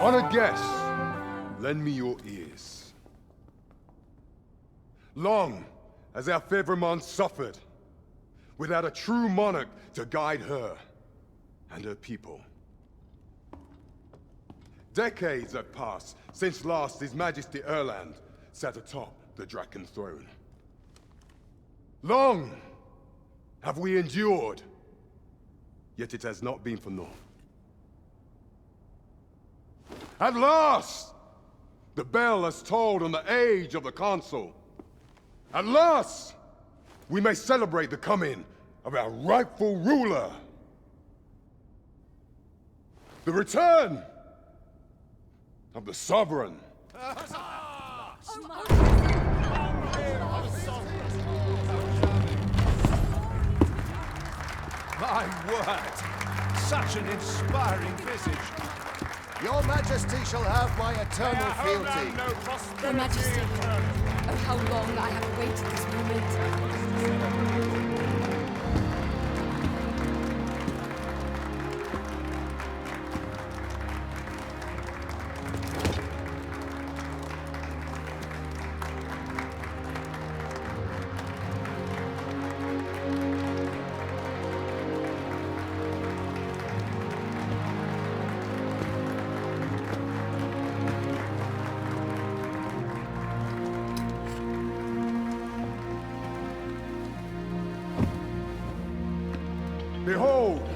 Honored guests, lend me your ears. Long has our Fevrimond suffered, without a true monarch to guide her and her people. Decades have passed since last His Majesty Erland sat atop the Draken throne. Long have we endured, yet it has not been for naught. At last, the bell has tolled on the age of the console. At last, we may celebrate the coming of our rightful ruler. The return of the sovereign. My word! Such an inspiring visage. Your Majesty shall have my eternal fealty. Your Majesty, oh, how long I have awaited this moment. Behold,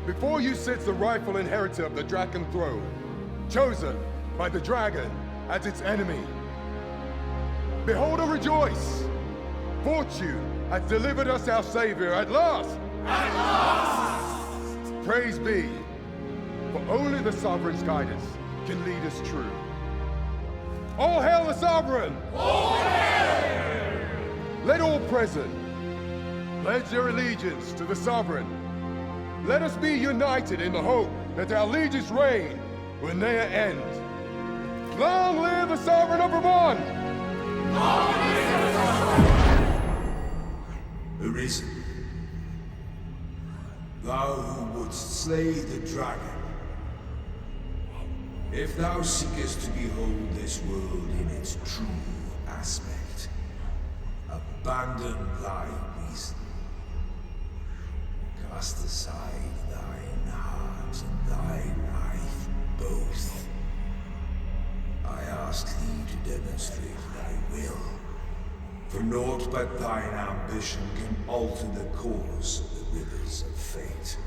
before you sits the rightful inheritor of the Draken throne, chosen by the dragon as its enemy. Behold and rejoice! Fortune has delivered us our savior at last! At last! Praise be, for only the sovereign's guidance can lead us true. All hail the sovereign! All hail! Let all present pledge their allegiance to the sovereign. Let us be united in the hope that our liege's reign will ne'er end. Long live the sovereign of Vermont! Long live the sovereign! Arisen, thou who wouldst slay the dragon, if thou seekest to behold this world in its true aspect, abandon thy reason. Cast aside thine heart and thy life both. I ask thee to demonstrate thy will, for naught but thine ambition can alter the course of the rivers of fate.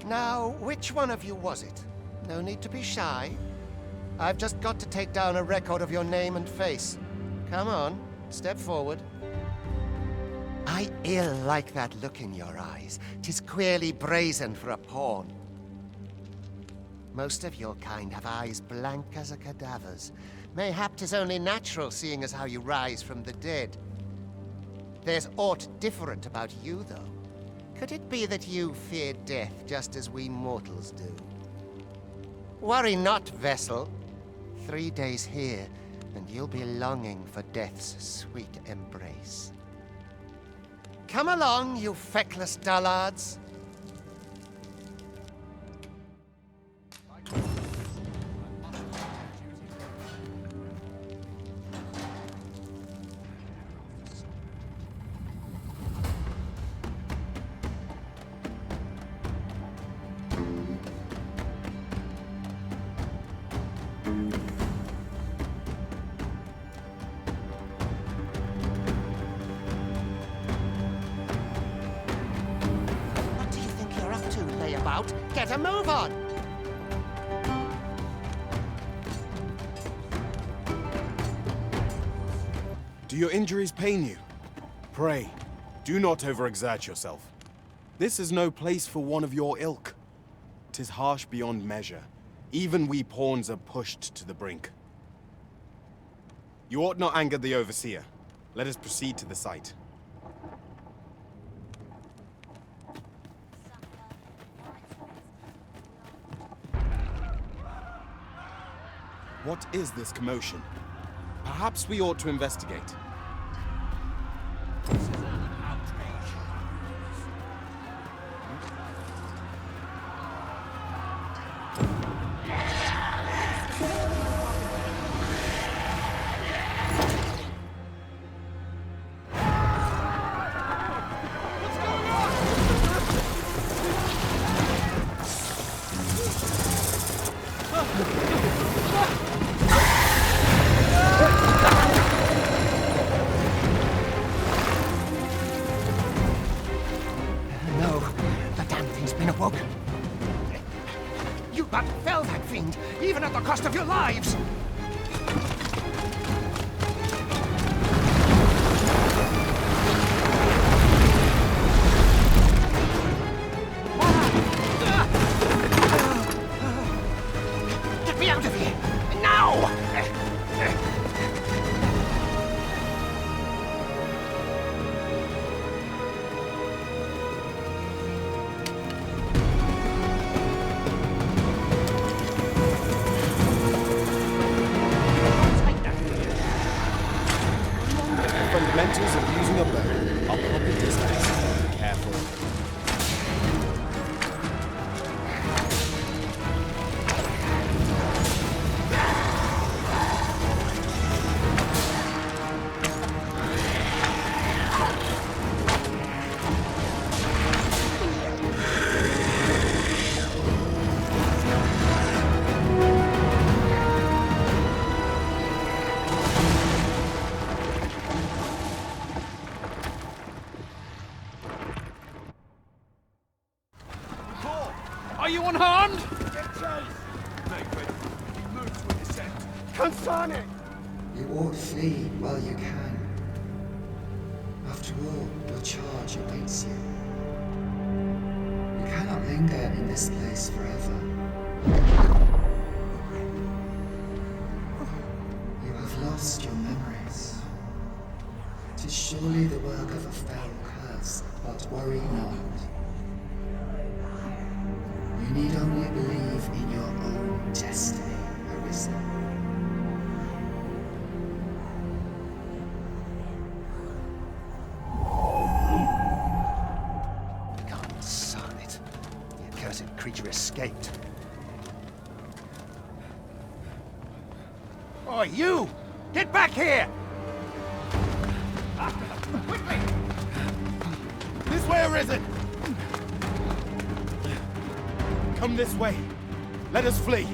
Now, which one of you was it? No need to be shy. I've just got to take down a record of your name and face. Come on, step forward. I ill like that look in your eyes. 'Tis queerly brazen for a pawn. Most of your kind have eyes blank as a cadaver's. Mayhap 'tis only natural, seeing as how you rise from the dead. There's aught different about you, though. Could it be that you fear death just as we mortals do? Worry not, vessel. 3 days here, and you'll be longing for death's sweet embrace. Come along, you feckless dullards. Get a move on! Do your injuries pain you? Pray, do not overexert yourself. This is no place for one of your ilk. 'Tis harsh beyond measure. Even we pawns are pushed to the brink. You ought not anger the overseer. Let us proceed to the site. What is this commotion? Perhaps we ought to investigate. No, the damn thing's been awoke. You but fell that fiend, even at the cost of your lives! Get me out of here! Now! Fundamentals of using a bow are proper distance. Careful. Are you unharmed? You ought flee while you can. After all, your charge awaits you. You cannot linger in this place forever. You have lost your memories. 'Tis surely the work of a fell curse, but worry not. You need only believe in your own destiny, Arisen. Son it. The accursed creature escaped. Oh, you! Get back here! Quickly! This way, Arisen! Come this way. Let us flee. You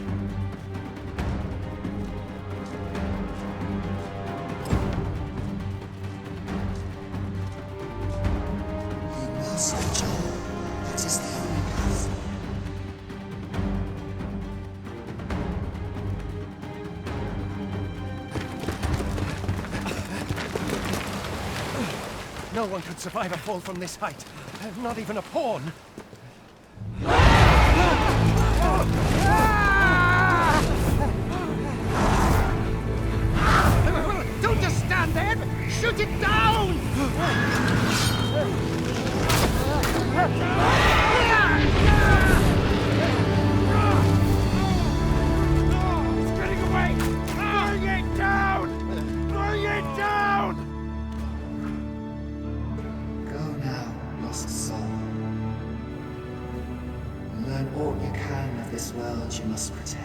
must rejoin. That is the only path. No one could survive a fall from this height. Not even a pawn. Don't just stand there! Shoot it down! It's getting away! Bring it down! Bring it down! Go now, lost soul. Learn all you can of this world you must protect.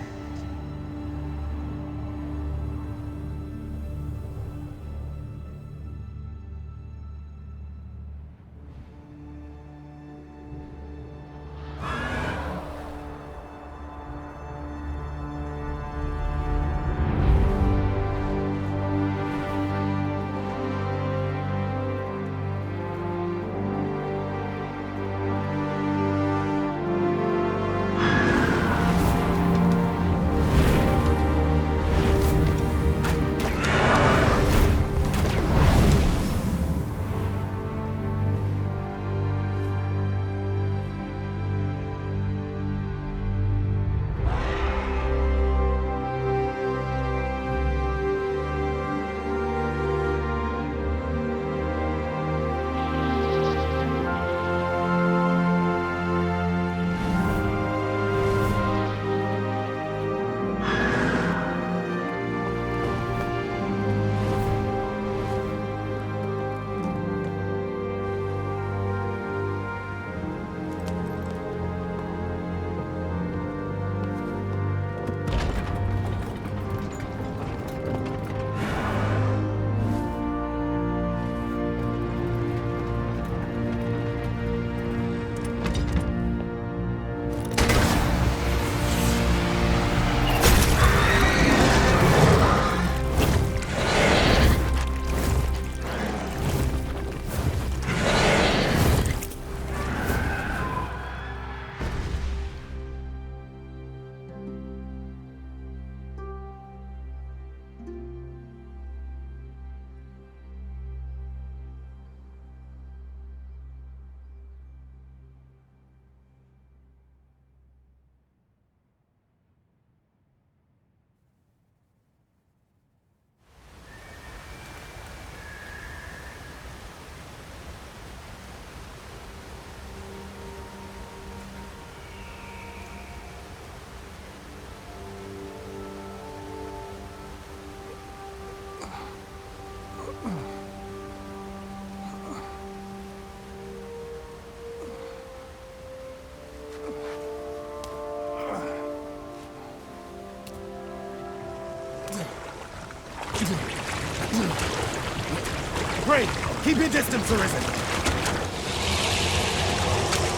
Pray, keep your distance, Arisen.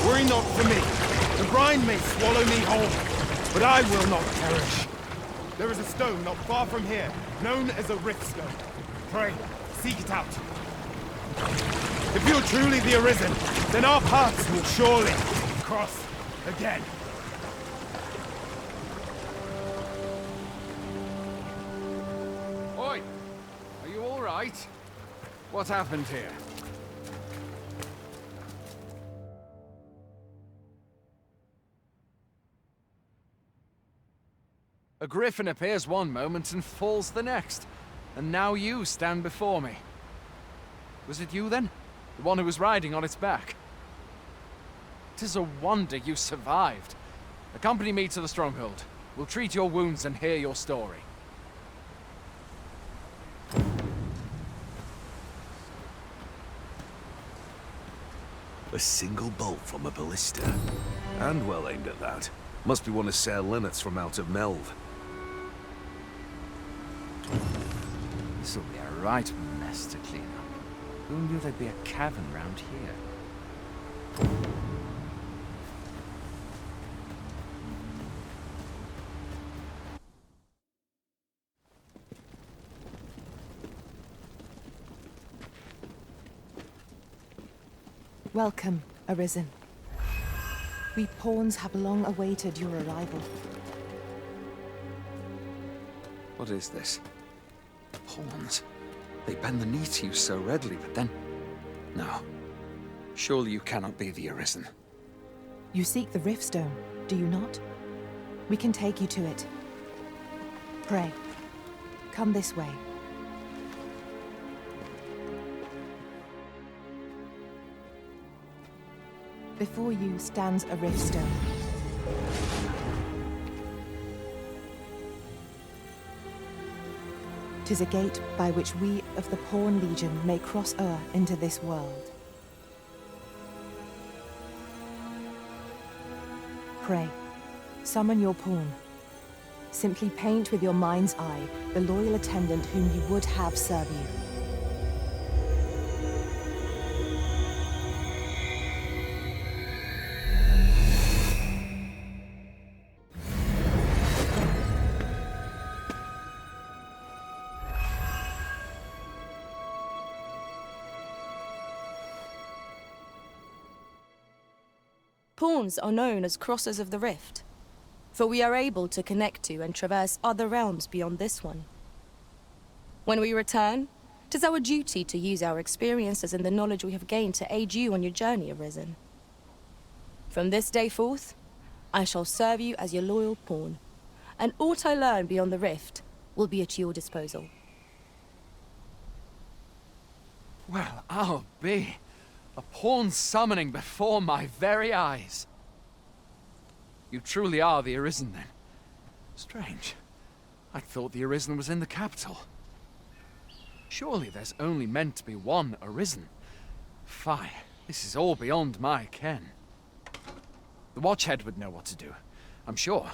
Worry not for me. The brine may swallow me whole, but I will not perish. There is a stone not far from here, known as a rift stone. Pray, seek it out. If you're truly the Arisen, then our paths will surely cross again. Oi! Are you all right? What happened here? A griffin appears one moment and falls the next. And now you stand before me. Was it you then? The one who was riding on its back? 'Tis a wonder you survived. Accompany me to the stronghold. We'll treat your wounds and hear your story. A single bolt from a ballista. And well aimed at that. Must be one of Sir Leonard's from out of Melve. This'll be a right mess to clean up. Who knew there'd be a cavern round here? Welcome, Arisen. We pawns have long awaited your arrival. What is this? Pawns. They bend the knee to you so readily, but then... No. Surely you cannot be the Arisen. You seek the Riftstone, do you not? We can take you to it. Pray, come this way. Before you stands a Riftstone. Tis a gate by which we of the Pawn Legion may cross o'er into this world. Pray, summon your pawn. Simply paint with your mind's eye the loyal attendant whom you would have serve you. Pawns are known as Crossers of the Rift, for we are able to connect to and traverse other realms beyond this one. When we return, 'tis our duty to use our experiences and the knowledge we have gained to aid you on your journey, Arisen. From this day forth, I shall serve you as your loyal pawn, and aught I learn beyond the Rift will be at your disposal. Well, I'll be. A pawn summoning before my very eyes. You truly are the Arisen, then. Strange. I thought the Arisen was in the capital. Surely there's only meant to be one Arisen. Fie, this is all beyond my ken. The Watchhead would know what to do, I'm sure.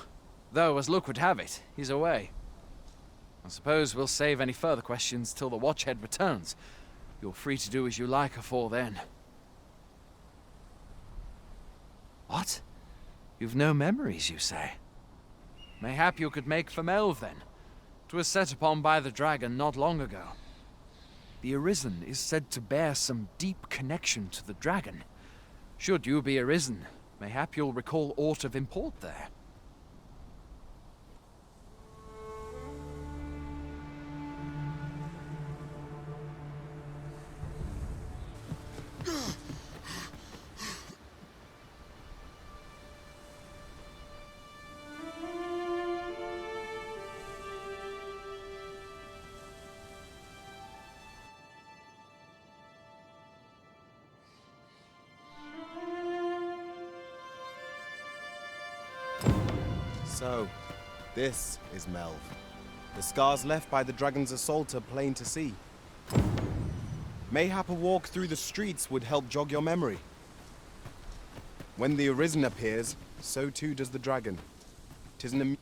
Though, as luck would have it, he's away. I suppose we'll save any further questions till the Watchhead returns. You're free to do as you like afore then. What? You've no memories, you say? Mayhap you could make for Melve, then. 'Twas set upon by the dragon not long ago. The Arisen is said to bear some deep connection to the dragon. Should you be Arisen, mayhap you'll recall aught of import there. So, this is Melve. The scars left by the dragon's assault are plain to see. Mayhap a walk through the streets would help jog your memory. When the Arisen appears, so too does the dragon. 'Tis an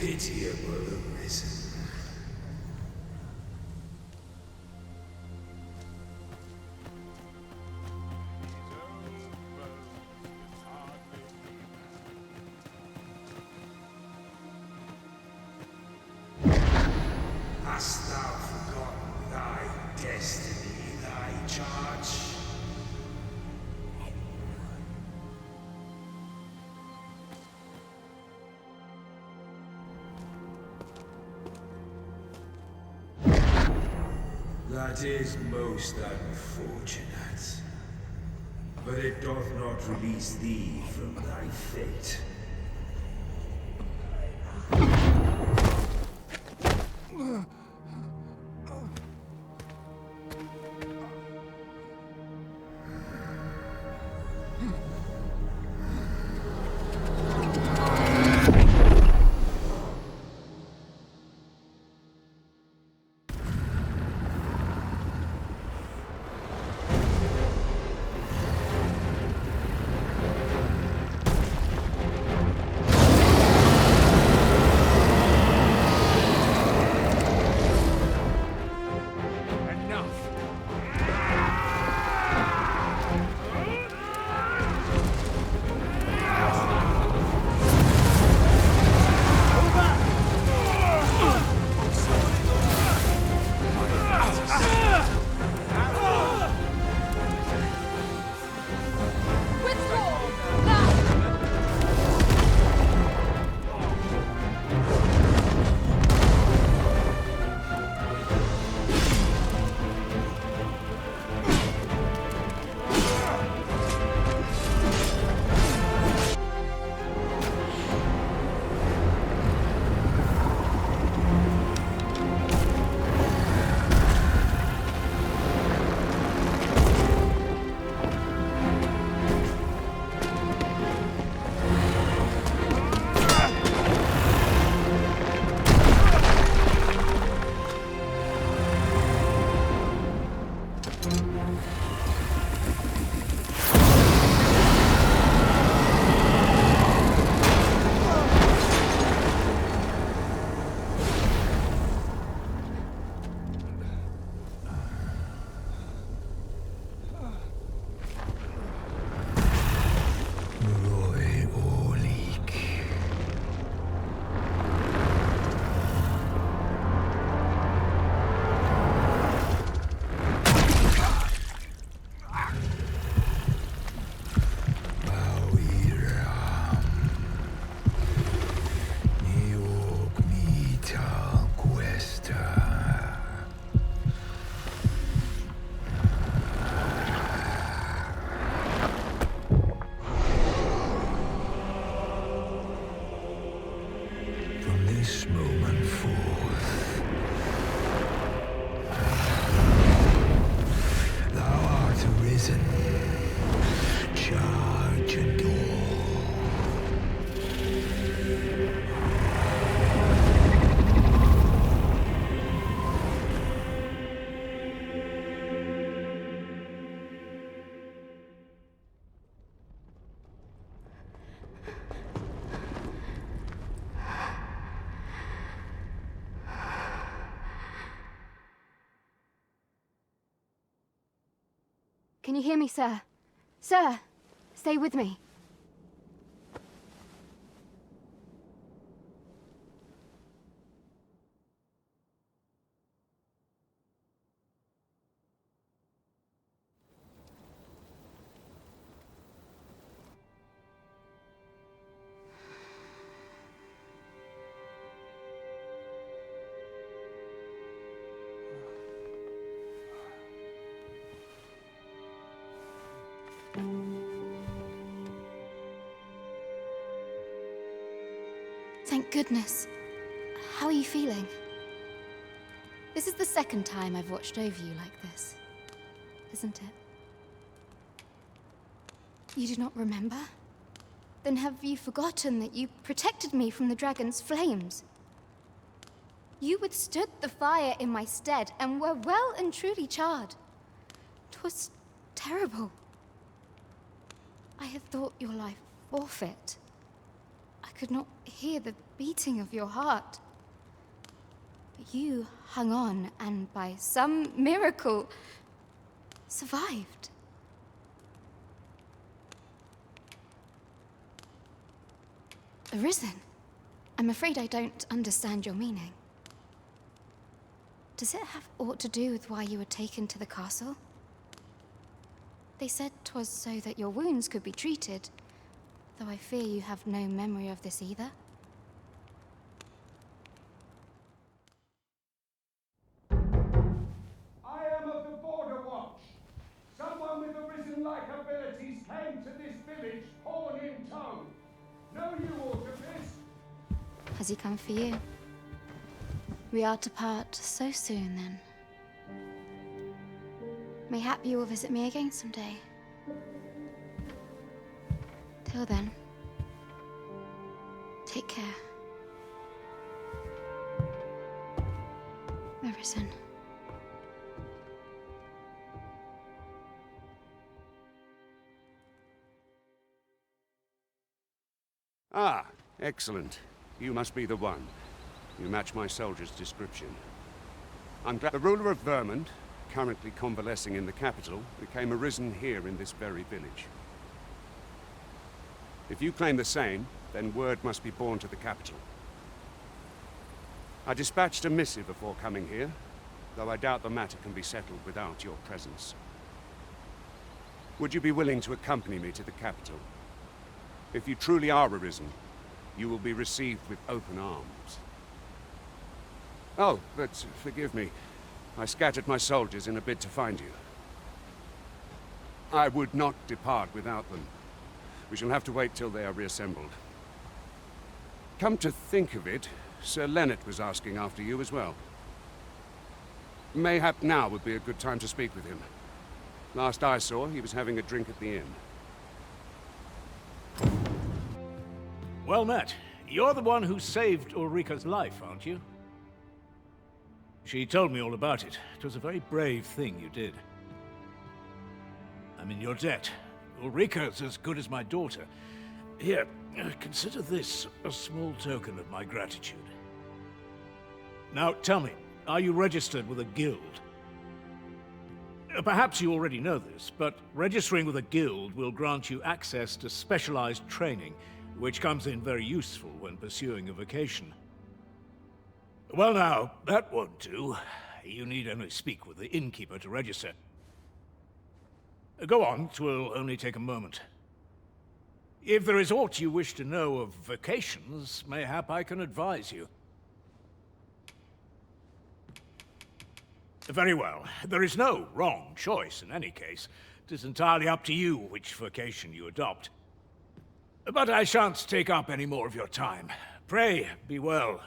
Pitiable Arisen. Hast thou forgotten thy destiny, thy charge? That is most unfortunate. But it doth not release thee from thy fate. This moment forth, thou art arisen, charge and all. Can you hear me, sir? Sir, stay with me. Thank goodness. How are you feeling? This is the second time I've watched over you like this, isn't it? You do not remember? Then have you forgotten that you protected me from the dragon's flames? You withstood the fire in my stead and were well and truly charred. 'Twas terrible. I had thought your life forfeit. I could not hear the beating of your heart. But you hung on and by some miracle survived. Arisen? I'm afraid I don't understand your meaning. Does it have aught to do with why you were taken to the castle? They said 'twas so that your wounds could be treated, though I fear you have no memory of this either. I am of the Border Watch. Someone with arisen-like abilities came to this village, horn in tow. Know you aught of this? Has he come for you? We are to part so soon, then. Mayhap you will visit me again someday. Till then, take care. Arisen. Ah, excellent. You must be the one. You match my soldier's description. I'm glad the ruler of Vermont, currently convalescing in the capital, became arisen here in this very village. If you claim the same, then word must be borne to the capital. I dispatched a missive before coming here, though I doubt the matter can be settled without your presence. Would you be willing to accompany me to the capital? If you truly are arisen, you will be received with open arms. Oh, but forgive me. I scattered my soldiers in a bid to find you. I would not depart without them. We shall have to wait till they are reassembled. Come to think of it, Sir Leonard was asking after you as well. Mayhap now would be a good time to speak with him. Last I saw, he was having a drink at the inn. Well met. You're the one who saved Ulrika's life, aren't you? She told me all about it. It was a very brave thing you did. I'm in your debt. Ulrika's as good as my daughter. Here, consider this a small token of my gratitude. Now, tell me, are you registered with a guild? Perhaps you already know this, but registering with a guild will grant you access to specialized training, which comes in very useful when pursuing a vocation. Well now, that won't do. You need only speak with the innkeeper to register. Go on, 'twill only take a moment. If there is aught you wish to know of vocations, mayhap I can advise you. Very well. There is no wrong choice in any case. It is entirely up to you which vocation you adopt. But I shan't take up any more of your time. Pray, be well.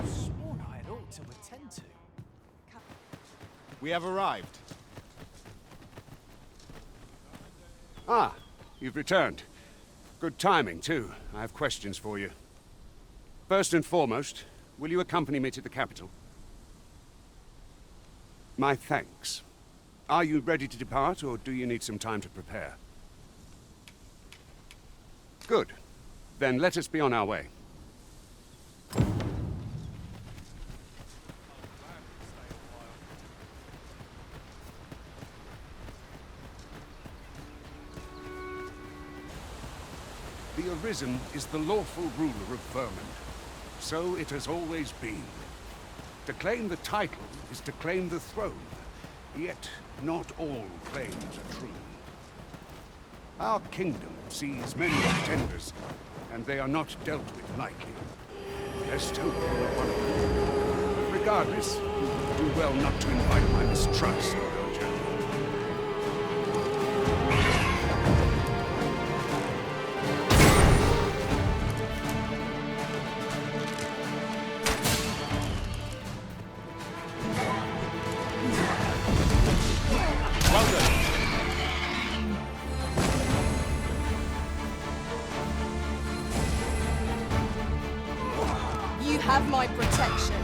Sworn I had ought to attend to. We have arrived. Ah, you've returned. Good timing, too. I have questions for you. First and foremost, will you accompany me to the capital? My thanks. Are you ready to depart, or do you need some time to prepare? Good. Then let us be on our way. The Arisen is the lawful ruler of Vermont. So it has always been. To claim the title is to claim the throne. Yet, not all claims are true. Our kingdom sees many pretenders, and they are not dealt with lightly. Lest hope you are one of them. Regardless, you would do well not to invite my mistrust on your journey. You have my protection.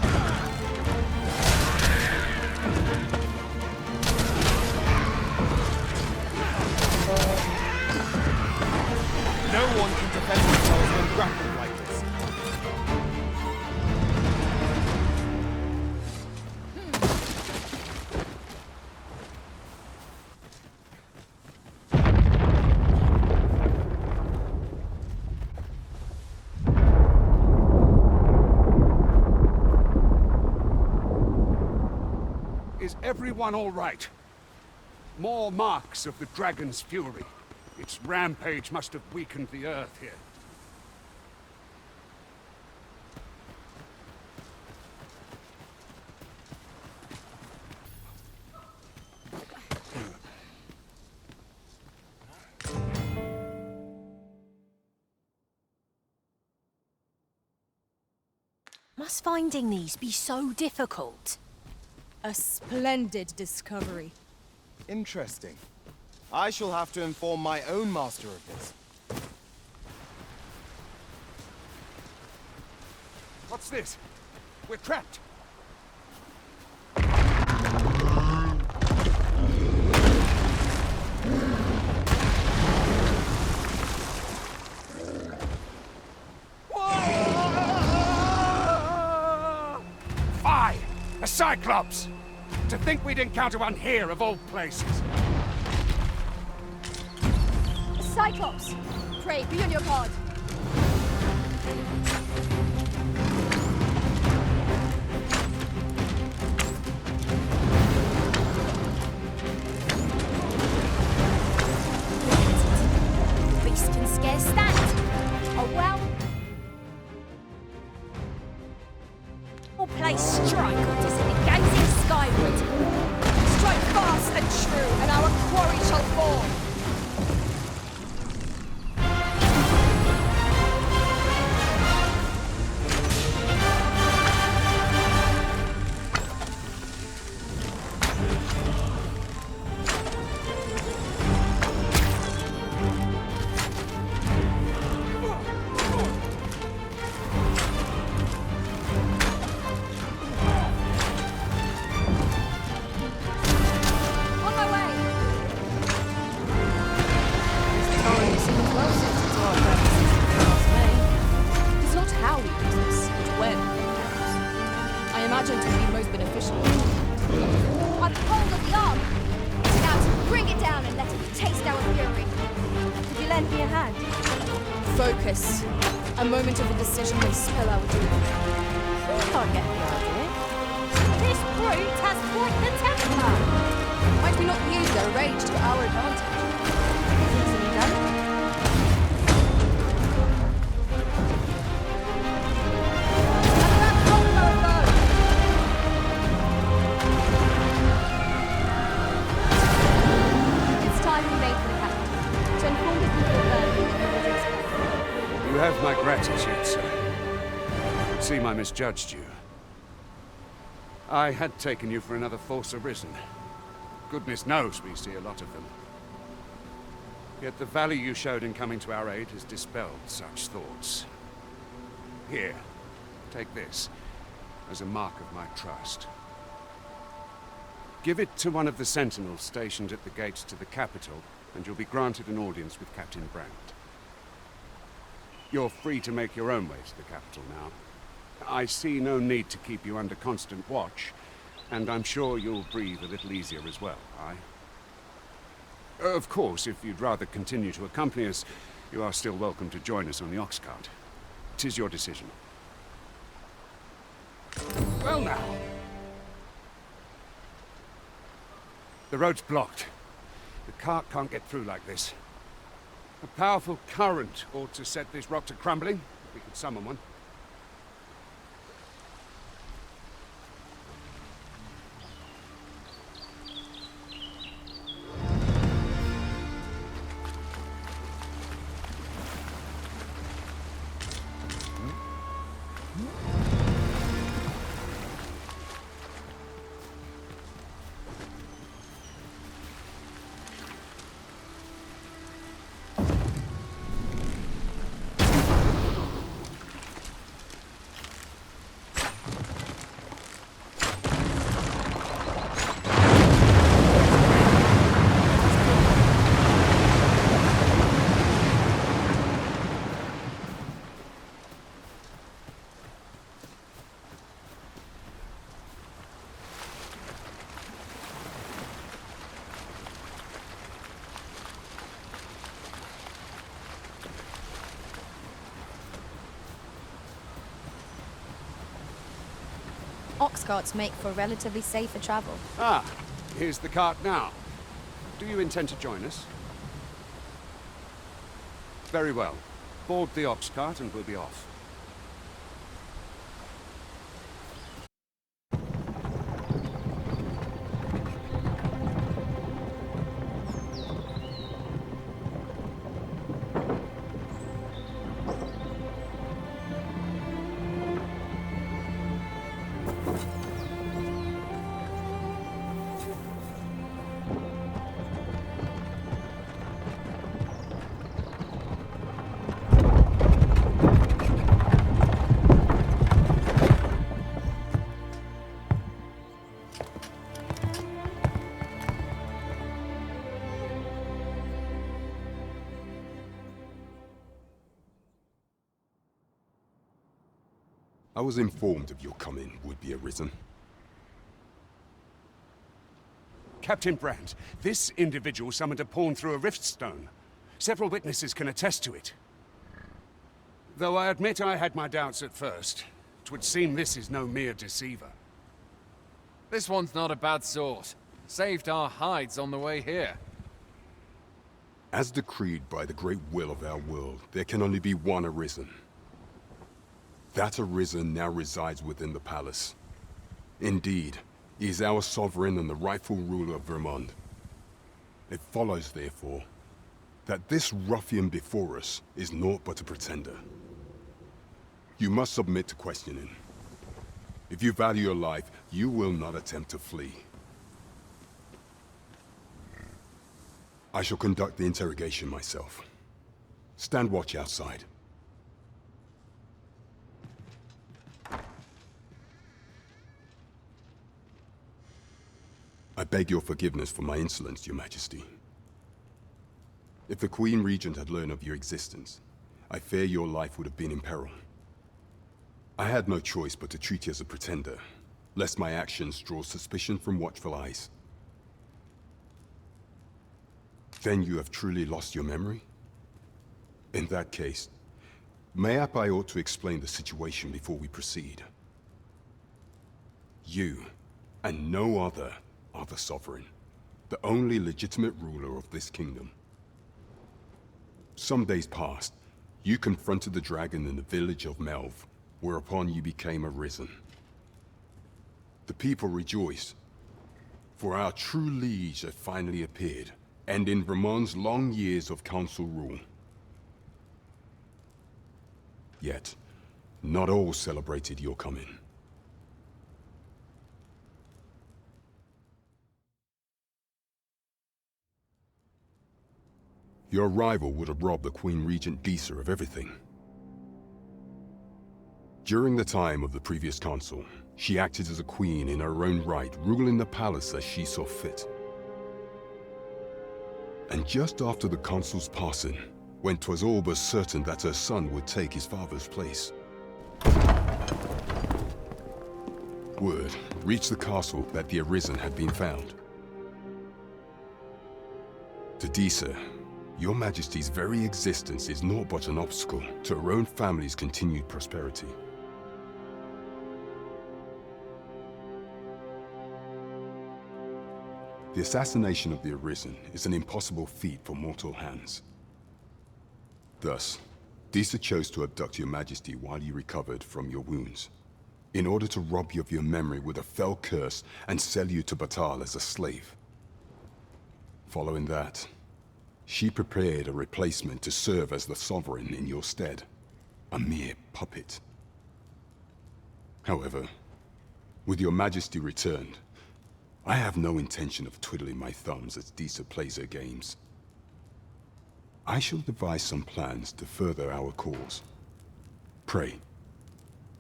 Is everyone all right? More marks of the dragon's fury. Its rampage must have weakened the earth here. Must finding these be so difficult? A splendid discovery. Interesting. I shall have to inform my own master of this. What's this? We're trapped. Fie! A Cyclops! To think we'd encounter one here of all places. Cyclops! Pray, be on your guard. The beast can scarce stand. Oh well. Or play strike, or does it gazing skyward? Strike fast and true, and our quarry shall fall. Focus. A moment of indecision may spell our doom. I can't get the idea. This brute has quite the temper. Might we not use their rage to our advantage? Easily done. It's time we made for the capital. To inform the people of Berlin that you will expect. You have my gratitude, sir. It seems I misjudged you. I had taken you for another Force Arisen. Goodness knows we see a lot of them. Yet the value you showed in coming to our aid has dispelled such thoughts. Here, take this as a mark of my trust. Give it to one of the sentinels stationed at the gates to the capital, and you'll be granted an audience with Captain Brandt. You're free to make your own way to the capital now. I see no need to keep you under constant watch, and I'm sure you'll breathe a little easier as well, aye? Of course, if you'd rather continue to accompany us, you are still welcome to join us on the ox cart. 'Tis your decision. Well now. The road's blocked. The cart can't get through like this. A powerful current ought to set this rock to crumbling, if we could summon one. ox carts make for relatively safer travel. Ah, here's the cart now. Do you intend to join us? Very well. Board the ox cart and we'll be off. I was informed of your coming, would-be Arisen. Captain Brandt, this individual summoned a pawn through a rift stone. Several witnesses can attest to it. Though I admit I had my doubts at first, it would seem this is no mere deceiver. This one's not a bad sort. Saved our hides on the way here. As decreed by the great will of our world, there can only be one Arisen. That Arisen now resides within the palace. Indeed, he is our sovereign and the rightful ruler of Vermont. It follows, therefore, that this ruffian before us is naught but a pretender. You must submit to questioning. If you value your life, you will not attempt to flee. I shall conduct the interrogation myself. Stand watch outside. I beg your forgiveness for my insolence, Your Majesty. If the Queen Regent had learned of your existence, I fear your life would have been in peril. I had no choice but to treat you as a pretender, lest my actions draw suspicion from watchful eyes. Then you have truly lost your memory? In that case, mayhap I ought to explain the situation before we proceed. You, and no other, are the sovereign, the only legitimate ruler of this kingdom. Some days past, you confronted the dragon in the village of Melv, whereupon you became Arisen. The people rejoiced, for our true liege had finally appeared, ending Vermont's long years of council rule. Yet, not all celebrated your coming. Your arrival would have robbed the Queen Regent Disa of everything. During the time of the previous council, she acted as a queen in her own right, ruling the palace as she saw fit. And just after the council's passing, when 'twas all but certain that her son would take his father's place, word reached the castle that the Arisen had been found. To Disa, Your Majesty's very existence is naught but an obstacle to her own family's continued prosperity. The assassination of the Arisen is an impossible feat for mortal hands. Thus, Disa chose to abduct Your Majesty while you recovered from your wounds, in order to rob you of your memory with a fell curse and sell you to Batal as a slave. Following that, she prepared a replacement to serve as the sovereign in your stead, a mere puppet. However, with Your Majesty returned, I have no intention of twiddling my thumbs as Disa plays her games. I shall devise some plans to further our cause. Pray,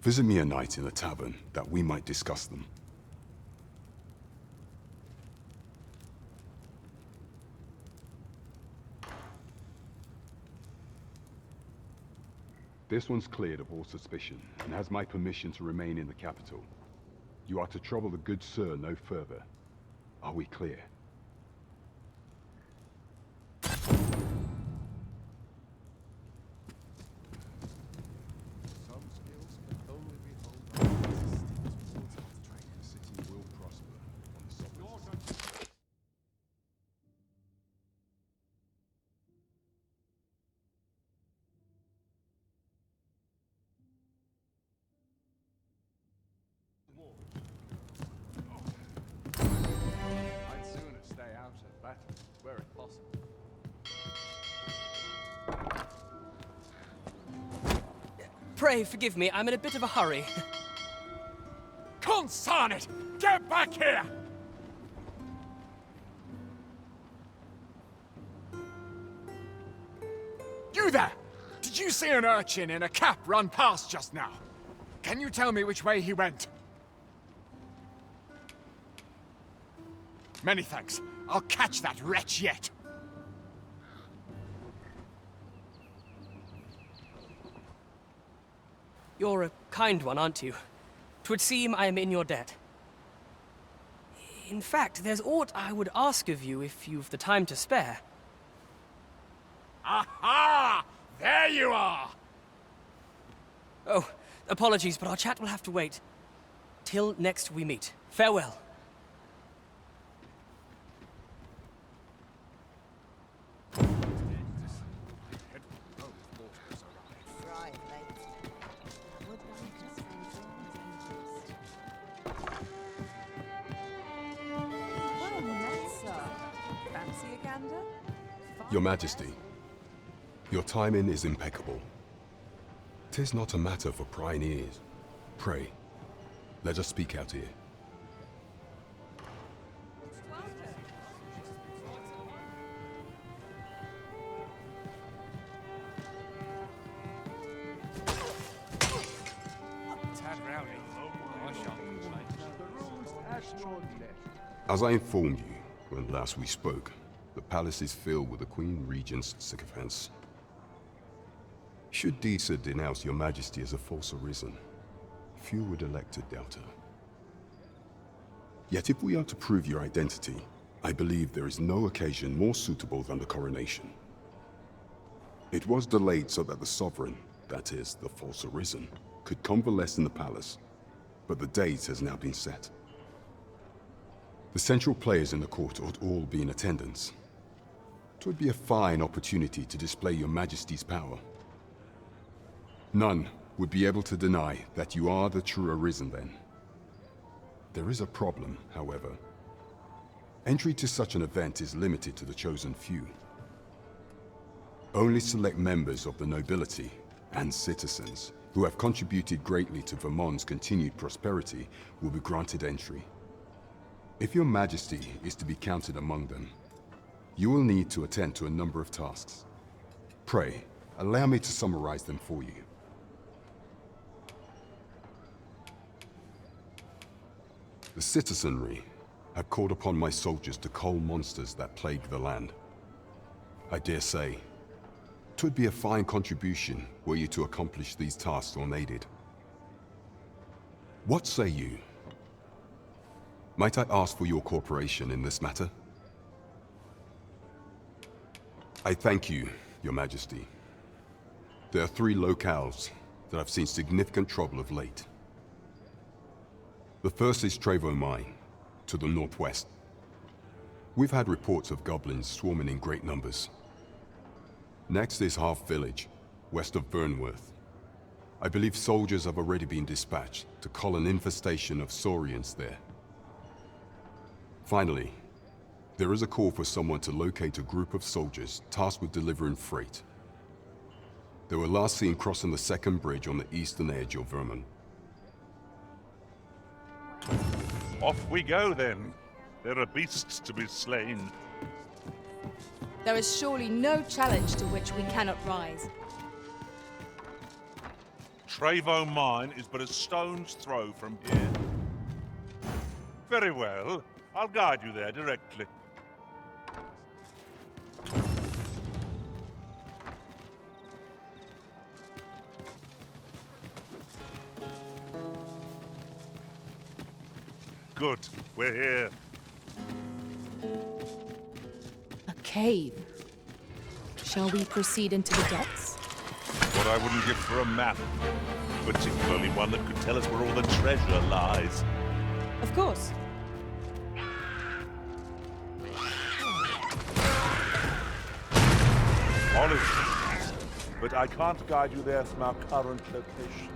visit me a night in the tavern that we might discuss them. This one's cleared of all suspicion and has my permission to remain in the capital. You are to trouble the good sir no further. Are we clear? that, were it possible. Pray forgive me, I'm in a bit of a hurry. Consarn it! Get back here! You there! Did you see an urchin in a cap run past just now? Can you tell me which way he went? Many thanks. I'll catch that wretch yet. You're a kind one, aren't you? 'Twould seem I am in your debt. In fact, there's aught I would ask of you if you've the time to spare. Aha! There you are! Oh, apologies, but our chat will have to wait. Till next we meet. Farewell. Your Majesty, your timing is impeccable. 'Tis not a matter for prying ears. Pray, let us speak out here. As I informed you when last we spoke, the palace is filled with the Queen Regent's sycophants. Should Disa denounce your Majesty as a false arisen, few would elect to doubt her. Yet if we are to prove your identity, I believe there is no occasion more suitable than the coronation. It was delayed so that the sovereign, that is, the false arisen, could convalesce in the palace, but the date has now been set. The central players in the court ought all be in attendance. It would be a fine opportunity to display your Majesty's power. None would be able to deny that you are the true arisen then. There is a problem, however. Entry to such an event is limited to the chosen few. Only select members of the nobility and citizens who have contributed greatly to Vermont's continued prosperity will be granted entry. If your Majesty is to be counted among them, you will need to attend to a number of tasks. Pray, allow me to summarize them for you. The citizenry have called upon my soldiers to cull monsters that plague the land. I dare say, 'twould be a fine contribution were you to accomplish these tasks unaided. What say you? Might I ask for your cooperation in this matter? I thank you, Your Majesty. There are 3 locales that have seen significant trouble of late. The first is Trevo Mine, to the northwest. We've had reports of goblins swarming in great numbers. Next is Half Village, west of Vernworth. I believe soldiers have already been dispatched to cull an infestation of saurians there. Finally, there is a call for someone to locate a group of soldiers tasked with delivering freight. They were last seen crossing the second bridge on the eastern edge of Vermont. Off we go then. There are beasts to be slain. There is surely no challenge to which we cannot rise. Trevo Mine is but a stone's throw from here. Very well. I'll guide you there directly. Good. We're here. A cave. Shall we proceed into the depths? What I wouldn't give for a map. Particularly one that could tell us where all the treasure lies. Of course. Honestly, but I can't guide you there from our current location.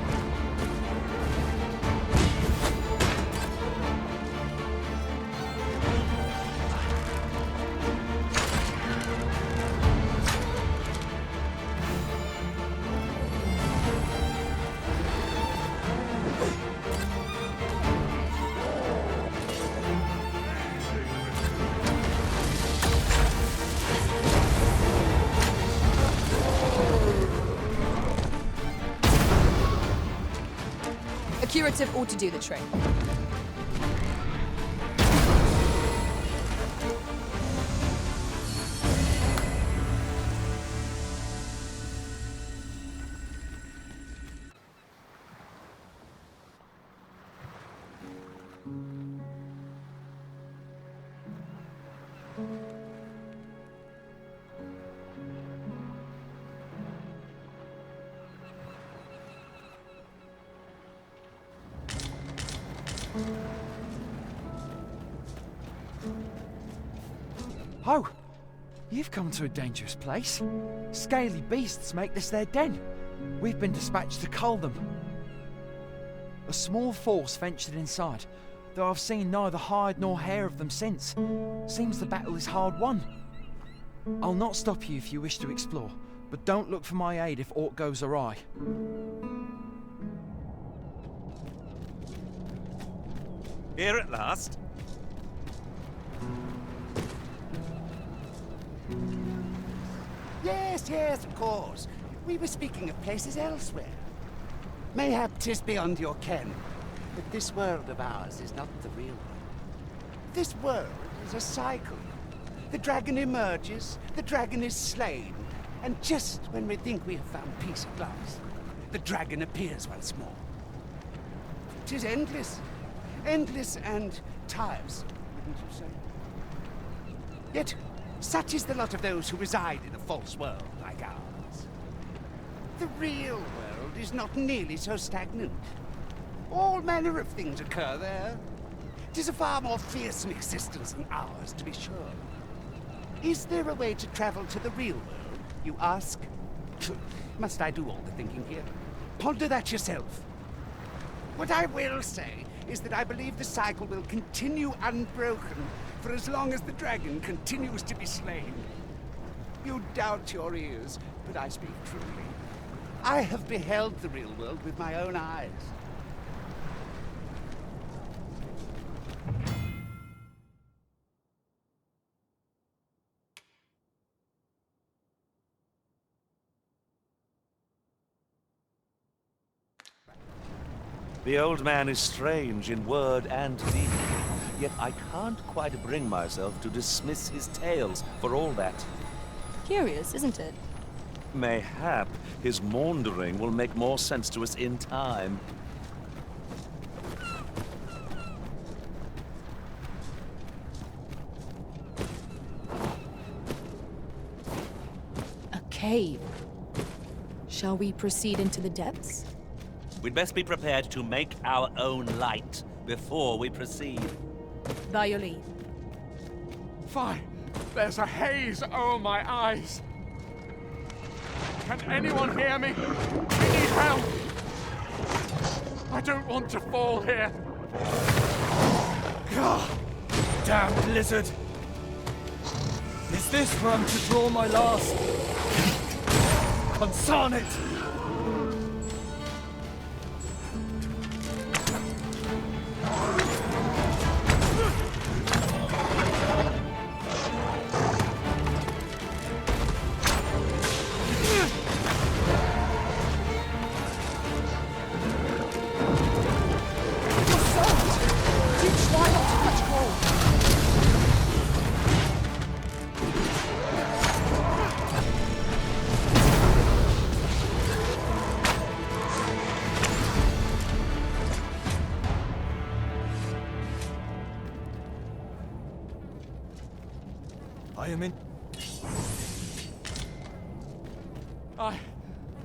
curative ought to do the trick. Oh, you've come to a dangerous place. Scaly beasts make this their den. We've been dispatched to cull them. A small force ventured inside, though I've seen neither hide nor hair of them since. Seems the battle is hard won. I'll not stop you if you wish to explore, but don't look for my aid if aught goes awry. Here at last? Yes, of course. We were speaking of places elsewhere. Mayhap 'tis beyond your ken, but this world of ours is not the real one. This world is a cycle. The dragon emerges, the dragon is slain, and just when we think we have found peace at last, the dragon appears once more. 'Tis endless. Endless and tiresome, wouldn't you say? Yet, such is the lot of those who reside in a false world like ours. The real world is not nearly so stagnant. All manner of things occur there. 'Tis a far more fearsome existence than ours, to be sure. Is there a way to travel to the real world, you ask? Must I do all the thinking here? Ponder that yourself. What I will say is that I believe the cycle will continue unbroken for as long as the dragon continues to be slain. You doubt your ears, but I speak truly. I have beheld the real world with my own eyes. The old man is strange in word and deed, yet I can't quite bring myself to dismiss his tales for all that. Curious, isn't it? Mayhap his maundering will make more sense to us in time. A cave. Shall we proceed into the depths? We'd best be prepared to make our own light before we proceed. By your leave. Fine. There's a haze over my eyes. Can anyone hear me? I need help. I don't want to fall here. God, damn blizzard. Is this where I'm to draw my last? Concern it!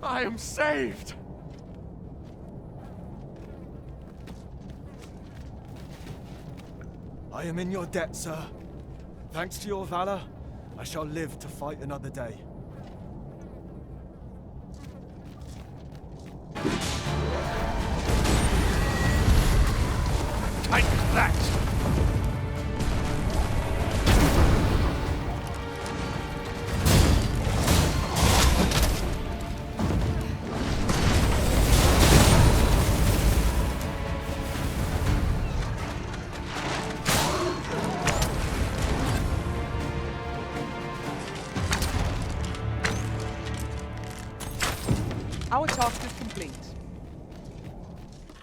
I am saved! I am in your debt, sir. Thanks to your valor, I shall live to fight another day. Take that!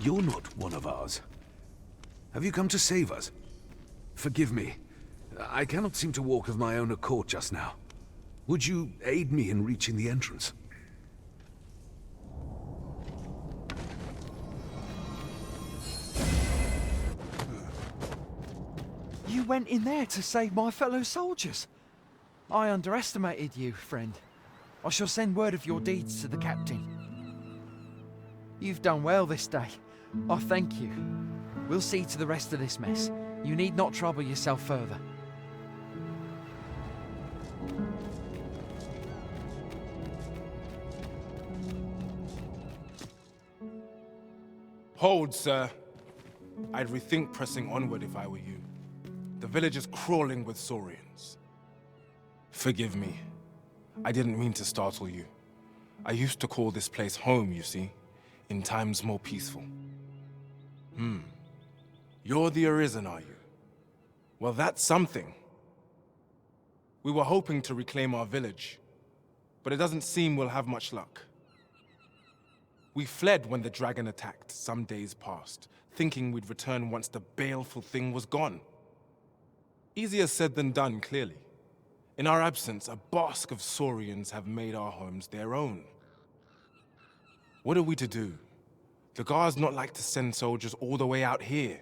you're not one of ours. Have you come to save us? Forgive me. I cannot seem to walk of my own accord just now. Would you aid me in reaching the entrance? You went in there to save my fellow soldiers. I underestimated you, friend. I shall send word of your deeds to the captain. You've done well this day. I thank you. We'll see to the rest of this mess. You need not trouble yourself further. Hold, sir. I'd rethink pressing onward if I were you. The village is crawling with Saurians. Forgive me. I didn't mean to startle you. I used to call this place home, you see, in times more peaceful. You're the Arisen, are you? Well, that's something. We were hoping to reclaim our village, but it doesn't seem we'll have much luck. We fled when the dragon attacked some days past, thinking we'd return once the baleful thing was gone. Easier said than done, clearly. In our absence, a basque of Saurians have made our homes their own. What are we to do? The guards not like to send soldiers all the way out here.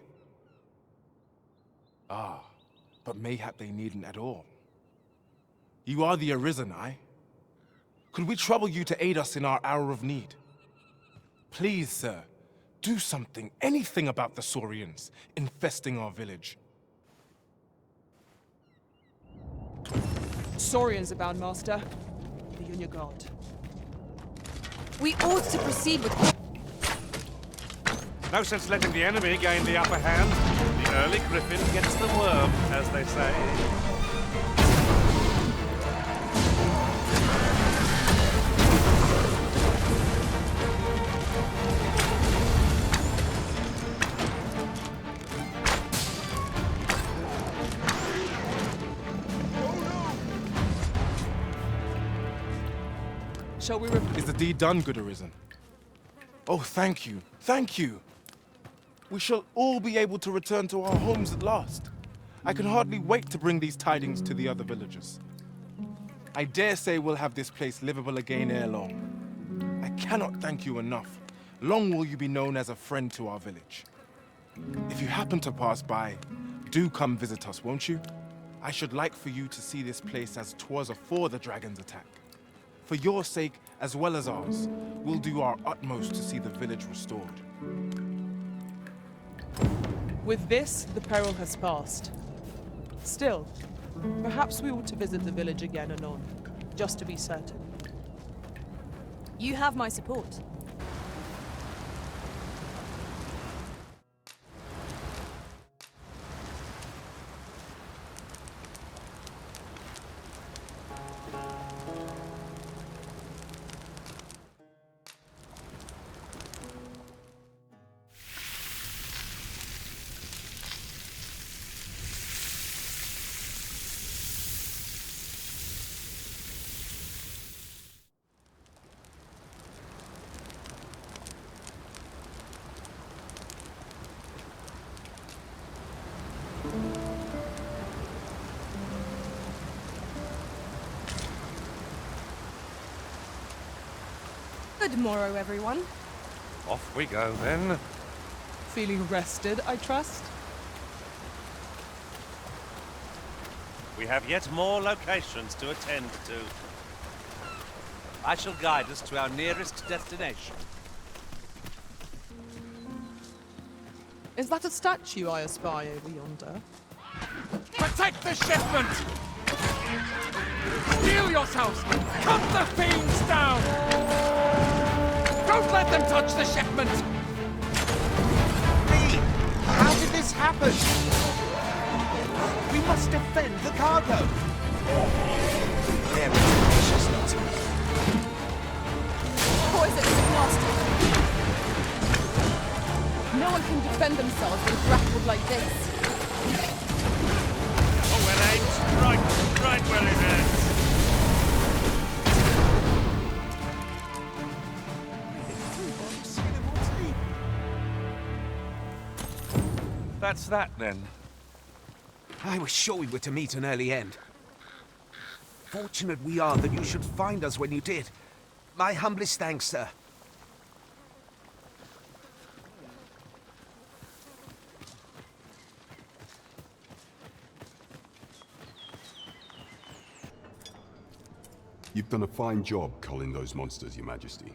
Ah, but mayhap they needn't at all. You are the Arisen, aye? Could we trouble you to aid us in our hour of need? Please, sir, do something, anything about the Saurians infesting our village. Saurians abound, Master. Be on your guard. We ought to proceed with... No sense letting the enemy gain the upper hand. The early griffin gets the worm, as they say. Shall we... Is the deed done, good Arisen? Oh, thank you, thank you. We shall all be able to return to our homes at last. I can hardly wait to bring these tidings to the other villagers. I dare say we'll have this place livable again ere long. I cannot thank you enough. Long will you be known as a friend to our village. If you happen to pass by, do come visit us, won't you? I should like for you to see this place as 'twas afore the dragon's attack. For your sake, as well as ours, we'll do our utmost to see the village restored. With this, the peril has passed. Still, perhaps we ought to visit the village again anon, just to be certain. You have my support. Good morrow, everyone. Off we go, then. Feeling rested, I trust? We have yet more locations to attend to. I shall guide us to our nearest destination. Is that a statue I espy over yonder? Protect the shipment! Steel yourselves! Cut the fiends down! Don't let them touch the shipment! Me! How did this happen? We must defend the cargo! They're vicious, not to. Poison, Master. No one can defend themselves when grappled like this. Oh, well aimed. Right where it hurts. that's that then. I was sure we were to meet an early end. Fortunate we are that you should find us when you did. My humblest thanks, sir. You've done a fine job culling those monsters, Your Majesty.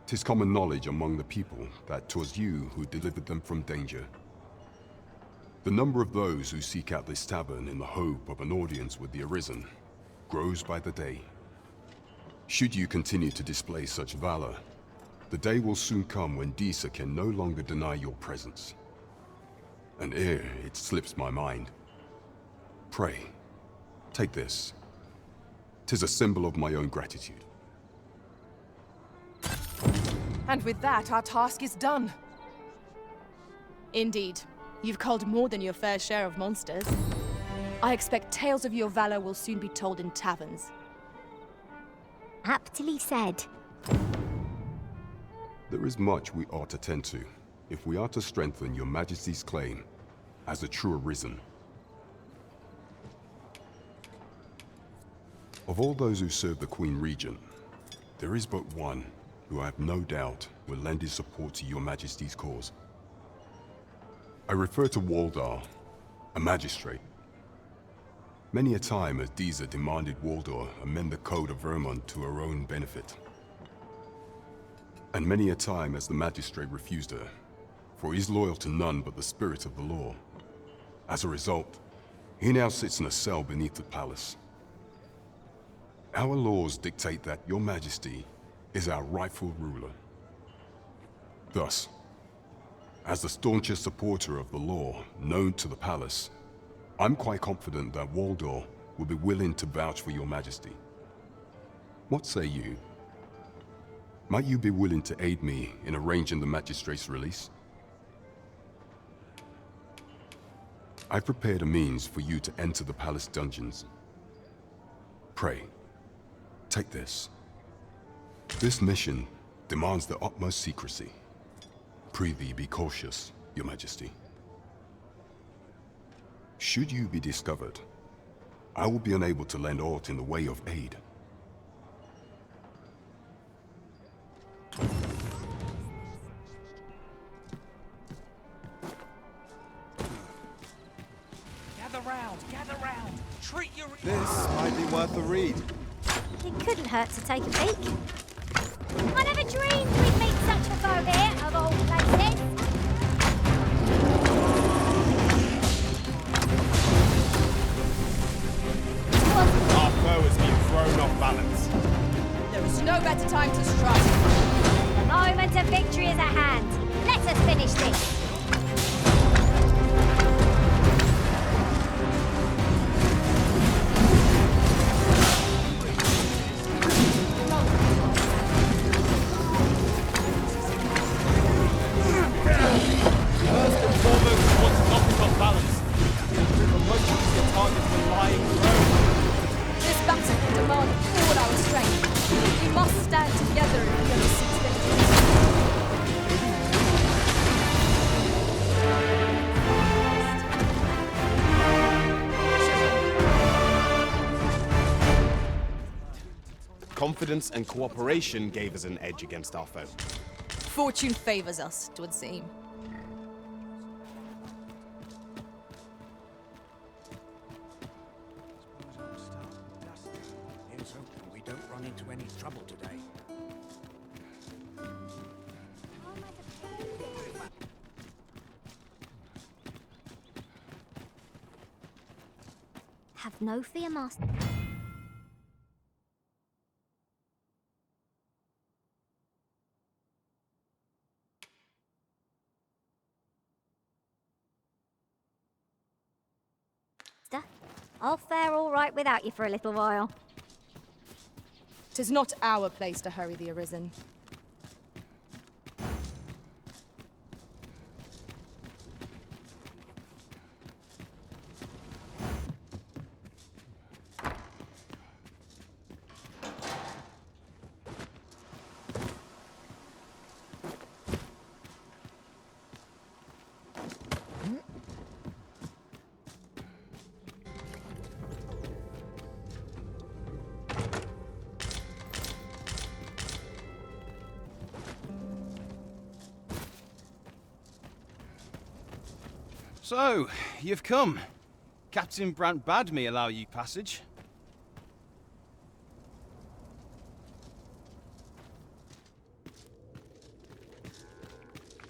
'Tis common knowledge among the people that 'twas you who delivered them from danger. The number of those who seek out this tavern in the hope of an audience with the Arisen grows by the day. Should you continue to display such valor, the day will soon come when Disa can no longer deny your presence. And ere it slips my mind, pray, take this. 'Tis a symbol of my own gratitude. And with that, our task is done. Indeed. You've culled more than your fair share of monsters. I expect tales of your valor will soon be told in taverns. Aptly said. There is much we ought to tend to if we are to strengthen Your Majesty's claim as a true Arisen. Of all those who serve the Queen Regent, there is but one who I have no doubt will lend his support to Your Majesty's cause. I refer to Waldar, a magistrate. Many a time has Disa demanded Waldar amend the Code of Vermont to her own benefit. And many a time has the magistrate refused her, for he is loyal to none but the spirit of the law. As a result, he now sits in a cell beneath the palace. Our laws dictate that Your Majesty is our rightful ruler. Thus, as the staunchest supporter of the law known to the palace, I'm quite confident that Waldor will be willing to vouch for Your Majesty. What say you? Might you be willing to aid me in arranging the magistrate's release? I've prepared a means for you to enter the palace dungeons. Pray, take this. This mission demands the utmost secrecy. Prithee be cautious, Your Majesty. Should you be discovered, I will be unable to lend aught in the way of aid. Gather round. Treat your... This might be worth a read. It couldn't hurt to take a peek. I never dreamed we'd meet such a foe here, of all places. Our foe has been thrown off balance. There is no better time to strike. The moment of victory is at hand. Let us finish this. Confidence and cooperation gave us an edge against our foe. Fortune favors us, 'twould seem. Here's hoping we don't run into any trouble today. Have no fear, Master. I'll fare all right without you for a little while. 'Tis not our place to hurry the Arisen. So, you've come. Captain Brant bade me allow you passage.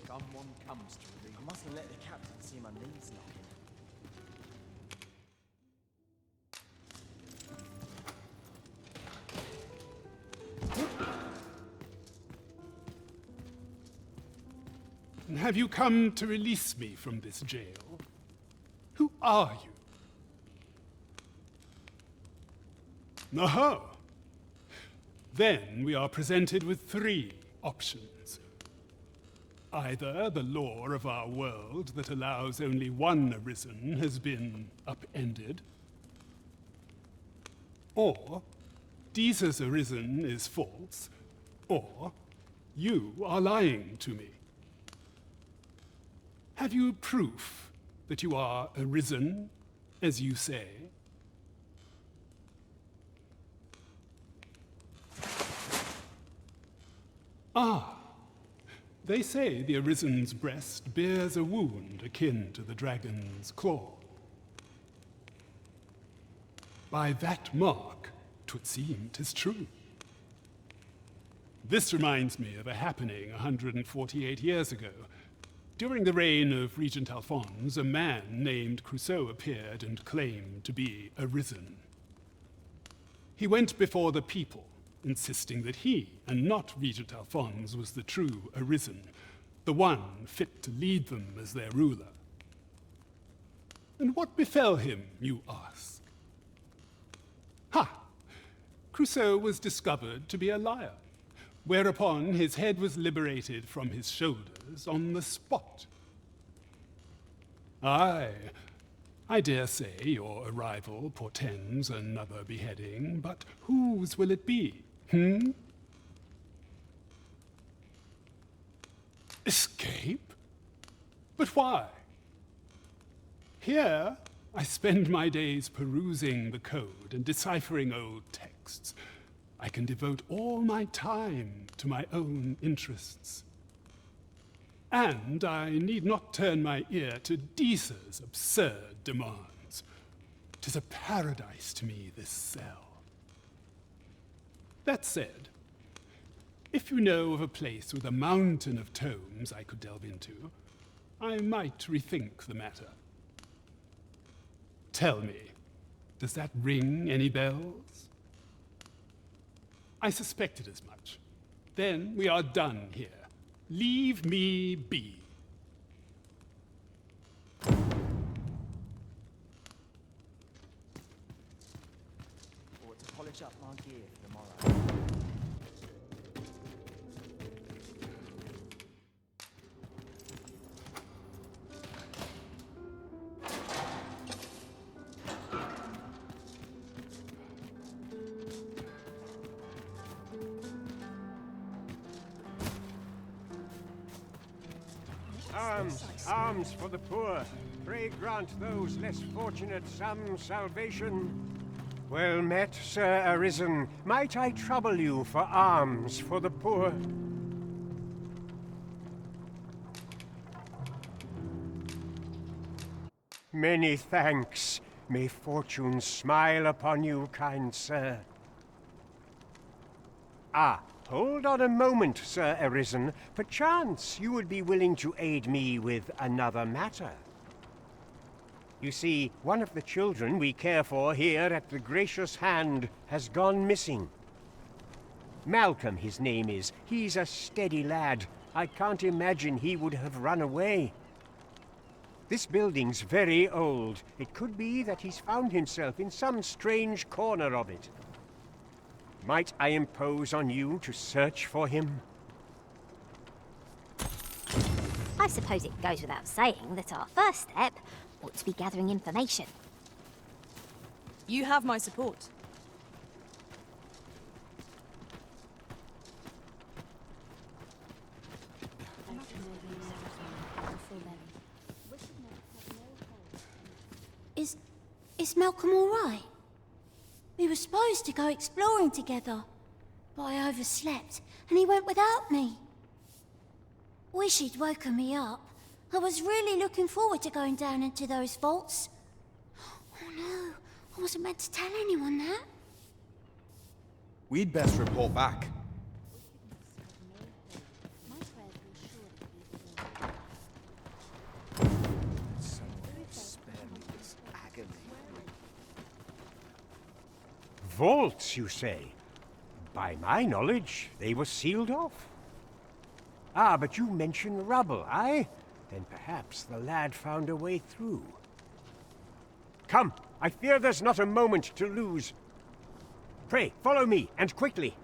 Someone comes to relieve. I mustn't let the captain see my knees knocking. Have you come to release me from this jail? Who are you? Aha! Then we are presented with three options. Either the law of our world that allows only one arisen has been upended, or Deeza's arisen is false, or you are lying to me. Have you proof that you are arisen, as you say? Ah, they say the Arisen's breast bears a wound akin to the dragon's claw. By that mark, 'twould seem 'tis true. This reminds me of a happening 148 years ago. During the reign of Regent Alphonse, a man named Crusoe appeared and claimed to be arisen. He went before the people, insisting that he, and not Regent Alphonse, was the true arisen, the one fit to lead them as their ruler. And what befell him, you ask? Ha! Crusoe was discovered to be a liar, whereupon his head was liberated from his shoulders on the spot. Aye, I dare say your arrival portends another beheading, but whose will it be? Escape? But why? Here, I spend my days perusing the code and deciphering old texts. I can devote all my time to my own interests. And I need not turn my ear to Deeza's absurd demands. 'Tis a paradise to me, this cell. That said, if you know of a place with a mountain of tomes I could delve into, I might rethink the matter. Tell me, does that ring any bells? I suspected as much. Then we are done here. Leave me be. Or to polish up my gear for tomorrow. Alms for the poor. Pray grant those less fortunate some salvation. Well met, Sir Arisen. Might I trouble you for alms for the poor? Many thanks. May fortune smile upon you, kind sir. Ah, hold on a moment, Sir Arisen. Perchance you would be willing to aid me with another matter. You see, one of the children we care for here at the Gracious Hand has gone missing. Malcolm, his name is. He's a steady lad. I can't imagine he would have run away. This building's very old. It could be that he's found himself in some strange corner of it. Might I impose on you to search for him? I suppose it goes without saying that our first step ought to be gathering information. You have my support. Is Malcolm all right? We were supposed to go exploring together, but I overslept and he went without me. Wish he'd woken me up. I was really looking forward to going down into those vaults. Oh no, I wasn't meant to tell anyone that. We'd best report back. Vaults, you say? By my knowledge, they were sealed off. Ah, but you mentioned rubble, aye? Then perhaps the lad found a way through. Come, I fear there's not a moment to lose. Pray, follow me, and quickly.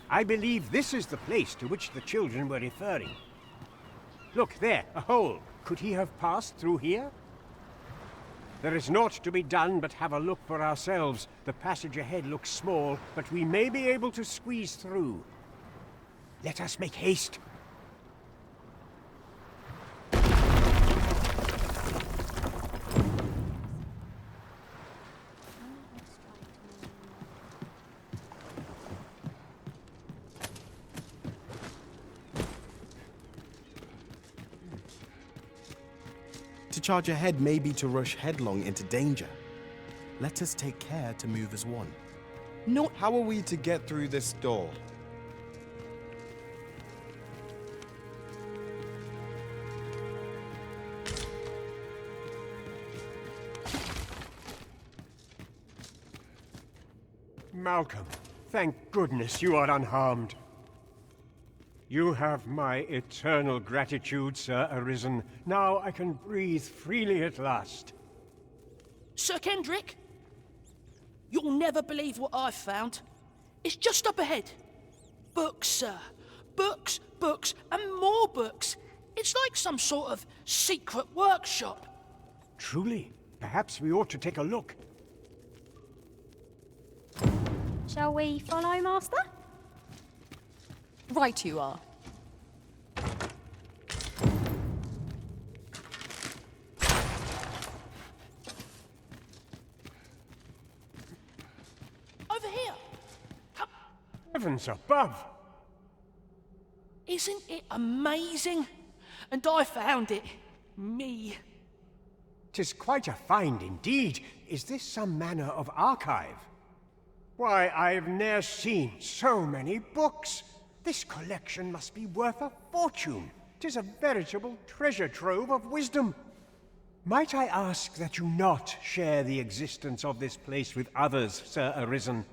I believe this is the place to which the children were referring. Look, there, a hole. Could he have passed through here? There is naught to be done but have a look for ourselves. The passage ahead looks small, but we may be able to squeeze through. Let us make haste. To charge ahead may be to rush headlong into danger. Let us take care to move as one. No. How are we to get through this door? Malcolm, thank goodness you are unharmed. You have my eternal gratitude, Sir Arisen. Now I can breathe freely at last. Sir Kendrick? You'll never believe what I've found. It's just up ahead. Books, sir. Books, books, and more books. It's like some sort of secret workshop. Truly? Perhaps we ought to take a look. Shall we follow, Master? Right you are. Over here. Come. Heavens above! Isn't it amazing? And I found it. Me. 'Tis quite a find indeed. Is this some manner of archive? Why, I've ne'er seen so many books. This collection must be worth a fortune. 'Tis a veritable treasure trove of wisdom. Might I ask that you not share the existence of this place with others, Sir Arisen?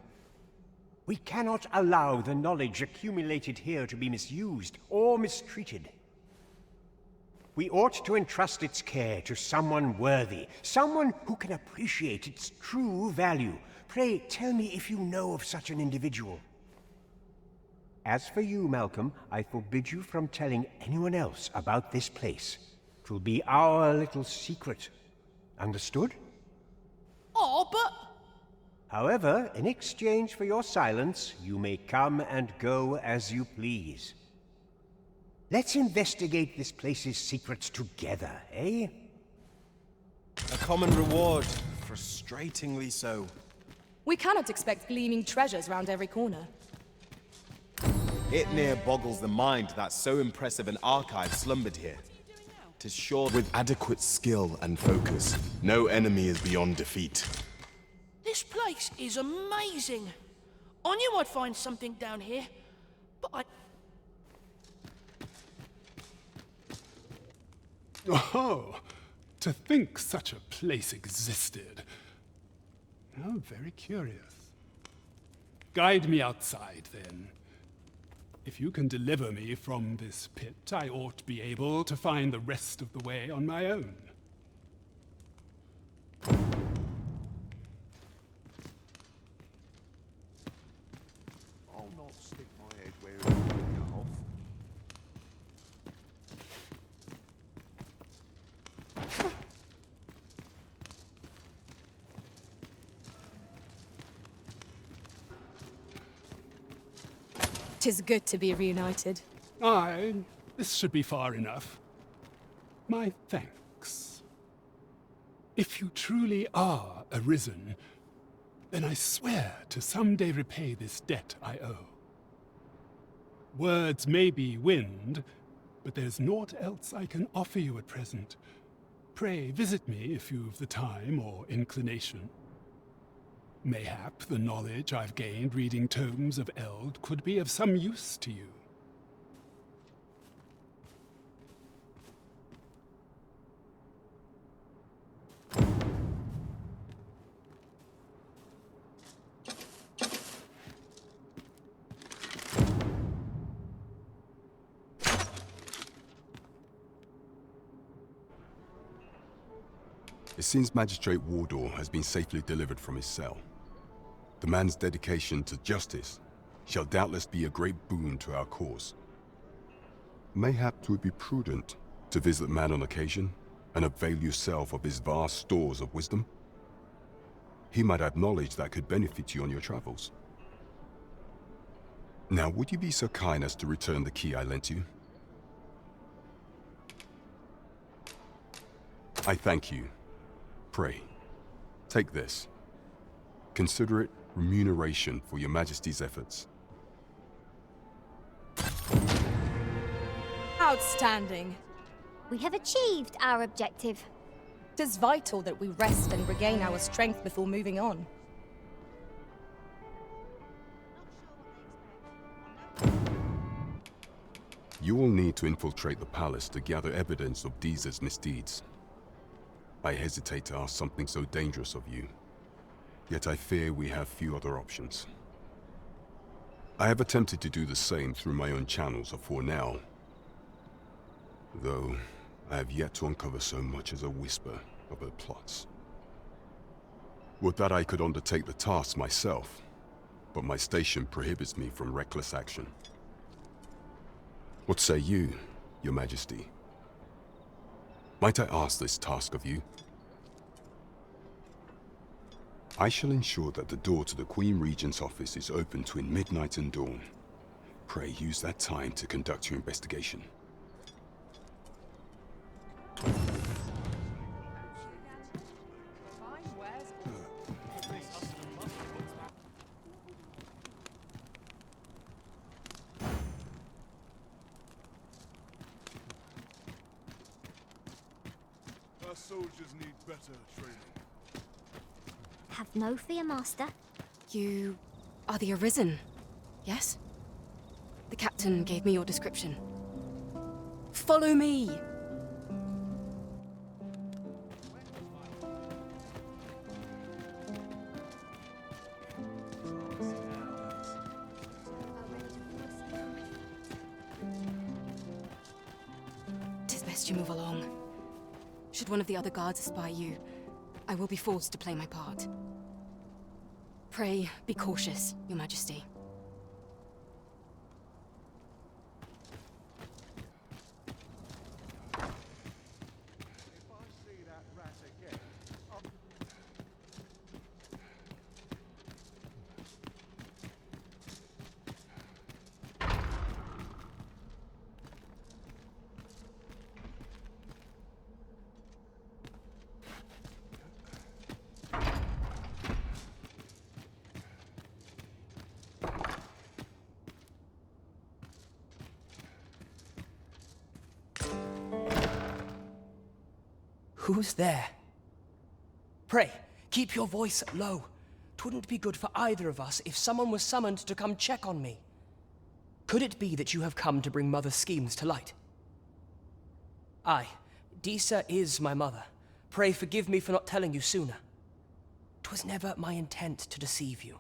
We cannot allow the knowledge accumulated here to be misused or mistreated. We ought to entrust its care to someone worthy, someone who can appreciate its true value. Pray, tell me if you know of such an individual. As for you, Malcolm, I forbid you from telling anyone else about this place. 'Twill be our little secret. Understood? Oh, but... However, in exchange for your silence, you may come and go as you please. Let's investigate this place's secrets together, eh? A common reward, frustratingly so. We cannot expect gleaming treasures round every corner. It near boggles the mind that so impressive an archive slumbered here. 'Tis sure with adequate skill and focus, no enemy is beyond defeat. This place is amazing. I knew I'd find something down here, but I... Oh, to think such a place existed. How very curious. Guide me outside, then. If you can deliver me from this pit, I ought to be able to find the rest of the way on my own. I'll not stick my head where it won't go off. Tis good to be reunited. Aye, this should be far enough. My thanks. If you truly are Arisen, then I swear to someday repay this debt I owe. Words may be wind, but there's naught else I can offer you at present. Pray visit me if you've the time or inclination. Mayhap the knowledge I've gained reading tomes of Eld could be of some use to you. It seems Magistrate Wardor has been safely delivered from his cell. The man's dedication to justice shall doubtless be a great boon to our cause. Mayhap 'twould be prudent to visit the man on occasion and avail yourself of his vast stores of wisdom. He might have knowledge that could benefit you on your travels. Now, would you be so kind as to return the key I lent you? I thank you. Pray, take this. Consider it remuneration for your Majesty's efforts. Outstanding. We have achieved our objective. It is vital that we rest and regain our strength before moving on. You will need to infiltrate the palace to gather evidence of Deeza's misdeeds. I hesitate to ask something so dangerous of you, yet I fear we have few other options. I have attempted to do the same through my own channels afore now, though I have yet to uncover so much as a whisper of her plots. Would that I could undertake the task myself, but my station prohibits me from reckless action. What say you, Your Majesty? Might I ask this task of you? I shall ensure that the door to the Queen Regent's office is open between midnight and dawn. Pray use that time to conduct your investigation. Our soldiers need better training. Have no fear, Master. You are the Arisen, yes? The captain gave me your description. Follow me! Tis best you move along. Should one of the other guards espy you, I will be forced to play my part. Pray, be cautious, Your Majesty. Who's there? Pray, keep your voice low. 'Twouldn't be good for either of us if someone was summoned to come check on me. Could it be that you have come to bring Mother's schemes to light? Aye, Disa is my mother. Pray forgive me for not telling you sooner. 'Twas never my intent to deceive you.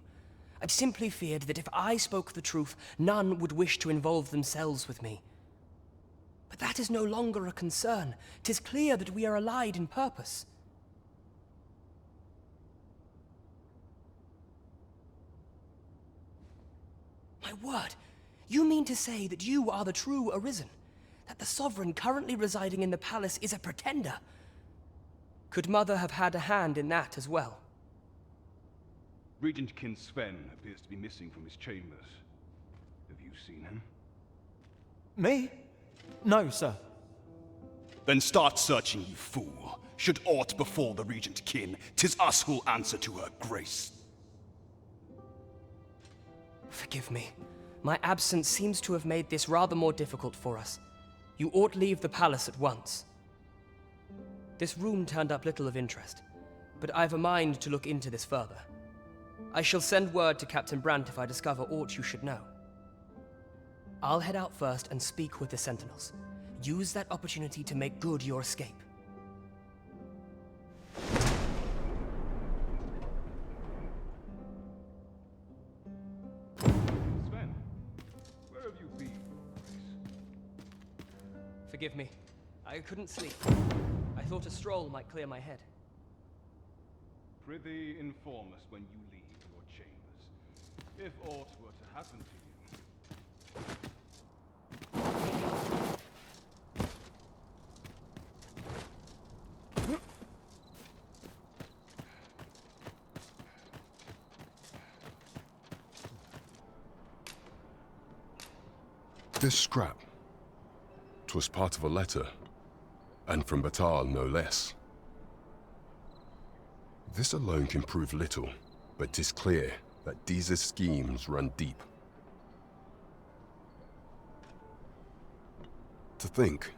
I'd simply feared that if I spoke the truth, none would wish to involve themselves with me. But that is no longer a concern. 'Tis clear that we are allied in purpose. My word, you mean to say that you are the true Arisen? That the Sovereign currently residing in the palace is a pretender? Could Mother have had a hand in that as well? Regent Kin Sven appears to be missing from his chambers. Have you seen him? Me? No, sir. Then start searching, you fool. Should aught befall the Regent Kin, 'tis us who'll answer to her grace. Forgive me. My absence seems to have made this rather more difficult for us. You ought leave the palace at once. This room turned up little of interest, but I've a mind to look into this further. I shall send word to Captain Brandt if I discover aught you should know. I'll head out first and speak with the Sentinels. Use that opportunity to make good your escape. Sven, where have you been? Forgive me. I couldn't sleep. I thought a stroll might clear my head. Prithee, inform us when you leave your chambers, if aught were to happen to you. This scrap. 'Twas part of a letter, and from Batal no less. This alone can prove little, but 'tis clear that Deeza's schemes run deep. To think,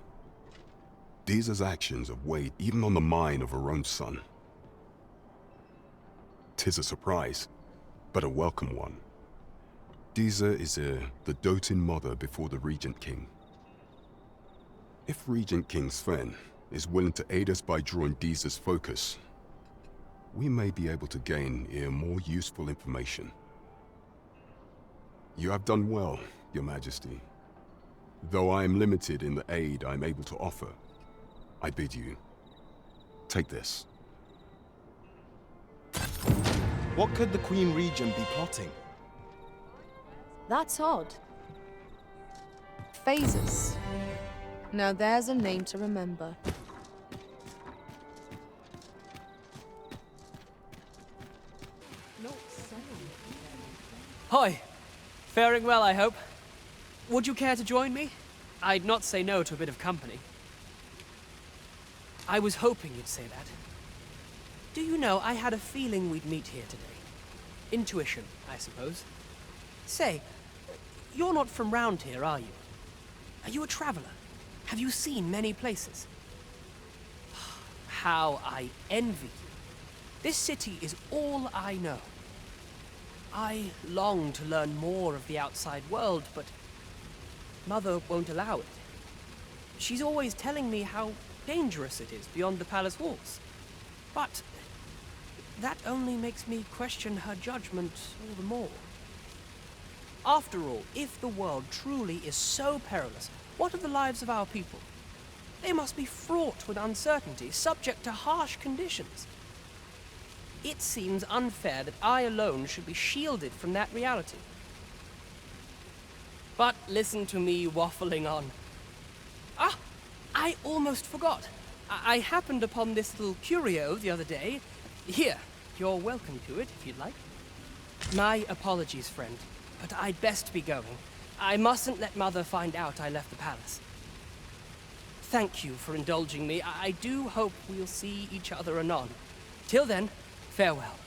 Deeza's actions have weighed even on the mind of her own son. 'Tis a surprise, but a welcome one. Deeza is the doting mother before the Regent King. If Regent King Sven is willing to aid us by drawing Deeza's focus, we may be able to gain more useful information. You have done well, Your Majesty. Though I am limited in the aid I am able to offer, I bid you, take this. What could the Queen Regent be plotting? That's odd. Phases. Now there's a name to remember. Hoi! Faring well, I hope. Would you care to join me? I'd not say no to a bit of company. I was hoping you'd say that. Do you know, I had a feeling we'd meet here today. Intuition, I suppose. Say, you're not from round here, are you? Are you a traveler? Have you seen many places? How I envy you. This city is all I know. I long to learn more of the outside world, but Mother won't allow it. She's always telling me how dangerous it is beyond the palace walls. But that only makes me question her judgment all the more. After all, if the world truly is so perilous, what of the lives of our people? They must be fraught with uncertainty, subject to harsh conditions. It seems unfair that I alone should be shielded from that reality. But listen to me waffling on. Ah, I almost forgot. I happened upon this little curio the other day. Here, you're welcome to it if you'd like. My apologies, friend, but I'd best be going. I mustn't let Mother find out I left the palace. Thank you for indulging me. I do hope we'll see each other anon. Till then, farewell.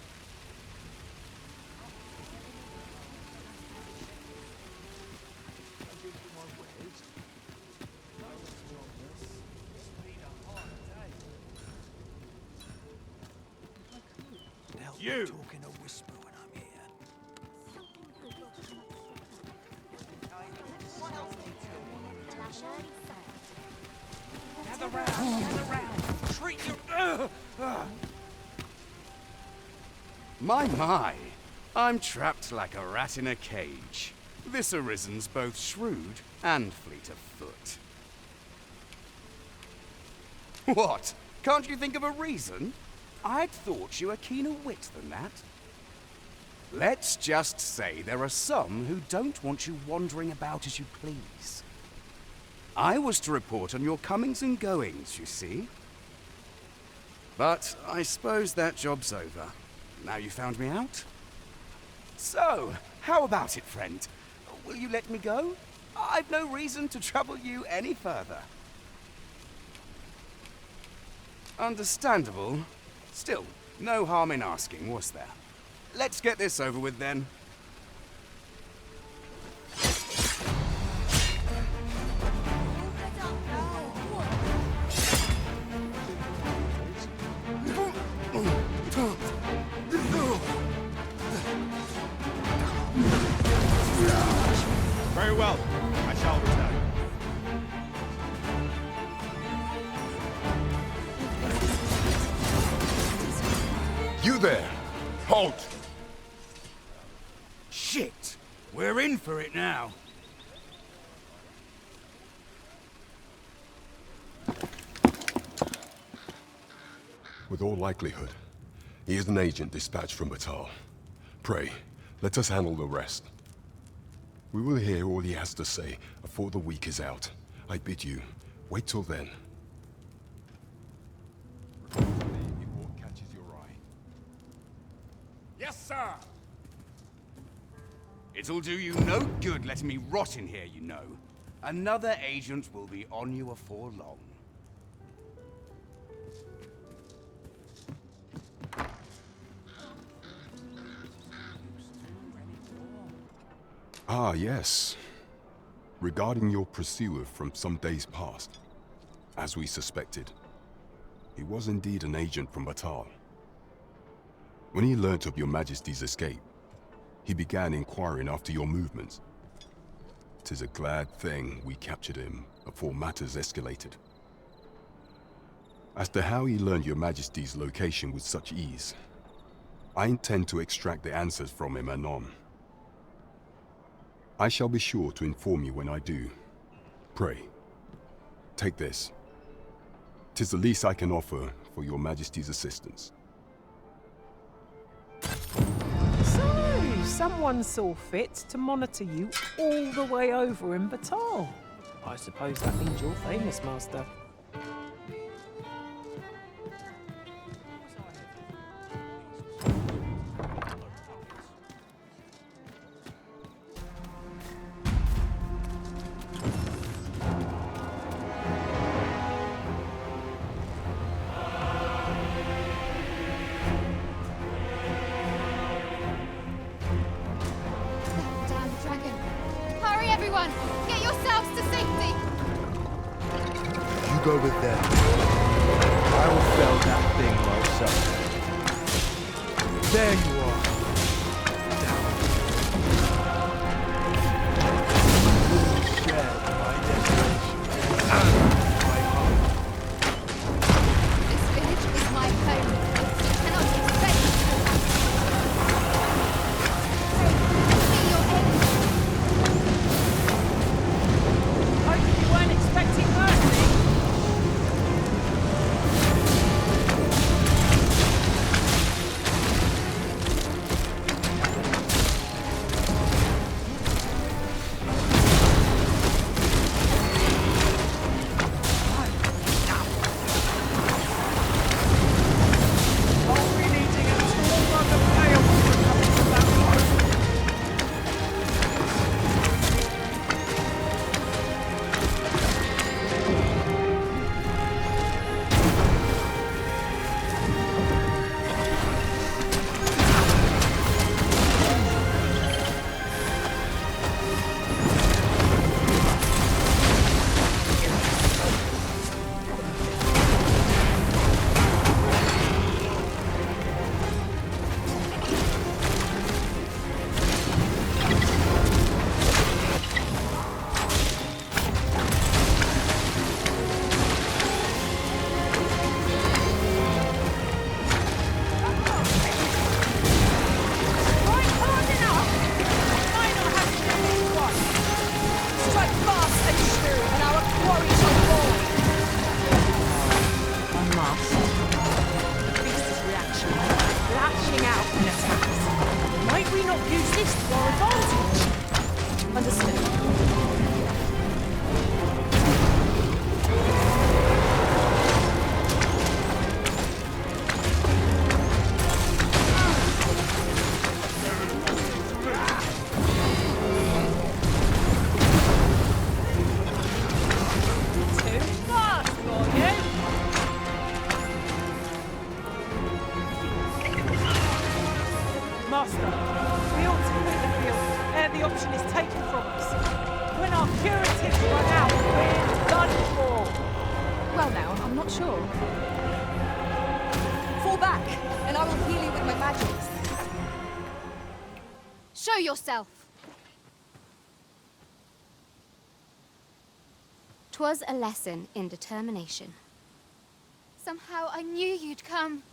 You! Talking a whisper when I'm here. Gather round! Treat you! My, I'm trapped like a rat in a cage. This Arisen's both shrewd and fleet of foot. What? Can't you think of a reason? I'd thought you were keener wit than that. Let's just say there are some who don't want you wandering about as you please. I was to report on your comings and goings, you see. But I suppose that job's over. Now you found me out? So, how about it, friend? Will you let me go? I've no reason to trouble you any further. Understandable. Still, no harm in asking, was there? Let's get this over with then. there! Halt! Shit! We're in for it now. With all likelihood, he is an agent dispatched from Batal. Pray, let us handle the rest. We will hear all he has to say before the week is out. I bid you, wait till then. What catches your eye? Yes, sir! It'll do you no good letting me rot in here, you know. Another agent will be on you afore long. Ah, yes. Regarding your pursuer from some days past. As we suspected, he was indeed an agent from Batal. When he learnt of your Majesty's escape, he began inquiring after your movements. 'Tis a glad thing we captured him before matters escalated. As to how he learned your Majesty's location with such ease, I intend to extract the answers from him anon. I shall be sure to inform you when I do. Pray, take this. 'Tis the least I can offer for your Majesty's assistance. So, someone saw fit to monitor you all the way over in Batal. I suppose that means you're famous, Master. Go with them. I will fell that thing myself. There you are. Down. You will share my destination and my home. This village is my home. You cannot expect me to see your end. Hope you weren't expecting mercy. Show yourself. 'Twas a lesson in determination. Somehow I knew you'd come.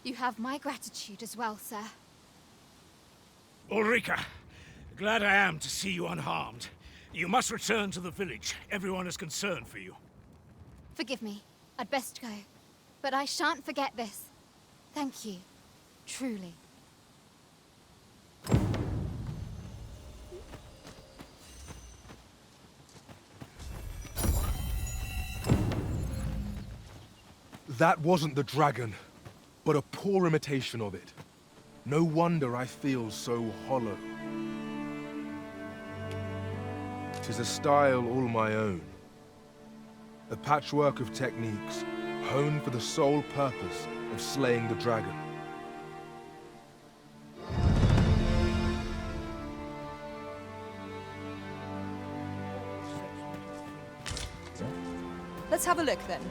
You have my gratitude as well, sir. Ulrika, glad I am to see you unharmed. You must return to the village. Everyone is concerned for you. Forgive me. I'd best go. But I shan't forget this. Thank you. Truly. That wasn't the dragon, but a poor imitation of it. No wonder I feel so hollow. 'Tis a style all my own. A patchwork of techniques, honed for the sole purpose of slaying the dragon. Let's have a look then.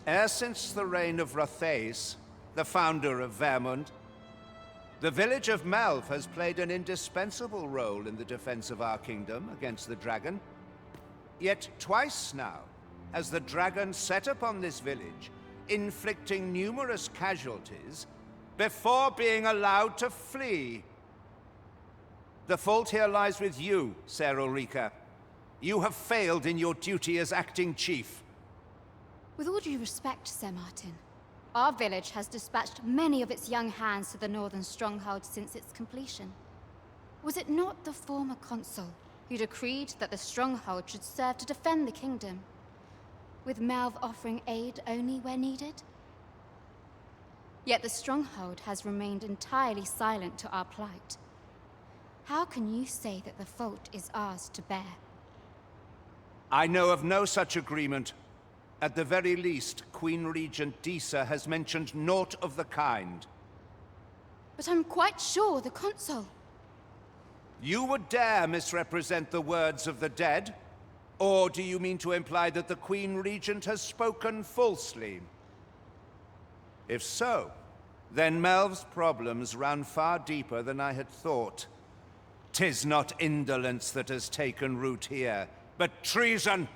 E'er since the reign of Rothaeus, the founder of Vermund, the village of Malv has played an indispensable role in the defense of our kingdom against the dragon. Yet twice now has the dragon set upon this village, inflicting numerous casualties before being allowed to flee. The fault here lies with you, Ser Ulrika. You have failed in your duty as acting chief. With all due respect, Sir Martin, our village has dispatched many of its young hands to the northern stronghold since its completion. Was it not the former consul who decreed that the stronghold should serve to defend the kingdom, with Malv offering aid only where needed? Yet the stronghold has remained entirely silent to our plight. How can you say that the fault is ours to bear? I know of no such agreement. At the very least, Queen Regent Disa has mentioned naught of the kind. But I'm quite sure the consul... You would dare misrepresent the words of the dead? Or do you mean to imply that the Queen Regent has spoken falsely? If so, then Melv's problems run far deeper than I had thought. 'Tis not indolence that has taken root here, but treason.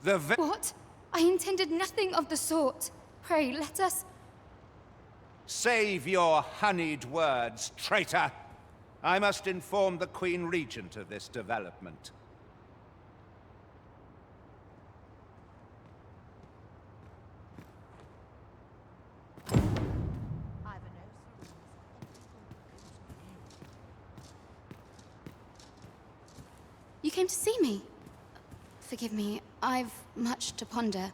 What? I intended nothing of the sort. Pray, let us... Save your honeyed words, traitor! I must inform the Queen Regent of this development. You came to see me? Forgive me, I've much to ponder.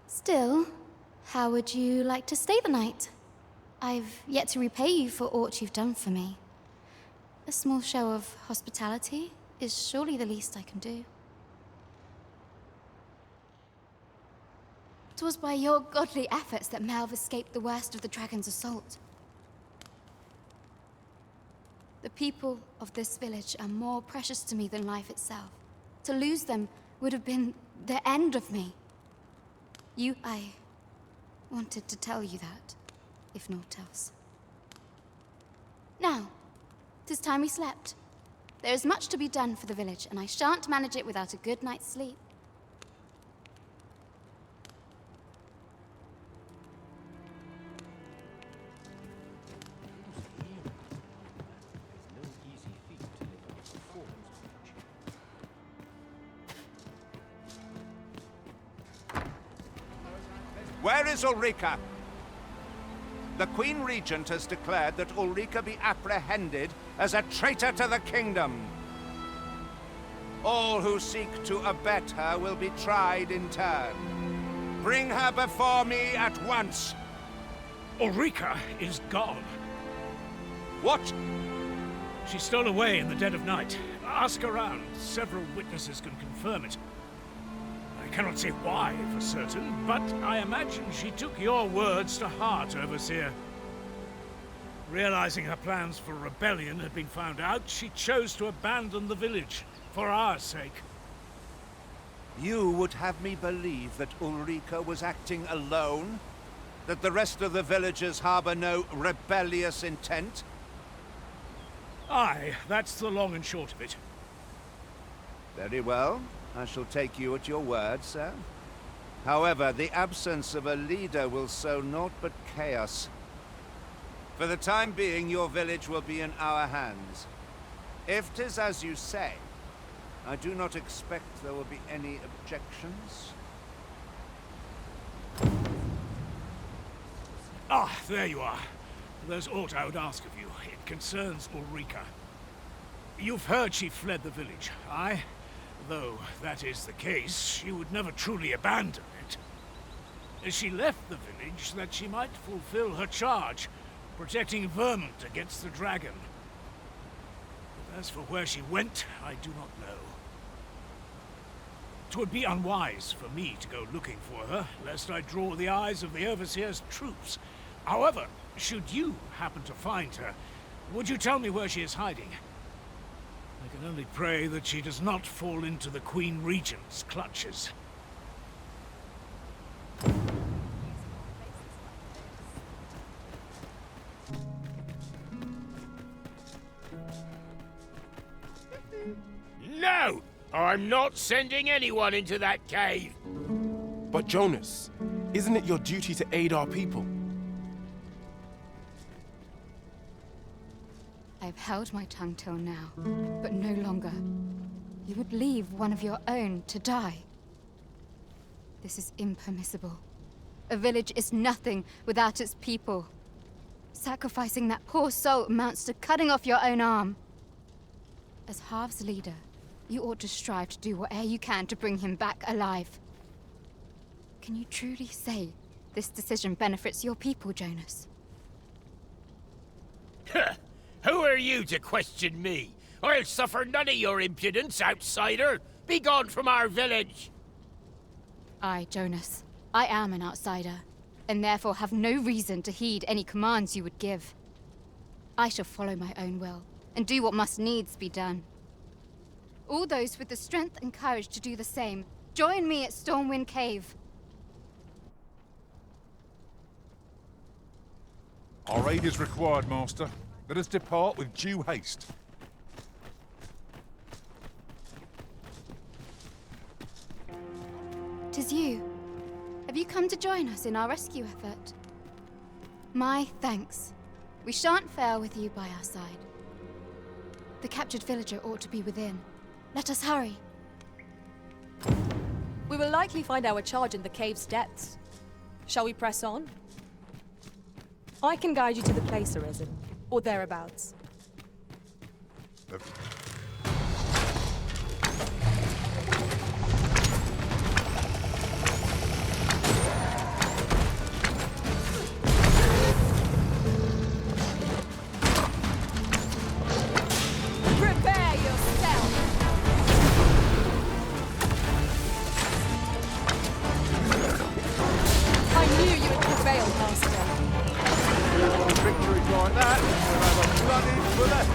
Still, how would you like to stay the night? I've yet to repay you for aught you've done for me. A small show of hospitality is surely the least I can do. 'Twas by your godly efforts that Malv escaped the worst of the dragon's assault. The people of this village are more precious to me than life itself. To lose them would have been the end of me. I wanted to tell you that, if naught else. Now, 'tis time we slept. There is much to be done for the village, and I shan't manage it without a good night's sleep. Where is Ulrika? The Queen Regent has declared that Ulrika be apprehended as a traitor to the kingdom. All who seek to abet her will be tried in turn. Bring her before me at once. Ulrika is gone. What? She stole away in the dead of night. Ask around. Several witnesses can confirm it. I cannot say why for certain, but I imagine she took your words to heart, Overseer. Realizing her plans for rebellion had been found out, she chose to abandon the village, for our sake. You would have me believe that Ulrika was acting alone? That the rest of the villagers harbor no rebellious intent? Aye, that's the long and short of it. Very well. I shall take you at your word, sir. However, the absence of a leader will sow naught but chaos. For the time being, your village will be in our hands. If 'tis as you say, I do not expect there will be any objections. Ah, there you are. There's aught I would ask of you. It concerns Ulrika. You've heard she fled the village, aye? Though that is the case, she would never truly abandon it. She left the village that she might fulfill her charge, protecting Vermont against the dragon. But as for where she went, I do not know. 'Twould be unwise for me to go looking for her, lest I draw the eyes of the Overseer's troops. However, should you happen to find her, would you tell me where she is hiding? I can only pray that she does not fall into the Queen Regent's clutches. No! I'm not sending anyone into that cave! But Jonas, isn't it your duty to aid our people? I've held my tongue till now, but no longer. You would leave one of your own to die. This is impermissible. A village is nothing without its people. Sacrificing that poor soul amounts to cutting off your own arm. As Half's leader, you ought to strive to do whatever you can to bring him back alive. Can you truly say this decision benefits your people, Jonas? Who are you to question me? I'll suffer none of your impudence, outsider! Be gone from our village! I, Jonas, I am an outsider, and therefore have no reason to heed any commands you would give. I shall follow my own will, and do what must needs be done. All those with the strength and courage to do the same, join me at Stormwind Cave. Our aid is required, Master. Let us depart with due haste. 'Tis you. Have you come to join us in our rescue effort? My thanks. We shan't fail with you by our side. The captured villager ought to be within. Let us hurry. We will likely find our charge in the cave's depths. Shall we press on? I can guide you to the place, Arisen, or thereabouts. Prepare yourself! I knew you would prevail, Master. Victories like that will have a bloody bullet.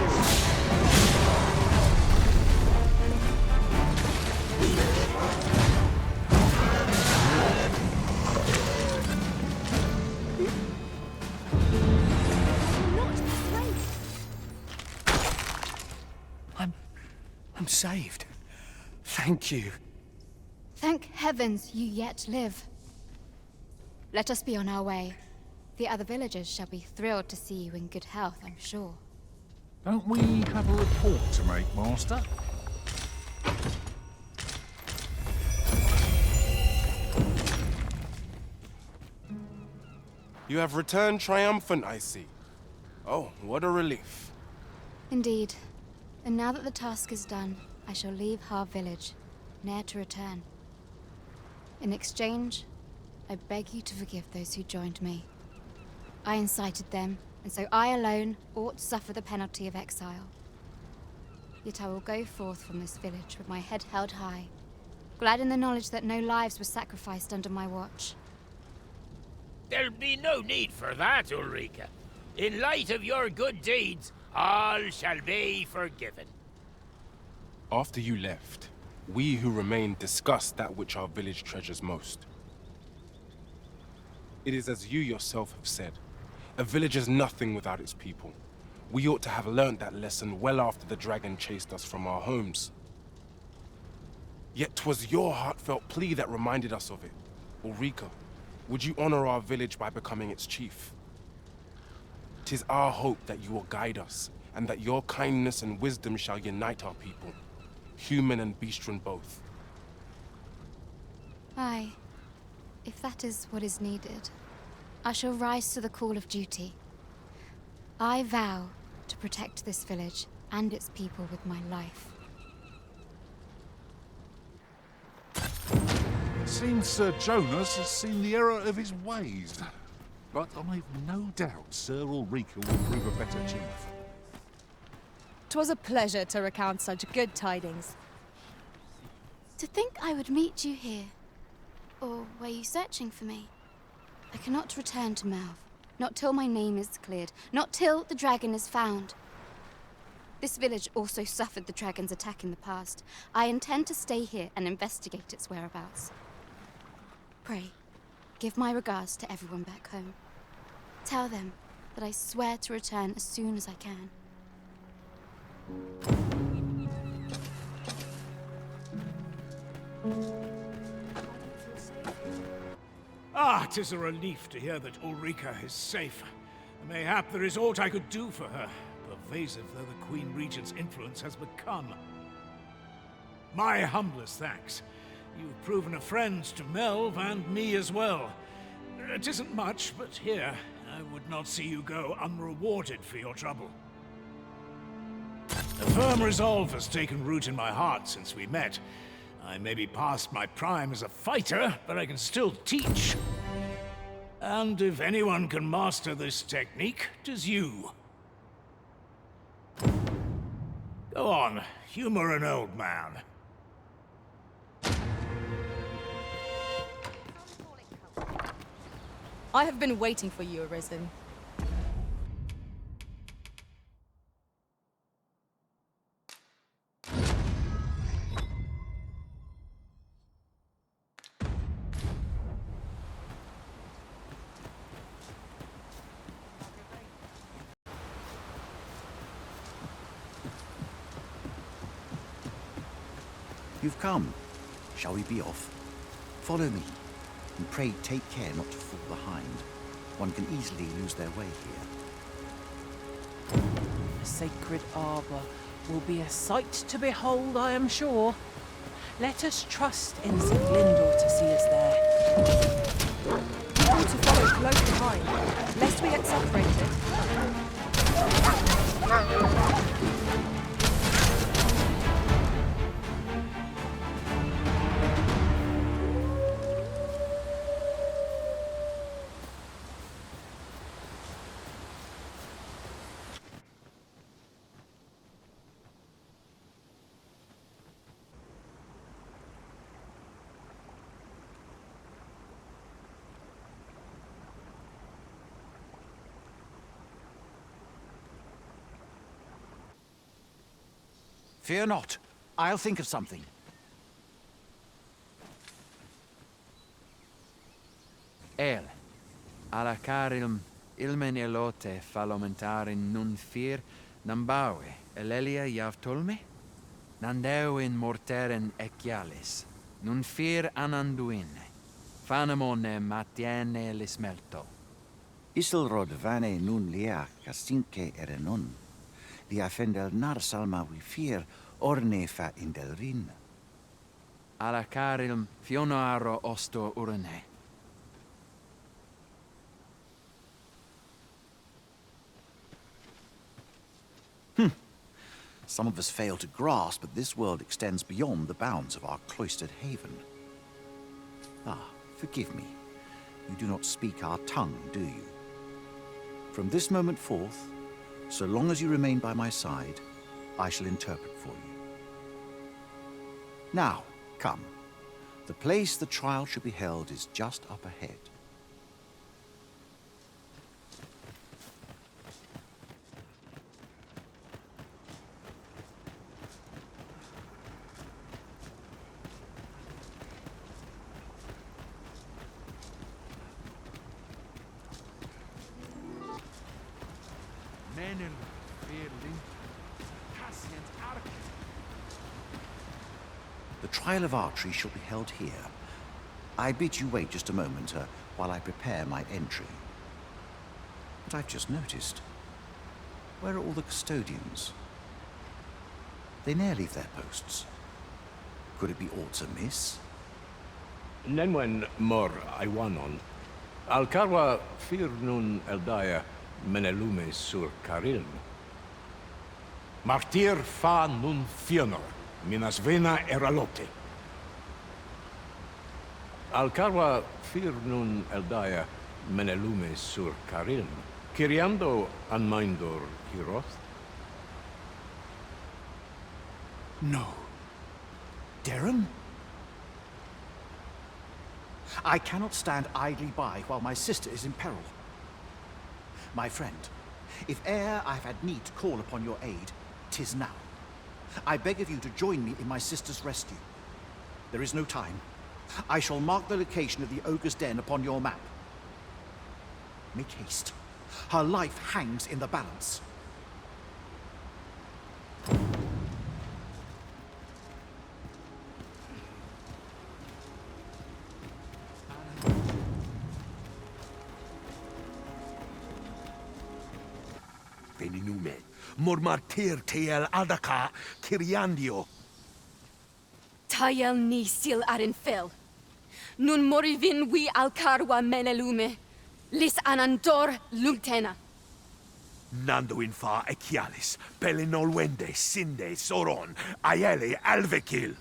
I'm saved. Thank you. Thank heavens you yet live. Let us be on our way. The other villagers shall be thrilled to see you in good health, I'm sure. Don't we have a report to make, Master? You have returned triumphant, I see. Oh, what a relief. Indeed. And now that the task is done, I shall leave Har village, ne'er to return. In exchange, I beg you to forgive those who joined me. I incited them, and so I alone ought to suffer the penalty of exile. Yet I will go forth from this village with my head held high, glad in the knowledge that no lives were sacrificed under my watch. There'll be no need for that, Ulrika. In light of your good deeds, all shall be forgiven. After you left, we who remained discussed that which our village treasures most. It is as you yourself have said, a village is nothing without its people. We ought to have learnt that lesson well after the dragon chased us from our homes. Yet 'twas your heartfelt plea that reminded us of it. Ulrika, would you honor our village by becoming its chief? 'Tis our hope that you will guide us, and that your kindness and wisdom shall unite our people, human and bestian both. Aye. If that is what is needed, I shall rise to the call of duty. I vow to protect this village and its people with my life. It seems Sir Jonas has seen the error of his ways. But I've no doubt Sir Ulrika will prove a better chief. 'Twas a pleasure to recount such good tidings. To think I would meet you here. Or were you searching for me? I cannot return to Melv. Not till my name is cleared. Not till the dragon is found. This village also suffered the dragon's attack in the past. I intend to stay here and investigate its whereabouts. Pray, give my regards to everyone back home. Tell them that I swear to return as soon as I can. Ah, 'tis a relief to hear that Ulrika is safe. Mayhap there is aught I could do for her, pervasive though the Queen Regent's influence has become. My humblest thanks. You've proven a friend to Melv and me as well. It isn't much, but here, I would not see you go unrewarded for your trouble. A firm resolve has taken root in my heart since we met. I may be past my prime as a fighter, but I can still teach. And if anyone can master this technique, 'tis you. Go on, humor an old man. I have been waiting for you, Arisen. You've come. Shall we be off? Follow me, and pray take care not to fall behind. One can easily lose their way here. The sacred arbor will be a sight to behold, I am sure. Let us trust in St. Lindor to see us there. We ought to follow close behind, lest we get separated. Fear not. I'll think of something. El, alla carilm ilmen elote falomentarin nun fear nambawe, elelia javtolme? Nandeuin morteren ecialis, nun fear ananduine, fanamone matiene lismelto. Isilrod vane nun lia casinque erenon. Lia fendel nar salma vi fear orne fa indelrin. Alla carilm fionoaro osto urne. Some of us fail to grasp that this world extends beyond the bounds of our cloistered haven. Ah, forgive me. You do not speak our tongue, do you? From this moment forth, so long as you remain by my side, I shall interpret for you. Now, come. The place the trial should be held is just up ahead. Menel, Berlin, Cassian Ark. The trial of archery shall be held here. I bid you wait just a moment while I prepare my entry. But I've just noticed. Where are all the custodians? They ne'er leave their posts. Could it be aught amiss? Nenwen mor Iwanon. Alcarwa fir nun eldaya menelume sur carilm. Martir fa nun fionor, minas vena eralote. Alcarwa fir nun eldaya menelume sur carilm. Kiriando anmindor hiroth? No. Darren? I cannot stand idly by while my sister is in peril. My friend, if e'er I've had need to call upon your aid, 'tis now. I beg of you to join me in my sister's rescue. There is no time. I shall mark the location of the ogre's den upon your map. Make haste. Her life hangs in the balance. Veninume, mormartir teel adaka kiriandio. Tayel ni sil arin fil. Nun morivin wi alcarwa menelume. Lis anandor lungtena. Nando in fa echialis, pelinolwende, sinde, soron, aiele alvekil.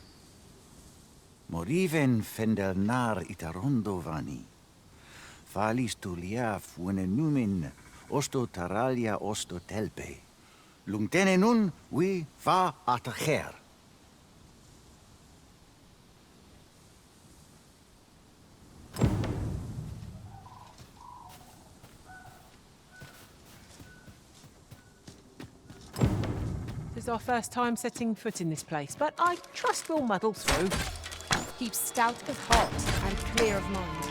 Moriven fendelnar itarondo vani. Falis tulia fuenenumin, osto taralia osto telpe. Lungtene nun vi fa atacher. This is our first time setting foot in this place, but I trust we'll muddle through. Keep stout of heart and clear of mind.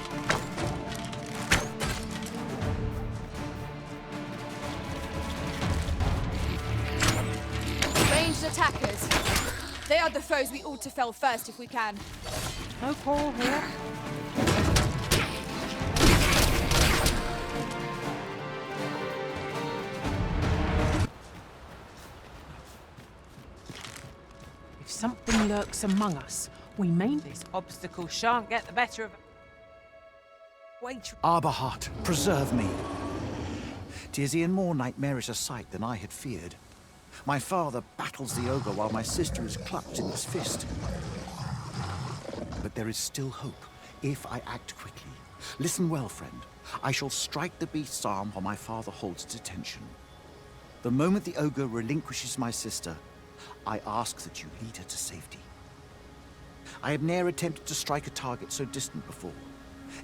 Ranged attackers. They are the foes we ought to fell first if we can. No quarrel here. If something lurks among us, we may this obstacle shan't get the better of... Wait. Arbaheart, preserve me. 'Tis e'en more nightmarish a sight than I had feared. My father battles the ogre while my sister is clutched in his fist. But there is still hope, if I act quickly. Listen well, friend. I shall strike the beast's arm while my father holds its attention. The moment the ogre relinquishes my sister, I ask that you lead her to safety. I have ne'er attempted to strike a target so distant before.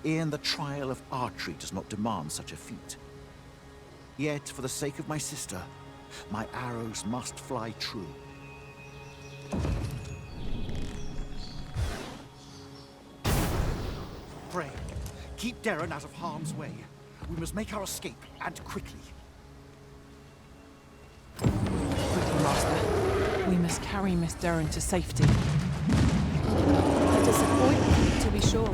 E'en the trial of archery does not demand such a feat. Yet, for the sake of my sister, my arrows must fly true. Pray, keep Darren out of harm's way. We must make our escape, and quickly. Quickly, Master. We must carry Miss Darren to safety. A disappointment, to be sure.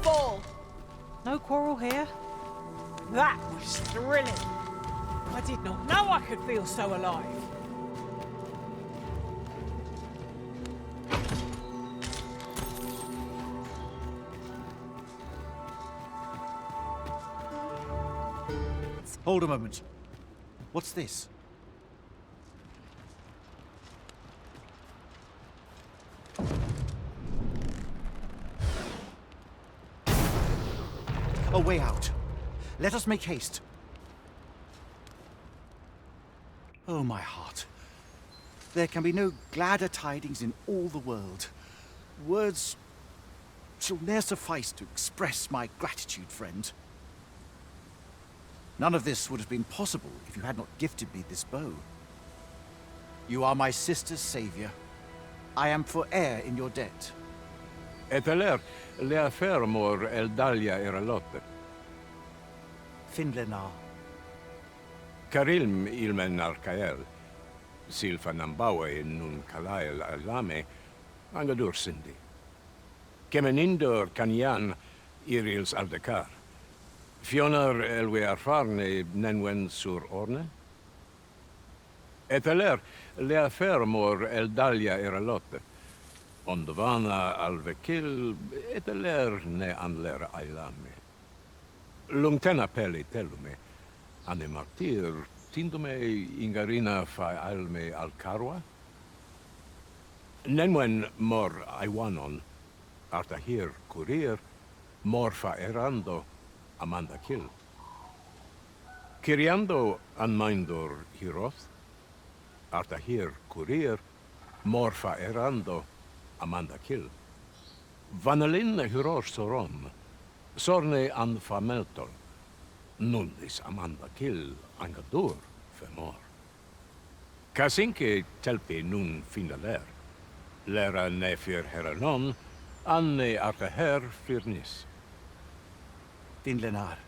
fall. No quarrel here. That was thrilling. I did not know I could feel so alive. Hold a moment. What's this? A way out. Let us make haste. Oh, my heart. There can be no gladder tidings in all the world. Words shall ne'er suffice to express my gratitude, friend. None of this would have been possible if you had not gifted me this bow. You are my sister's savior. I am forever in your debt. Eteler, le affermor el dalia eralotte. Finlenar. Karilm ilmen arkael. Silfa nambawe nun kalael alame. Angadur sindi. Kemenindor kanyan irils aldekar. Fionar elwe arfarne nenwen sur orne? Eteler, le affermor el dalia eralotte. Ondvana alvekil, eteler ne anler ailame. Lungtena peli telume, ane martir, tindume ingarina fa alme alcarwa? Nenwen mor aiwanon, artahir curir, mor fa erando, amanda kill. Kiriando anmaindor hiroth, artahir curir, mor fa erando, amanda kill. Vanalin hirosh soron, sorne an fameltol, nundis amanda kill angadur femor. Kasinke telpi nun finaler, lera ne fir heranon, anne artaher firnis. Finlenar.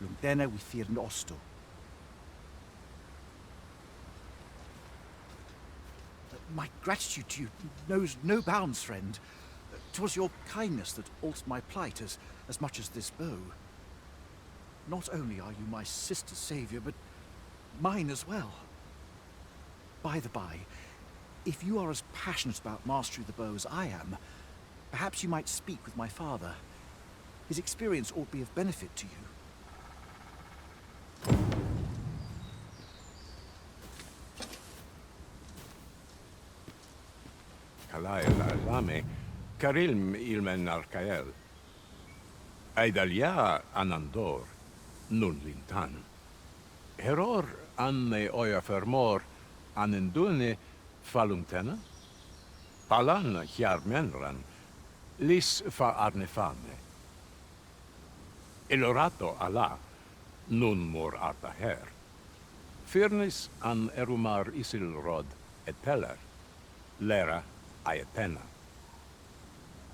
Lungdena we fear osto. My gratitude to you knows no bounds, friend. 'Twas your kindness that altered my plight as much as this bow. Not only are you my sister's savior, but mine as well. By the by, if you are as passionate about mastery of the bow as I am, perhaps you might speak with my father. His experience ought to be of benefit to you. Kalael alame, karilm ilmen arkael. Aidalia anandor, nun lintan. Heror anne oia fermor, anendune falumtena? Palan hiarmenran, lis fa arnefane. Elorato ala, nun mor artaher. Firnis an erumar isilrod et peller, lera aetena.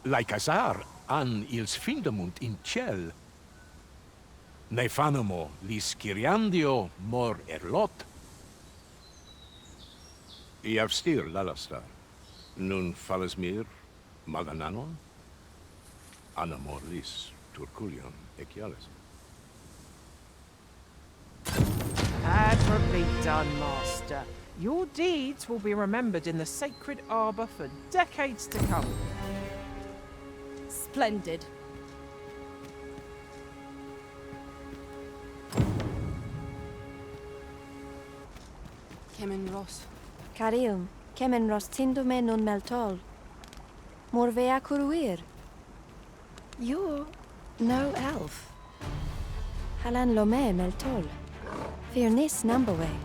Laicasar an ils findamunt in ciel. Nefanamo lis Kyriandio mor erlot. Iavstir lalastar, nun falasmir magananon, anamor lis turculion ecialis. Admirably done, Master. Your deeds will be remembered in the sacred arbor for decades to come. Splendid. Kemen Ross. Karilm, kemen Ross tindume nun meltol. Morvea kuruir. You're no elf. Halan lome meltol. Firnis numberway.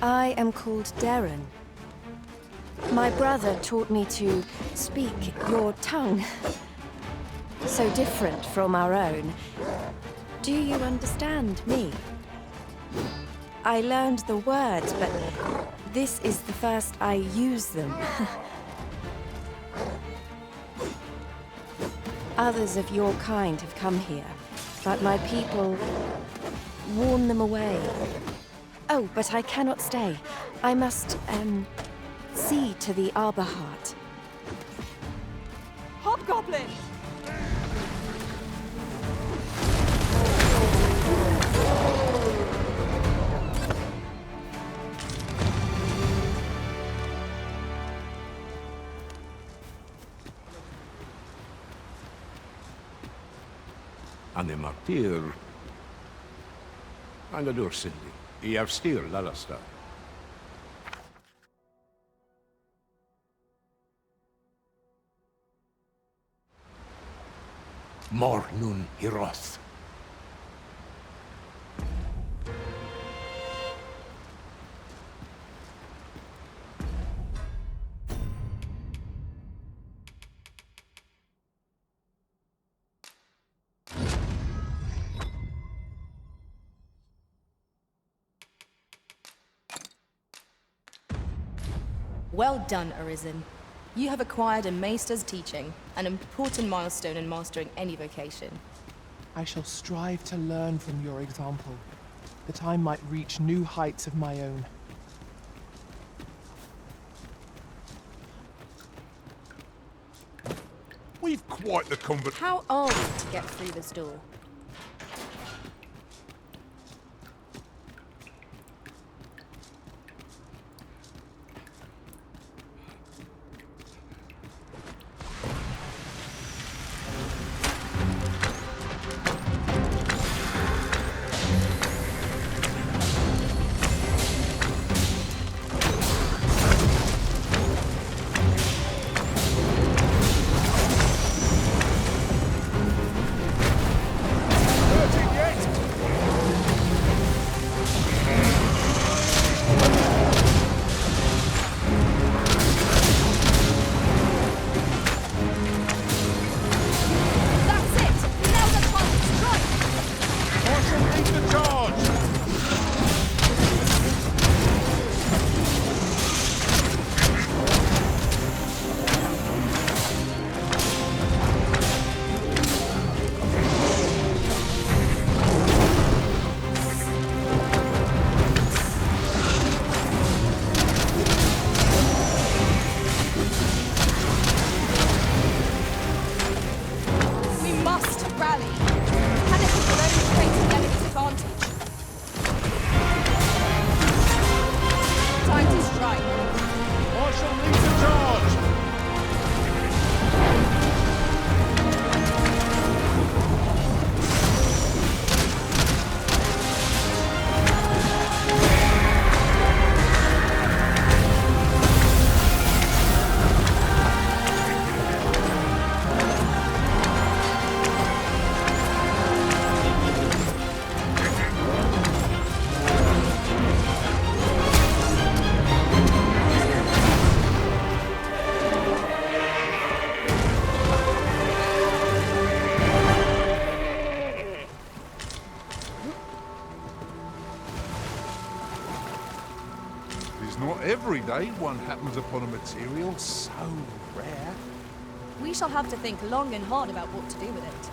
I am called Darren. My brother taught me to speak your tongue. So different from our own. Do you understand me? I learned the words, but this is the first I use them. Others of your kind have come here, but my people warn them away. Oh, but I cannot stay. I must, see to the Arbor Heart. Hobgoblin! Anne martyr. Angadur Cindy. I är styr lalasta. Mor nun hiroth. Well done, Arisen. You have acquired a Maester's teaching, an important milestone in mastering any vocation. I shall strive to learn from your example, that I might reach new heights of my own. We've quite the convert. How are we to get through this door? Every day one happens upon a material so rare. We shall have to think long and hard about what to do with it.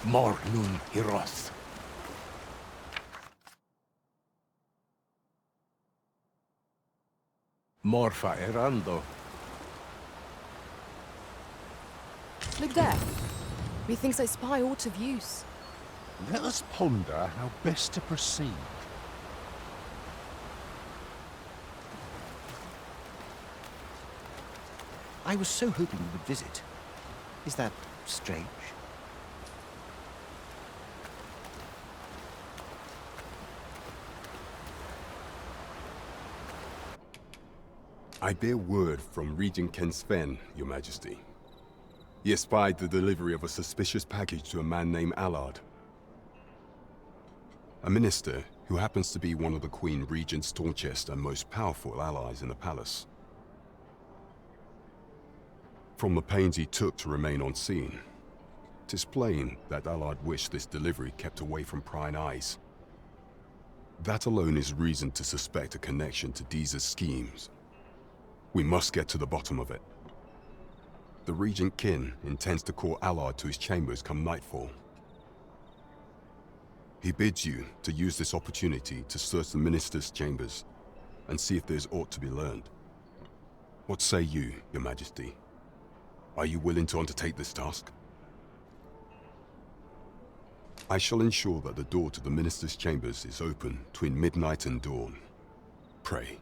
Mor nun hiroth. Morfa erando. Look there. Methinks I spy aught of use. Let us ponder how best to proceed. I was so hoping you would visit. Is that strange? I bear word from Regent Ken Sven, Your Majesty. He espied the delivery of a suspicious package to a man named Allard. A minister who happens to be one of the Queen Regent's staunchest and most powerful allies in the palace. From the pains he took to remain on scene, 'tis plain that Allard wished this delivery kept away from prying eyes. That alone is reason to suspect a connection to Deeza's schemes. We must get to the bottom of it. The Regent Kin intends to call Allard to his chambers come nightfall. He bids you to use this opportunity to search the minister's chambers and see if there's aught to be learned. What say you, Your Majesty? Are you willing to undertake this task? I shall ensure that the door to the minister's chambers is open between midnight and dawn. Pray,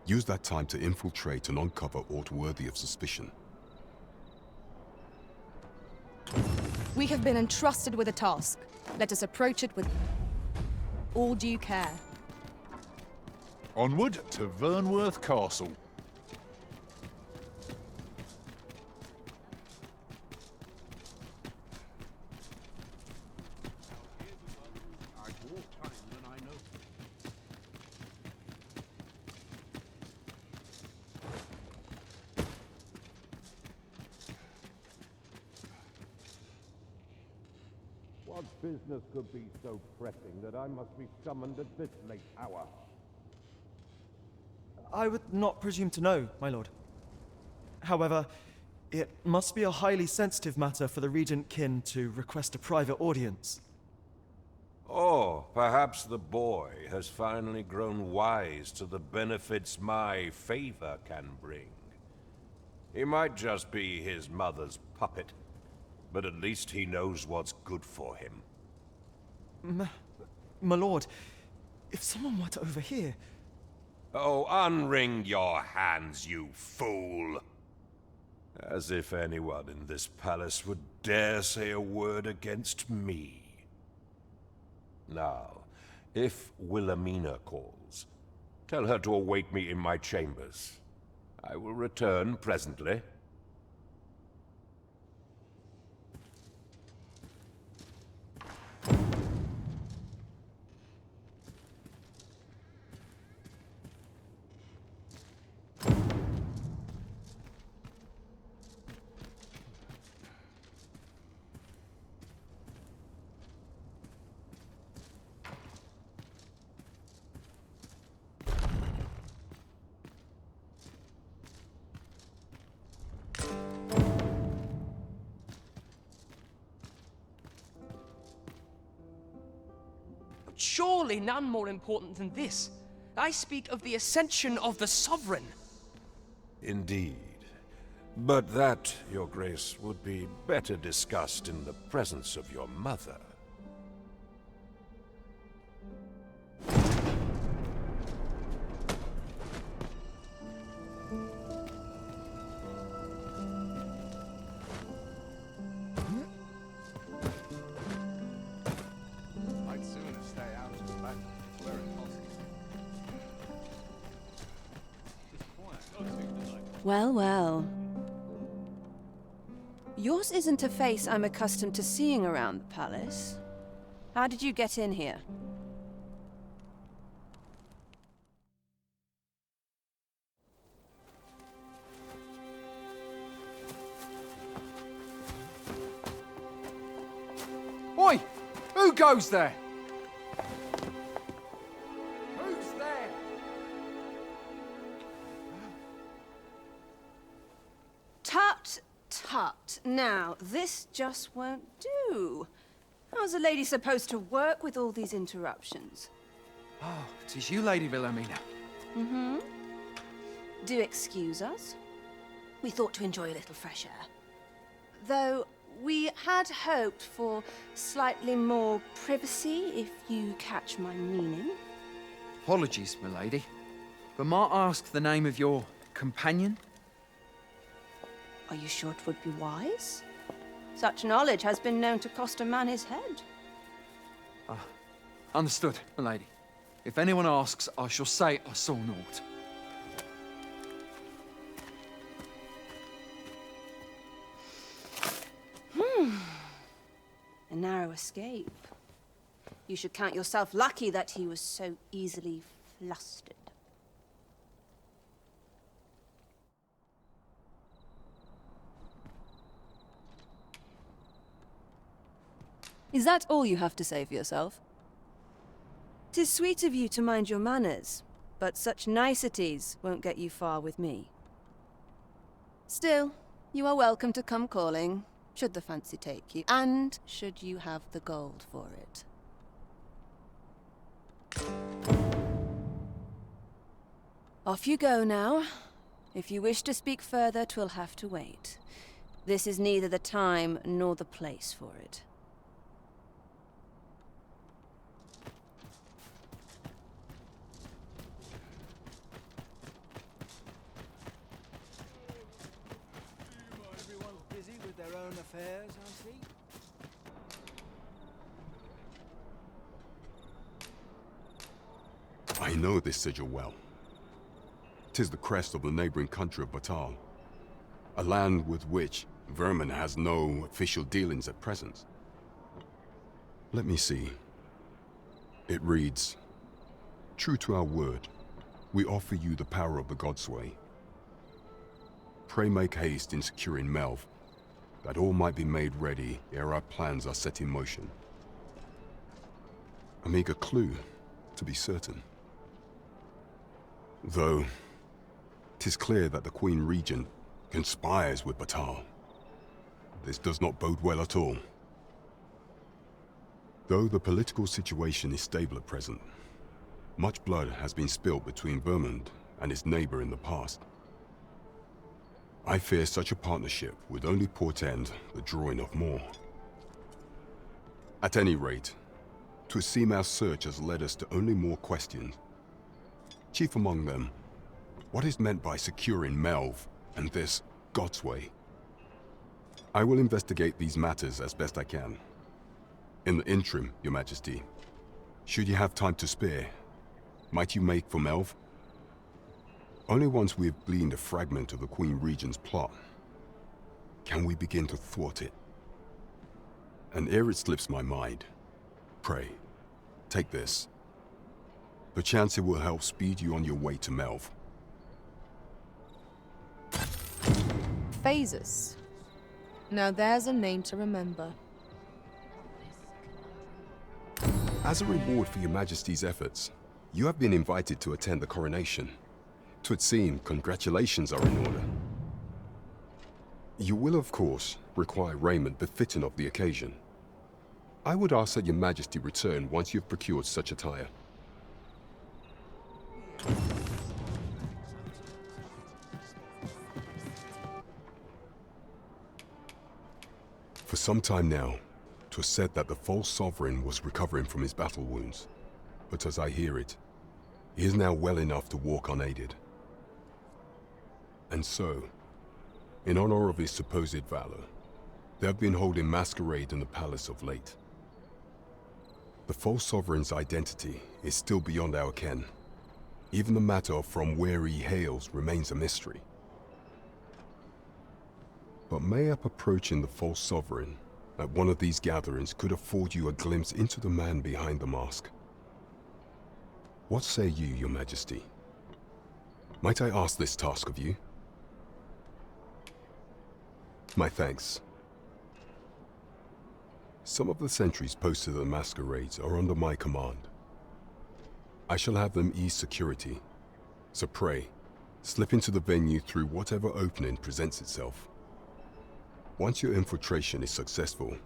use that time to infiltrate and uncover aught worthy of suspicion. We have been entrusted with a task. Let us approach it with all due care. Onward to Vernworth Castle. What business could be so pressing that I must be summoned at this late hour? I would not presume to know, my lord. However, it must be a highly sensitive matter for the Regent Kin to request a private audience. Oh, perhaps the boy has finally grown wise to the benefits my favor can bring. He might just be his mother's puppet, but at least he knows what's good for him. My lord, if someone were to overhear... Oh, unwring your hands, you fool! As if anyone in this palace would dare say a word against me. Now, if Wilhelmina calls, tell her to await me in my chambers. I will return presently. Surely none more important than this. I speak of the ascension of the Sovereign. Indeed. But that, Your Grace, would be better discussed in the presence of your mother. Well, well. Yours isn't a face I'm accustomed to seeing around the palace. How did you get in here? Oi! Who goes there? Who's there? Tut, tut. Now, this just won't do. How's a lady supposed to work with all these interruptions? Oh, 'tis you, Lady Wilhelmina. Mm-hmm. Do excuse us. We thought to enjoy a little fresh air. Though, we had hoped for slightly more privacy, if you catch my meaning. Apologies, my lady. But might I ask the name of your companion? Are you sure it would be wise? Such knowledge has been known to cost a man his head. Understood, my lady. If anyone asks, I shall say I saw naught. A narrow escape. You should count yourself lucky that he was so easily flustered. Is that all you have to say for yourself? 'Tis sweet of you to mind your manners, but such niceties won't get you far with me. Still, you are welcome to come calling, should the fancy take you, and should you have the gold for it. Off you go now. If you wish to speak further, 'twill have to wait. This is neither the time nor the place for it. Common affairs, I see. I know this sigil well. 'Tis the crest of the neighboring country of Batal, a land with which Vermin has no official dealings at present. Let me see. It reads, "True to our word, we offer you the power of the Godsway. Pray make haste in securing Melv, that all might be made ready ere our plans are set in motion." A meager clue, to be certain. Though, 'tis clear that the Queen Regent conspires with Batal. This does not bode well at all. Though the political situation is stable at present, much blood has been spilled between Vermund and its neighbor in the past. I fear such a partnership would only portend the drawing of more. At any rate, 'twould seem our search has led us to only more questions. Chief among them, what is meant by securing Melv and this Godsway? I will investigate these matters as best I can. In the interim, Your Majesty, should you have time to spare, might you make for Melv? Only once we have gleaned a fragment of the Queen Regent's plot can we begin to thwart it. And ere it slips my mind, pray, take this. Perchance it will help speed you on your way to Melv. Phases. Now there's a name to remember. As a reward for Your Majesty's efforts, you have been invited to attend the coronation. 'Twould seem congratulations are in order. You will, of course, require raiment befitting of the occasion. I would ask that Your Majesty return once you've procured such attire. For some time now, 'twas said that the false sovereign was recovering from his battle wounds. But as I hear it, he is now well enough to walk unaided. And so, in honor of his supposed valor, they have been holding masquerade in the palace of late. The false sovereign's identity is still beyond our ken. Even the matter of from where he hails remains a mystery. But mayhap approaching the false sovereign at one of these gatherings could afford you a glimpse into the man behind the mask. What say you, Your Majesty? Might I ask this task of you? My thanks. Some of the sentries posted at the masquerades are under my command. I shall have them ease security, so pray, slip into the venue through whatever opening presents itself. Once your infiltration is successful,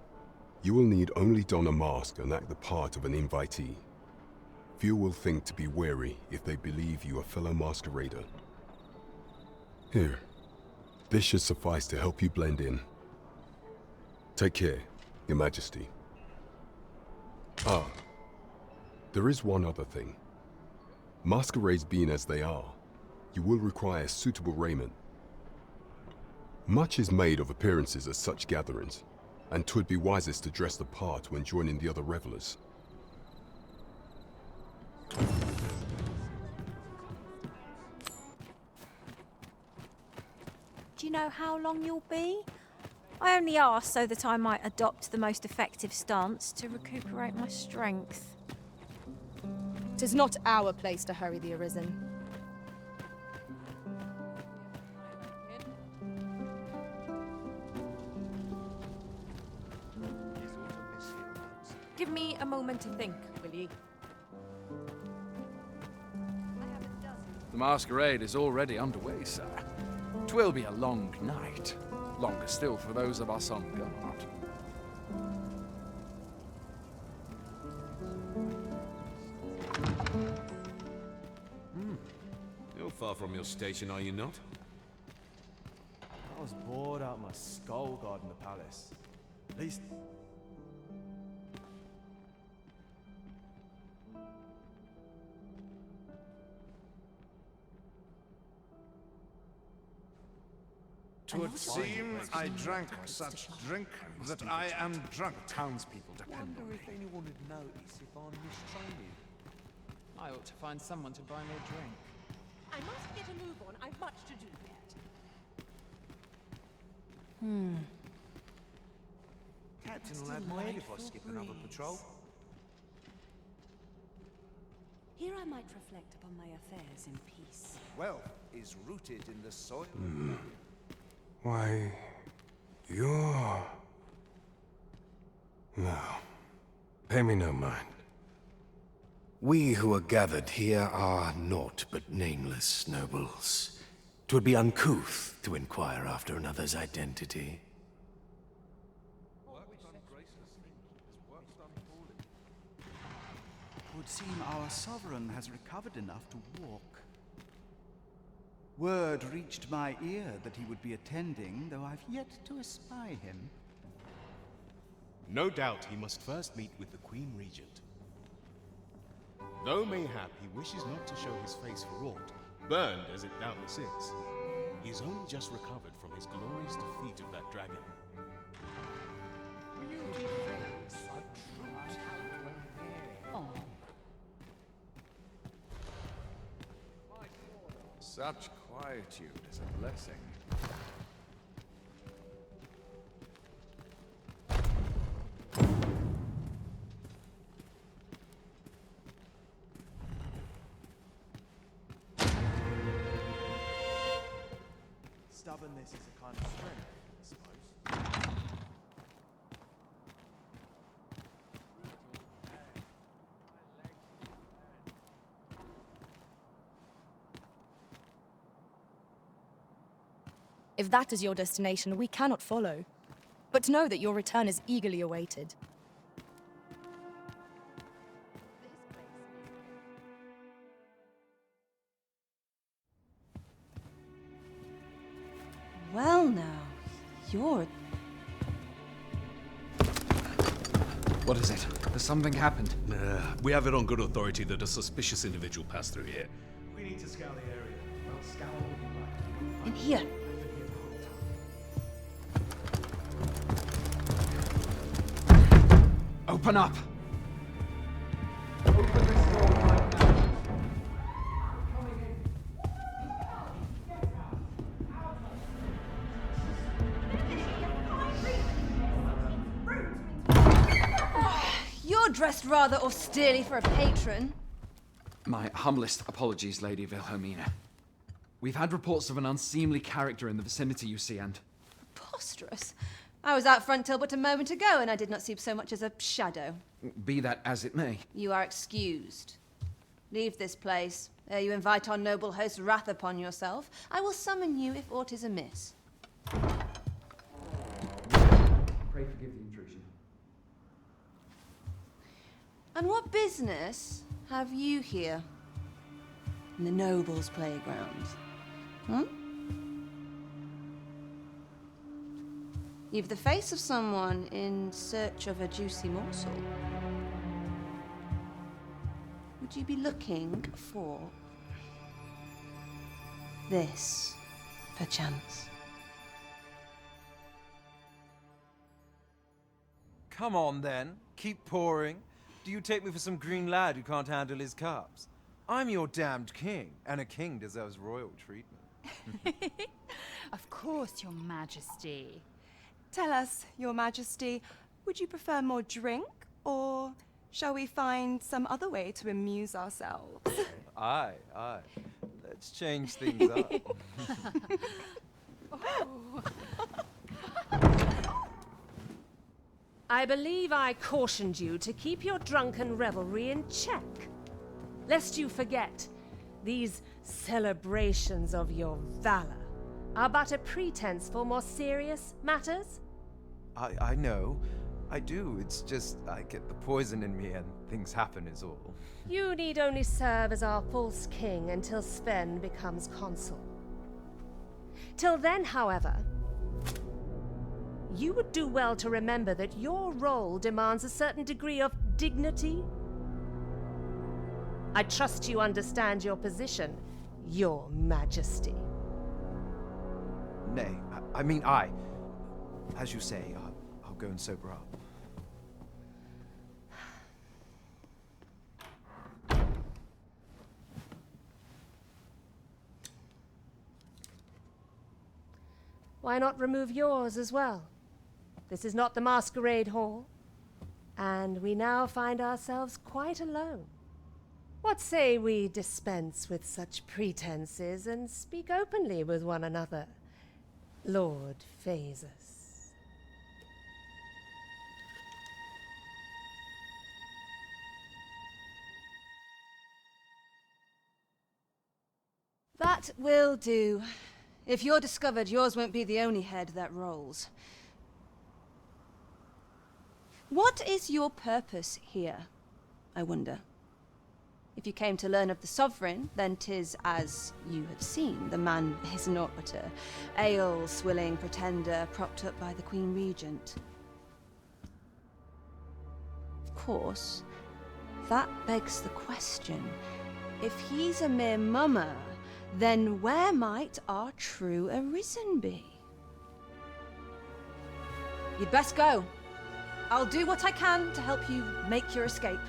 you will need only don a mask and act the part of an invitee. Few will think to be wary if they believe you a fellow masquerader. Here, this should suffice to help you blend in. Take care, Your Majesty. Ah, there is one other thing. Masquerades being as they are, you will require suitable raiment. Much is made of appearances at such gatherings, and 'twould be wisest to dress the part when joining the other revelers. Do you know how long you'll be? I only asked so that I might adopt the most effective stance to recuperate my strength. 'Tis not our place to hurry the Arisen. Give me a moment to think, will ye? The masquerade is already underway, sir. 'Twill be a long night. Longer still for those of us on guard. You're far from your station, are you not? I was bored out my skull guarding the palace. At least... 'Twould seem I drank such drink that I am drunk. Townspeople depend on me. If anyone would notice if I'm mistraining. I ought to find someone to buy me a drink. I must get a move on. I've much to do yet. Captain will have my head if I skip another patrol. Here I might reflect upon my affairs in peace. Wealth is rooted in the soil. Why, you're... No. Pay me no mind. We who are gathered here are naught but nameless nobles. 'Twould be uncouth to inquire after another's identity. It would seem our sovereign has recovered enough to walk. Word reached my ear that he would be attending, though I've yet to espy him. No doubt he must first meet with the Queen Regent. Though mayhap he wishes not to show his face for aught, burned as it doubtless is, he is only just recovered from his glorious defeat of that dragon. Such quietude is a blessing. Stubbornness is a kind of strength, I suppose. If that is your destination, we cannot follow. But know that your return is eagerly awaited. Well now, you're... What is it? Has something happened? We have it on good authority that a suspicious individual passed through here. We need to scour the area. Well, scour all you like. In here. Open up! You're dressed rather austerely for a patron. My humblest apologies, Lady Wilhelmina. We've had reports of an unseemly character in the vicinity, you see, and... Preposterous. I was out front till but a moment ago, and I did not see so much as a shadow. Be that as it may. You are excused. Leave this place, ere you invite our noble host's wrath upon yourself. I will summon you if aught is amiss. Pray forgive the intrusion. And what business have you here? In the nobles' playground? You've the face of someone in search of a juicy morsel. Would you be looking for this, perchance? Come on, then. Keep pouring. Do you take me for some green lad who can't handle his cups? I'm your damned king, and a king deserves royal treatment. Of course, Your Majesty. Tell us, Your Majesty, would you prefer more drink, or shall we find some other way to amuse ourselves? Aye. Let's change things up. I believe I cautioned you to keep your drunken revelry in check. Lest you forget, these celebrations of your valor are but a pretense for more serious matters. I know. I do. It's just I get the poison in me and things happen is all. You need only serve as our false king until Sven becomes consul. Till then, however, you would do well to remember that your role demands a certain degree of dignity. I trust you understand your position, Your Majesty. Nay, I mean I. As you say, I'll go and sober up. Why not remove yours as well? This is not the masquerade hall, and we now find ourselves quite alone. What say we dispense with such pretenses and speak openly with one another, Lord Phaesus? That will do. If you're discovered, yours won't be the only head that rolls. What is your purpose here, I wonder? If you came to learn of the Sovereign, then 'tis as you have seen. The man is naught but a ale-swilling pretender propped up by the Queen Regent. Of course, that begs the question. If he's a mere mummer, then where might our true Arisen be? You'd best go. I'll do what I can to help you make your escape.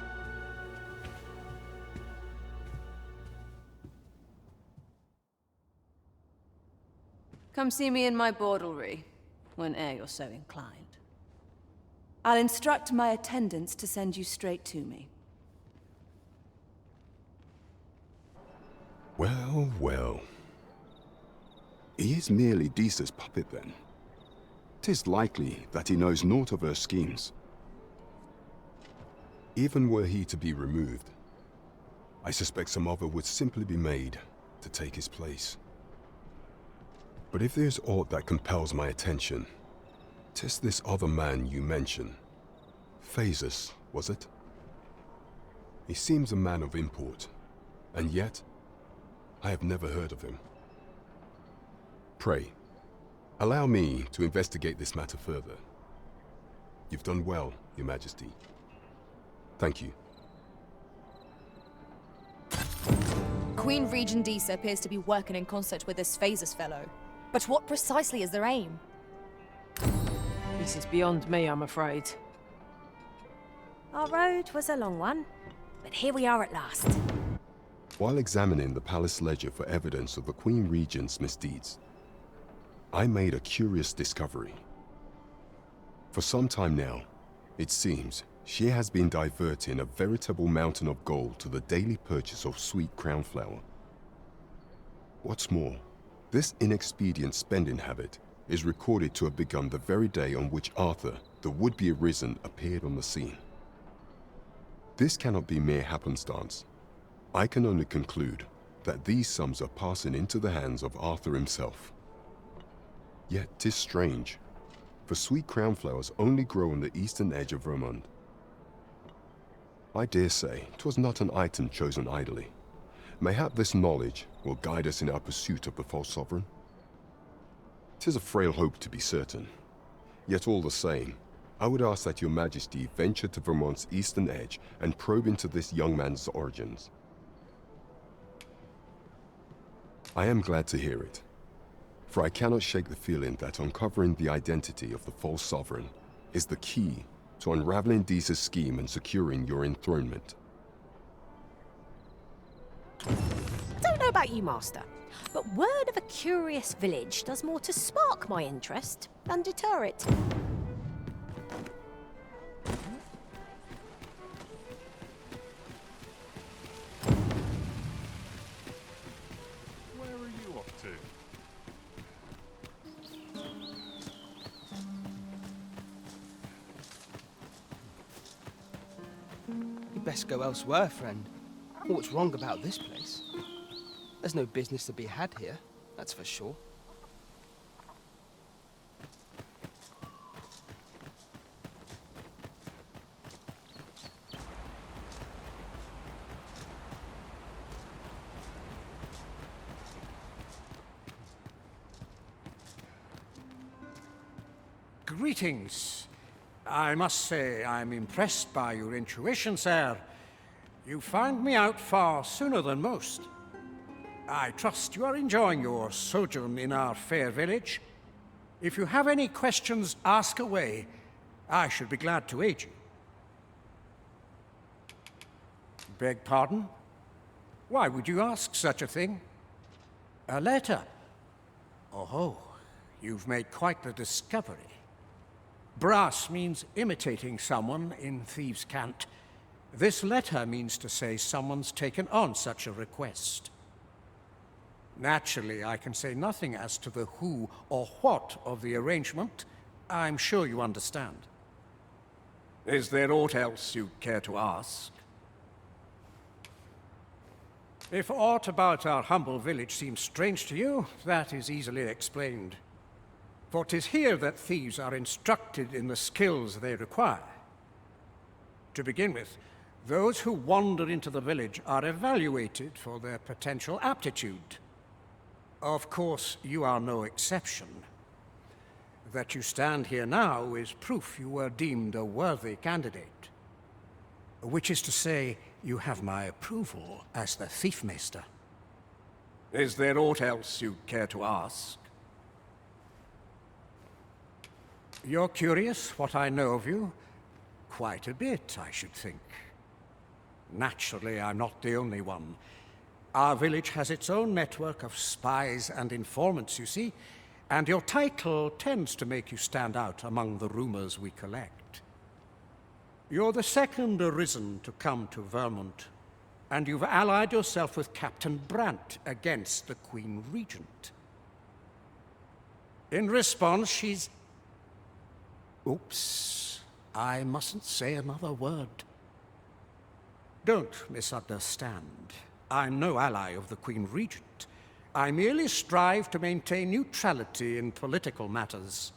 Come see me in my bordlery, whene'er you're so inclined. I'll instruct my attendants to send you straight to me. Well, well. He is merely Disa's puppet, then. 'Tis likely that he knows naught of her schemes. Even were he to be removed, I suspect some other would simply be made to take his place. But if there's aught that compels my attention, 'tis this other man you mention. Phaesus, was it? He seems a man of import, and yet I have never heard of him. Pray, allow me to investigate this matter further. You've done well, Your Majesty. Thank you. Queen Regent Disa appears to be working in concert with this Phaesus fellow. But what precisely is their aim? This is beyond me, I'm afraid. Our road was a long one, but here we are at last. While examining the palace ledger for evidence of the Queen Regent's misdeeds, I made a curious discovery. For some time now, it seems she has been diverting a veritable mountain of gold to the daily purchase of sweet crown flower. What's more, this inexpedient spending habit is recorded to have begun the very day on which Arthur, the would-be Arisen, appeared on the scene. This cannot be mere happenstance. I can only conclude that these sums are passing into the hands of Arthur himself. Yet 'tis strange, for sweet crown flowers only grow on the eastern edge of Vermund. I dare say 'twas not an item chosen idly. Mayhap this knowledge will guide us in our pursuit of the false sovereign. 'Tis a frail hope to be certain, yet all the same, I would ask that Your Majesty venture to Vermont's eastern edge and probe into this young man's origins. I am glad to hear it, for I cannot shake the feeling that uncovering the identity of the false sovereign is the key to unraveling Disa's scheme and securing your enthronement. I don't know about you, Master, but word of a curious village does more to spark my interest than deter it. Where are you off to? You'd best go elsewhere, friend. What's wrong about this place? There's no business to be had here, that's for sure. Greetings. I must say I'm impressed by your intuition, sir. You found me out far sooner than most. I trust you are enjoying your sojourn in our fair village. If you have any questions, ask away. I should be glad to aid you. Beg pardon? Why would you ask such a thing? A letter? Oh, you've made quite the discovery. Brass means imitating someone in thieves' cant. This letter means to say someone's taken on such a request. Naturally, I can say nothing as to the who or what of the arrangement. I'm sure you understand. Is there aught else you care to ask? If aught about our humble village seems strange to you, that is easily explained. For 'tis here that thieves are instructed in the skills they require. To begin with, those who wander into the village are evaluated for their potential aptitude. Of course, you are no exception. That you stand here now is proof you were deemed a worthy candidate. Which is to say, you have my approval as the Thiefmeister. Is there aught else you care to ask? You're curious what I know of you? Quite a bit, I should think. Naturally, I'm not the only one. Our village has its own network of spies and informants, you see, and your title tends to make you stand out among the rumors we collect. You're the second arisen to come to Vermont, and you've allied yourself with Captain Brandt against the Queen Regent. In response, she's... Oops, I mustn't say another word. Don't misunderstand. I'm no ally of the Queen Regent. I merely strive to maintain neutrality in political matters.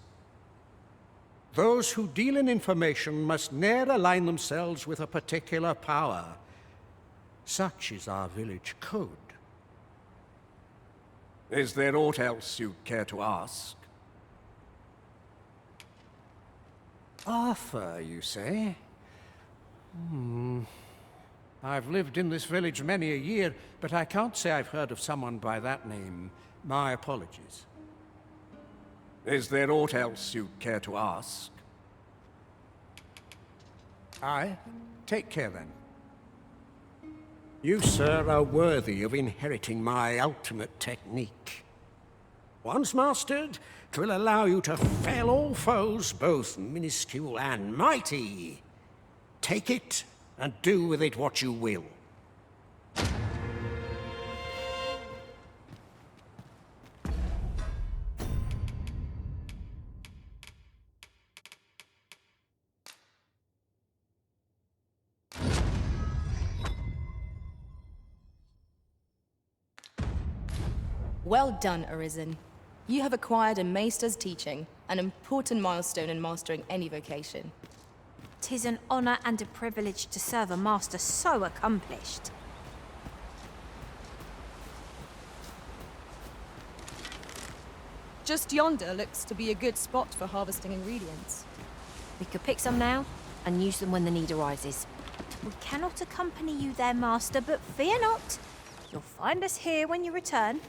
Those who deal in information must ne'er align themselves with a particular power. Such is our village code. Is there aught else you care to ask? Arthur, you say? I've lived in this village many a year, but I can't say I've heard of someone by that name. My apologies. Is there aught else you care to ask? Aye. Take care, then. You, sir, are worthy of inheriting my ultimate technique. Once mastered, 'twill allow you to fell all foes, both minuscule and mighty. Take it, and do with it what you will. Well done, Arisen. You have acquired a Maester's teaching, an important milestone in mastering any vocation. 'Tis an honour and a privilege to serve a master so accomplished. Just yonder looks to be a good spot for harvesting ingredients. We could pick some now and use them when the need arises. We cannot accompany you there, master, but fear not. You'll find us here when you return.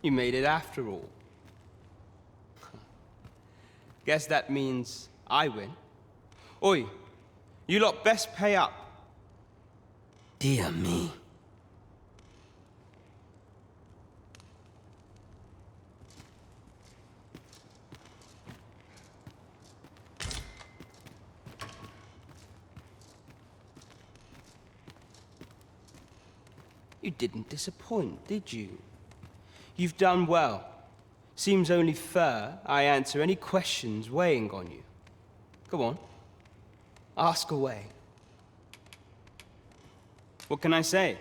You made it after all. Guess that means I win. Oi, You lot best pay up. Dear me. You didn't disappoint, did you? You've done well. Seems only fair I answer any questions weighing on you. Go on. Ask away. What can I say?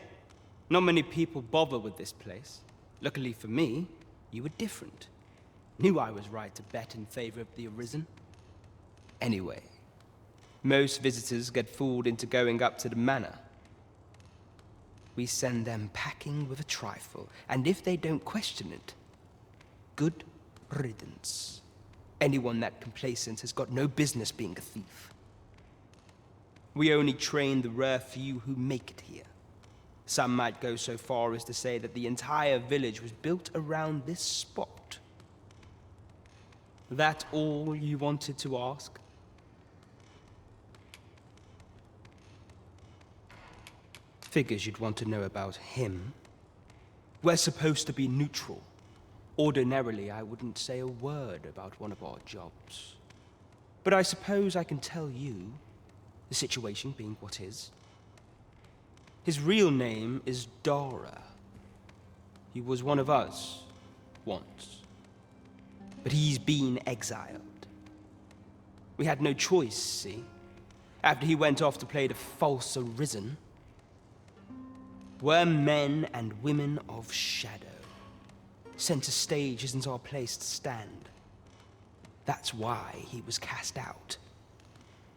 Not many people bother with this place. Luckily for me, you were different. Knew I was right to bet in favor of the Arisen. Anyway, most visitors get fooled into going up to the manor. We send them packing with a trifle, and if they don't question it, good riddance. Anyone that complacent has got no business being a thief. We only train the rare few who make it here. Some might go so far as to say that the entire village was built around this spot. That all you wanted to ask? Figures you'd want to know about him. We're supposed to be neutral. Ordinarily, I wouldn't say a word about one of our jobs. But I suppose I can tell you, the situation being what is. His real name is Dara. He was one of us, once. But he's been exiled. We had no choice, see? After he went off to play the false Arisen, we're men and women of shadow. Center stage isn't our place to stand. That's why he was cast out.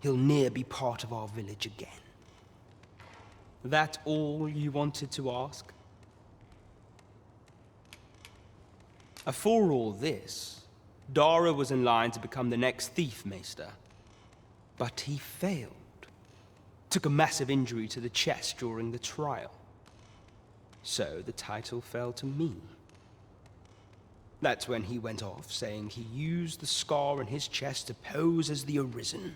He'll ne'er be part of our village again. That all you wanted to ask? For all this, Dara was in line to become the next Thief Maester. But he failed. Took a massive injury to the chest during the trial. So the title fell to me. That's when he went off, saying he used the scar on his chest to pose as the Arisen.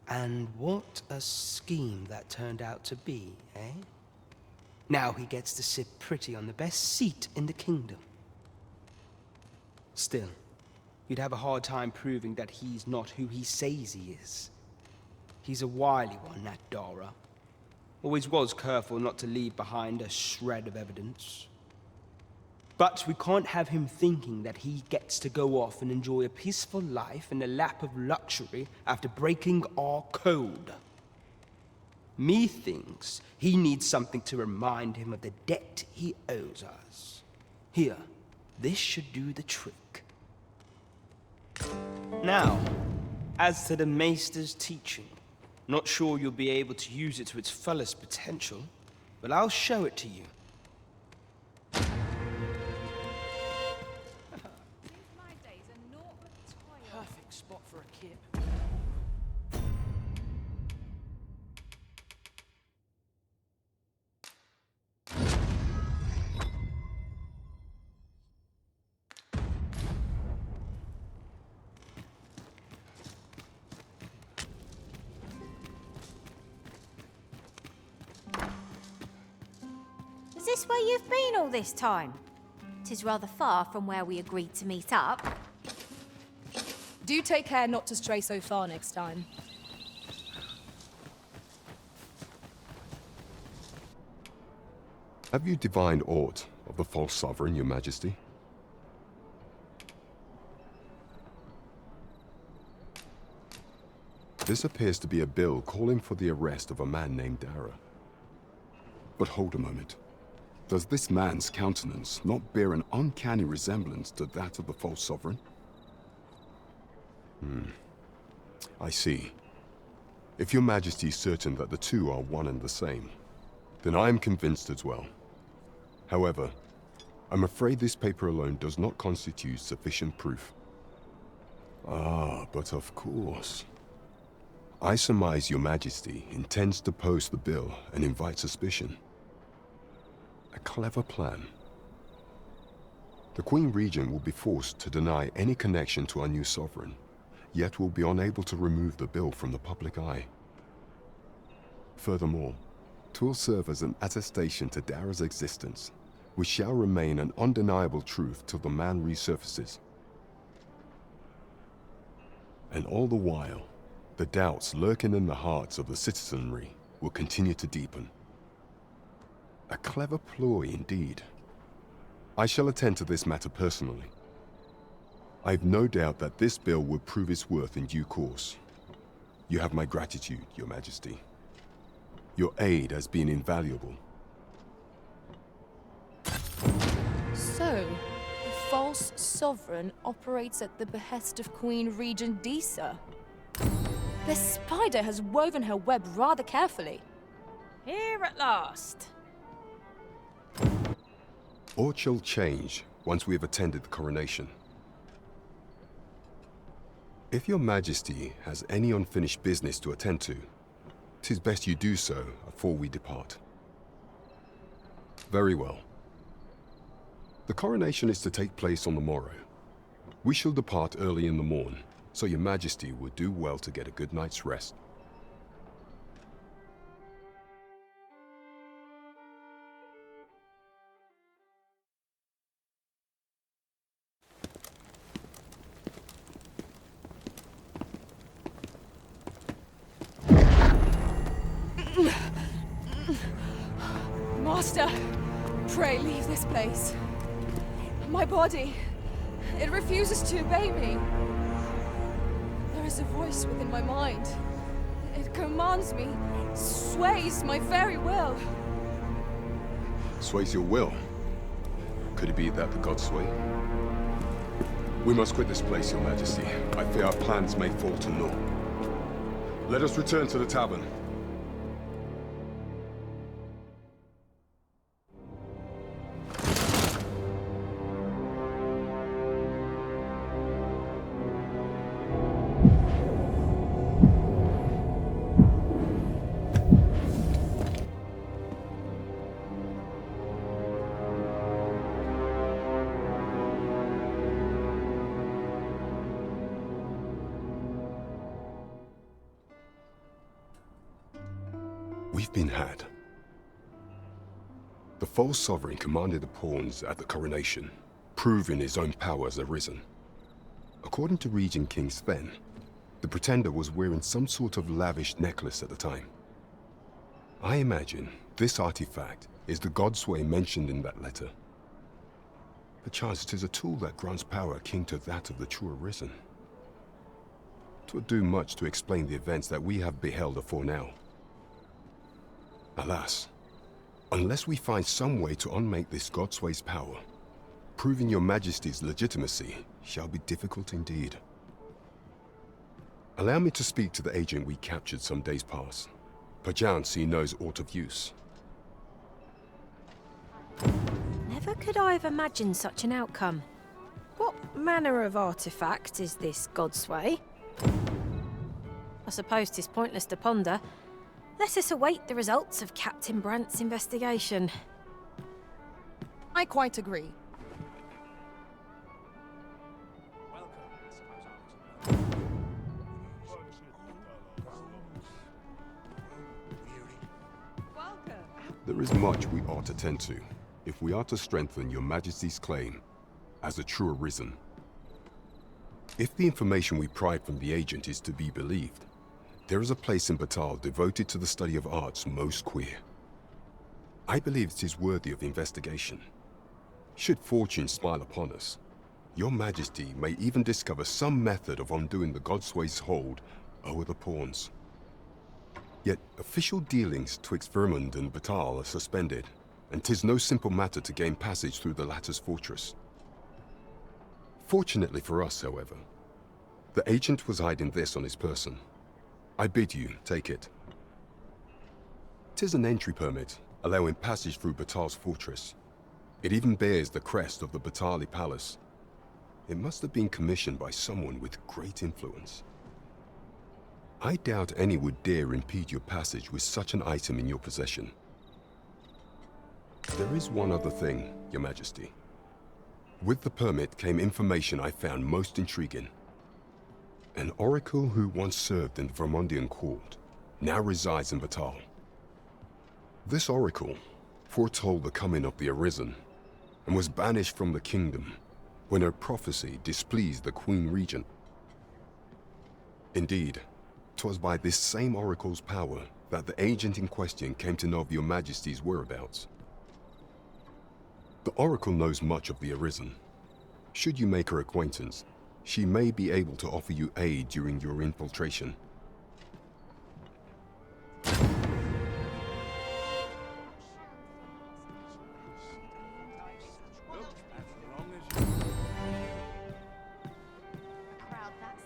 And what a scheme that turned out to be, eh? Now he gets to sit pretty on the best seat in the kingdom. Still, you'd have a hard time proving that he's not who he says he is. He's a wily one, that Dara. Always was careful not to leave behind a shred of evidence. But we can't have him thinking that he gets to go off and enjoy a peaceful life in the lap of luxury after breaking our code. Methinks he needs something to remind him of the debt he owes us. Here, this should do the trick. Now, as to the Maester's teaching, not sure you'll be able to use it to its fullest potential, but I'll show it to you. Perfect spot for a kip. Is this where you've been all this time? 'Tis rather far from where we agreed to meet up. Do take care not to stray so far next time. Have you divined aught of the false sovereign, Your Majesty? This appears to be a bill calling for the arrest of a man named Dara. But hold a moment. Does this man's countenance not bear an uncanny resemblance to that of the false sovereign? I see. If Your Majesty is certain that the two are one and the same, then I am convinced as well. However, I'm afraid this paper alone does not constitute sufficient proof. Ah, but of course. I surmise Your Majesty intends to post the bill and invite suspicion. A clever plan. The Queen Regent will be forced to deny any connection to our new sovereign. yet will be unable to remove the bill from the public eye. Furthermore, 'twill serve as an attestation to Dara's existence, which shall remain an undeniable truth till the man resurfaces. And all the while, the doubts lurking in the hearts of the citizenry will continue to deepen. A clever ploy indeed. I shall attend to this matter personally. I've no doubt that this bill will prove its worth in due course. You have my gratitude, Your Majesty. Your aid has been invaluable. So, the false sovereign operates at the behest of Queen Regent Disa. The spider has woven her web rather carefully. Here at last. All shall change once we have attended the coronation. If Your Majesty has any unfinished business to attend to, 'tis best you do so before we depart. Very well. The coronation is to take place on the morrow. We shall depart early in the morn, so Your Majesty would do well to get a good night's rest. Master, pray leave this place. My body, it refuses to obey me. There is a voice within my mind. It commands me, sways my very will. Sways your will? Could it be that the gods sway? We must quit this place, Your Majesty. I fear our plans may fall to naught. Let us return to the tavern. We've been had. The false sovereign commanded the pawns at the coronation, proving his own power has arisen. According to Regent King Sven, the pretender was wearing some sort of lavish necklace at the time. I imagine this artifact is the godsway mentioned in that letter. Perchance 'tis a tool that grants power akin to that of the true arisen. 'Twould do much to explain the events that we have beheld afore now. Alas, unless we find some way to unmake this godsway's power, proving Your Majesty's legitimacy shall be difficult indeed. Allow me to speak to the agent we captured some days past. Perchance he knows aught of use. Never could I have imagined such an outcome. What manner of artifact is this godsway? I suppose 'tis pointless to ponder. Let us await the results of Captain Brandt's investigation. I quite agree. There is much we ought to tend to, if we are to strengthen Your Majesty's claim as a true arisen. If the information we pried from the agent is to be believed, there is a place in Batal devoted to the study of arts most queer. I believe it is worthy of investigation. Should fortune smile upon us, Your Majesty may even discover some method of undoing the godsway's hold over the pawns. Yet official dealings twixt Vermund and Batal are suspended, and 'tis no simple matter to gain passage through the latter's fortress. Fortunately for us, however, the agent was hiding this on his person. I bid you take it. 'Tis an entry permit, allowing passage through Batal's fortress. It even bears the crest of the Batali Palace. It must have been commissioned by someone with great influence. I doubt any would dare impede your passage with such an item in your possession. There is one other thing, Your Majesty. With the permit came information I found most intriguing. An oracle who once served in the Vermondian court now resides in Batal. This oracle foretold the coming of the Arisen and was banished from the kingdom when her prophecy displeased the Queen Regent. Indeed, 'twas by this same oracle's power that the agent in question came to know of your Majesty's whereabouts. The oracle knows much of the Arisen. Should you make her acquaintance, she may be able to offer you aid during your infiltration.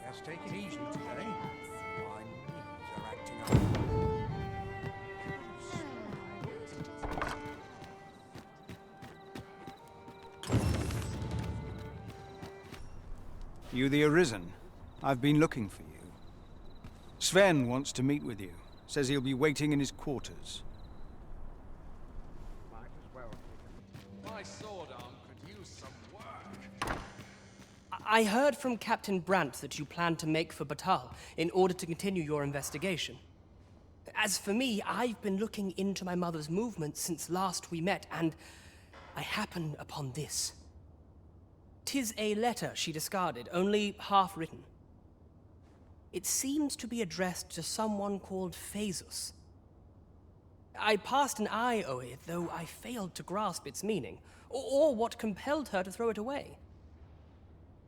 Let's take it easy today. My knees are acting up. You the Arisen? I've been looking for you. Sven wants to meet with you. Says he'll be waiting in his quarters. My sword arm could use some work. I heard from Captain Brandt that you plan to make for Batal in order to continue your investigation. As for me, I've been looking into my mother's movements since last we met, and I happen upon this. 'Tis a letter she discarded, only half written. It seems to be addressed to someone called Phaesus. I passed an eye over it, though I failed to grasp its meaning, or what compelled her to throw it away.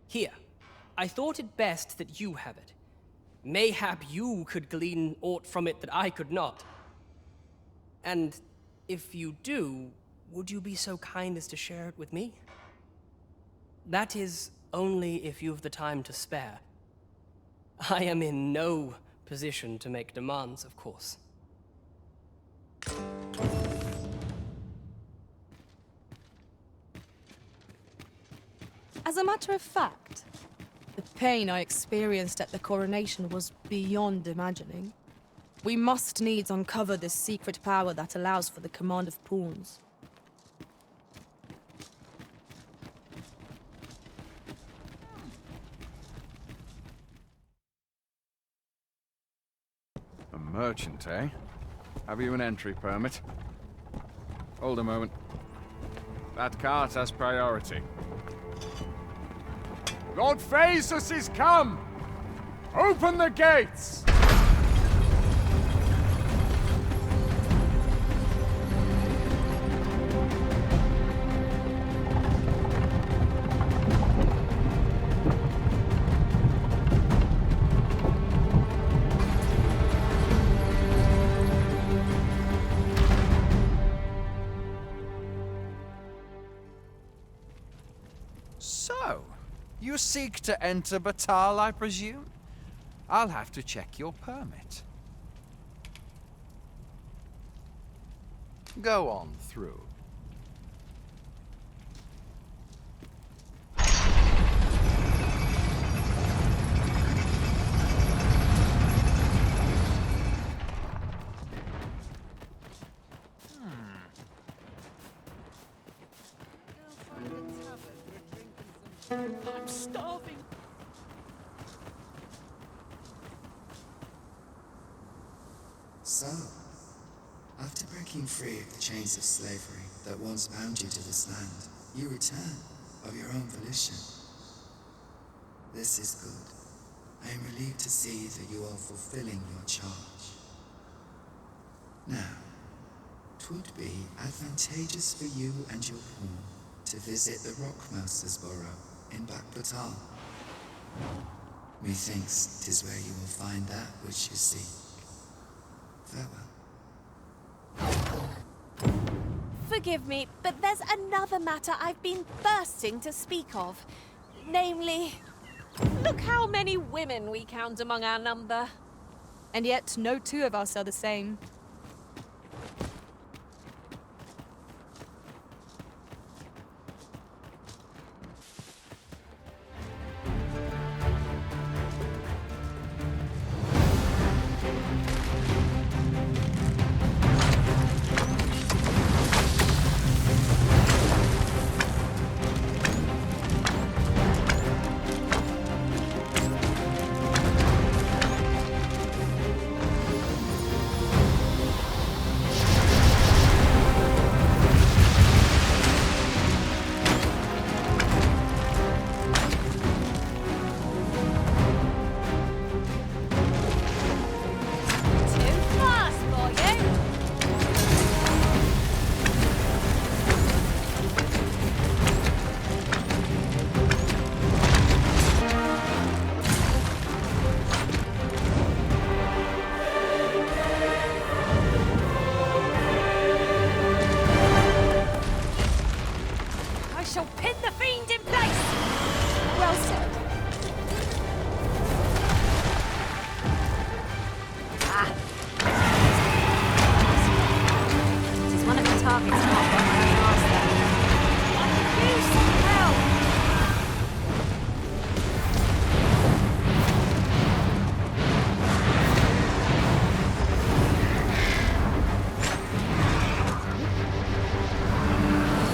Here, I thought it best that you have it. Mayhap you could glean aught from it that I could not. And if you do, would you be so kind as to share it with me? That is only if you've the time to spare. I am in no position to make demands, of course. As a matter of fact, the pain I experienced at the coronation was beyond imagining. We must needs uncover this secret power that allows for the command of pawns. A merchant, eh? Have you an entry permit? Hold a moment. That cart has priority. Lord Phaesus is come! Open the gates! So, you seek to enter Batal, I presume? I'll have to check your permit. Go on through. I'm starving. So, after breaking free of the chains of slavery that once bound you to this land, you return of your own volition. This is good. I am relieved to see that you are fulfilling your charge. Now, 'twould be advantageous for you and your pawn to visit the Rockmaster's Burrow in Batal. Methinks 'tis where you will find that which you seek. Farewell. Forgive me, but there's another matter I've been bursting to speak of. Namely, look how many women we count among our number. And yet no two of us are the same. well said. This is one of the targets not got my own master. Use some help!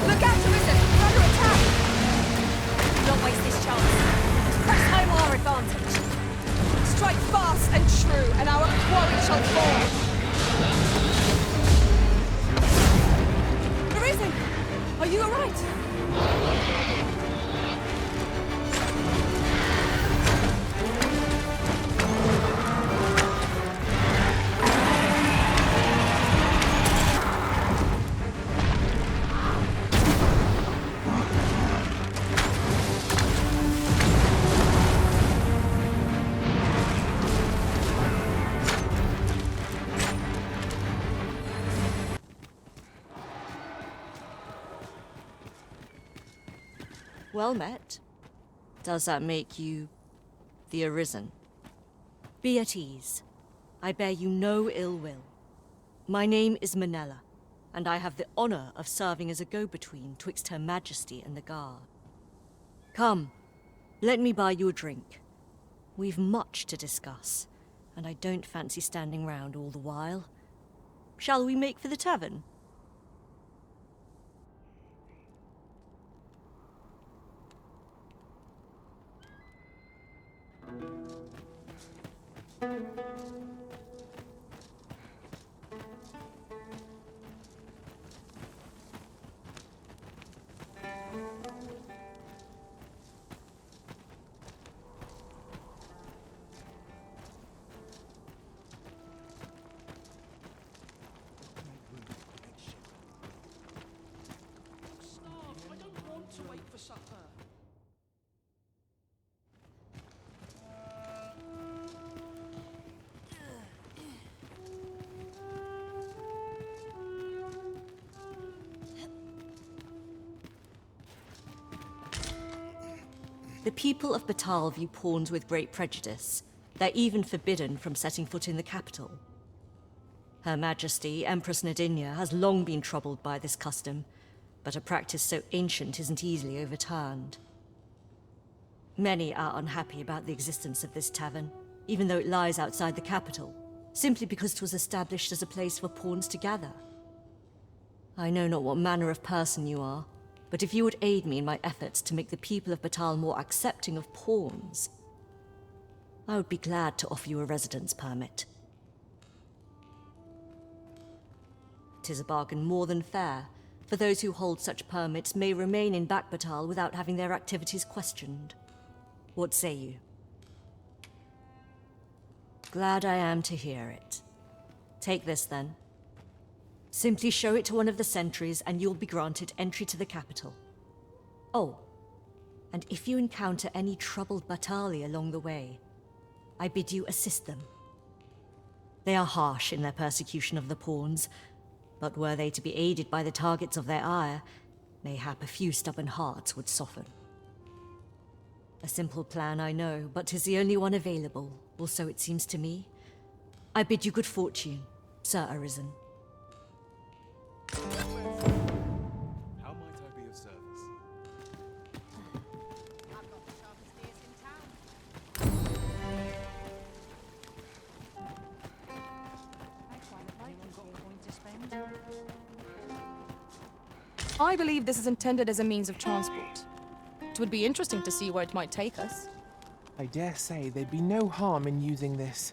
Look out, Arisen! We're under attack! Don't waste this chance. Press home our advantage. Strike fast and true, and our quarry shall fall. Arisen! Are you alright? Well met. Does that make you the Arisen? Be at ease. I bear you no ill will. My name is Manella, and I have the honor of serving as a go-between twixt Her Majesty and the Guard. Come, let me buy you a drink. We've much to discuss, and I don't fancy standing round all the while. Shall we make for the tavern? The people of Batal view pawns with great prejudice. They're even forbidden from setting foot in the capital. Her Majesty, Empress Nadinya, has long been troubled by this custom, but a practice so ancient isn't easily overturned. Many are unhappy about the existence of this tavern, even though it lies outside the capital, simply because it was established as a place for pawns to gather. I know not what manner of person you are, but if you would aid me in my efforts to make the people of Batal more accepting of pawns, I would be glad to offer you a residence permit. 'Tis a bargain more than fair, for those who hold such permits may remain in Back Batal without having their activities questioned. What say you? Glad I am to hear it. Take this then. Simply show it to one of the sentries and you'll be granted entry to the capital. Oh, and if you encounter any troubled Batali along the way, I bid you assist them. They are harsh in their persecution of the pawns, but were they to be aided by the targets of their ire, mayhap a few stubborn hearts would soften. A simple plan, I know, but 'tis the only one available, or so it seems to me. I bid you good fortune, Sir Arisen. How might I be of service? I've got the sharpest ears in town. I quite like it. Got a point to spend. I believe this is intended as a means of transport. It would be interesting to see where it might take us. I dare say there'd be no harm in using this.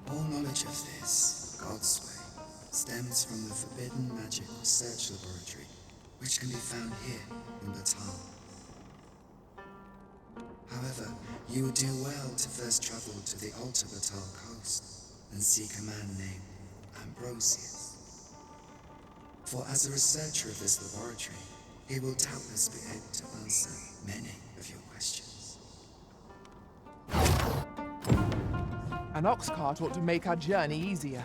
All knowledge of this, God's way, stems from the forbidden magic research laboratory, which can be found here in Batal. However, you would do well to first travel to the Alta Batal coast and seek a man named Ambrosius. For as a researcher of this laboratory, he will doubtless be able to answer many of your questions. An ox cart ought to make our journey easier.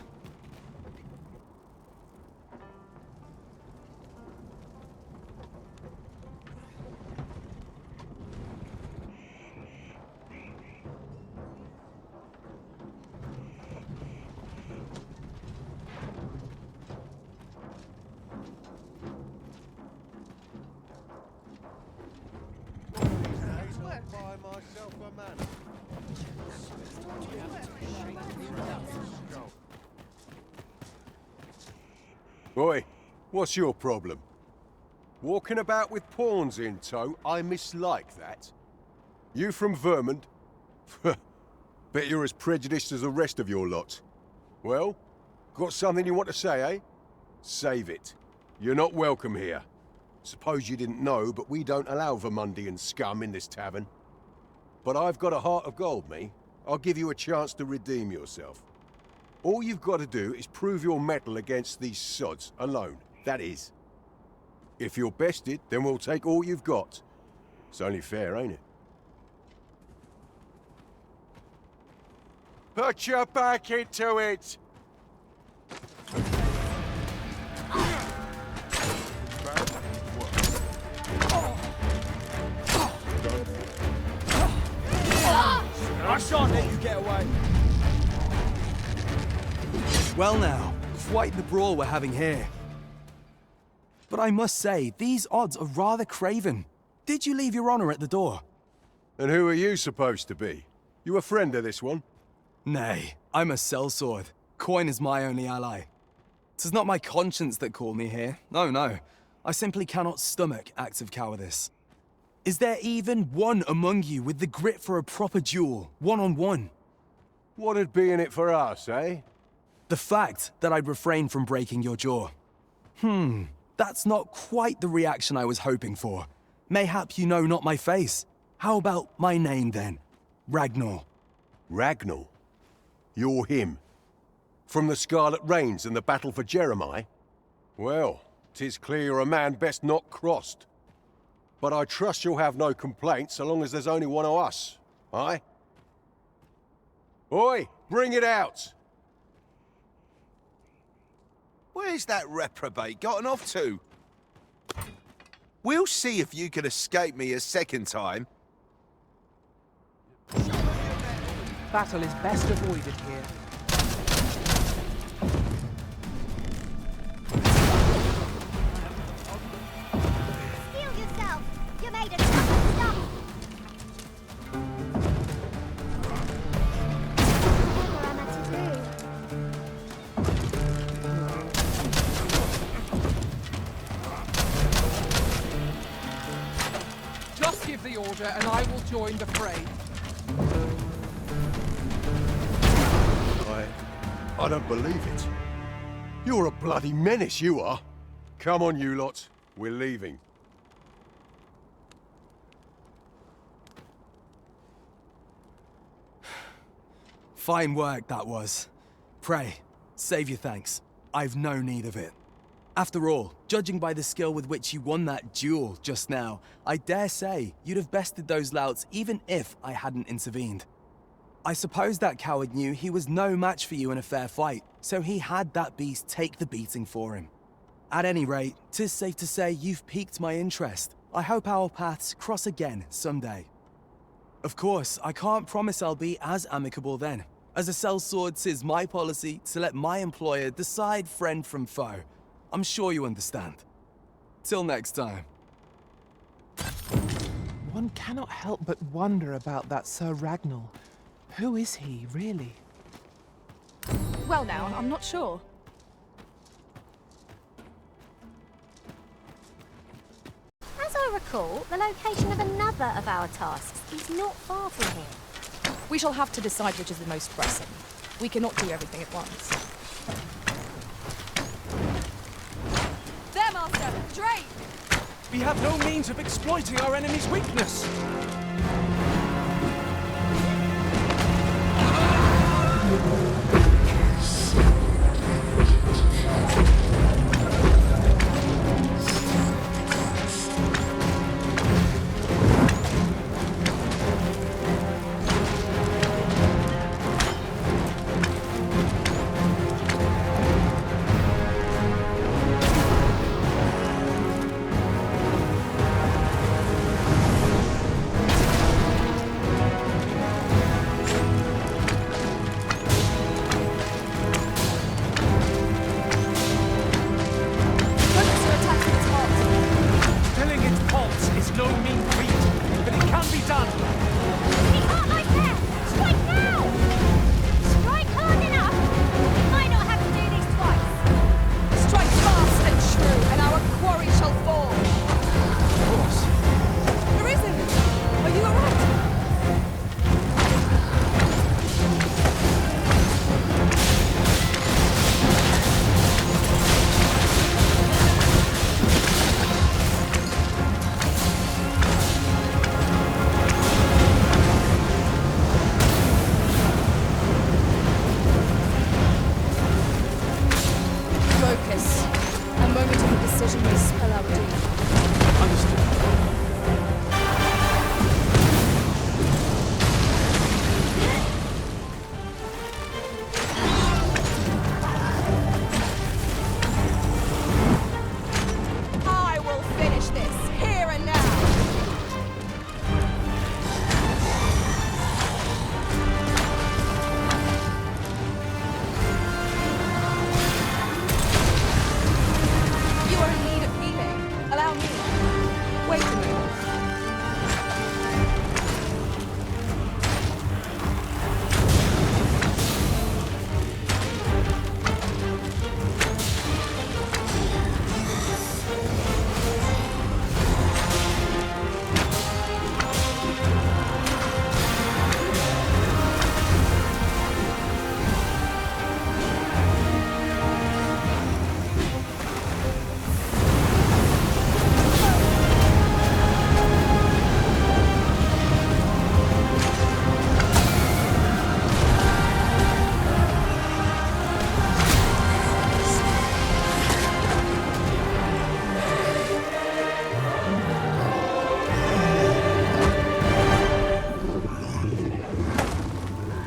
Oi, what's your problem? Walking about with pawns in tow, I mislike that. You from Vermont? Bet you're as prejudiced as the rest of your lot. Well, got something you want to say, eh? Save it. You're not welcome here. Suppose you didn't know, but we don't allow Vermundian scum in this tavern. But I've got a heart of gold, me. I'll give you a chance to redeem yourself. All you've got to do is prove your mettle against these sods, alone, that is. If you're bested, then we'll take all you've got. It's only fair, ain't it? Put your back into it! I shan't let you get away. Well now, quite the brawl we're having here. But I must say, these odds are rather craven. Did you leave your honor at the door? And who are you supposed to be? You a friend of this one? Nay, I'm a sellsword. Coin is my only ally. 'Tis not my conscience that called me here. No. I simply cannot stomach acts of cowardice. Is there even one among you with the grit for a proper duel, one-on-one? What'd be in it for us, eh? The fact that I'd refrain from breaking your jaw. That's not quite the reaction I was hoping for. Mayhap you know not my face. How about my name then? Ragnar. Ragnar? You're him? From the Scarlet Rains and the battle for Jeremiah? Well, 'tis clear you're a man best not crossed. But I trust you'll have no complaints so long as there's only one of us, aye? Oi, bring it out! Where's that reprobate gotten off to? We'll see if you can escape me a second time. Battle is best avoided here. Steel yourself! You made a tough stuff! Whatever am I to do? Just give the order and I will join the fray. I don't believe it. You're a bloody menace, you are. Come on, you lot. We're leaving. Fine work, that was. Pray, save your thanks. I've no need of it. After all, judging by the skill with which you won that duel just now, I dare say you'd have bested those louts even if I hadn't intervened. I suppose that coward knew he was no match for you in a fair fight, so he had that beast take the beating for him. At any rate, 'tis safe to say you've piqued my interest. I hope our paths cross again someday. Of course, I can't promise I'll be as amicable then. As a sellsword, 'tis my policy to let my employer decide friend from foe. I'm sure you understand. Till next time. One cannot help but wonder about that Sir Ragnar. Who is he, really? Well now, I'm not sure. As I recall, the location of another of our tasks is not far from here. We shall have to decide which is the most pressing. We cannot do everything at once. There, Master! Drake! We have no means of exploiting our enemy's weakness. decision may spell our doom. Understood. I will finish this here and now. You are in need of healing. Allow me. Wait a moment.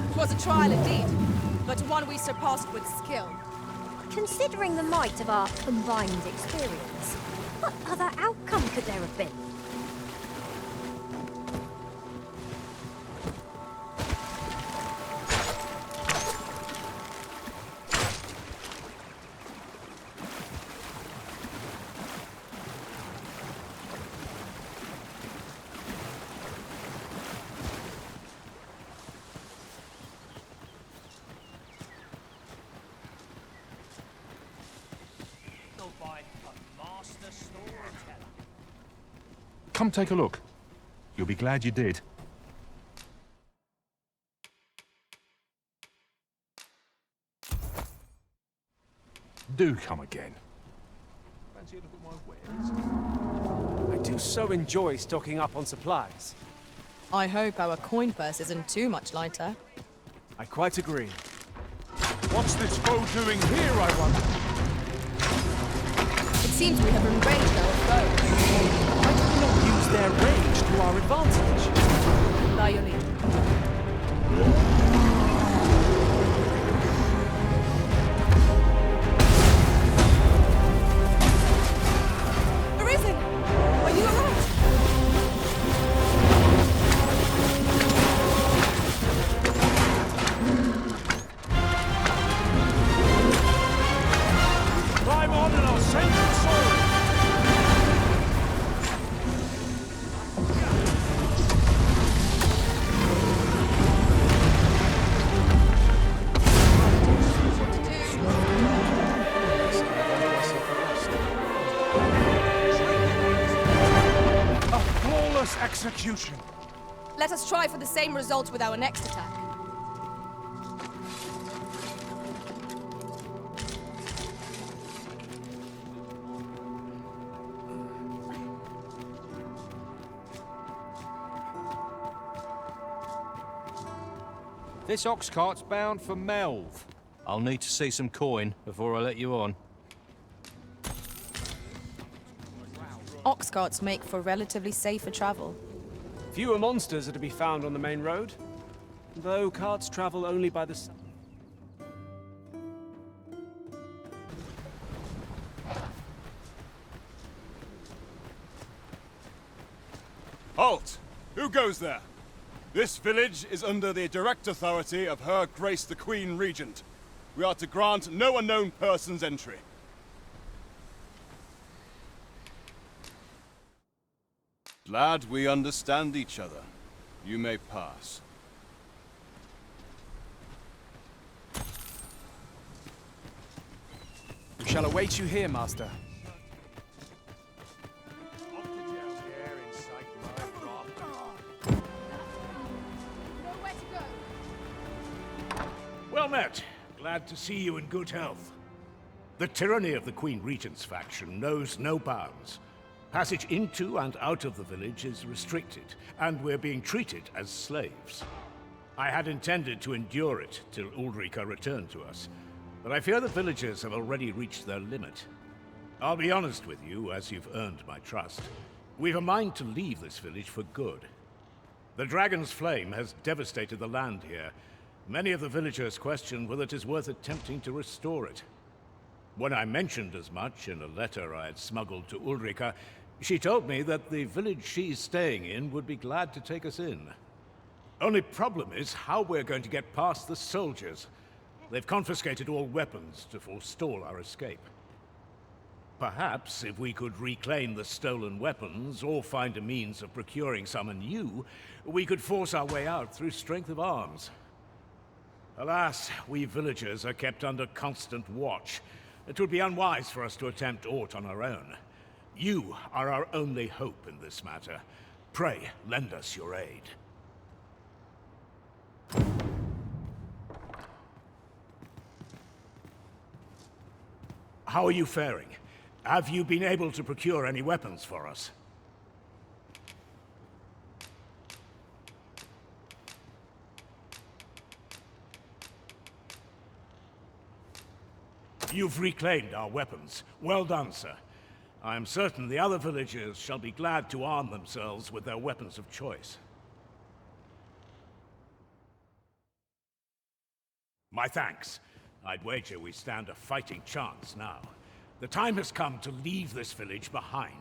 It was a trial indeed, but one we surpassed with skill. Considering the might of our combined experience, what other outcome could there have been? Come take a look. You'll be glad you did. Do come again. Fancy a look at my wares? I do so enjoy stocking up on supplies. I hope our coin purse isn't too much lighter. I quite agree. What's this foe doing here, I wonder? It seems we have enraged our foe. Why do we not use their rage to our advantage? By your leave. Arisen! Are you alright? Climb on and I'll send you sword! Execution. Let us try for the same result with our next attack. This ox cart's bound for Melv. I'll need to see some coin before I let you on. Ox carts make for relatively safer travel. Fewer monsters are to be found on the main road, though carts travel only by the sun. Halt! Who goes there? This village is under the direct authority of Her Grace the Queen Regent. We are to grant no unknown persons entry. Glad we understand each other. You may pass. We shall await you here, Master. Well met. Glad to see you in good health. The tyranny of the Queen Regent's faction knows no bounds. Passage into and out of the village is restricted, and we're being treated as slaves. I had intended to endure it till Ulrika returned to us, but I fear the villagers have already reached their limit. I'll be honest with you, as you've earned my trust. We've a mind to leave this village for good. The dragon's flame has devastated the land here. Many of the villagers question whether it is worth attempting to restore it. When I mentioned as much in a letter I had smuggled to Ulrika, she told me that the village she's staying in would be glad to take us in. Only problem is how we're going to get past the soldiers. They've confiscated all weapons to forestall our escape. Perhaps if we could reclaim the stolen weapons, or find a means of procuring some anew, we could force our way out through strength of arms. Alas, we villagers are kept under constant watch. It would be unwise for us to attempt aught on our own. You are our only hope in this matter. Pray, lend us your aid. How are you faring? Have you been able to procure any weapons for us? You've reclaimed our weapons. Well done, sir. I am certain the other villagers shall be glad to arm themselves with their weapons of choice. My thanks. I'd wager we stand a fighting chance now. The time has come to leave this village behind.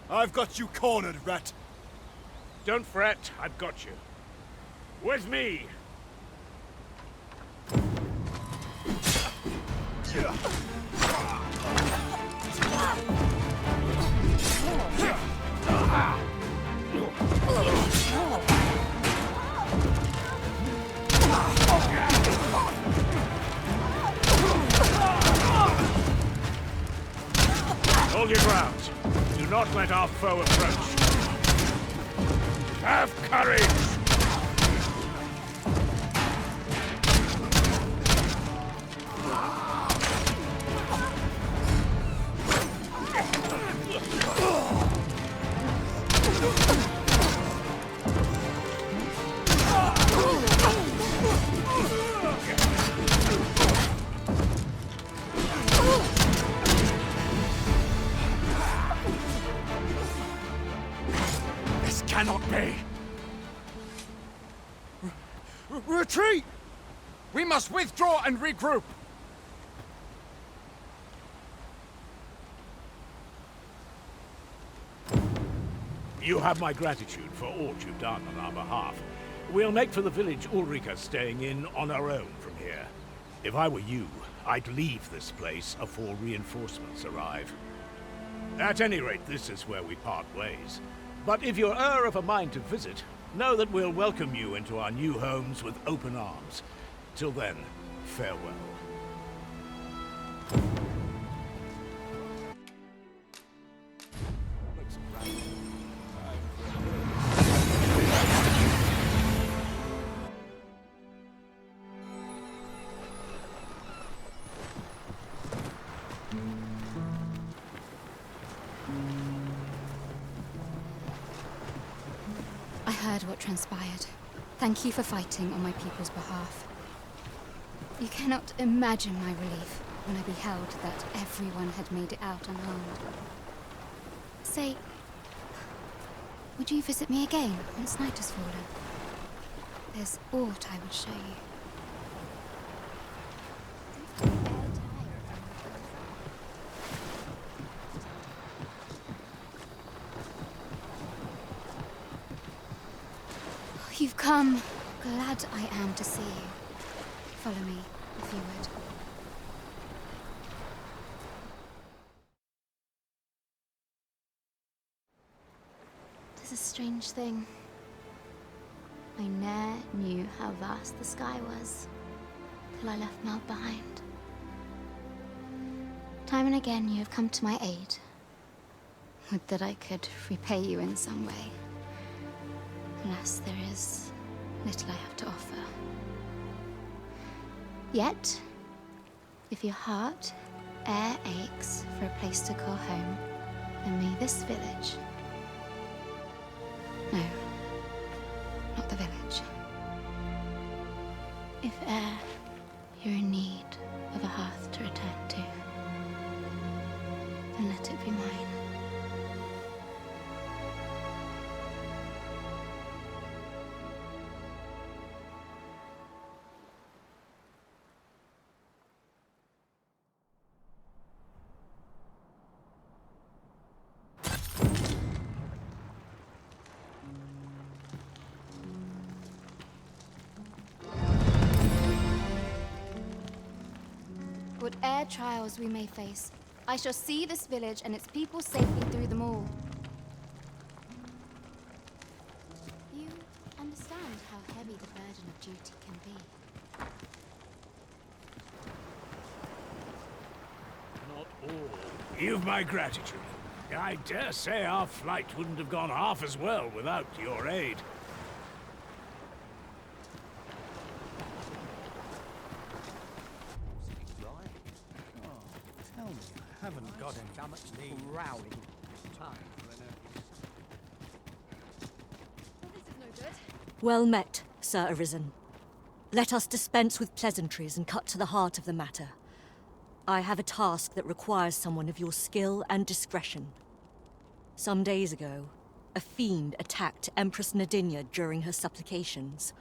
I've got you cornered, rat. Don't fret, I've got you. With me! Hold your ground. Do not let our foe approach. Have courage! Cannot be! Retreat! We must withdraw and regroup! You have my gratitude for all you've done on our behalf. We'll make for the village Ulrika's staying in on our own from here. If I were you, I'd leave this place afore reinforcements arrive. At any rate, this is where we part ways. But if you're of a mind to visit, know that we'll welcome you into our new homes with open arms. Till then, farewell. I heard what transpired. Thank you for fighting on my people's behalf. You cannot imagine my relief when I beheld that everyone had made it out unharmed. Say, would you visit me again once night has fallen? There's aught I would show you. You've come. Glad I am to see you. Follow me, if you would. Tis a strange thing. I ne'er knew how vast the sky was, till I left Mel behind. Time and again you have come to my aid. Would that I could repay you in some way. Alas, there is little I have to offer. Yet, if your heart e'er aches for a place to call home, then may this village... No, not the village. If e'er you're in need of a hearth to return to, then let it be mine. Whate'er trials we may face, I shall see this village and its people safely through them all. You understand how heavy the burden of duty can be. Not all. You've my gratitude. I dare say our flight wouldn't have gone half as well without your aid. Tell me, I haven't got any rowing time. Well met, Sir Arisen. Let us dispense with pleasantries and cut to the heart of the matter. I have a task that requires someone of your skill and discretion. Some days ago, a fiend attacked Empress Nadinya during her supplications.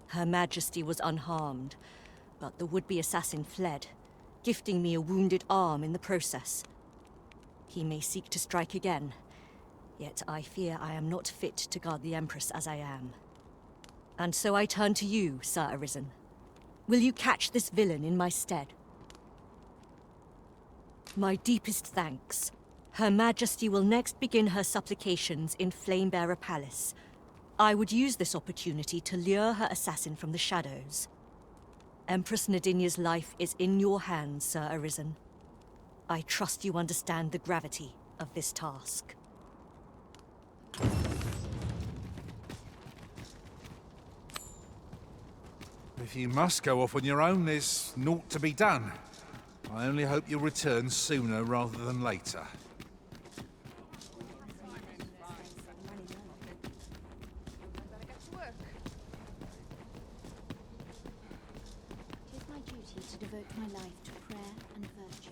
Her Majesty was unharmed, but the would-be assassin fled, gifting me a wounded arm in the process. He may seek to strike again, yet I fear I am not fit to guard the Empress as I am. And so I turn to you, Sir Arisen. Will you catch this villain in my stead? My deepest thanks. Her Majesty will next begin her supplications in Flamebearer Palace. I would use this opportunity to lure her assassin from the shadows. Empress Nadinya's life is in your hands, Sir Arisen. I trust you understand the gravity of this task. If you must go off on your own, there's naught to be done. I only hope you'll return sooner rather than later. It is my duty to devote my life to prayer and virtue.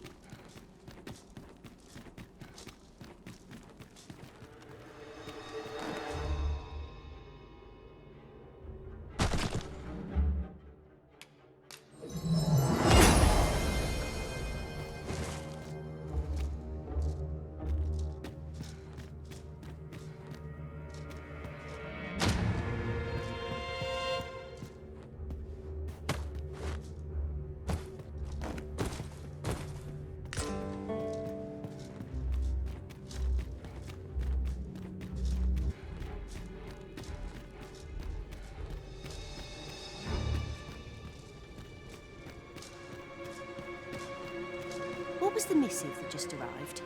What was the missive that just arrived?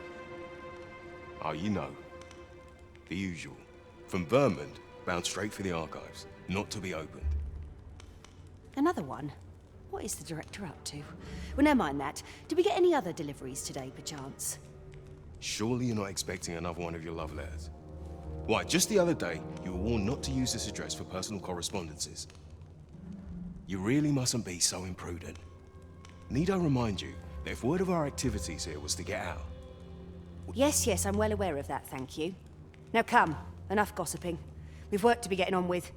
Oh, you know. The usual. From Vermont, bound straight for the archives. Not to be opened. Another one? What is the director up to? Well, never mind that. Did we get any other deliveries today, perchance? Surely you're not expecting another one of your love letters? Why, just the other day, you were warned not to use this address for personal correspondences. You really mustn't be so imprudent. Need I remind you that if word of our activities here was to get out... Yes, yes, I'm well aware of that, thank you. Now come, enough gossiping. We've work to be getting on with.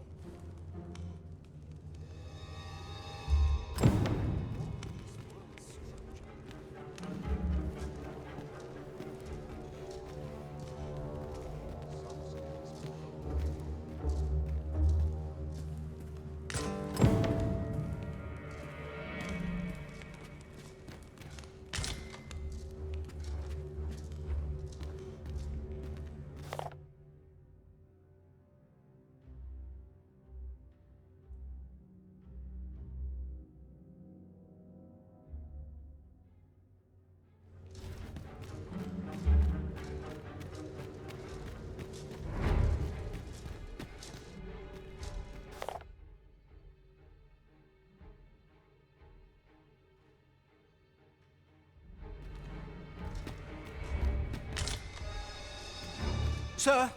Sir,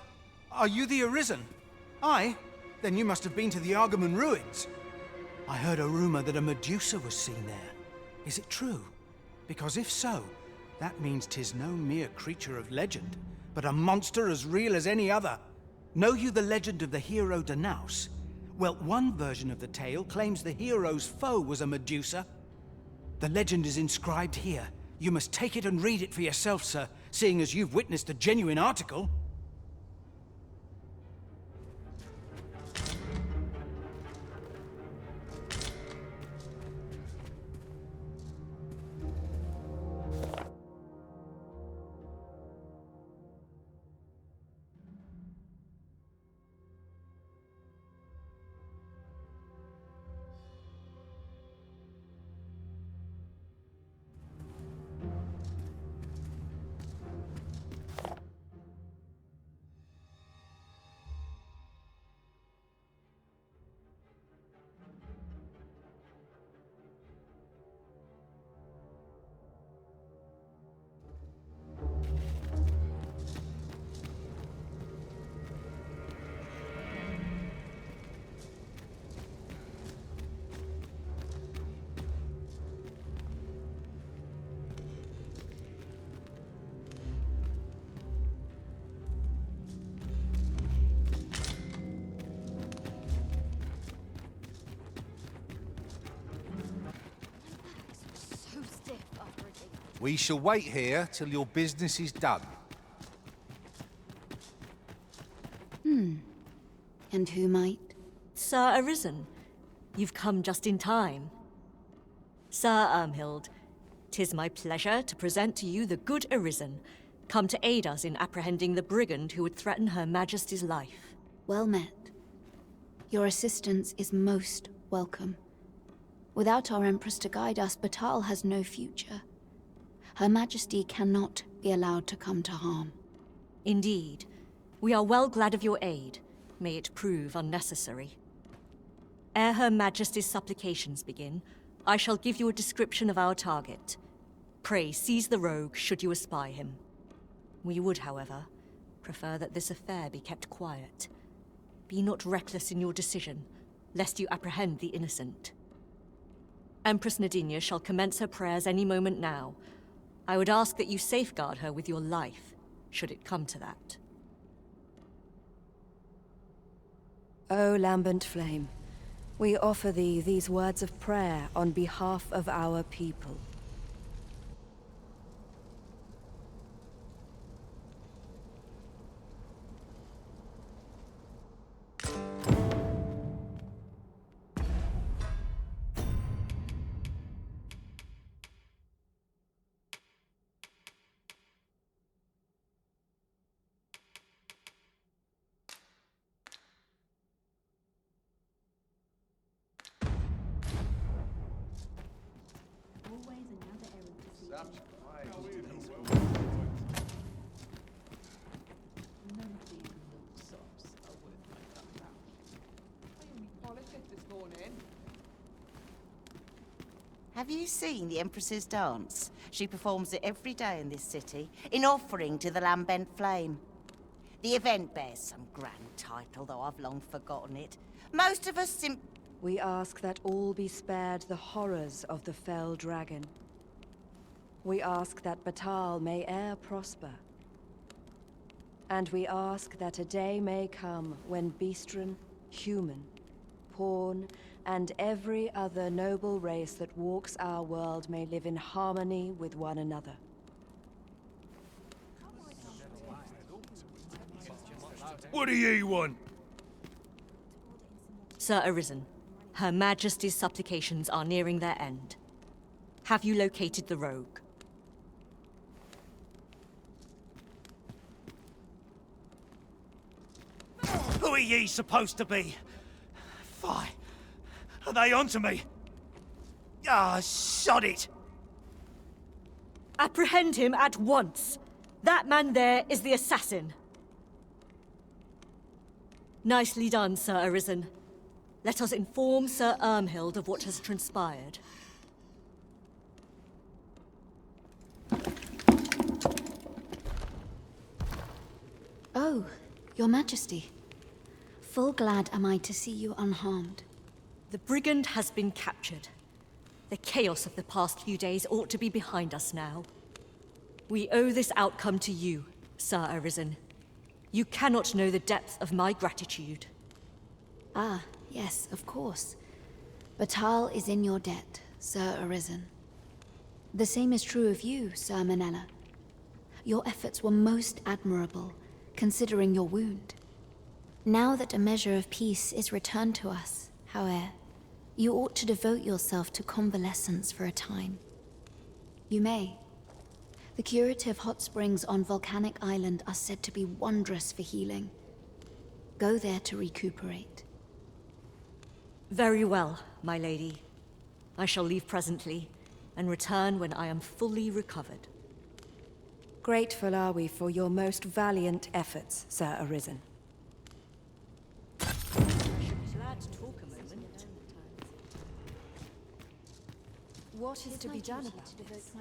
are you the Arisen? Aye? Then you must have been to the Argaman ruins. I heard a rumor that a Medusa was seen there. Is it true? Because if so, that means 'tis no mere creature of legend, but a monster as real as any other. Know you the legend of the hero Danaus? Well, one version of the tale claims the hero's foe was a Medusa. The legend is inscribed here. You must take it and read it for yourself, sir, seeing as you've witnessed a genuine article. We shall wait here till your business is done. And who might? Sir Arisen, you've come just in time. Sir Ermhild, 'tis my pleasure to present to you the good Arisen, come to aid us in apprehending the brigand who would threaten Her Majesty's life. Well met. Your assistance is most welcome. Without our Empress to guide us, Batal has no future. Her Majesty cannot be allowed to come to harm. Indeed. We are well glad of your aid. May it prove unnecessary. Ere Her Majesty's supplications begin, I shall give you a description of our target. Pray seize the rogue should you espy him. We would, however, prefer that this affair be kept quiet. Be not reckless in your decision, lest you apprehend the innocent. Empress Nadinia shall commence her prayers any moment now. I would ask that you safeguard her with your life, should it come to that. O lambent flame, we offer thee these words of prayer on behalf of our people. Have you seen the Empress's dance? She performs it every day in this city, in offering to the lambent flame. The event bears some grand title, though I've long forgotten it. Most of us We ask that all be spared the horrors of the fell dragon. We ask that Batal may e'er prosper. And we ask that a day may come when Beastren, human, pawn, and every other noble race that walks our world may live in harmony with one another. What do ye want? Sir Arisen, Her Majesty's supplications are nearing their end. Have you located the rogue? Who are ye supposed to be? Fie. Are they onto me? Ah, sod it! Apprehend him at once! That man there is the assassin! Nicely done, Sir Arisen. Let us inform Sir Ermhild of what has transpired. Oh, Your Majesty. Full glad am I to see you unharmed. The brigand has been captured. The chaos of the past few days ought to be behind us now. We owe this outcome to you, Sir Arisen. You cannot know the depth of my gratitude. Ah, yes, of course. Batal is in your debt, Sir Arisen. The same is true of you, Sir Manella. Your efforts were most admirable, considering your wound. Now that a measure of peace is returned to us, however, you ought to devote yourself to convalescence for a time. You may. The curative hot springs on Volcanic Island are said to be wondrous for healing. Go there to recuperate. Very well, my lady. I shall leave presently, and return when I am fully recovered. Grateful are we for your most valiant efforts, Sir Arisen. Glad to talk a moment. What is to be done about this?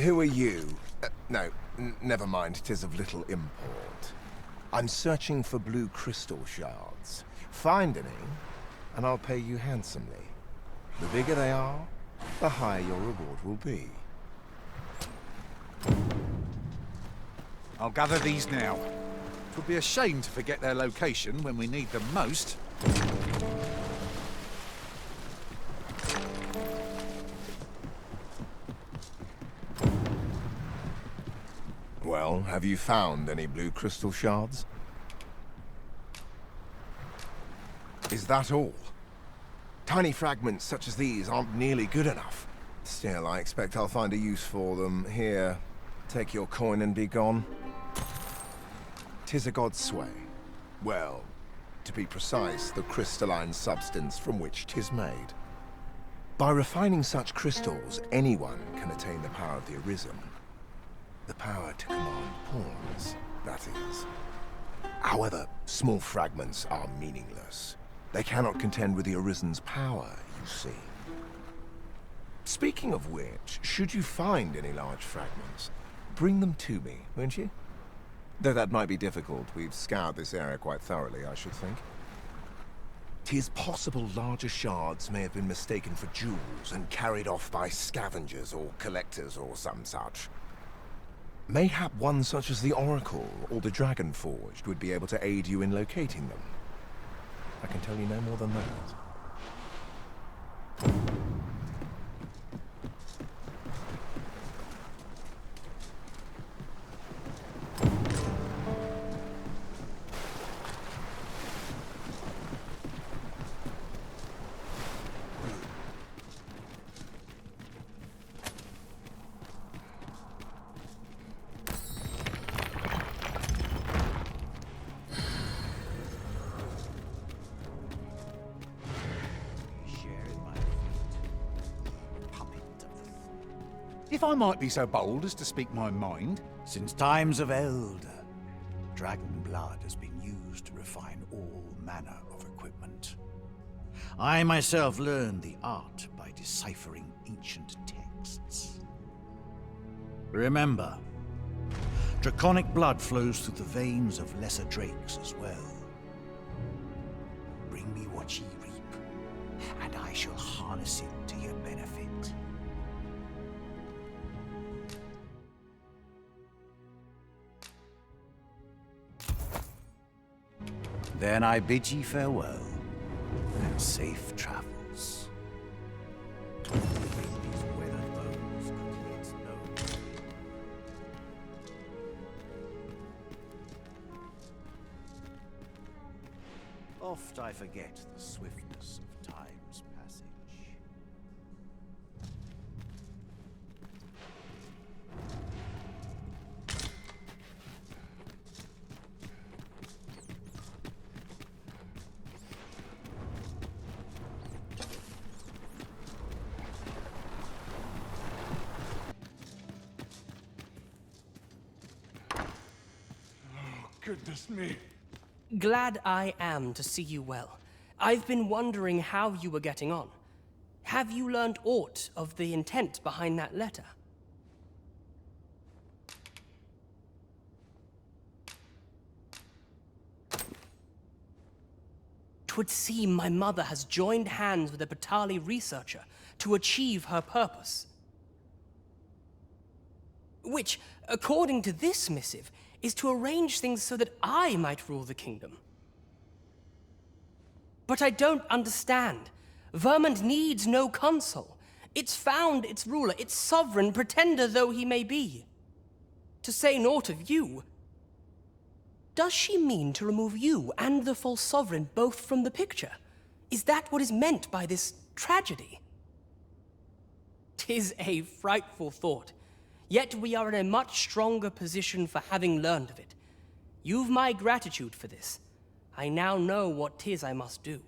Who are you? No, never mind, 'tis of little import. I'm searching for blue crystal shards. Find any, and I'll pay you handsomely. The bigger they are, the higher your reward will be. I'll gather these now. It would be a shame to forget their location when we need them most. Well, have you found any blue crystal shards? Is that all? Tiny fragments such as these aren't nearly good enough. Still, I expect I'll find a use for them. Here, take your coin and be gone. 'Tis a god's sway. Well, to be precise, the crystalline substance from which 'tis made. By refining such crystals, anyone can attain the power of the Arisen. The power to command pawns, that is. However, small fragments are meaningless. They cannot contend with the Arisen's power, you see. Speaking of which, should you find any large fragments, bring them to me, won't you? Though that might be difficult. We've scoured this area quite thoroughly, I should think. 'Tis possible larger shards may have been mistaken for jewels and carried off by scavengers or collectors or some such. Mayhap one such as the Oracle or the Dragon Forged would be able to aid you in locating them. I can tell you no more than that. If I might be so bold as to speak my mind. Since times of eld, dragon blood has been used to refine all manner of equipment. I myself learned the art by deciphering ancient texts. Remember, draconic blood flows through the veins of lesser drakes as well. Bring me what ye reap, and I shall harness it to your benefit. Then I bid ye farewell, and safe travels. These weathered bones could yet know. Oft I forget the swiftness of time's passage. Goodness me. Glad I am to see you well. I've been wondering how you were getting on. Have you learned aught of the intent behind that letter? 'Twould seem my mother has joined hands with a Batali researcher to achieve her purpose. Which, according to this missive, is to arrange things so that I might rule the kingdom. But I don't understand. Vermont needs no consul. It's found its ruler, its sovereign, pretender though he may be. To say naught of you, does she mean to remove you and the false sovereign both from the picture? Is that what is meant by this tragedy? 'Tis a frightful thought, yet we are in a much stronger position for having learned of it. You've my gratitude for this. I now know what 'tis I must do.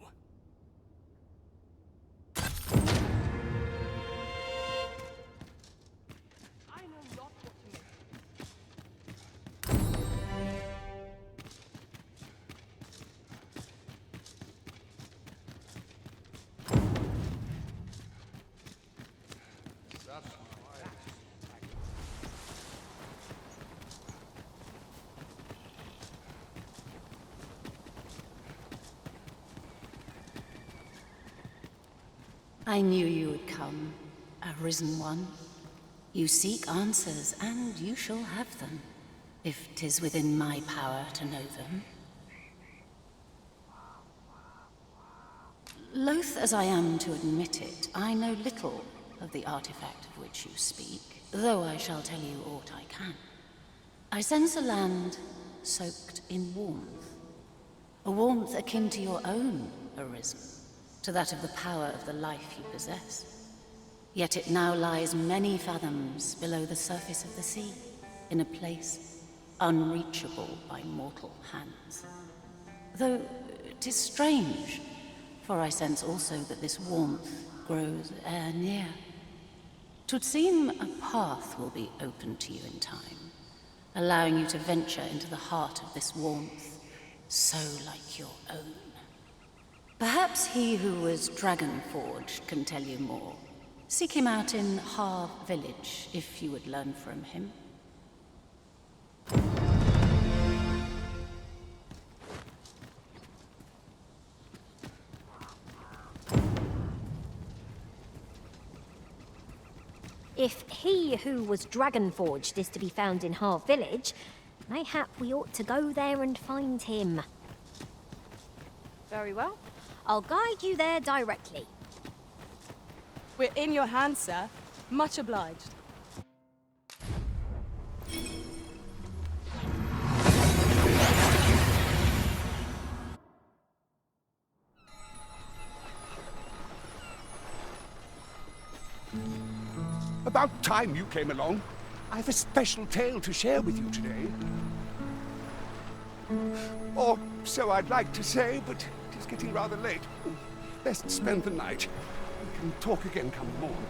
I knew you would come, Arisen One. You seek answers, and you shall have them, if 'tis within my power to know them. Loath as I am to admit it, I know little of the artifact of which you speak, though I shall tell you aught I can. I sense a land soaked in warmth, a warmth akin to your own, Arisen, to that of the power of the life you possess. Yet it now lies many fathoms below the surface of the sea, in a place unreachable by mortal hands. Though 'tis strange, for I sense also that this warmth grows ere near. 'Twould seem a path will be open to you in time, allowing you to venture into the heart of this warmth, so like your own. Perhaps he who was dragon-forged can tell you more. Seek him out in Harv village, if you would learn from him. If he who was dragon-forged is to be found in Harv village, mayhap we ought to go there and find him. Very well. I'll guide you there directly. We're in your hands, sir. Much obliged. About time you came along. I've a special tale to share with you today. Or so I'd like to say, but it is getting rather late. Best spend the night. We can talk again come morn.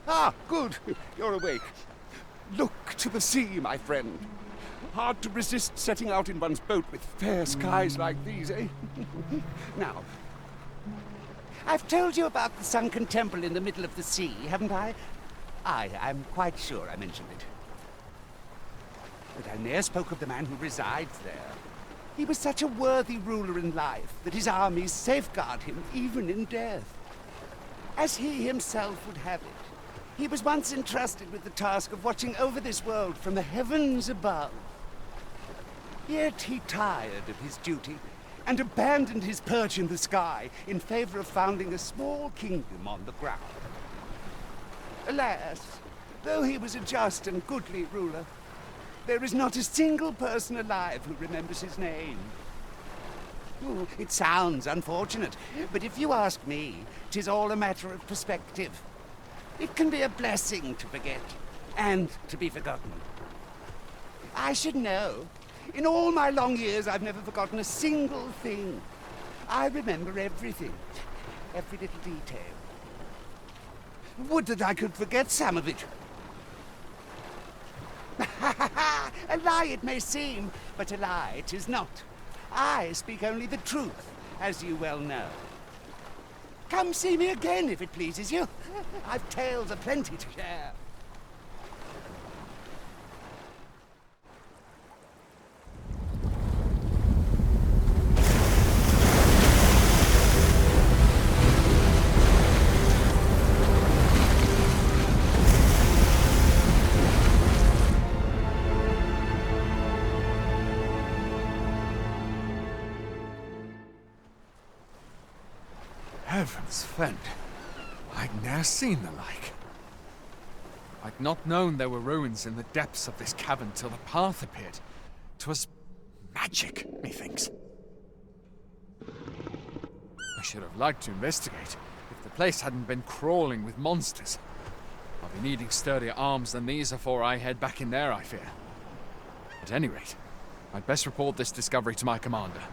Ah, good. You're awake. Look to the sea, my friend. Hard to resist setting out in one's boat with fair skies like these, eh? Now, I've told you about the sunken temple in the middle of the sea, haven't I? I'm quite sure I mentioned it. But I ne'er spoke of the man who resides there. He was such a worthy ruler in life that his armies safeguard him even in death. As he himself would have it, he was once entrusted with the task of watching over this world from the heavens above. Yet he tired of his duty and abandoned his perch in the sky in favor of founding a small kingdom on the ground. Alas, though he was a just and goodly ruler, there is not a single person alive who remembers his name. Oh, it sounds unfortunate, but if you ask me, 'tis all a matter of perspective. It can be a blessing to forget, and to be forgotten. I should know. In all my long years, I've never forgotten a single thing. I remember everything, every little detail. Would that I could forget some of it. A lie it may seem, but a lie it is not. I speak only the truth, as you well know. Come see me again if it pleases you. I've tales aplenty to share. Heavens fend. I'd ne'er seen the like. I'd not known there were ruins in the depths of this cavern till the path appeared. 'Twas magic, methinks. I should have liked to investigate if the place hadn't been crawling with monsters. I'll be needing sturdier arms than these afore I head back in there, I fear. At any rate, I'd best report this discovery to my commander.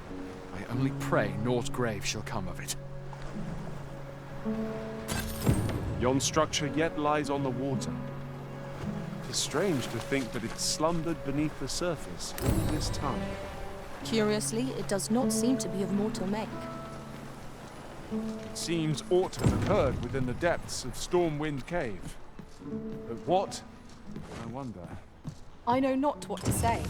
I only pray naught grave shall come of it. Yon structure yet lies on the water. 'Tis strange to think that it slumbered beneath the surface all this time. Curiously, it does not seem to be of mortal make. It seems aught has occurred within the depths of Stormwind Cave. But what? I wonder. I know not what to say.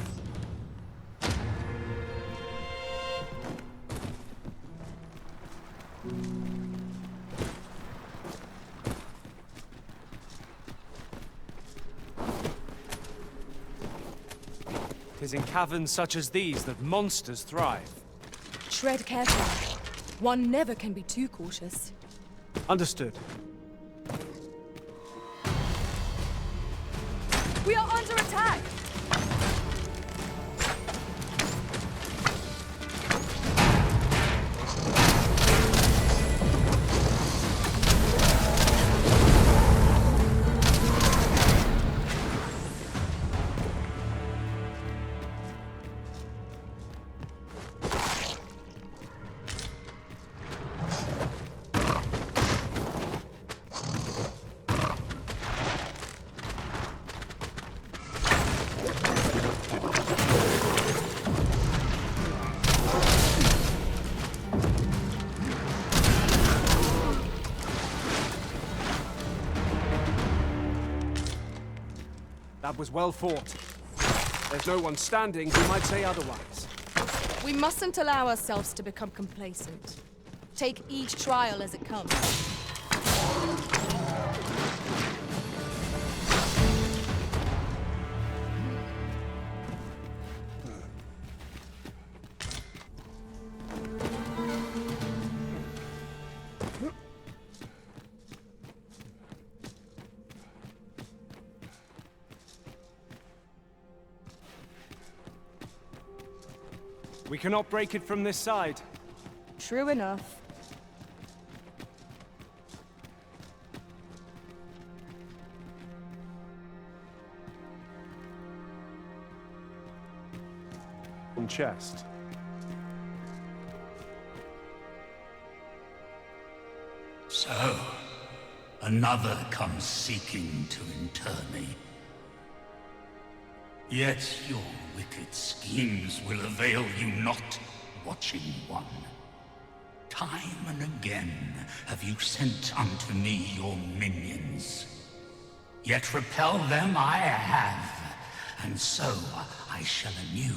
Tis in caverns such as these that monsters thrive. Tread carefully. One never can be too cautious. Understood. We are under attack! That was well fought. There's no one standing who might say otherwise. We mustn't allow ourselves to become complacent. Take each trial as it comes. We cannot break it from this side. True enough. On chest. So, another comes seeking to inter me. Yet your wicked schemes will avail you not, Watching One. Time and again have you sent unto me your minions. Yet repel them I have, and so I shall anew,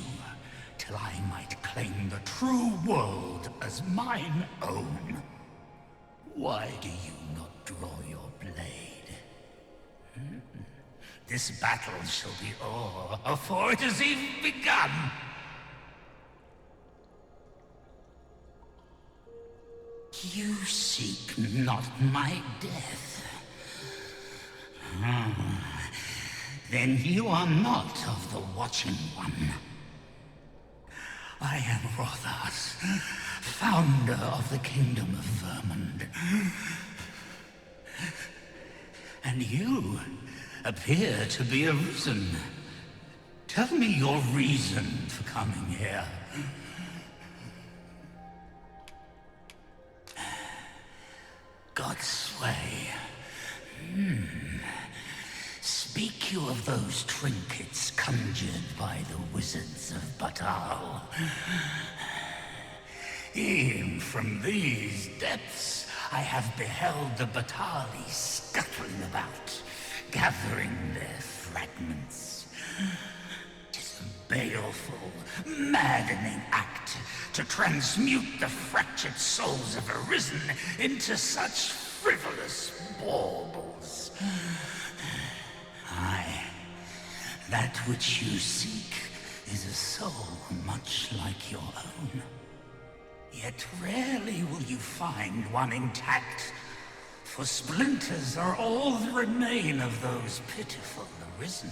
till I might claim the true world as mine own. Why do you not draw your blade? This battle shall be o'er afore it has even begun. You seek not my death. Then you are not of the Watching One. I am Rothas, founder of the Kingdom of Vermund. And you appear to be arisen. Tell me your reason for coming here. Godsway. Speak you of those trinkets conjured by the wizards of Batal. E'en from these depths, I have beheld the Batali scuttling about, gathering their fragments. 'Tis a baleful, maddening act to transmute the fractured souls of Arisen into such frivolous baubles. Aye, that which you seek is a soul much like your own. Yet rarely will you find one intact, for splinters are all that remain of those pitiful Arisen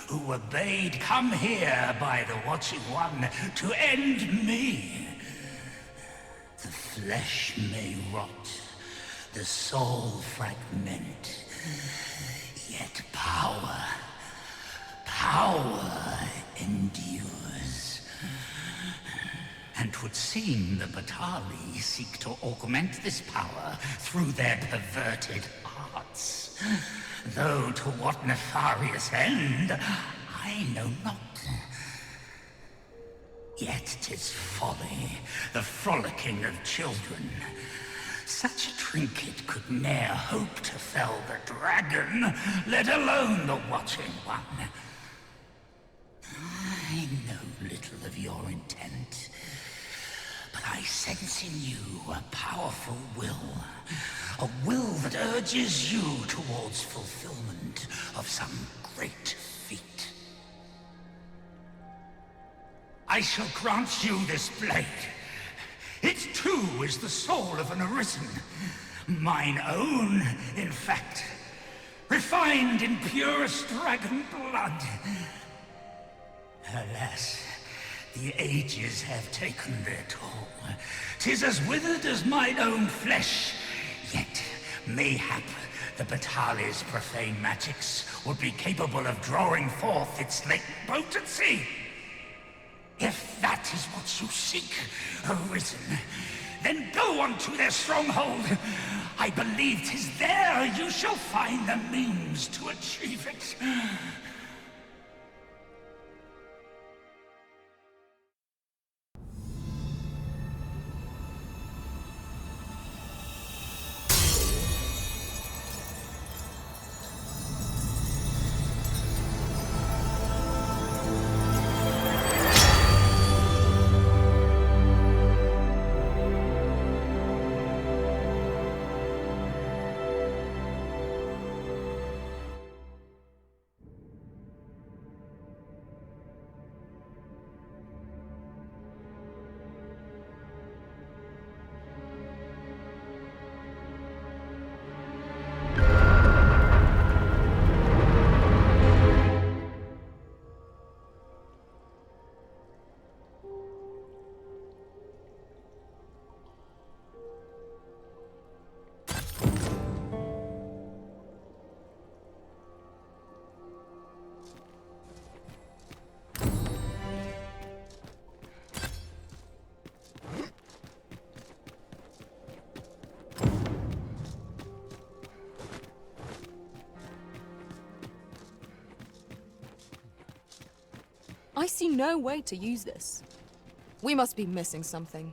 who were bade come here by the Watching One to end me. The flesh may rot, the soul fragment, yet power endures. And 'twould seem the Batali seek to augment this power through their perverted arts. Though to what nefarious end, I know not. Yet 'tis folly, the frolicking of children. Such a trinket could ne'er hope to fell the dragon, let alone the Watching One. I know little of your intent, but I sense in you a powerful will. A will that urges you towards fulfillment of some great feat. I shall grant you this blade. It too is the soul of an Arisen. Mine own, in fact. Refined in purest dragon blood. Alas, the ages have taken their toll. 'Tis as withered as mine own flesh. Yet, mayhap, the Batali's profane magics would be capable of drawing forth its latent potency. If that is what you seek, Arisen, then go on to their stronghold. I believe 'tis there you shall find the means to achieve it. I see no way to use this. We must be missing something.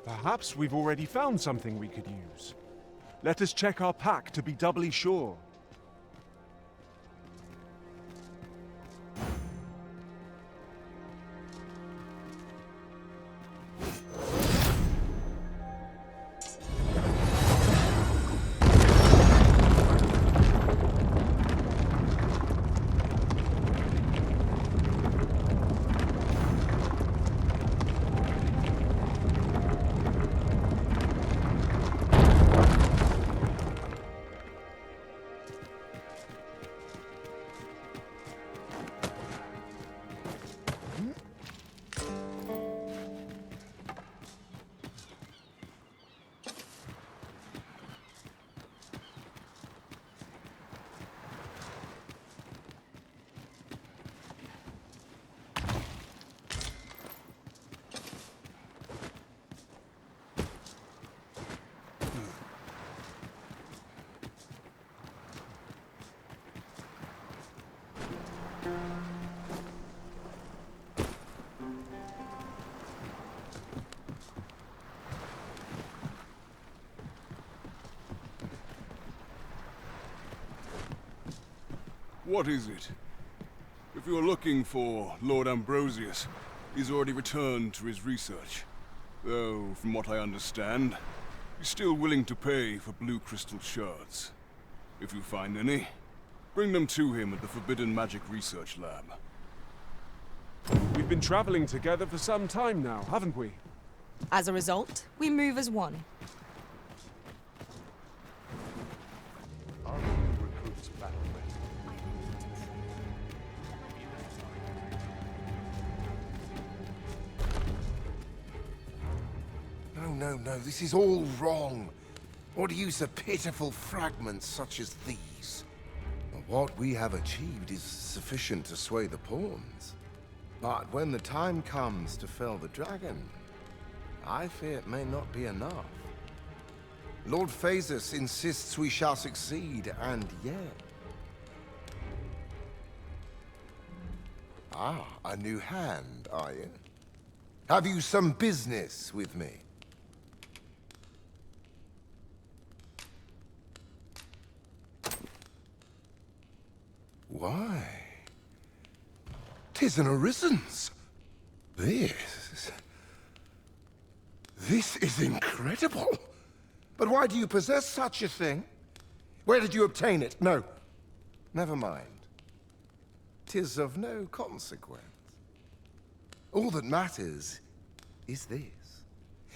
Perhaps we've already found something we could use. Let us check our pack to be doubly sure. What is it? If you're looking for Lord Ambrosius, he's already returned to his research. Though, from what I understand, he's still willing to pay for blue crystal shards. If you find any, bring them to him at the Forbidden Magic Research Lab. We've been traveling together for some time now, haven't we? As a result, we move as one. Our new recruits battle ready. No, this is all wrong. What use of pitiful fragments such as these? What we have achieved is sufficient to sway the pawns. But when the time comes to fell the dragon, I fear it may not be enough. Lord Phaesus insists we shall succeed, and yet... Ah, a new hand, are you? Have you some business with me? Why? 'Tis an Arisen's. This is incredible. But why do you possess such a thing? Where did you obtain it? No, never mind. 'Tis of no consequence. All that matters is this.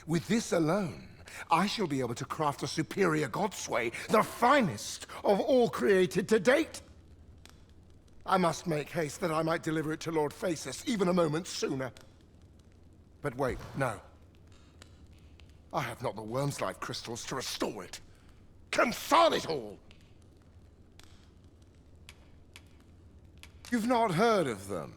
With this alone, I shall be able to craft a superior godsway, the finest of all created to date. I must make haste that I might deliver it to Lord Phaesus even a moment sooner. But wait, no. I have not the worm's life crystals to restore it. Confound it all! You've not heard of them.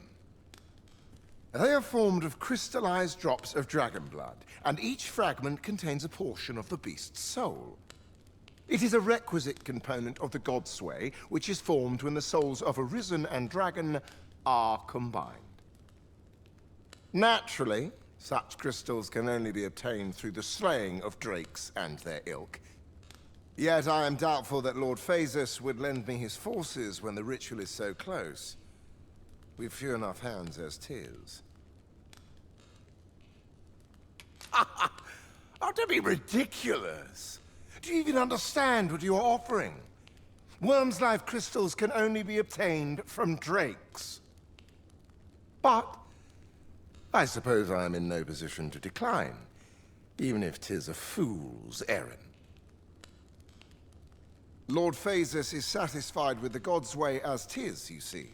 They are formed of crystallized drops of dragon blood, and each fragment contains a portion of the beast's soul. It is a requisite component of the godsway, which is formed when the souls of Arisen and Dragon are combined. Naturally, such crystals can only be obtained through the slaying of drakes and their ilk. Yet I am doubtful that Lord Phaesus would lend me his forces when the ritual is so close. We've few enough hands as 'tis. Oh, don't be ridiculous! Do you even understand what you are offering? Worm's life crystals can only be obtained from drakes. But I suppose I am in no position to decline, even if 'tis a fool's errand. Lord Phaesus is satisfied with the God's way as 'tis, you see.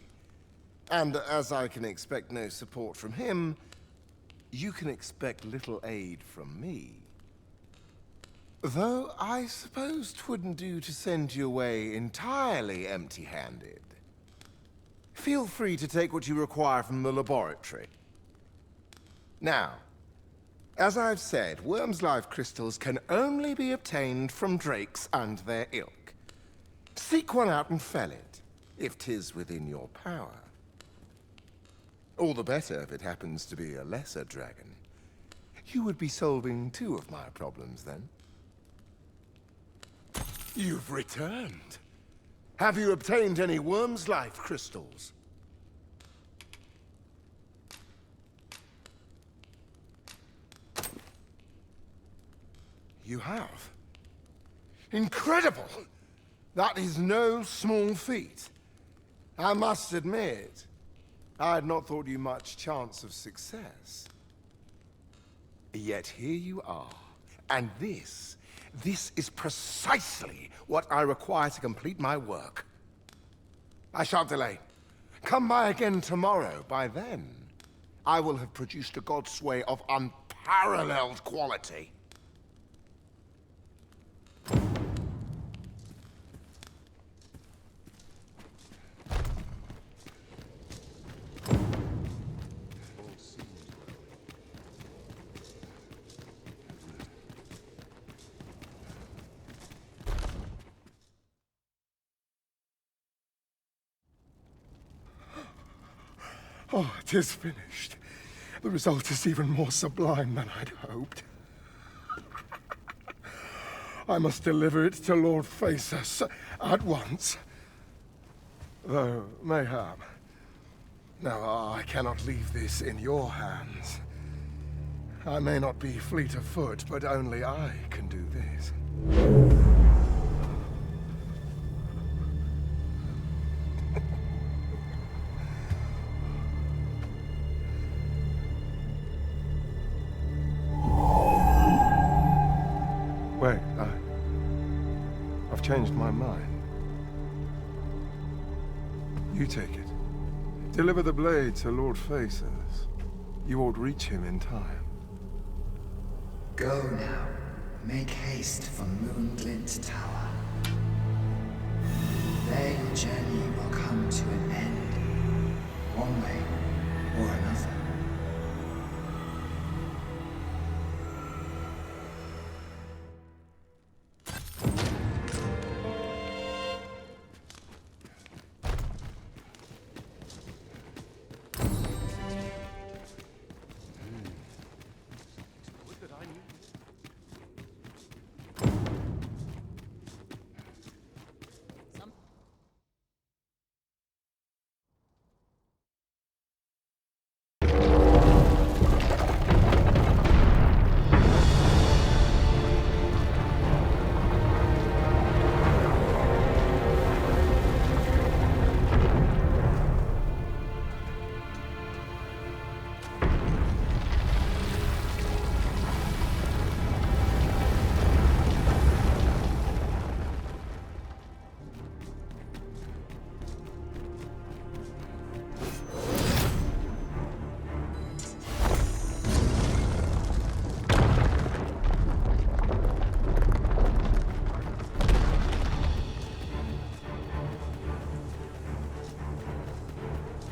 And as I can expect no support from him, you can expect little aid from me. Though I suppose 'twouldn't do to send you away entirely empty-handed. Feel free to take what you require from the laboratory. Now, as I've said, worm's life crystals can only be obtained from drakes and their ilk. Seek one out and fell it, if 'tis within your power. All the better if it happens to be a lesser dragon. You would be solving two of my problems then. You've returned. Have you obtained any worm's life crystals? You have? Incredible! That is no small feat. I must admit, I had not thought you much chance of success. Yet here you are, and this is precisely what I require to complete my work. I shan't delay. Come by again tomorrow. By then, I will have produced a godsway of unparalleled quality. Oh, it is finished. The result is even more sublime than I'd hoped. I must deliver it to Lord Phaesus at once. Though, mayhap. Now, I cannot leave this in your hands. I may not be fleet of foot, but only I can do this. Wait, I've changed my mind. You take it. Deliver the blade to Lord Faces. You ought reach him in time. Go now. Make haste for Moonglint Tower. There your journey will come to an end, one way or another.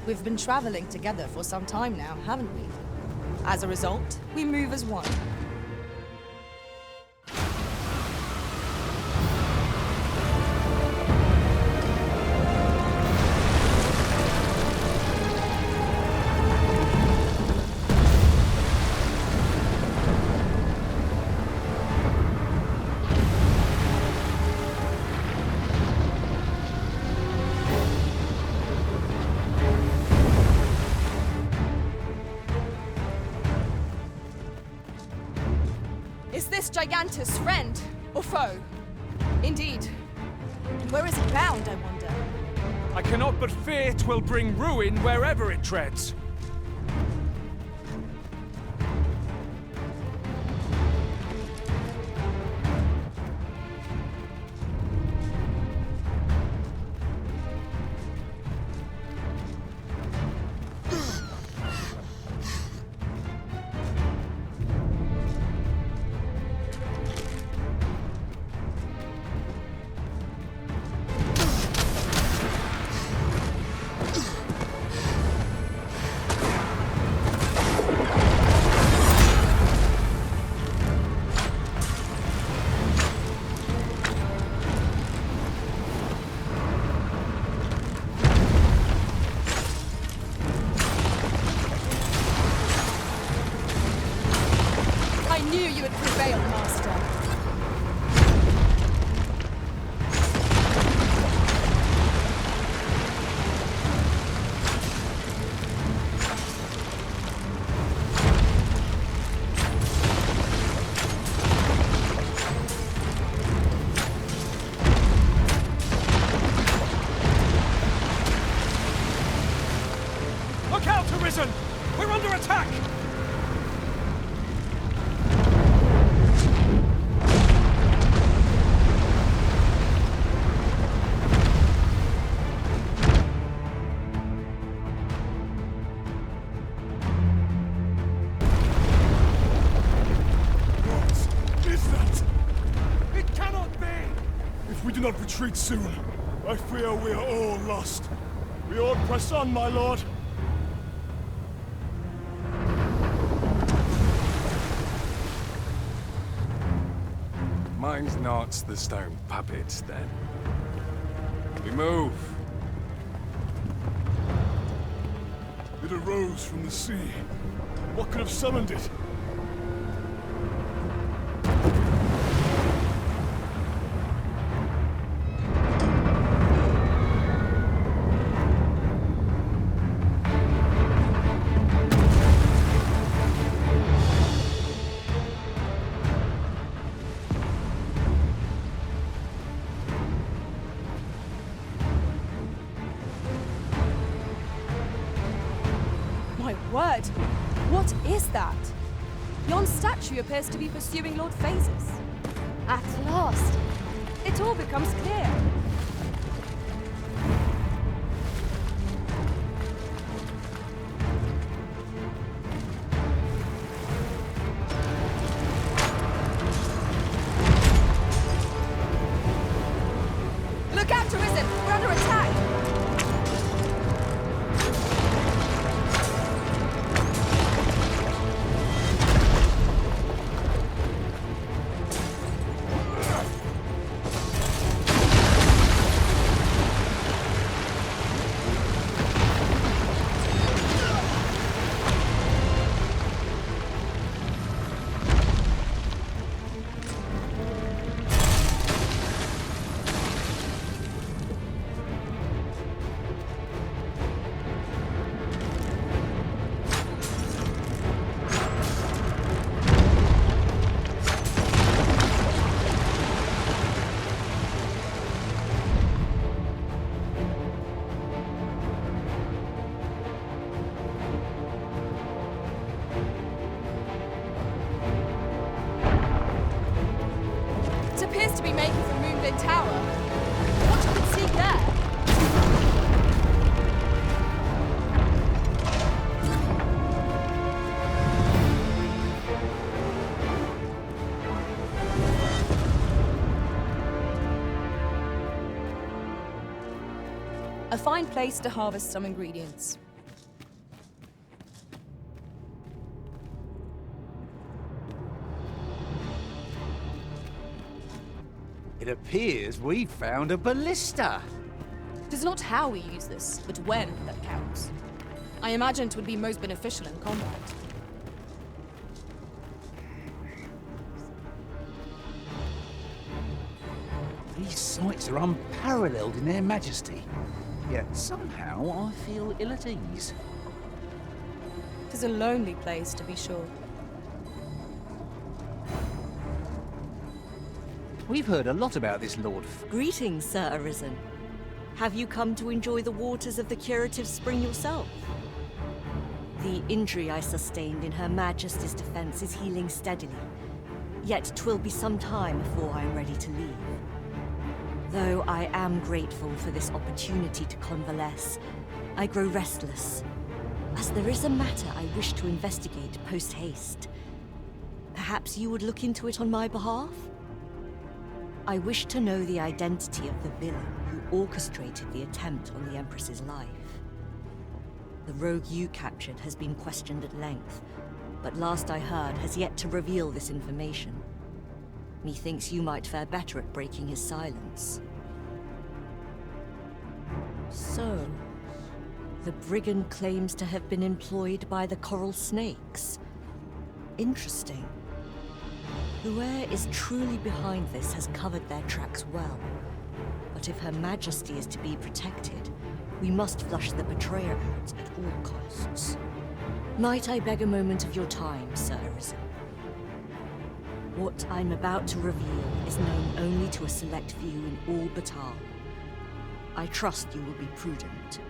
We've been traveling together for some time now, haven't we? As a result, we move as one. Is this Gigantus friend or foe? Indeed. And where is it bound, I wonder? I cannot but fear 'twill bring ruin wherever it treads. Look out, Arisen! We're under attack! What is that? It cannot be! If we do not retreat soon, I fear we are all lost. We ought press on, my lord. Mine's not the stone puppet, then. We move. It arose from the sea. What could have summoned it? What is that? Yon statue appears to be pursuing Lord Phases. At last, it all becomes clear. Look out, Arisen! We're under attack! To be making for Moonbin Tower. What you can see there? A fine place to harvest some ingredients. It appears we've found a ballista. It is not how we use this, but when that counts. I imagine it would be most beneficial in combat. These sights are unparalleled in their majesty. Yet somehow I feel ill at ease. It is a lonely place, to be sure. We've heard a lot about this Lord. Greetings, Sir Arisen. Have you come to enjoy the waters of the curative spring yourself? The injury I sustained in Her Majesty's defense is healing steadily, yet 'twill be some time before I am ready to leave. Though I am grateful for this opportunity to convalesce, I grow restless, as there is a matter I wish to investigate post-haste. Perhaps you would look into it on my behalf? I wish to know the identity of the villain who orchestrated the attempt on the Empress's life. The rogue you captured has been questioned at length, but last I heard has yet to reveal this information. Methinks you might fare better at breaking his silence. So, the brigand claims to have been employed by the Coral Snakes. Interesting. Whoever is truly behind this has covered their tracks well. But if Her Majesty is to be protected, we must flush the betrayer out at all costs. Might I beg a moment of your time, Sir Arisen? What I'm about to reveal is known only to a select few in all Batal. I trust you will be prudent.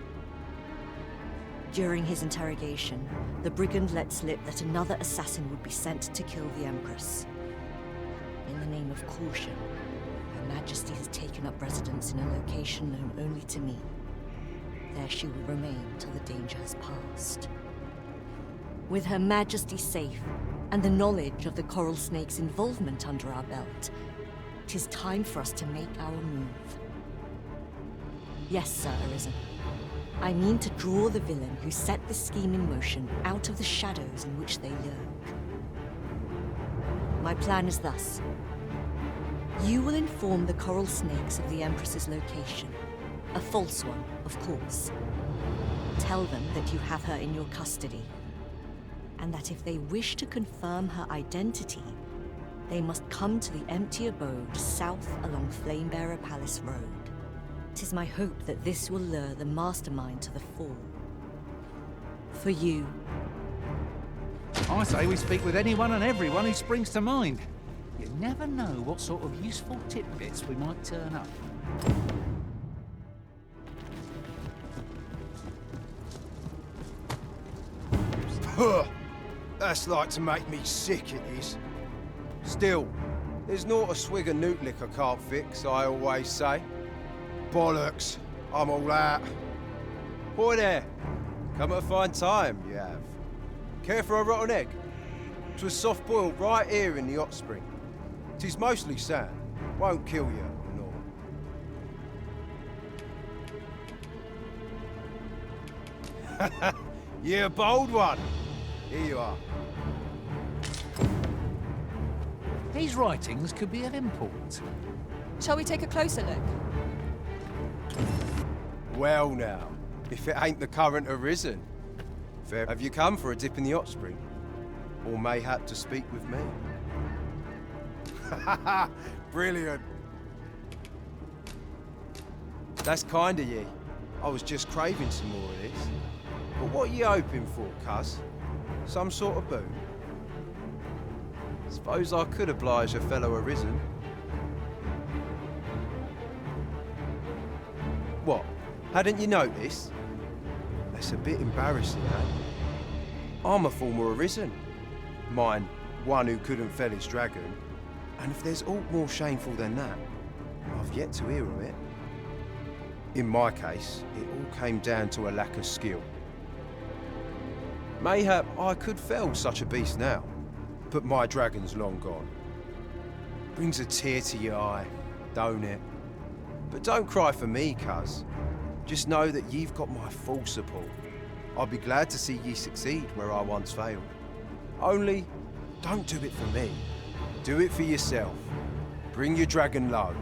During his interrogation, the brigand let slip that another assassin would be sent to kill the Empress. In the name of caution, Her Majesty has taken up residence in a location known only to me. There she will remain till the danger has passed. With Her Majesty safe, and the knowledge of the Coral Snake's involvement under our belt, 'tis time for us to make our move. Yes, Sir Arisen. I mean to draw the villain who set this scheme in motion out of the shadows in which they lurk. My plan is thus. You will inform the Coral Snakes of the Empress's location. A false one, of course. Tell them that you have her in your custody, and that if they wish to confirm her identity, they must come to the empty abode south along Flamebearer Palace Road. 'Tis my hope that this will lure the mastermind to the fore. For you. I say we speak with anyone and everyone who springs to mind. You never know what sort of useful tidbits we might turn up. That's like to make me sick, it is. Still, there's not a swig of newt lick I can't fix, I always say. Bollocks, I'm all out. Boy there, come at a fine time, you have. Care for a rotten egg? 'Twas soft-boiled right here in the hot spring. 'Tis mostly sand, won't kill you, nor. You're a bold one. Here you are. These writings could be of import. Shall we take a closer look? Well now, if it ain't the current arisen. Fair, have you come for a dip in the hot spring? Or mayhap to speak with me? Brilliant. That's kind of ye. I was just craving some more of this. But what are you hoping for, cuz? Some sort of boon? Suppose I could oblige a fellow arisen. What? Hadn't you noticed? That's a bit embarrassing, eh? I'm a former arisen. Mine, one who couldn't fell his dragon. And if there's aught more shameful than that, I've yet to hear of it. In my case, it all came down to a lack of skill. Mayhap I could fell such a beast now, but my dragon's long gone. Brings a tear to your eye, don't it? But don't cry for me, cuz. Just know that you've got my full support. I'll be glad to see ye succeed where I once failed. Only, don't do it for me. Do it for yourself. Bring your dragon low,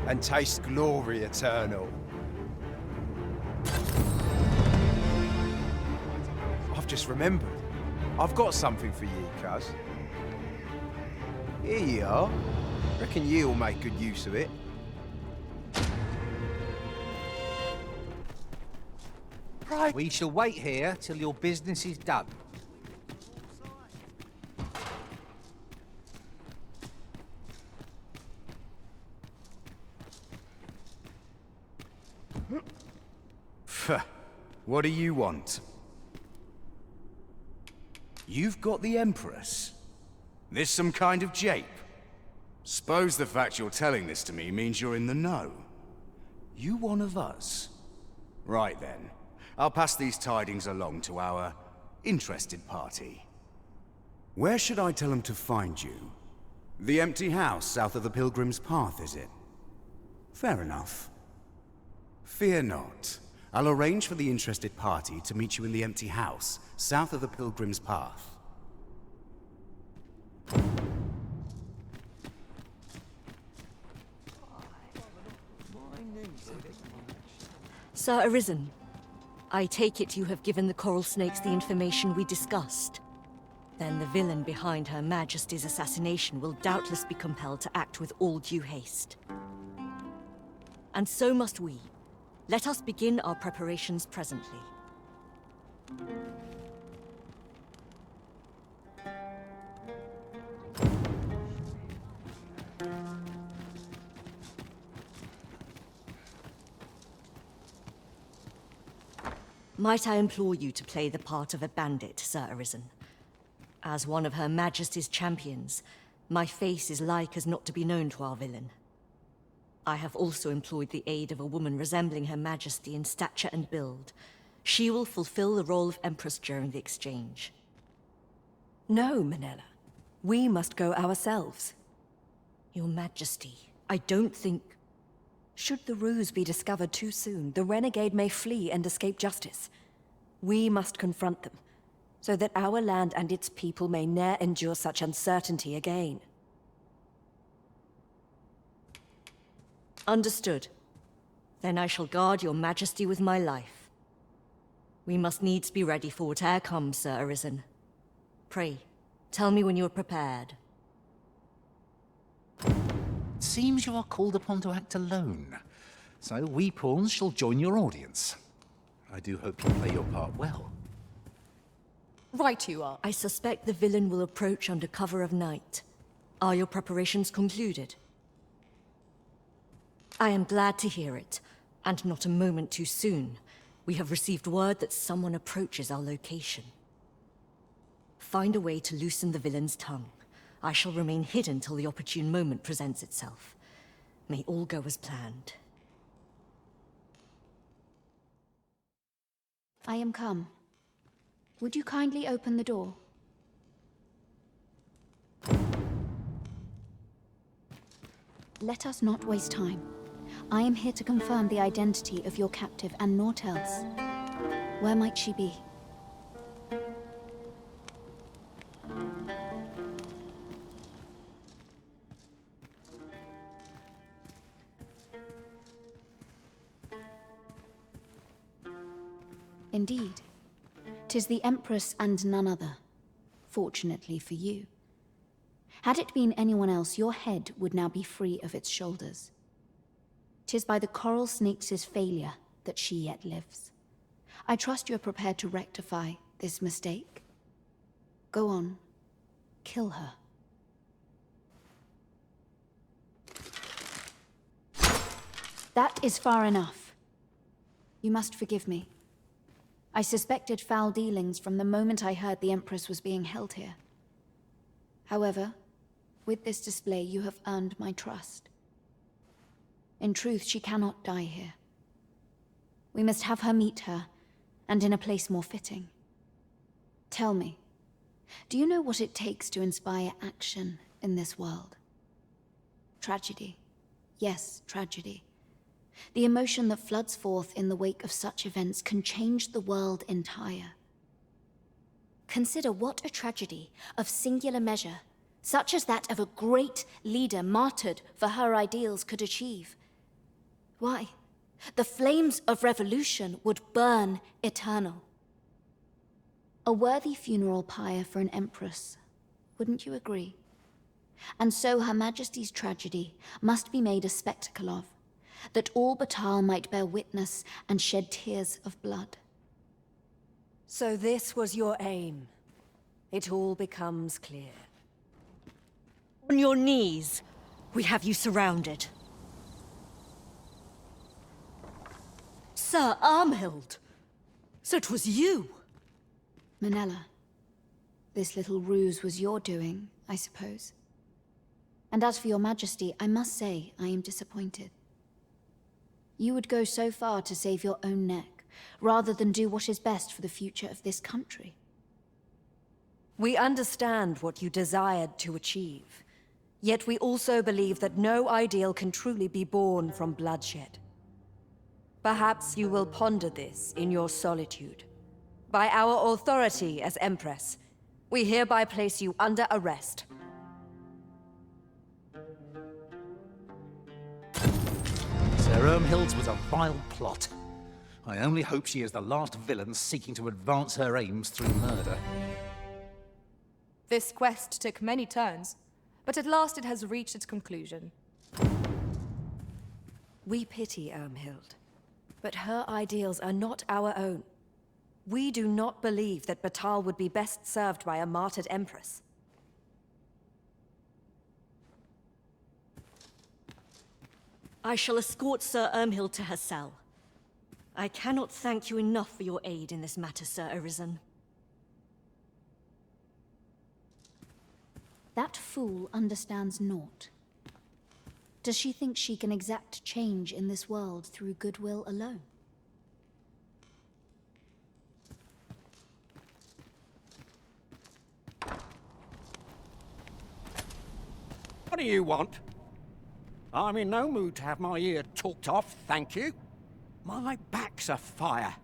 and taste glory eternal. I've just remembered. I've got something for ye, cuz. Here ye are. Reckon ye'll make good use of it. Right. We shall wait here till your business is done. What do you want? You've got the Empress. This some kind of jape? Suppose the fact you're telling this to me means you're in the know. You one of us? Right then. I'll pass these tidings along to our interested party. Where should I tell them to find you? The empty house south of the Pilgrim's Path, is it? Fair enough. Fear not. I'll arrange for the interested party to meet you in the empty house south of the Pilgrim's Path. Sir Arisen, I take it you have given the Coral Snakes the information we discussed. Then the villain behind Her Majesty's assassination will doubtless be compelled to act with all due haste. And so must we. Let us begin our preparations presently. Might I implore you to play the part of a bandit, Sir Arisen? As one of Her Majesty's champions, my face is like as not to be known to our villain. I have also employed the aid of a woman resembling Her Majesty in stature and build. She will fulfill the role of Empress during the exchange. No, Manella. We must go ourselves. Your Majesty, I don't think... Should the ruse be discovered too soon, the renegade may flee and escape justice. We must confront them, so that our land and its people may ne'er endure such uncertainty again. Understood. Then I shall guard your Majesty with my life. We must needs be ready for whate'er comes, Sir Arisen. Pray, tell me when you are prepared. It seems you are called upon to act alone, so we pawns shall join your audience. I do hope you play your part well. Right you are. I suspect the villain will approach under cover of night. Are your preparations concluded? I am glad to hear it, and not a moment too soon. We have received word that someone approaches our location. Find a way to loosen the villain's tongue. I shall remain hidden till the opportune moment presents itself. May all go as planned. I am come. Would you kindly open the door? Let us not waste time. I am here to confirm the identity of your captive and naught else. Where might she be? Indeed. 'Tis the Empress and none other. Fortunately for you. Had it been anyone else, your head would now be free of its shoulders. 'Tis by the coral snake's failure that she yet lives. I trust you are prepared to rectify this mistake. Go on. Kill her. That is far enough. You must forgive me. I suspected foul dealings from the moment I heard the Empress was being held here. However, with this display you have earned my trust. In truth, she cannot die here. We must have her meet her, and in a place more fitting. Tell me, do you know what it takes to inspire action in this world? Tragedy. Yes, tragedy. The emotion that floods forth in the wake of such events can change the world entire. Consider what a tragedy of singular measure, such as that of a great leader martyred for her ideals, could achieve. Why, the flames of revolution would burn eternal. A worthy funeral pyre for an empress, wouldn't you agree? And so Her Majesty's tragedy must be made a spectacle of, that all Batal might bear witness and shed tears of blood. So this was your aim. It all becomes clear. On your knees! We have you surrounded. Sir Armhild! So it was you! Manella, this little ruse was your doing, I suppose. And as for your Majesty, I must say I am disappointed. You would go so far to save your own neck, rather than do what is best for the future of this country. We understand what you desired to achieve, yet we also believe that no ideal can truly be born from bloodshed. Perhaps you will ponder this in your solitude. By our authority as Empress, we hereby place you under arrest. Sir Ermhild's was a vile plot. I only hope she is the last villain seeking to advance her aims through murder. This quest took many turns, but at last it has reached its conclusion. We pity Ermhild, but her ideals are not our own. We do not believe that Batal would be best served by a martyred empress. I shall escort Sir Ermhild to her cell. I cannot thank you enough for your aid in this matter, Sir Arisen. That fool understands naught. Does she think she can exact change in this world through goodwill alone? What do you want? I'm in no mood to have my ear talked off, thank you. My back's afire.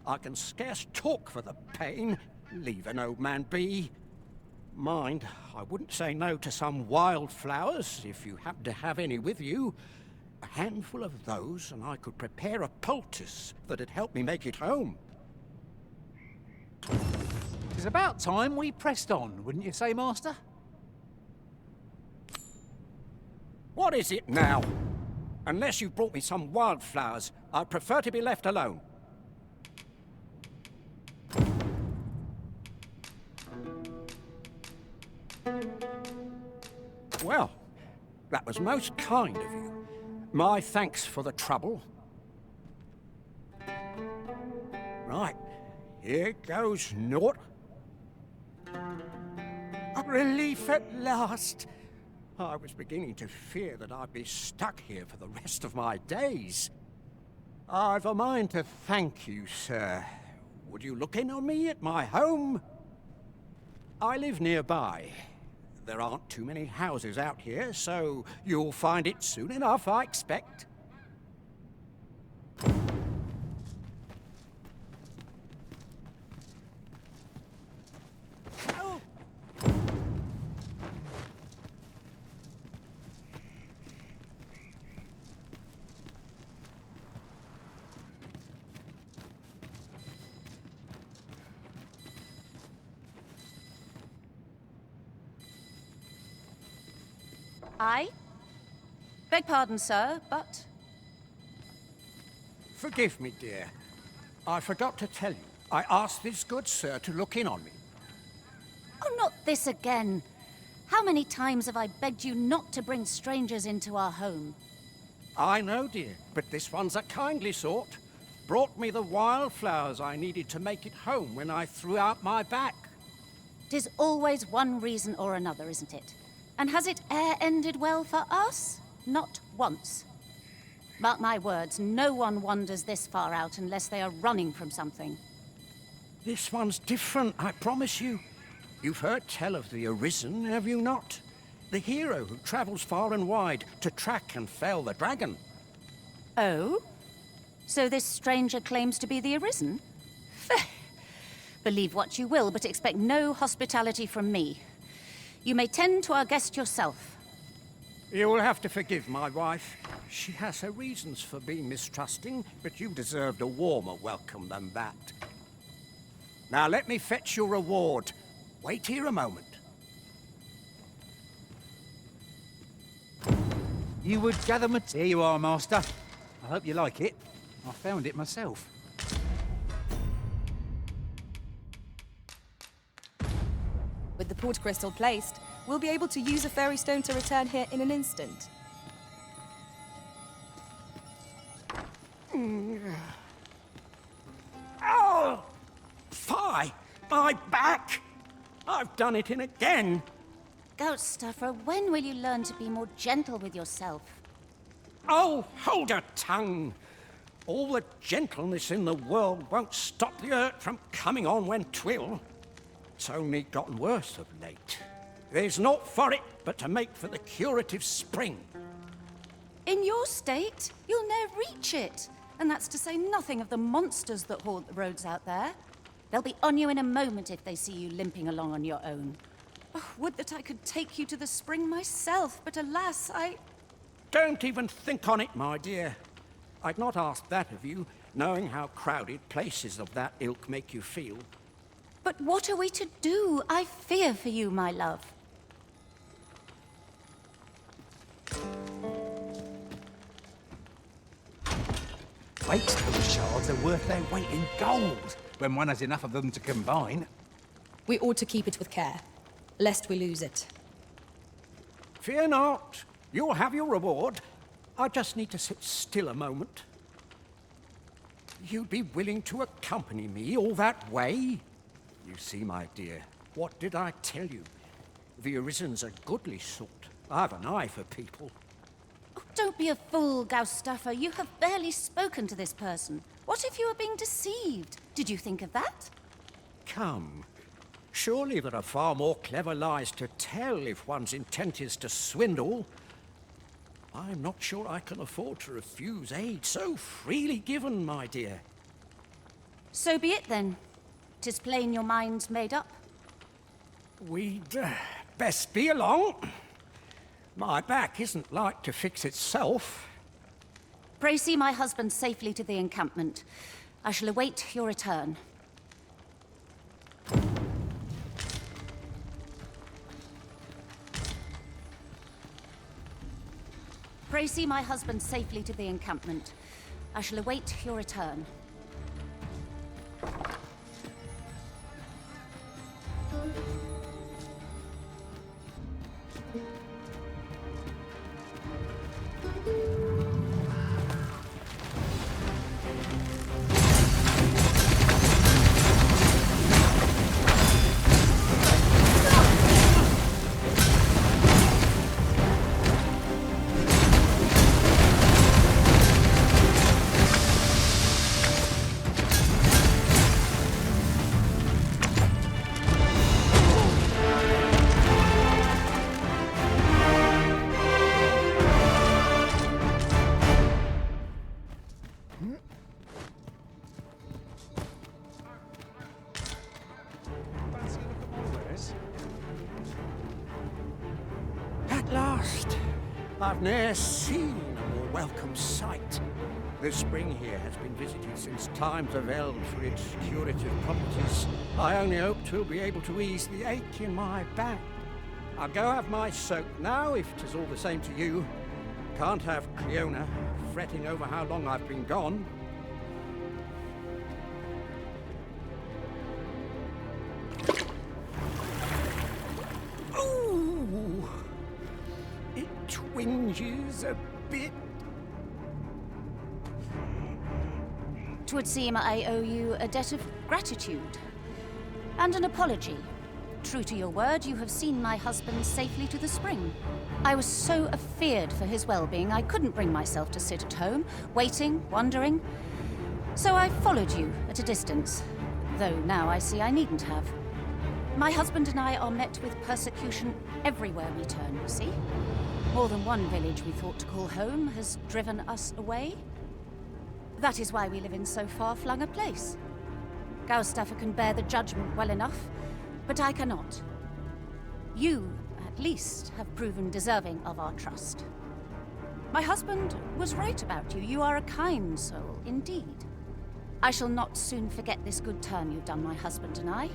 I can scarce talk for the pain. Leave an old man be. Mind, I wouldn't say no to some wildflowers, if you happen to have any with you. A handful of those, and I could prepare a poultice that'd help me make it home. It's about time we pressed on, wouldn't you say, Master? What is it now? Unless you brought me some wildflowers, I'd prefer to be left alone. Well, that was most kind of you. My thanks for the trouble. Right, here goes naught. Relief at last! I was beginning to fear that I'd be stuck here for the rest of my days. I've a mind to thank you, sir. Would you look in on me at my home? I live nearby. There aren't too many houses out here, so you'll find it soon enough, I expect. I beg pardon, sir, but... Forgive me, dear. I forgot to tell you. I asked this good sir to look in on me. Oh, not this again. How many times have I begged you not to bring strangers into our home? I know, dear, but this one's a kindly sort. Brought me the wildflowers I needed to make it home when I threw out my back. 'Tis always one reason or another, isn't it? And has it e'er ended well for us? Not once. Mark my words, no one wanders this far out unless they are running from something. This one's different, I promise you. You've heard tell of the Arisen, have you not? The hero who travels far and wide to track and fell the dragon. Oh? So this stranger claims to be the Arisen? Believe what you will, but expect no hospitality from me. You may tend to our guest yourself. You will have to forgive my wife. She has her reasons for being mistrusting, but you deserved a warmer welcome than that. Now let me fetch your reward. Wait here a moment. You would gather material. Here you are, Master. I hope you like it. I found it myself. With the port crystal placed, we'll be able to use a fairy stone to return here in an instant. Oh! Fie! My back! I've done it in again! Ghost stuffer, when will you learn to be more gentle with yourself? Oh, hold your tongue! All the gentleness in the world won't stop the hurt from coming on when 'twill. It's only gotten worse of late. There's naught for it but to make for the curative spring. In your state, you'll ne'er reach it. And that's to say nothing of the monsters that haunt the roads out there. They'll be on you in a moment if they see you limping along on your own. Oh, would that I could take you to the spring myself, but alas, Don't even think on it, my dear. I'd not ask that of you, knowing how crowded places of that ilk make you feel. But what are we to do? I fear for you, my love. Waitstone shards are worth their weight in gold when one has enough of them to combine. We ought to keep it with care, lest we lose it. Fear not. You'll have your reward. I just need to sit still a moment. You'd be willing to accompany me all that way? You see, my dear, what did I tell you? The Arisen's a goodly sort. I've an eye for people. Don't be a fool, Gaustuffer. You have barely spoken to this person. What if you were being deceived? Did you think of that? Come. Surely there are far more clever lies to tell if one's intent is to swindle. I'm not sure I can afford to refuse aid so freely given, my dear. So be it then. 'Tis plain your mind's made up. We'd best be along. My back isn't like to fix itself. Pray see my husband safely to the encampment. I shall await your return. Pray see my husband safely to the encampment. I shall await your return. last. I've ne'er seen a more welcome sight. The spring here has been visited since time prevailed for its curative properties. I only hope 'twill be able to ease the ache in my back. I'll go have my soak now, if 'tis all the same to you. Can't have Cleona fretting over how long I've been gone. Ooh! It twinges a bit. 'Twould seem I owe you a debt of gratitude. And an apology. True to your word, you have seen my husband safely to the spring. I was so afeared for his well-being, I couldn't bring myself to sit at home, waiting, wondering. So I followed you at a distance, though now I see I needn't have. My husband and I are met with persecution everywhere we turn, you see. More than one village we thought to call home has driven us away. That is why we live in so far-flung a place. Gaustaffer can bear the judgment well enough, but I cannot. You, at least, have proven deserving of our trust. My husband was right about you. You are a kind soul, indeed. I shall not soon forget this good turn you've done, my husband and I.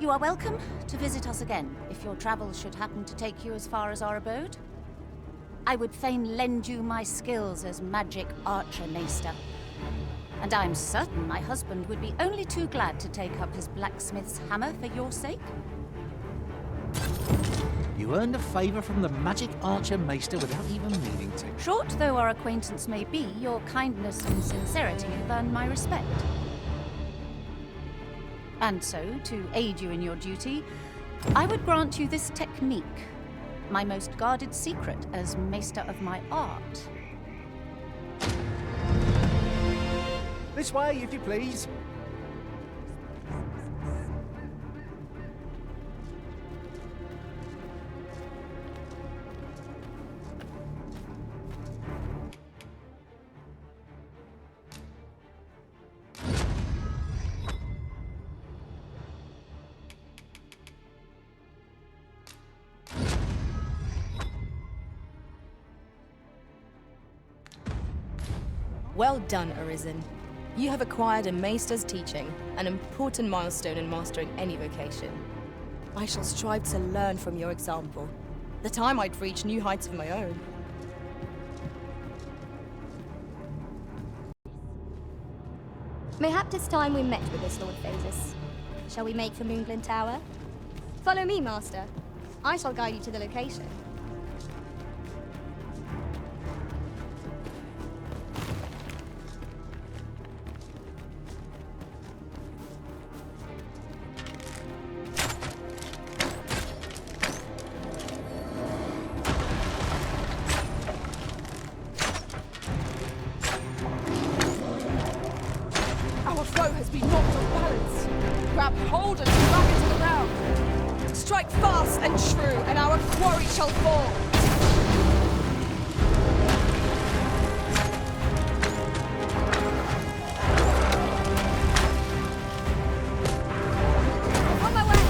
You are welcome to visit us again, if your travels should happen to take you as far as our abode. I would fain lend you my skills as magic archer maester. And I am certain my husband would be only too glad to take up his blacksmith's hammer for your sake. You earned a favour from the magic archer maester without even meaning to. Short though our acquaintance may be, your kindness and sincerity have earned my respect. And so, to aid you in your duty, I would grant you this technique, my most guarded secret as maester of my art. This way, if you please. Well done, Arisen. You have acquired a maester's teaching, an important milestone in mastering any vocation. I shall strive to learn from your example, that I might reach new heights of my own. Mayhap 'tis time we met with this Lord Phasis. Shall we make for Moonglin Tower? Follow me, Master. I shall guide you to the location. Our foe has been knocked off balance. Grab hold and drag it to the ground. Strike fast and true, and our quarry shall fall. On my way!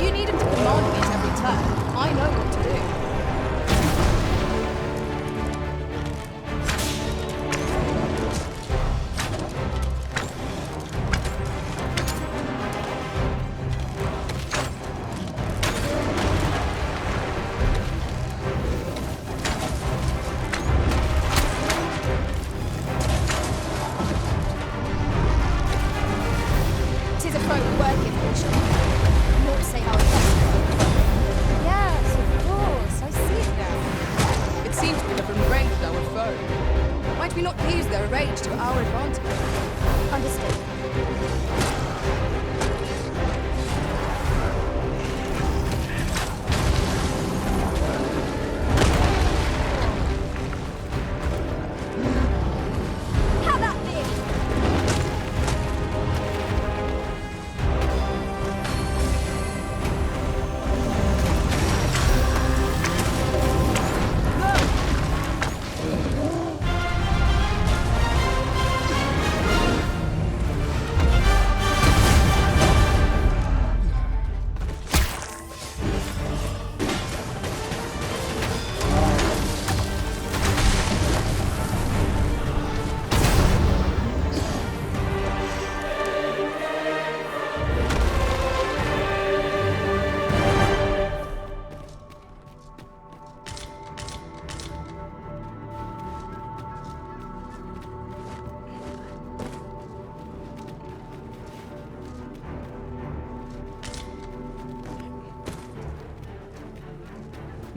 You need him to command me at every turn. I know what to do. Tis a folk working portion. Not say how effective. Yes, of course. I see it now. It seems we have enraged our foe. Might we not use their rage to our advantage? Understood.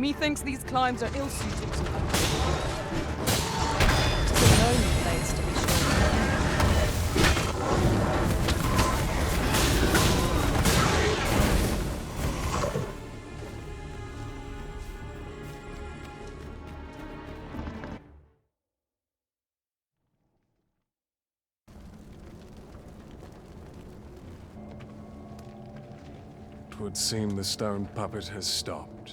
Methinks these climbs are ill-suited to them. It's a lonely place, to be sure. Twould seem the stone puppet has stopped.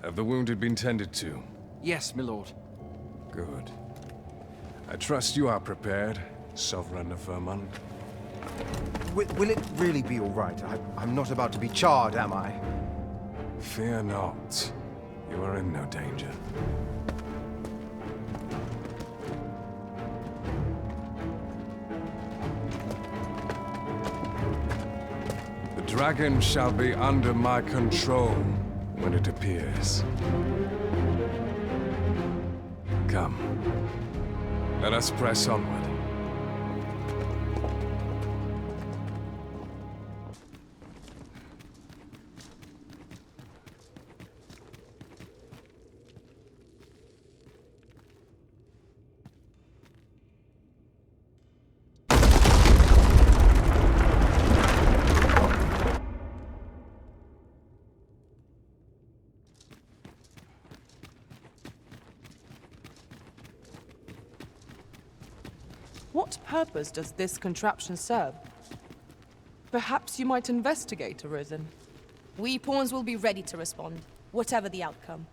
Have the wounded been tended to? Yes, my lord. Good. I trust you are prepared, Sovereign of Vermont. Will it really be all right? I'm not about to be charred, am I? Fear not. You are in no danger. The dragon shall be under my control when it appears. Come. Let us press onward. What purpose does this contraption serve? Perhaps you might investigate, Arisen. We pawns will be ready to respond, whatever the outcome.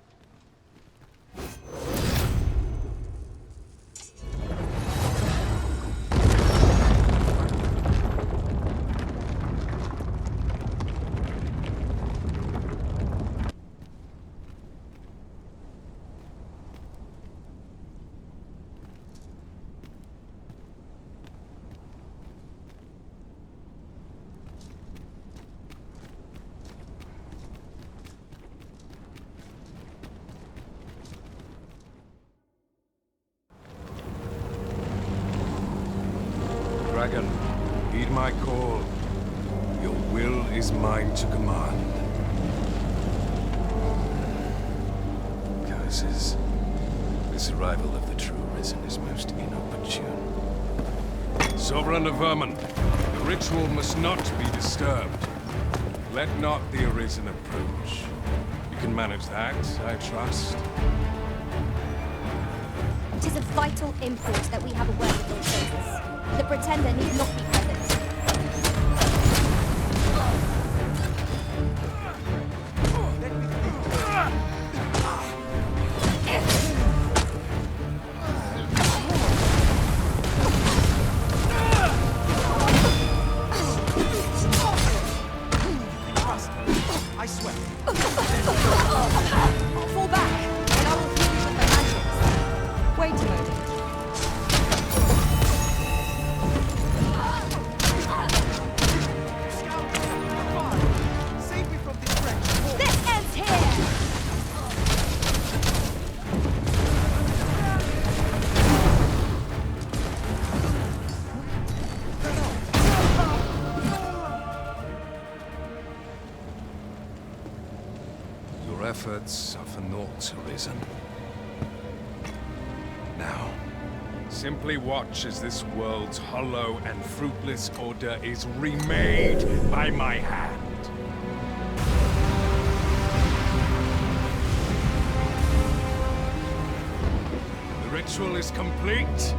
Dragon, heed my call. Your will is mine to command. Curses. This arrival of the true Risen is most inopportune. Sovereign of Vermin, the ritual must not be disturbed. Let not the Arisen approach. You can manage that, I trust. It is of vital import that we have a word with those faces. The Pretender need not be present. I swear. Fall back, and I will finish with my magics. Wait a moment. This ends here! Your efforts are for naught, Arisen. Now, simply watch as this world's hollow and fruitless order is remade by my hand. The ritual is complete.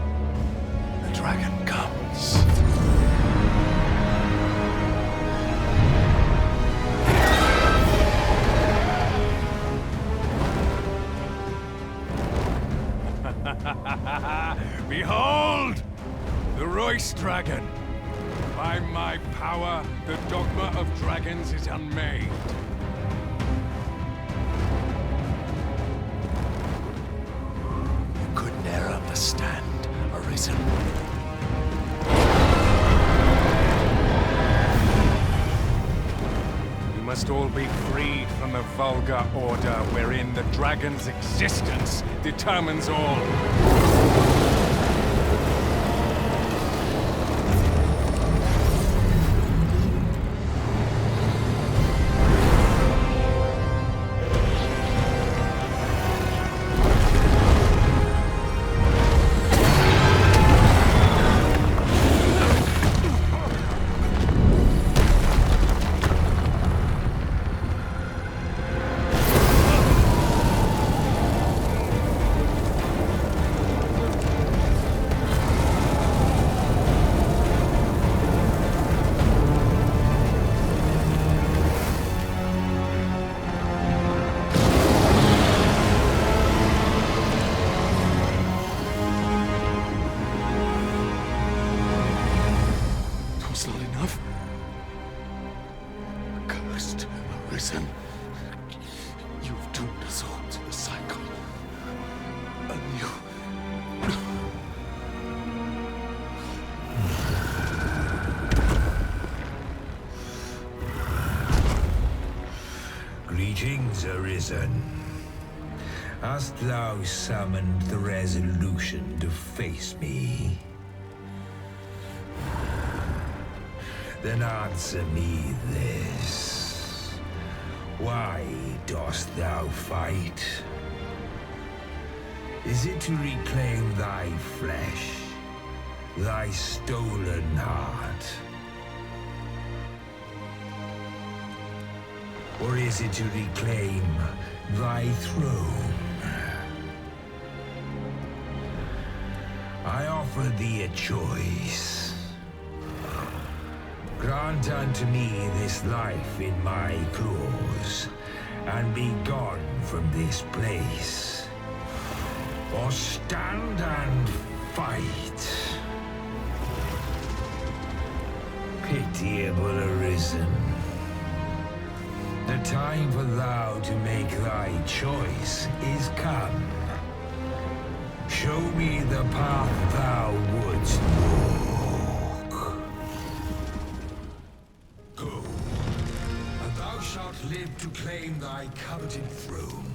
The dragon comes. Behold! The Royce Dragon! By my power, the Dogma of Dragons is unmade. You could ne'er understand, Arisen. We must all be freed from the vulgar order wherein the dragon's existence determines all. Greetings, Arisen. Hast thou summoned the resolution to face me? Then answer me this. Why dost thou fight? Is it to reclaim thy flesh, thy stolen heart? Or is it to reclaim thy throne? I offer thee a choice. Grant unto me this life in my claws, and be gone from this place. Or stand and fight. Pitiable Arisen. The time for thou to make thy choice is come. Show me the path thou wouldst walk. Go, and thou shalt live to claim thy coveted throne.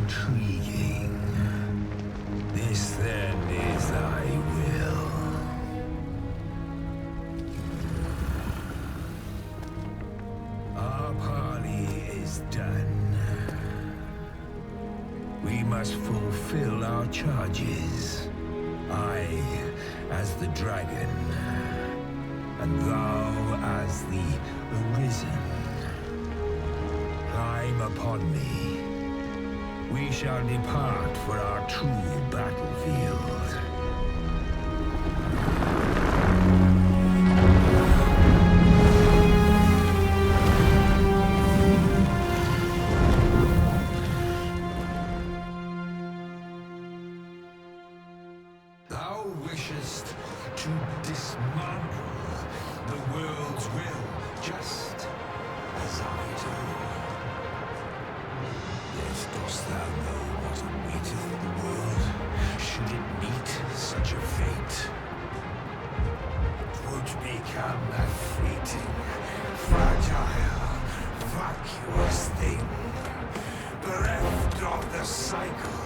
Intriguing. This then is thy will. Our parley is done. We must fulfill our charges. I as the dragon, and thou as the Arisen. Climb upon me. We shall depart for our true battlefield. Thou wishest to dismantle the world's will, just as I do. Yet dost thou know what awaiteth the world, should it meet such a fate? 'Twould become a fleeting, fragile, vacuous thing, bereft of the cycle.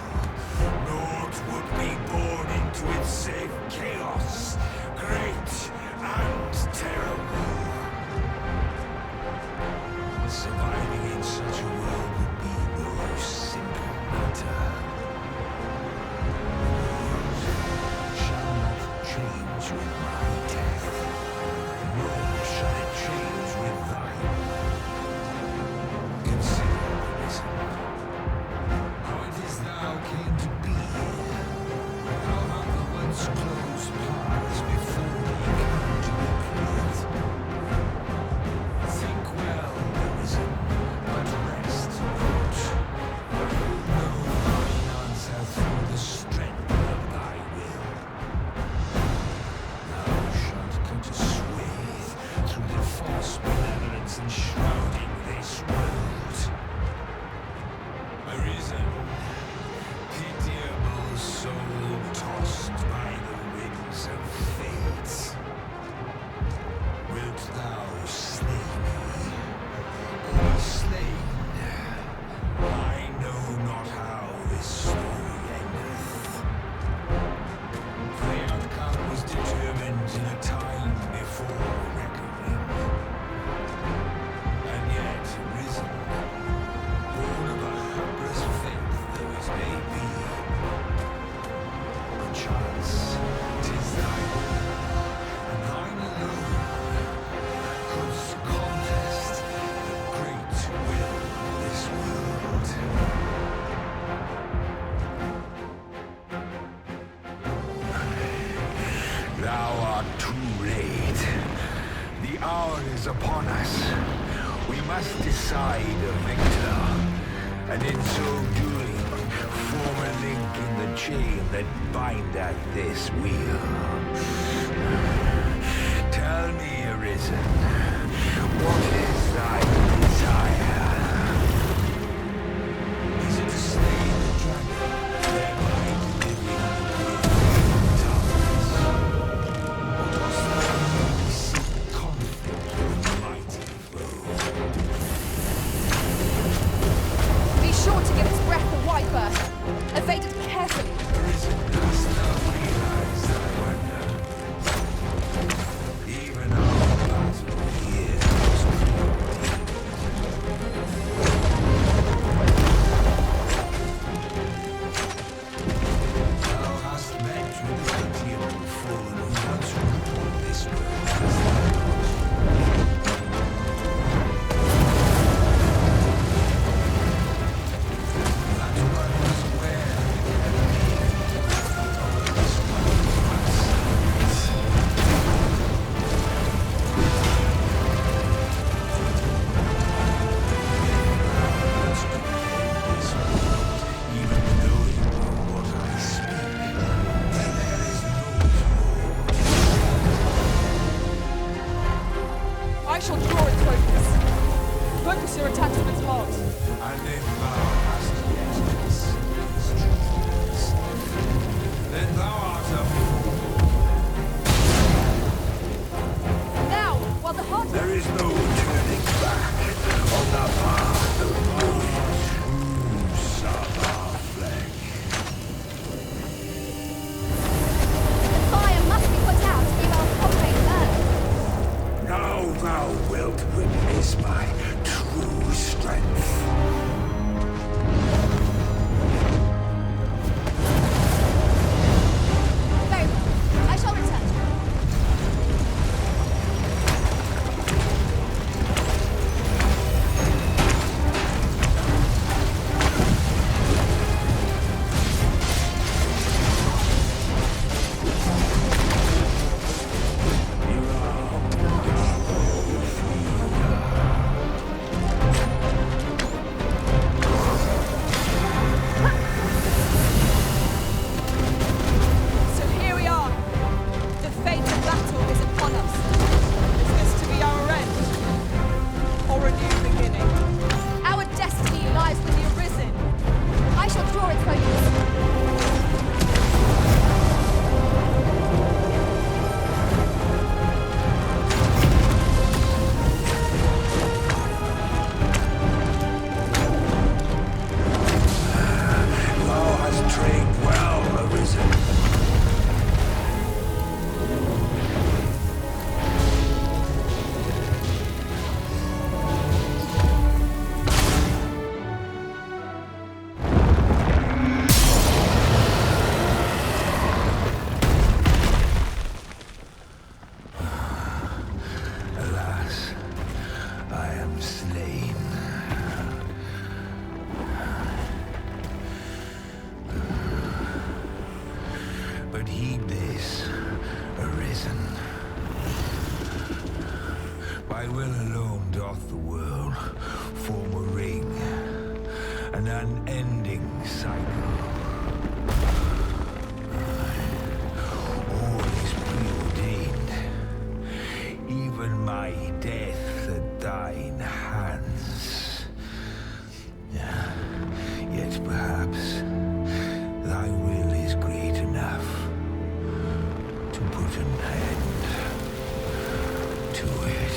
Naught would be born into its save chaos, great and terrible. Surviving in such a world would be no simple matter. The world shall not change with my death, nor shall it change with thine. Consider the reason. How it is thou came to be here. How have the once closed paths before we come to be clothed? Think well, Arisen, but rest not. I will know thine answer through the strength of thy will. Thou shalt come to swathe through the false benevolence enshrouding this world. Arisen, pitiable soul tossed by the winds of fate. Wilt thou slay me, or be slain? I know not how this story endeth. The outcome was determined in a time before reckoning. And yet, Arisen, born of a helpless faith though it may be, perchance 'tis thy will, and thine alone, that couldst contest the great will of this world. Thou art too late. The hour is upon us. We must decide a victor, and in so doing, form a link in the chain that bindeth this wheel. Tell me, Arisen, what is thy desire? Is it to slay the dragon, thereby delivering the world from darkness? Or dost attachment's hot. And if thou hast yet strings, then thou art a fool. Now, while the hot... There is no turning back on the path of ruin. Wounds of our flesh. The fire must be put out ere our comrade burns. Now thou wilt witness my true strength. Very well. I shall return. So here we are. The fate of battle is upon us. Is this to be our end? Or a new beginning? Our destiny lies with the Arisen. I shall draw its focus. Thou hast trained well, Arisen. Alas, I am slain. But heed this, Arisen. By will alone doth the world form a ring, an unending cycle. All is preordained, even my death at thine hands. Yet perhaps thy will is great enough to put an end to it.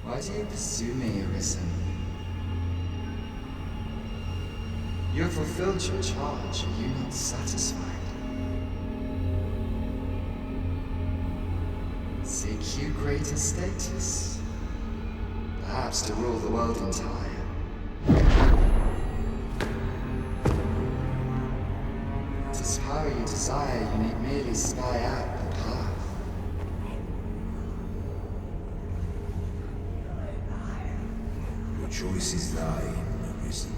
Why do you pursue me, Arisen? You have fulfilled your charge, are you not satisfied? Seek you greater status? Perhaps to rule the world entire? It is power you desire, you need merely spy out the path. Your choice is thine, Arisen.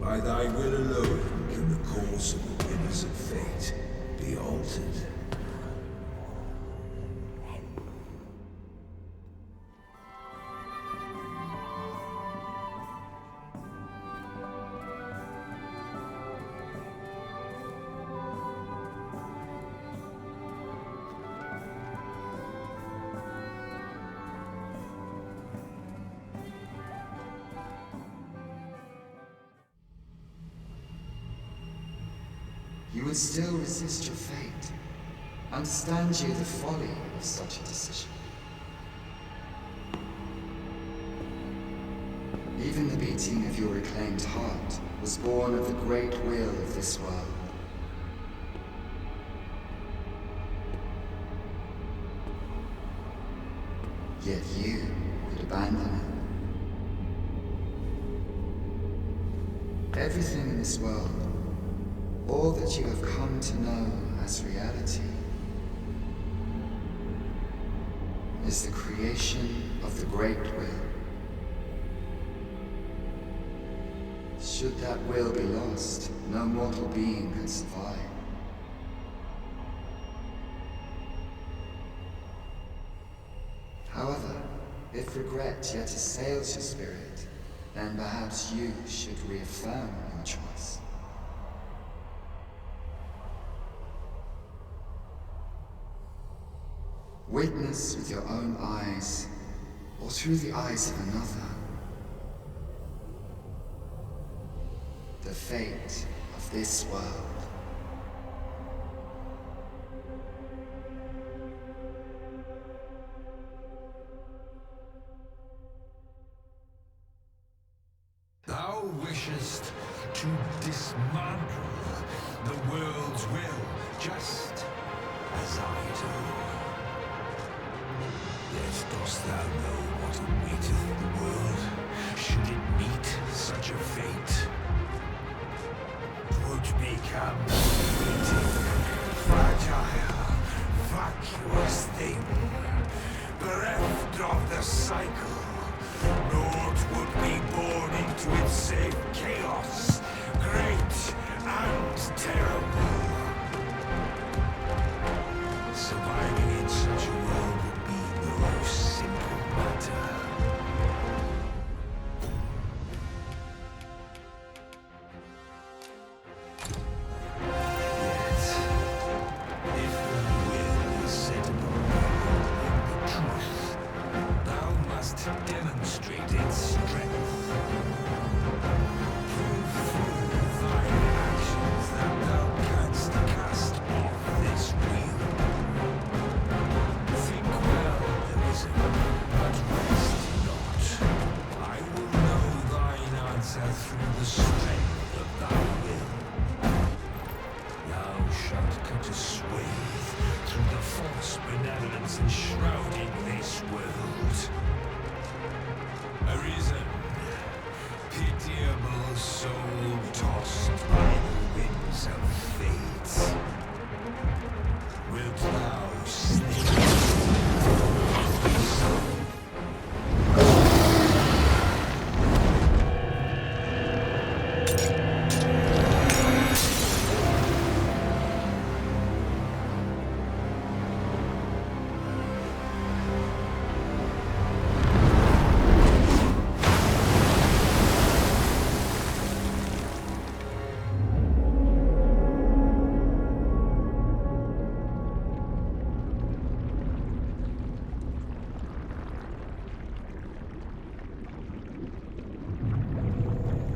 By thy will alone can the course of the winners of fate be altered. You would still resist your fate. Understand you the folly of such a decision. Even the beating of your reclaimed heart was born of the great will of this world. Yet you would abandon it. Everything in this world, all that you have come to know as reality, is the creation of the great will. Should that will be lost, no mortal being can survive. However, if regret yet assails your spirit, then perhaps you should reaffirm your choice. Witness with your own eyes, or through the eyes of another, the fate of this world. Thou wishest to dismantle the world's will, just as I do. Yet dost thou know what awaiteth the world, should it meet such a fate? 'Twould become fleeting, fragile, vacuous thing, bereft of the cycle. Naught would be born into its save chaos, great and terrible. Surviving in such a world would be no simple matter. Yet, if the will is set upon the truth, thou must demonstrate its strength. Prove through thine actions that thou canst cast off this wheel. Think well, Arisen, but rest not. I will know thine answer through the strength of thy will. Thou shalt cut a swathe through the false benevolence enshrouding this world. Arisen, pitiable soul tossed by the winds of fate. Wilt thou slay?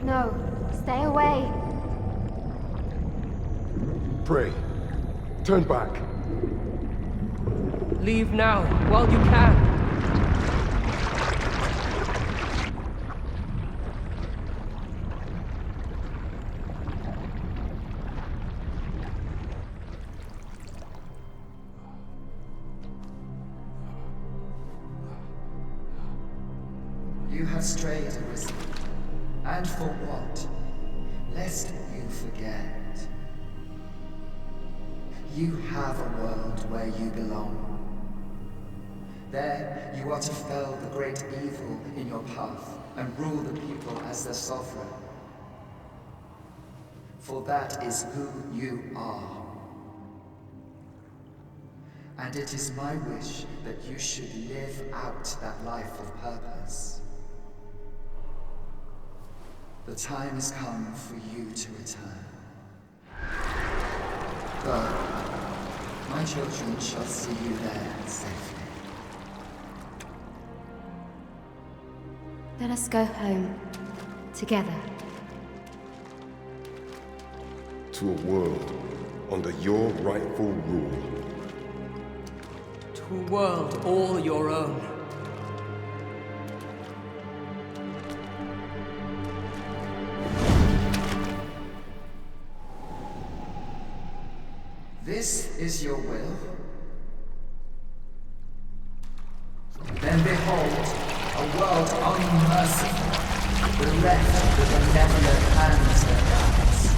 No, stay away. Pray. Turn back. Leave now, while you can. You have strayed, Arisen. And for what? Lest you forget. You have a world where you belong. There, you are to fell the great evil in your path and rule the people as their sovereign. For that is who you are. And it is my wish that you should live out that life of purpose. The time has come for you to return. Go. My children shall see you there safely. Let us go home. Together. To a world under your rightful rule. To a world all your own. This is your will? Then behold, a world unmerciful, bereft the benevolent hands that guides.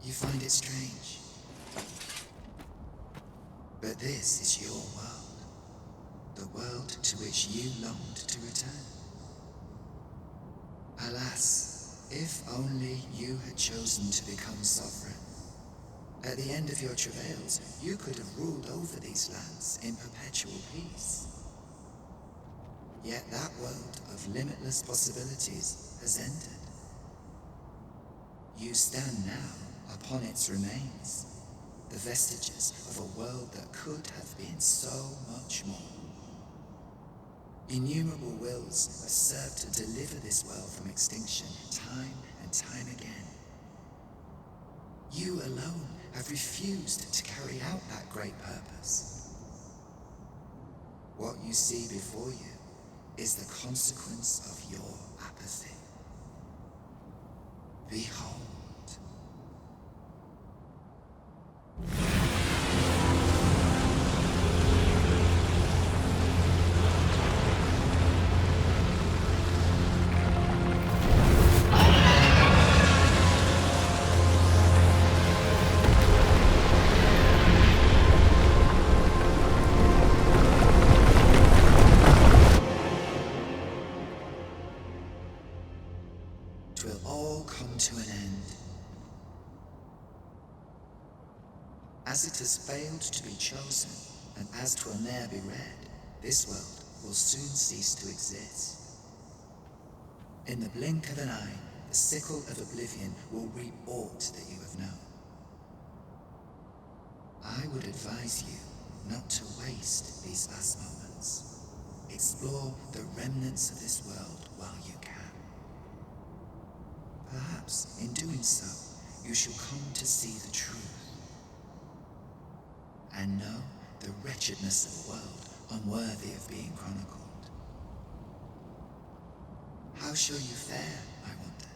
You find it strange. But this is your world. The world to which you longed to return. Alas, if only you had chosen to become sovereign. At the end of your travails, you could have ruled over these lands in perpetual peace. Yet that world of limitless possibilities has ended. You stand now upon its remains, the vestiges of a world that could have been so much more. Innumerable wills have served to deliver this world from extinction time and time again. You alone have refused to carry out that great purpose. What you see before you is the consequence of your apathy. Behold. Twill all come to an end. As it has failed to be chosen, and as 'twill ne'er be read, this world will soon cease to exist. In the blink of an eye, the sickle of oblivion will reap aught that you have known. I would advise you not to waste these last moments. Explore the remnants of this world while you can. Perhaps, in doing so, you shall come to see the truth. And know the wretchedness of a world unworthy of being chronicled. How shall you fare, I wonder?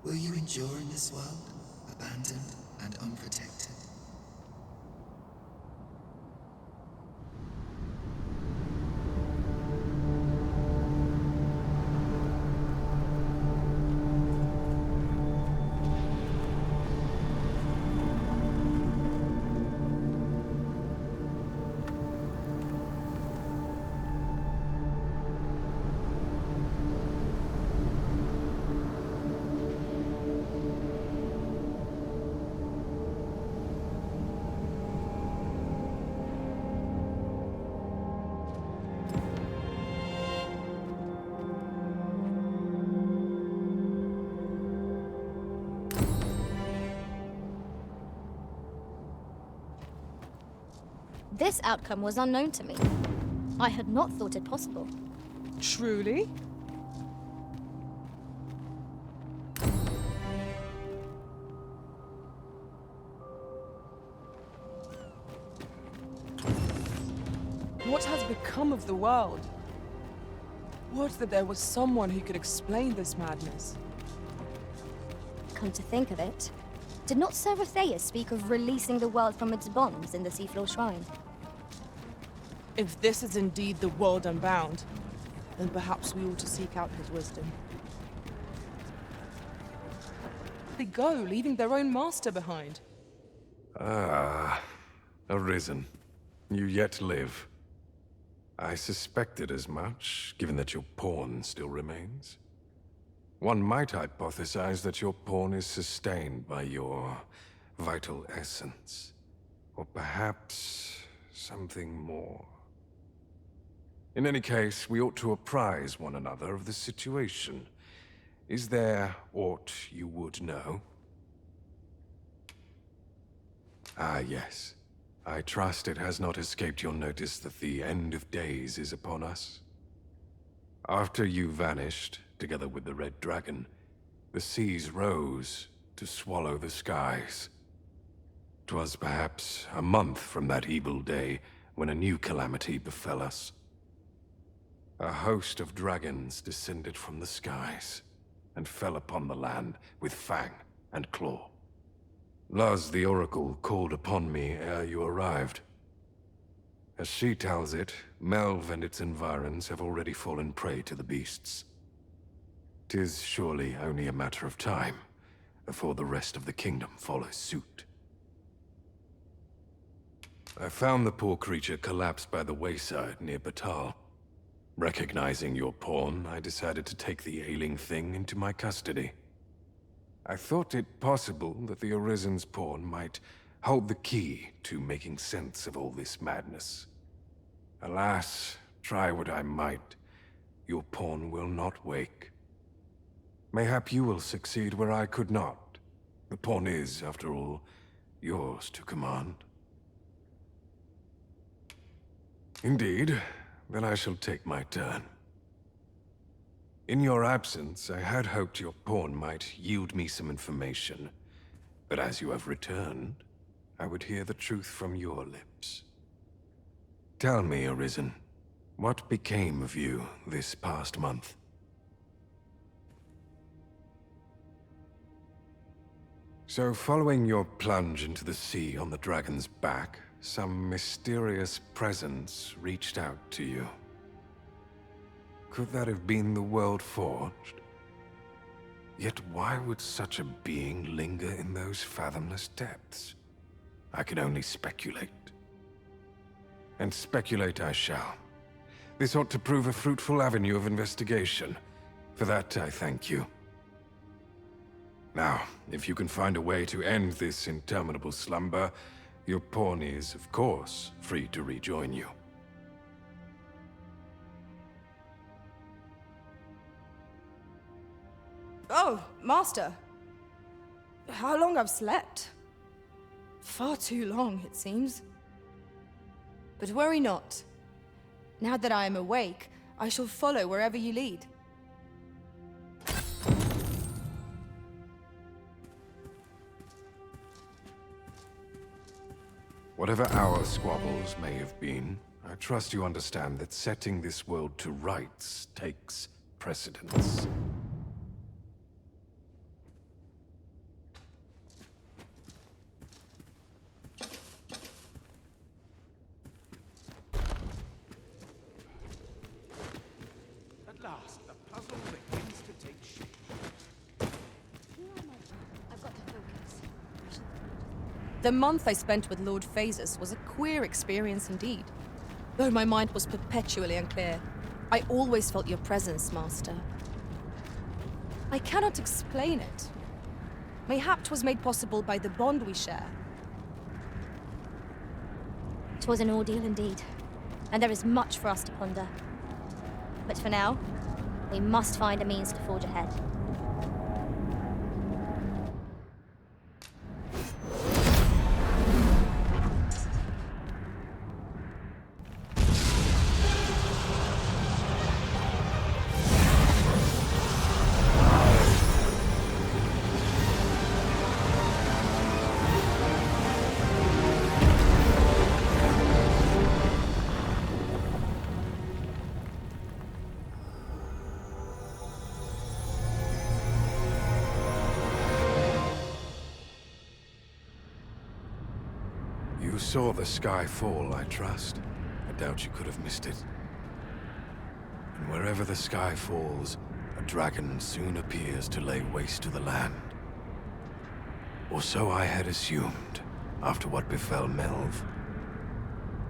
Will you endure in this world, abandoned and unprotected? This outcome was unknown to me. I had not thought it possible. Truly? What has become of the world? Would that there was someone who could explain this madness. Come to think of it, did not Sir Atheus speak of releasing the world from its bonds in the Seafloor Shrine? If this is indeed the world unbound, then perhaps we ought to seek out his wisdom. They go, leaving their own master behind. Ah, Arisen. You yet live. I suspected as much, given that your pawn still remains. One might hypothesize that your pawn is sustained by your vital essence. Or perhaps something more. In any case, we ought to apprise one another of the situation. Is there aught you would know? Ah, yes. I trust it has not escaped your notice that the end of days is upon us. After you vanished, together with the Red Dragon, the seas rose to swallow the skies. 'Twas perhaps a month from that evil day when a new calamity befell us. A host of dragons descended from the skies and fell upon the land with fang and claw. Luz the Oracle called upon me ere you arrived. As she tells it, Melve and its environs have already fallen prey to the beasts. 'Tis surely only a matter of time before the rest of the kingdom follows suit. I found the poor creature collapsed by the wayside near Batal. Recognizing your pawn, I decided to take the ailing thing into my custody. I thought it possible that the Arisen's pawn might hold the key to making sense of all this madness. Alas, try what I might, your pawn will not wake. Mayhap you will succeed where I could not. The pawn is, after all, yours to command. Indeed, then I shall take my turn. In your absence, I had hoped your pawn might yield me some information. But as you have returned, I would hear the truth from your lips. Tell me, Arisen, what became of you this past month? So, following your plunge into the sea on the dragon's back, some mysterious presence reached out to you. Could that have been the World Forged? Yet why would such a being linger in those fathomless depths? I can only speculate. And speculate I shall. This ought to prove a fruitful avenue of investigation. For that, I thank you. Now, if you can find a way to end this interminable slumber, your pawn is, of course, free to rejoin you. Oh, Master. How long I've slept? Far too long, it seems. But worry not. Now that I am awake, I shall follow wherever you lead. Whatever our squabbles may have been, I trust you understand that setting this world to rights takes precedence. At last, the puzzle begins to take shape. I've got to focus. The month I spent with Lord Phases was a queer experience indeed. Though my mind was perpetually unclear, I always felt your presence, Master. I cannot explain it. Mayhap 'twas made possible by the bond we share. 'Twas an ordeal indeed, and there is much for us to ponder. But for now, we must find a means to forge ahead. You saw the sky fall, I trust. I doubt you could have missed it. And wherever the sky falls, a dragon soon appears to lay waste to the land. Or so I had assumed, after what befell Melv.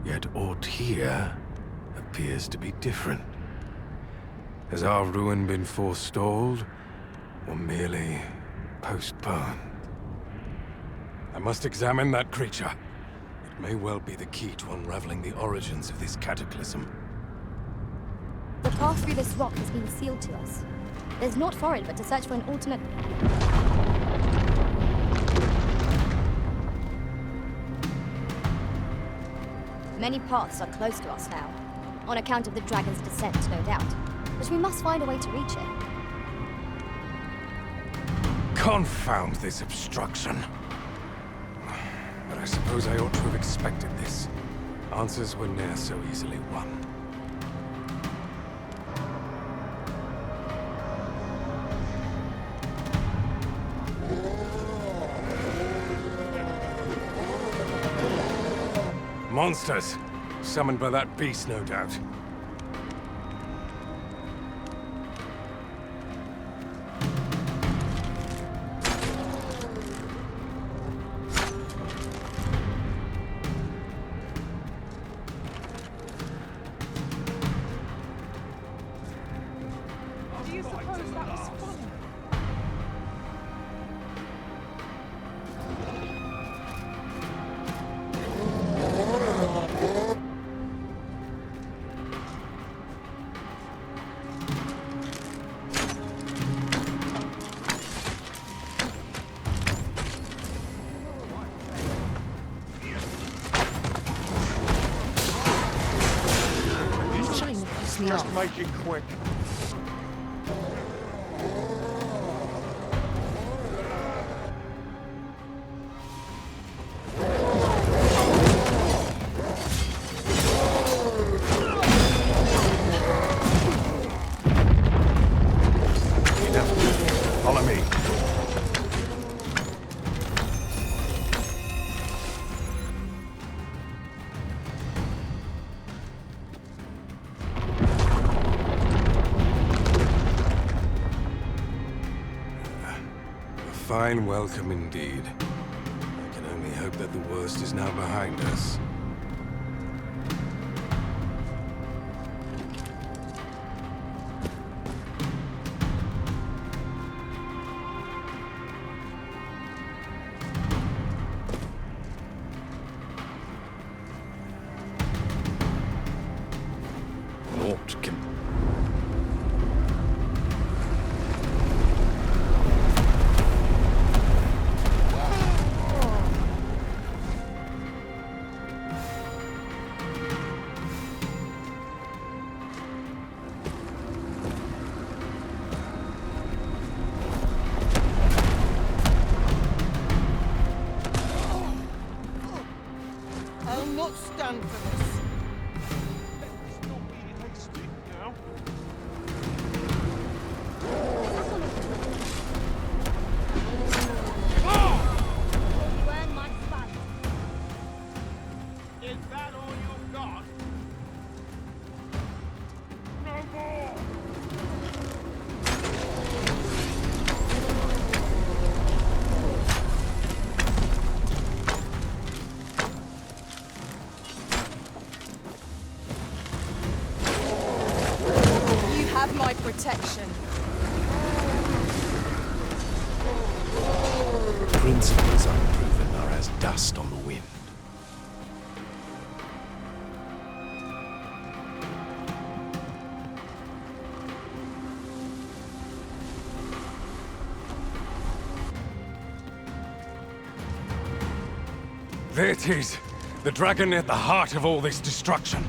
Yet aught here appears to be different. Has our ruin been forestalled, or merely postponed? I must examine that creature. It may well be the key to unraveling the origins of this cataclysm. The path through this rock has been sealed to us. There's naught for it but to search for an alternate... Many paths are close to us now, on account of the dragon's descent, no doubt. But we must find a way to reach it. Confound this obstruction. But I suppose I ought to have expected this. Answers were ne'er so easily won. Monsters! Summoned by that beast, no doubt. Do you suppose that was fun? Just make it quick. Follow me. A fine welcome indeed. I can only hope that the worst is now behind us. Naught can... I'll not stand for this. Is that all you've got? No more! You have my protection. Principles unproven are as dust on the wind. There it is! The dragon at the heart of all this destruction.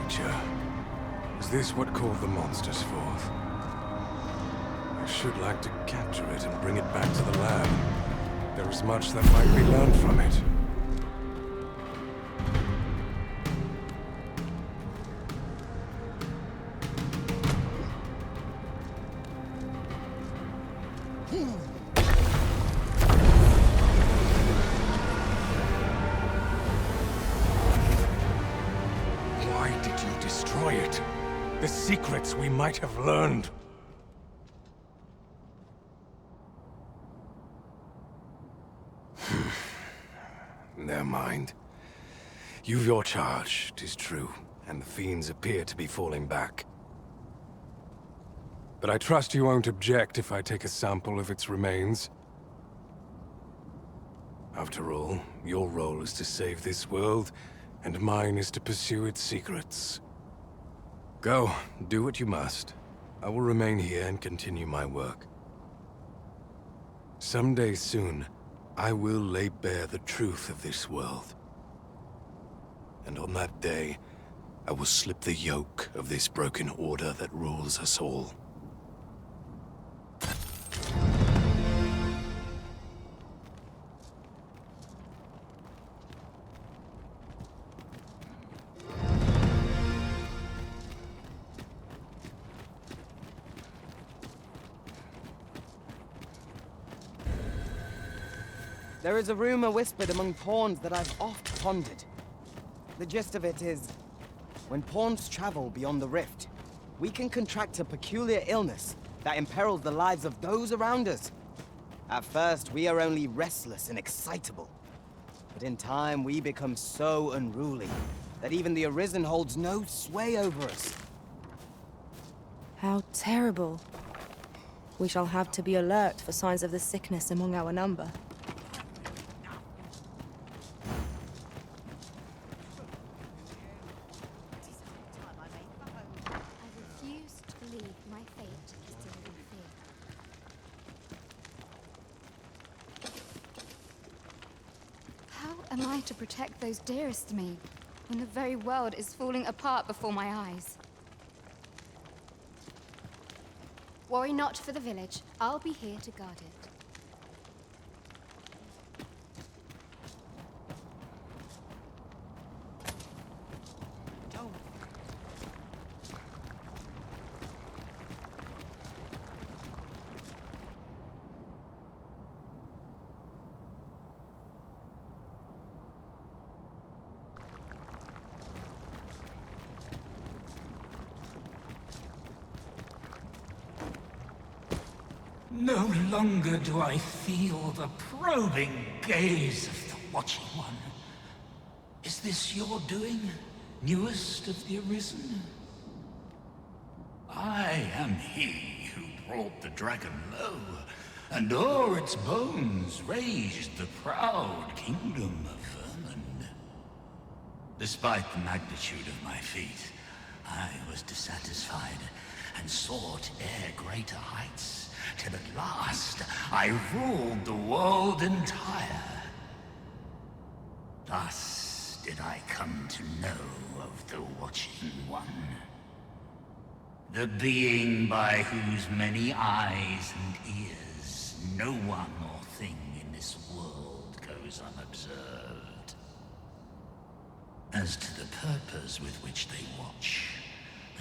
creature. Is this what called the monsters forth? I should like to capture it and bring it back to the lab. There is much that might be learned from it. Why did you destroy it? The secrets we might have learned. Never mind. You've your charge, 'tis true, and the fiends appear to be falling back. But I trust you won't object if I take a sample of its remains. After all, your role is to save this world, and mine is to pursue its secrets. Go, do what you must. I will remain here and continue my work. Someday soon, I will lay bare the truth of this world. And on that day, I will slip the yoke of this broken order that rules us all. There is a rumor whispered among pawns that I've oft pondered. The gist of it is, when pawns travel beyond the rift, we can contract a peculiar illness that imperils the lives of those around us. At first, we are only restless and excitable. But in time, we become so unruly that even the Arisen holds no sway over us. How terrible. We shall have to be alert for signs of the sickness among our number. Am I to protect those dearest to me, when the very world is falling apart before my eyes? Worry not for the village. I'll be here to guard it. No longer do I feel the probing gaze of the Watching One. Is this your doing, newest of the Arisen? I am he who brought the dragon low, and o'er its bones raised the proud kingdom of vermin. Despite the magnitude of my feat, I was dissatisfied and sought e'er greater heights. Till at last I ruled the world entire. Thus did I come to know of the Watching One. The being by whose many eyes and ears no one or thing in this world goes unobserved. As to the purpose with which they watch,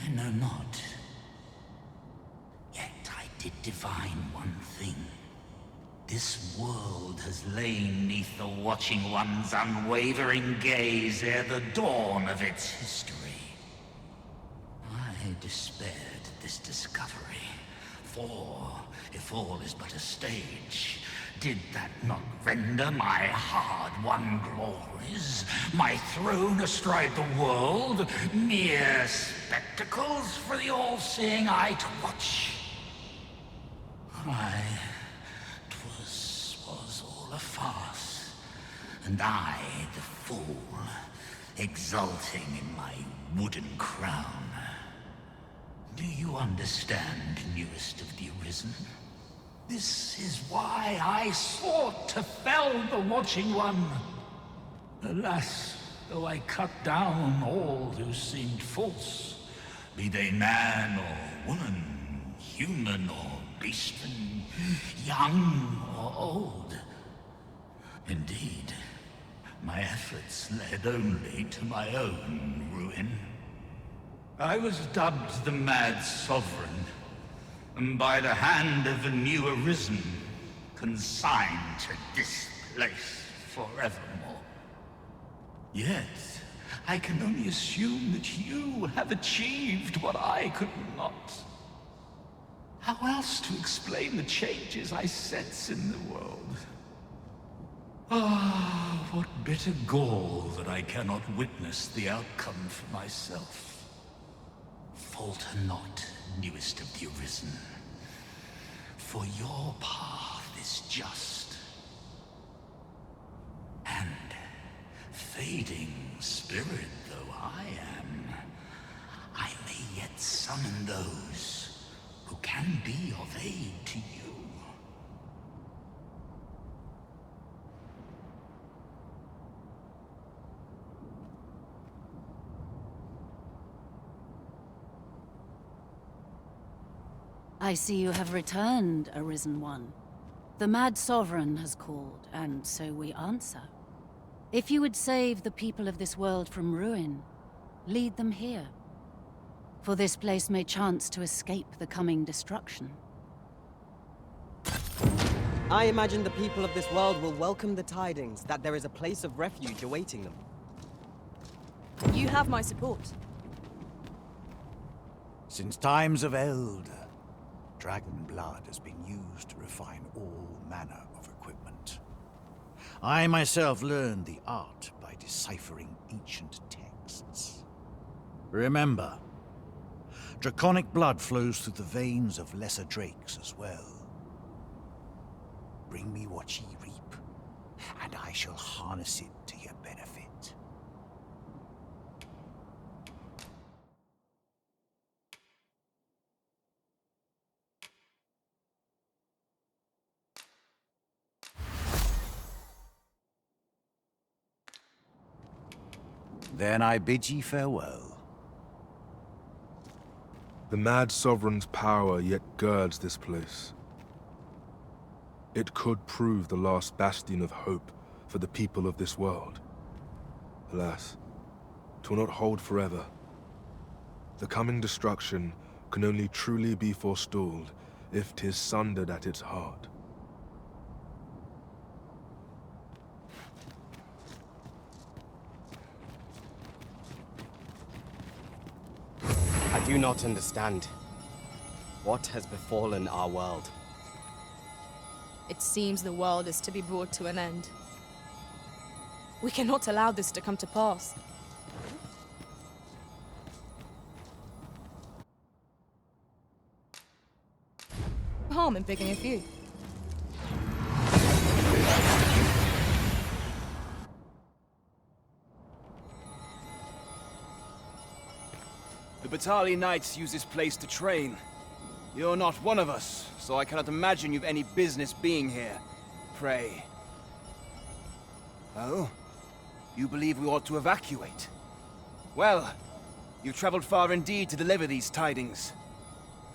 I know not. Did divine one thing. This world has lain neath the Watching One's unwavering gaze ere the dawn of its history. I despaired at this discovery, for if all is but a stage, did that not render my hard-won glories, my throne astride the world, mere spectacles for the all-seeing eye to watch? Aye, 'twas all a farce, and I, the fool, exulting in my wooden crown. Do you understand, newest of the Arisen? This is why I sought to fell the Watching One. Alas, though I cut down all who seemed false, be they man or woman, human or beastman, young or old. Indeed, my efforts led only to my own ruin. I was dubbed the Mad Sovereign, and by the hand of a new arisen, consigned to this place forevermore. Yet, I can only assume that you have achieved what I could not. How else to explain the changes I sense in the world? Ah, what bitter gall that I cannot witness the outcome for myself. Falter not, newest of the Arisen, for your path is just. And, fading spirit though I am, I may yet summon those who can be of aid to you. I see you have returned, Arisen One. The Mad Sovereign has called, and so we answer. If you would save the people of this world from ruin, lead them here. For this place may chance to escape the coming destruction. I imagine the people of this world will welcome the tidings that there is a place of refuge awaiting them. You have my support. Since times of eld, dragon blood has been used to refine all manner of equipment. I myself learned the art by deciphering ancient texts. Remember, draconic blood flows through the veins of lesser drakes as well. Bring me what ye reap, and I shall harness it to your benefit. Then I bid ye farewell. The Mad Sovereign's power yet girds this place. It could prove the last bastion of hope for the people of this world. Alas, 'twill not hold forever. The coming destruction can only truly be forestalled if 'tis sundered at its heart. I do not understand. What has befallen our world? It seems the world is to be brought to an end. We cannot allow this to come to pass. No harm in picking a few. The Batali Knights use this place to train. You're not one of us, so I cannot imagine you've any business being here. Pray. Oh? You believe we ought to evacuate? Well, you've traveled far indeed to deliver these tidings.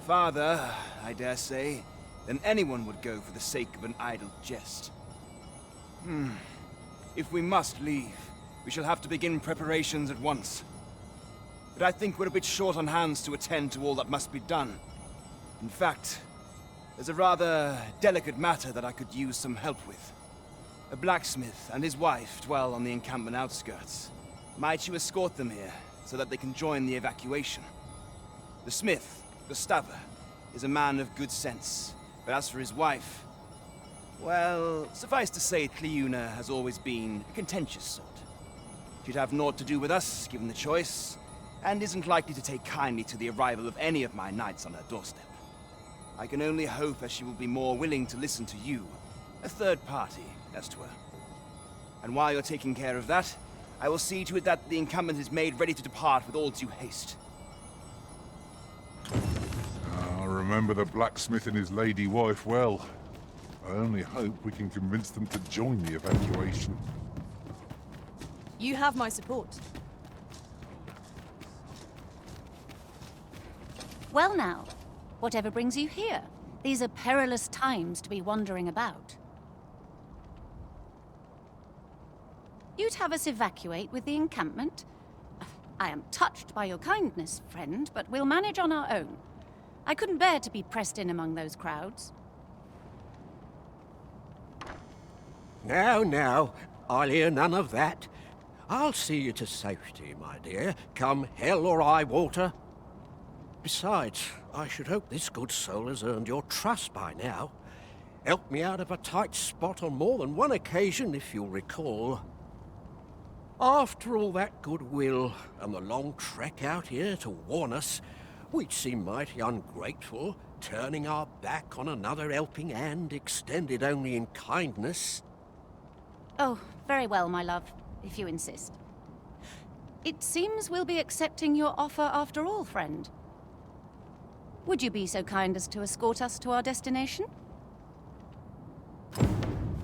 Farther, I dare say, than anyone would go for the sake of an idle jest. If we must leave, we shall have to begin preparations at once. But I think we're a bit short on hands to attend to all that must be done. In fact, there's a rather delicate matter that I could use some help with. A blacksmith and his wife dwell on the encampment outskirts. Might you escort them here, so that they can join the evacuation? The smith, Gustava, is a man of good sense, but as for his wife... well, suffice to say, Cleuna has always been a contentious sort. She'd have naught to do with us, given the choice, and isn't likely to take kindly to the arrival of any of my knights on her doorstep. I can only hope that she will be more willing to listen to you, a third party, as to her. And while you're taking care of that, I will see to it that the encampment is made ready to depart with all due haste. I remember the blacksmith and his lady wife well. I only hope we can convince them to join the evacuation. You have my support. Well now, whatever brings you here? These are perilous times to be wandering about. You'd have us evacuate with the encampment? I am touched by your kindness, friend, but we'll manage on our own. I couldn't bear to be pressed in among those crowds. Now, I'll hear none of that. I'll see you to safety, my dear, come hell or high water. Besides, I should hope this good soul has earned your trust by now. Helped me out of a tight spot on more than one occasion, if you'll recall. After all that goodwill and the long trek out here to warn us, we'd seem mighty ungrateful, turning our back on another helping hand extended only in kindness. Oh, very well, my love, if you insist. It seems we'll be accepting your offer after all, friend. Would you be so kind as to escort us to our destination?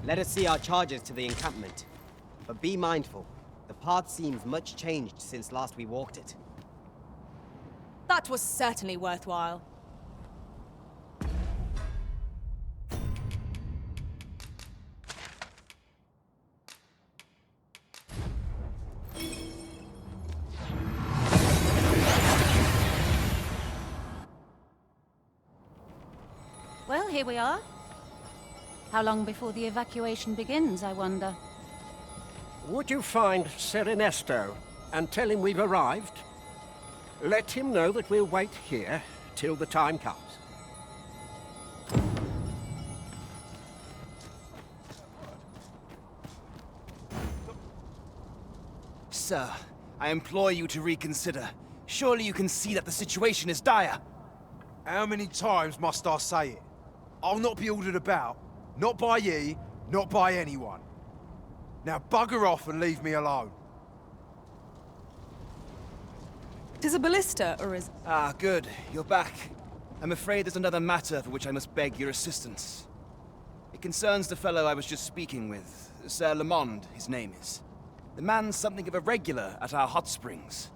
Let us see our charges to the encampment. But be mindful, the path seems much changed since last we walked it. That was certainly worthwhile. Well, here we are. How long before the evacuation begins, I wonder? Would you find Ser Ernesto and tell him we've arrived? Let him know that we'll wait here till the time comes. Sir, I implore you to reconsider. Surely you can see that the situation is dire. How many times must I say it? I'll not be ordered about. Not by ye, not by anyone. Now bugger off and leave me alone. 'Tis a ballista, or is... Ah, good. You're back. I'm afraid there's another matter for which I must beg your assistance. It concerns the fellow I was just speaking with. Sir Lamond, his name is. The man's something of a regular at our hot springs.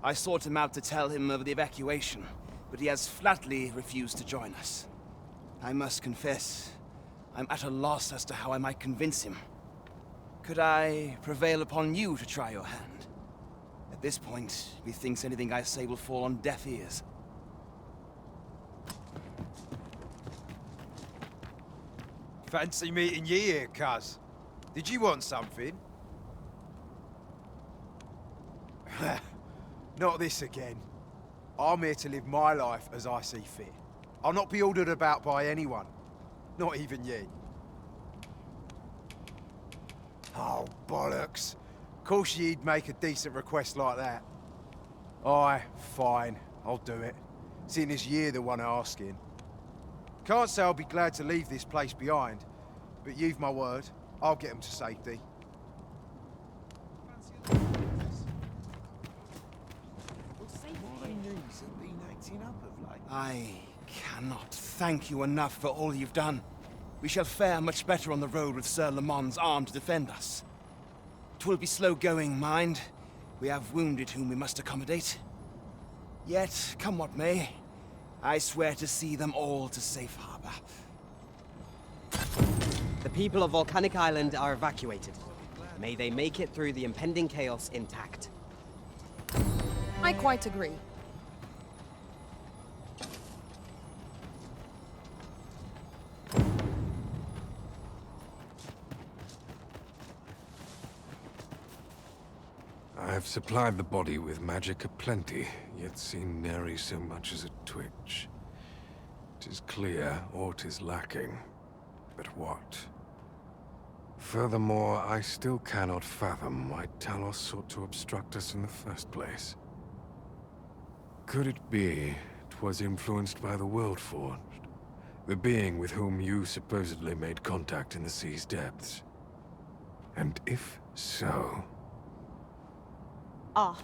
I sought him out to tell him of the evacuation, but he has flatly refused to join us. I must confess, I'm at a loss as to how I might convince him. Could I prevail upon you to try your hand? At this point, methinks anything I say will fall on deaf ears. Fancy meeting ye here, cuz. Did you want something? Not this again. I'm here to live my life as I see fit. I'll not be ordered about by anyone. Not even ye. Oh, bollocks. Of course ye'd make a decent request like that. Aye, fine. I'll do it. Seeing as ye're the one asking. Can't say I'll be glad to leave this place behind, but you've my word. I'll get them to safety. I cannot thank you enough for all you've done. We shall fare much better on the road with Sir Lamond's arm to defend us. 'Twill be slow going, mind. We have wounded whom we must accommodate. Yet, come what may, I swear to see them all to safe harbor. The people of Volcanic Island are evacuated. May they make it through the impending chaos intact. I quite agree. I have supplied the body with magic aplenty, yet seen nary so much as a twitch. 'Tis clear aught is lacking, but what? Furthermore, I still cannot fathom why Talos sought to obstruct us in the first place. Could it be 'twas influenced by the Worldforged, the being with whom you supposedly made contact in the sea's depths? And if so... Ah,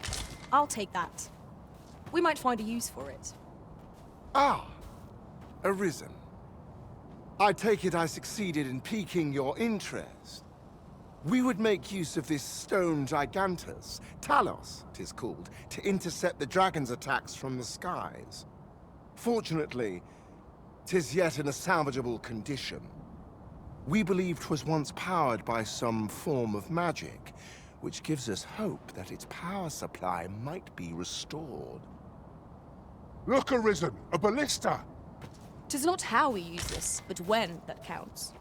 I'll take that. We might find a use for it. Ah, Arisen. I take it I succeeded in piquing your interest. We would make use of this stone gigantus, Talos, 'tis called, to intercept the dragon's attacks from the skies. Fortunately, 'tis yet in a salvageable condition. We believe 'twas once powered by some form of magic, which gives us hope that its power supply might be restored. Look, Arisen! A ballista! 'Tis not how we use this, but when that counts.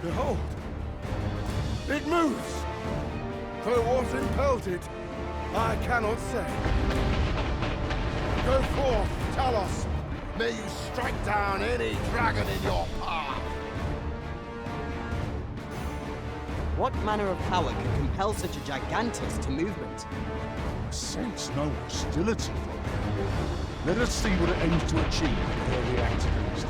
Behold! It moves! Though what impelled it, I cannot say. Go forth, Talos! May you strike down any dragon in your path! What manner of power can compel such a gigantus to movement? I sense no hostility from it. Let us see what it aims to achieve before we act against it.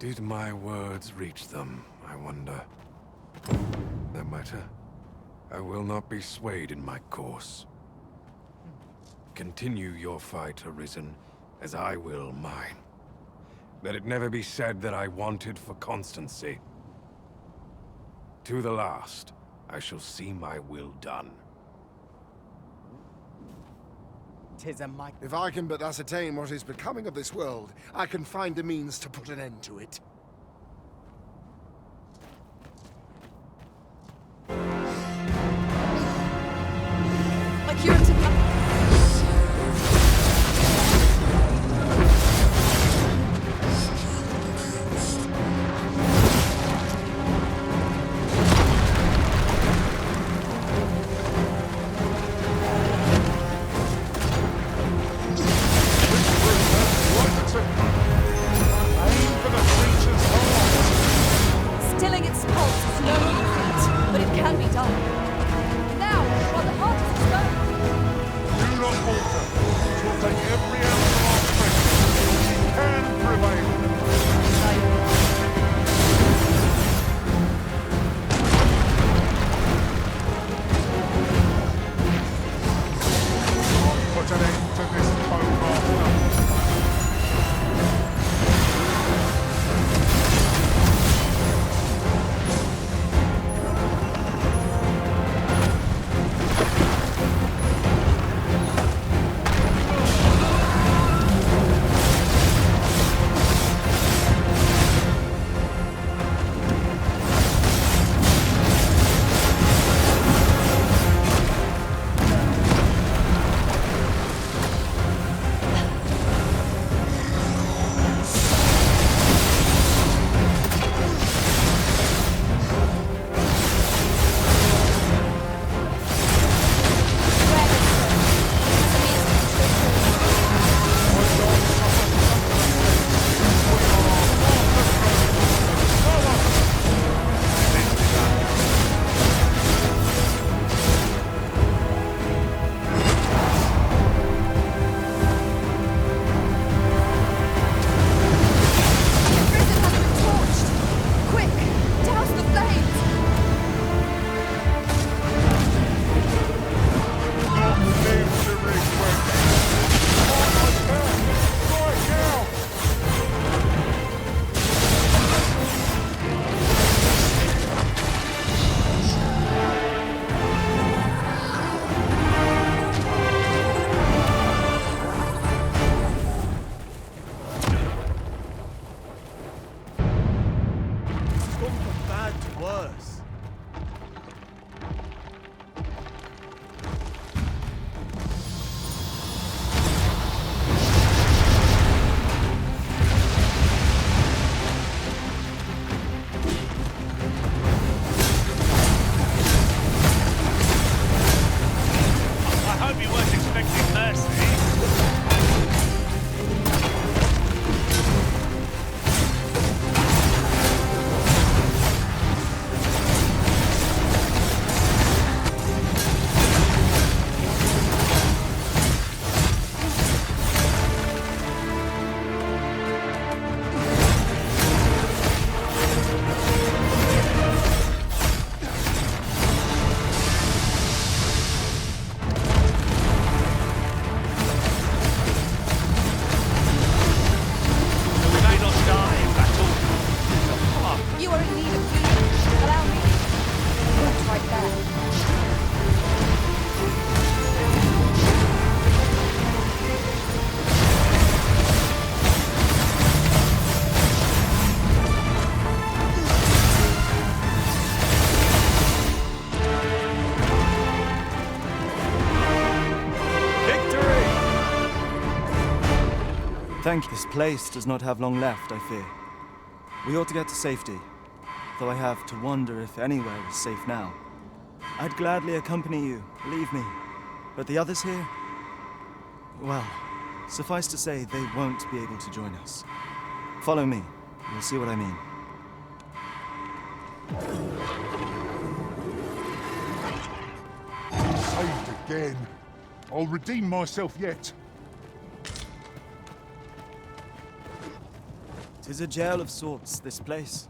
Did my words reach them, I wonder? No matter. I will not be swayed in my course. Continue your fight, Arisen, as I will mine. Let it never be said that I wanted for constancy. To the last, I shall see my will done. If I can but ascertain what is becoming of this world, I can find a means to put an end to it. My curative... Stilling its pulse is no easy feat, but it can be done. Now, while the heart is exposed. Do not falter. It will take every ounce of our strength. We can prevail. Put an end to this bone. Thank you. This place does not have long left, I fear. We ought to get to safety, though I have to wonder if anywhere is safe now. I'd gladly accompany you, believe me. But the others here? Well, suffice to say, they won't be able to join us. Follow me. You'll see what I mean. Saved again. I'll redeem myself yet. is a jail of sorts, this place.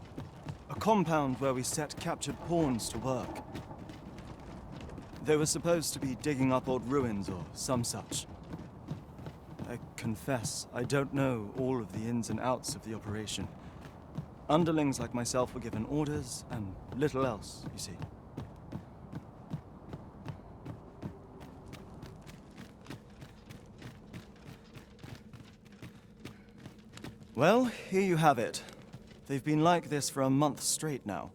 A compound where we set captured pawns to work. They were supposed to be digging up old ruins or some such. I confess, I don't know all of the ins and outs of the operation. Underlings like myself were given orders, and little else, you see. Well, here you have it. They've been like this for a month straight now.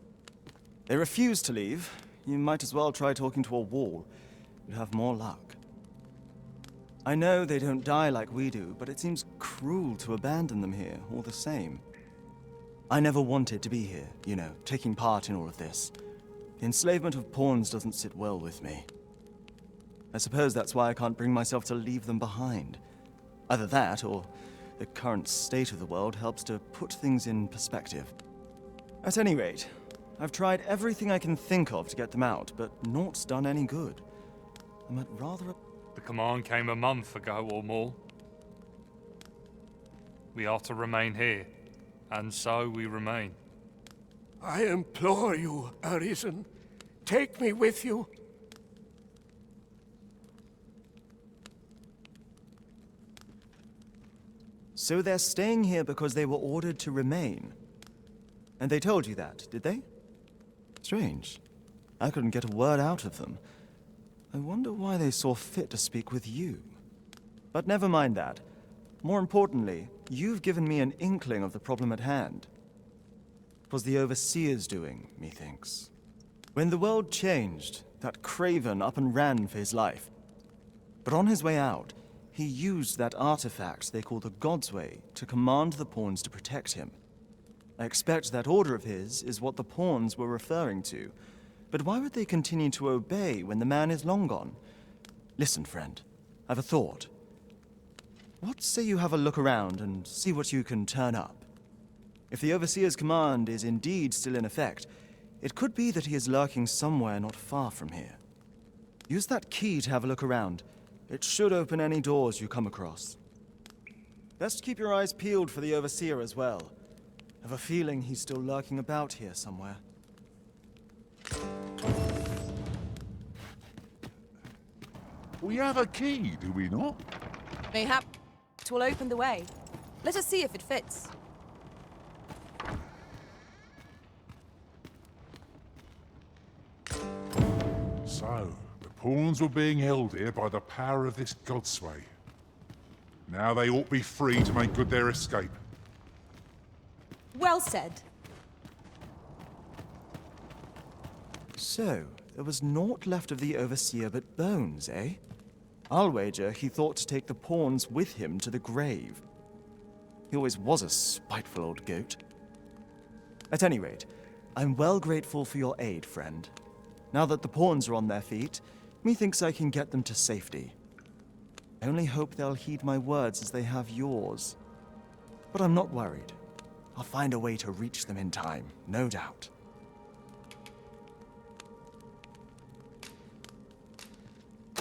They refuse to leave. You might as well try talking to a wall. You'd have more luck. I know they don't die like we do, but it seems cruel to abandon them here, all the same. I never wanted to be here, you know, taking part in all of this. The enslavement of pawns doesn't sit well with me. I suppose that's why I can't bring myself to leave them behind. Either that, or the current state of the world helps to put things in perspective. At any rate, I've tried everything I can think of to get them out, but naught's done any good. I'm at rather a... The command came a month ago or more. We are to remain here, and so we remain. I implore you, Arisen, take me with you. So they're staying here because they were ordered to remain. And they told you that, did they? Strange. I couldn't get a word out of them. I wonder why they saw fit to speak with you. But never mind that. More importantly, you've given me an inkling of the problem at hand. It was the Overseer's doing, methinks. When the world changed, that craven up and ran for his life. But on his way out, he used that artifact they call the God's Way to command the pawns to protect him. I expect that order of his is what the pawns were referring to. But why would they continue to obey when the man is long gone? Listen, friend, I've a thought. What say you have a look around and see what you can turn up? If the Overseer's command is indeed still in effect, it could be that he is lurking somewhere not far from here. Use that key to have a look around. It should open any doors you come across. Best keep your eyes peeled for the Overseer as well. I have a feeling he's still lurking about here somewhere. We have a key, do we not? Mayhap it will open the way. Let us see if it fits. So, the pawns were being held here by the power of this God's Way. Now they ought to be free to make good their escape. Well said. So, there was naught left of the Overseer but bones, eh? I'll wager he thought to take the pawns with him to the grave. He always was a spiteful old goat. At any rate, I'm well grateful for your aid, friend. Now that the pawns are on their feet, methinks I can get them to safety. I only hope they'll heed my words as they have yours. But I'm not worried. I'll find a way to reach them in time, no doubt.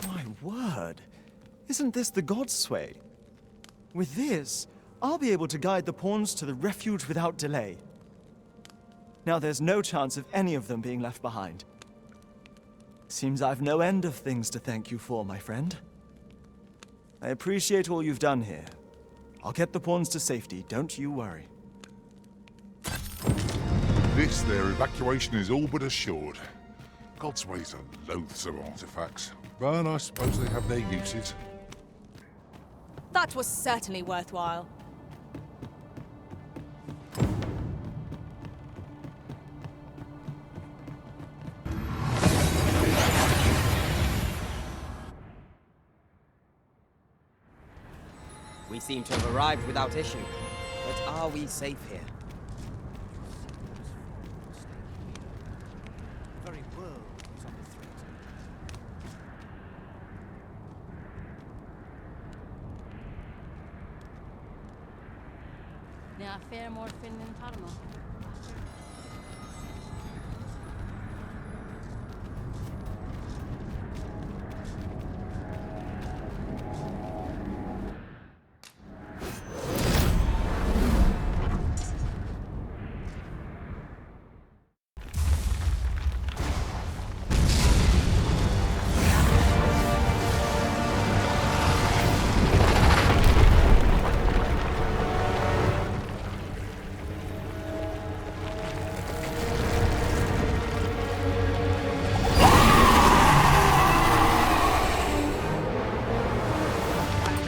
My word! Isn't this the God's Way? With this, I'll be able to guide the pawns to the refuge without delay. Now there's no chance of any of them being left behind. Seems I've no end of things to thank you for, my friend. I appreciate all you've done here. I'll get the pawns to safety, don't you worry. This, their evacuation is all but assured. God's Ways are loathsome artifacts, but I suppose they have their uses. That was certainly worthwhile. We seem to have arrived without issue, but are we safe here? The very world is under threat. Now, fair more Finland Tarmo.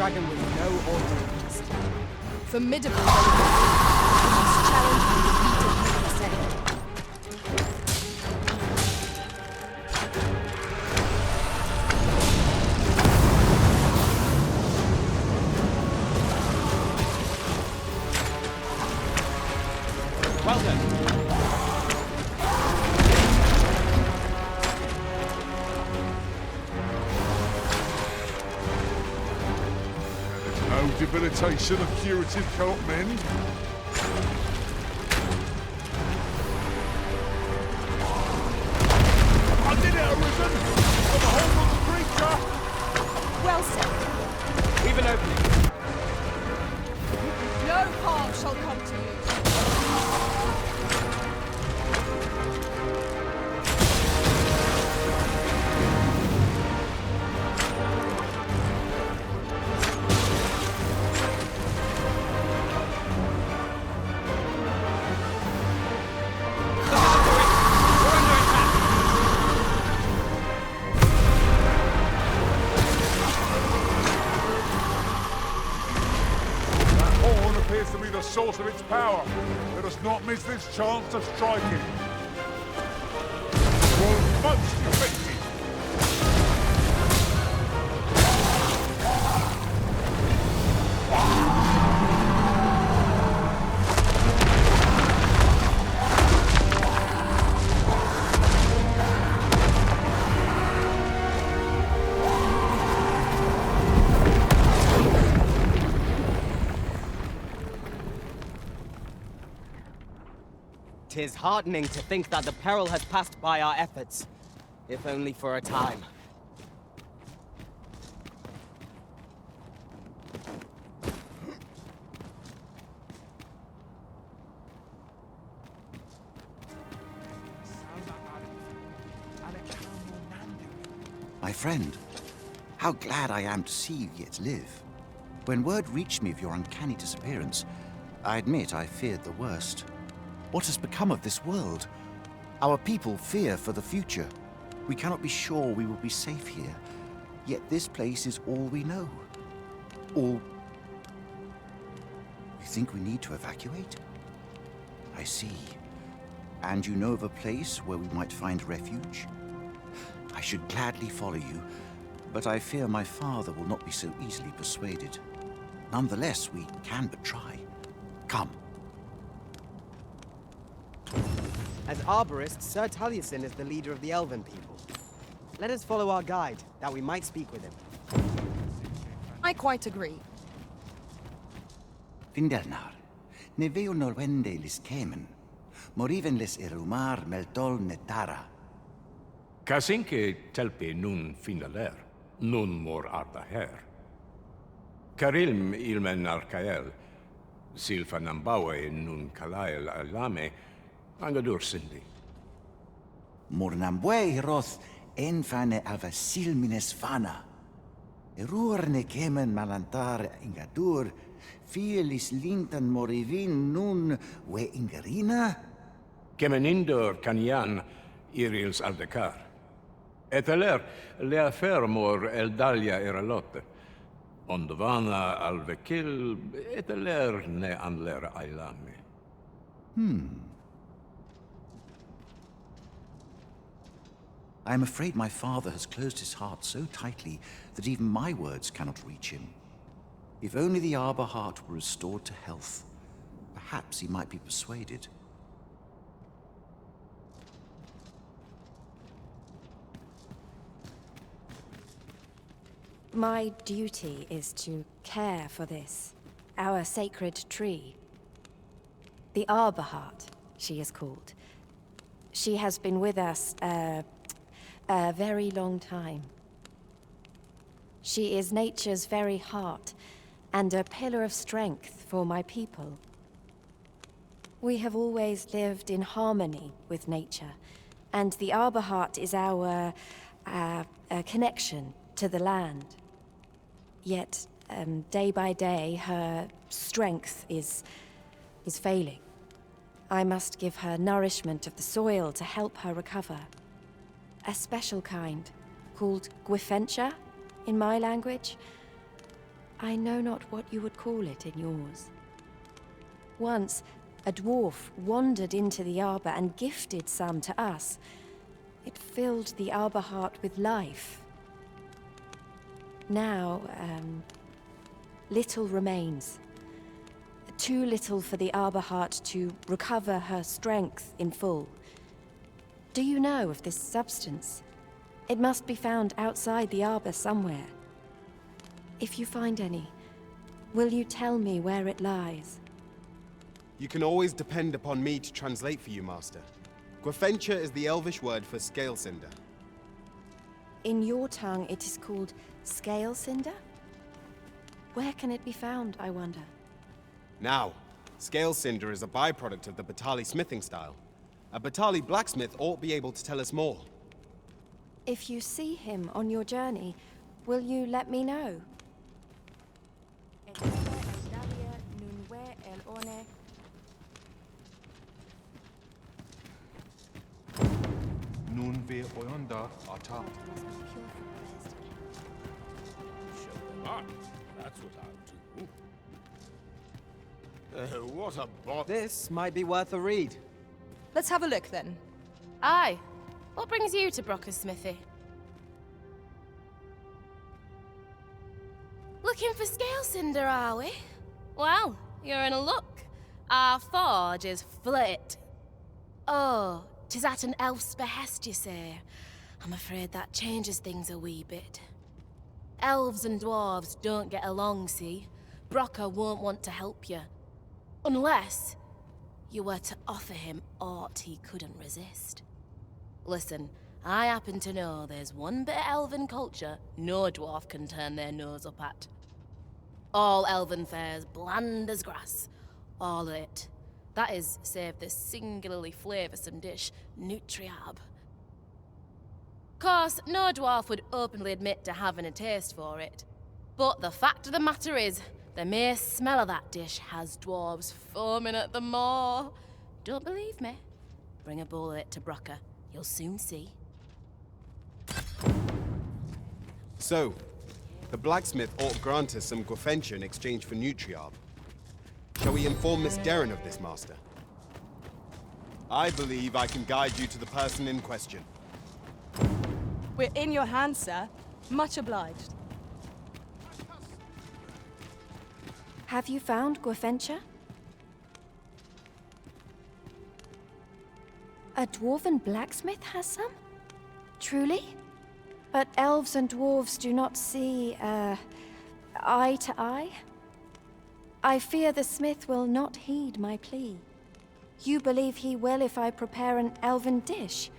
dragon was no ordinary beast. Formidable though it may be, we must challenge and defeat it for the sake. Well done. No debilitation of curative can't mend. I did it, Arisen! Got the hold of the creature! Well said. Leave an opening. No harm shall come to you. Appears to be the source of its power. Let us not miss this chance to strike it. Was most effective. Tis heartening to think that the peril has passed by our efforts, if only for a time. My friend, how glad I am to see you yet live. When word reached me of your uncanny disappearance, I admit I feared the worst. What has become of this world? Our people fear for the future. We cannot be sure we will be safe here. Yet this place is all we know. All... You think we need to evacuate? I see. And you know of a place where we might find refuge? I should gladly follow you, but I fear my father will not be so easily persuaded. Nonetheless, we can but try. Come. As arborist, Sir Taliesin is the leader of the Elven people. Let us follow our guide, that we might speak with him. I quite agree. Findelnar, ne veo norwende lis kemen, moriven lis irumar meltol netara. Kasinke telpe nun finaler, nun mor arda her. Karilm ilmen arkael, silfa nambawe nun kalael alame, angadur sindi. Mornambwe roth enfane ava silmines fana. Erurne kemen malantar ingadur, fielis lintan morivin nun we ingarina? Kemenindur kanyan irils aldekar. Eteler lea fermor eldalia eralotte. Ondovana alvekil eteler ne anler ailame. I am afraid my father has closed his heart so tightly that even my words cannot reach him. If only the Arbor heart were restored to health, perhaps he might be persuaded. My duty is to care for this, our sacred tree. The Arbor Heart, she is called. She has been with us a very long time. She is nature's very heart, and a pillar of strength for my people. We have always lived in harmony with nature, and the Arbor Heart is our connection to the land. Yet, day by day, her strength is failing. I must give her nourishment of the soil to help her recover. A special kind, called Gwifentia in my language. I know not what you would call it in yours. Once, a dwarf wandered into the arbor and gifted some to us. It filled the arbor heart with life. Now, little remains. Too little for the arbor heart to recover her strength in full. Do you know of this substance? It must be found outside the arbor somewhere. If you find any, will you tell me where it lies? You can always depend upon me to translate for you, Master. Gwefencha is the Elvish word for scale cinder. In your tongue, it is called scale cinder? Where can it be found, I wonder? Now, scale cinder is a byproduct of the Batali smithing style. A Batali blacksmith ought be able to tell us more. If you see him on your journey, will you let me know? Nun ve oyunda ata. That's what I'll do. What a bot. This might be worth a read. Let's have a look then. Aye. What brings you to Brocker's smithy? Looking for scale cinder, are we? Well, you're in a luck. Our forge is flit. Oh, 'tis at an elf's behest, you say. I'm afraid that changes things a wee bit. Elves and dwarves don't get along, see? Brocker won't want to help you. Unless you were to offer him aught he couldn't resist. Listen, I happen to know there's one bit of elven culture no dwarf can turn their nose up at. All elven fare's bland as grass. All of it. That is, save the singularly flavoursome dish, Nutriab. Course, no dwarf would openly admit to having a taste for it. But the fact of the matter is, the mere smell of that dish has dwarves foaming at the maw. Don't believe me? Bring a bowl of it to Brocker. You'll soon see. So, the blacksmith ought grant us some Gwefencha in exchange for Nutriab. Shall we inform Miss Derrin of this, Master? I believe I can guide you to the person in question. We're in your hands, sir. Much obliged. Have you found Gwefencha? A dwarven blacksmith has some? Truly? But elves and dwarves do not see, eye to eye? I fear the smith will not heed my plea. You believe he will if I prepare an elven dish?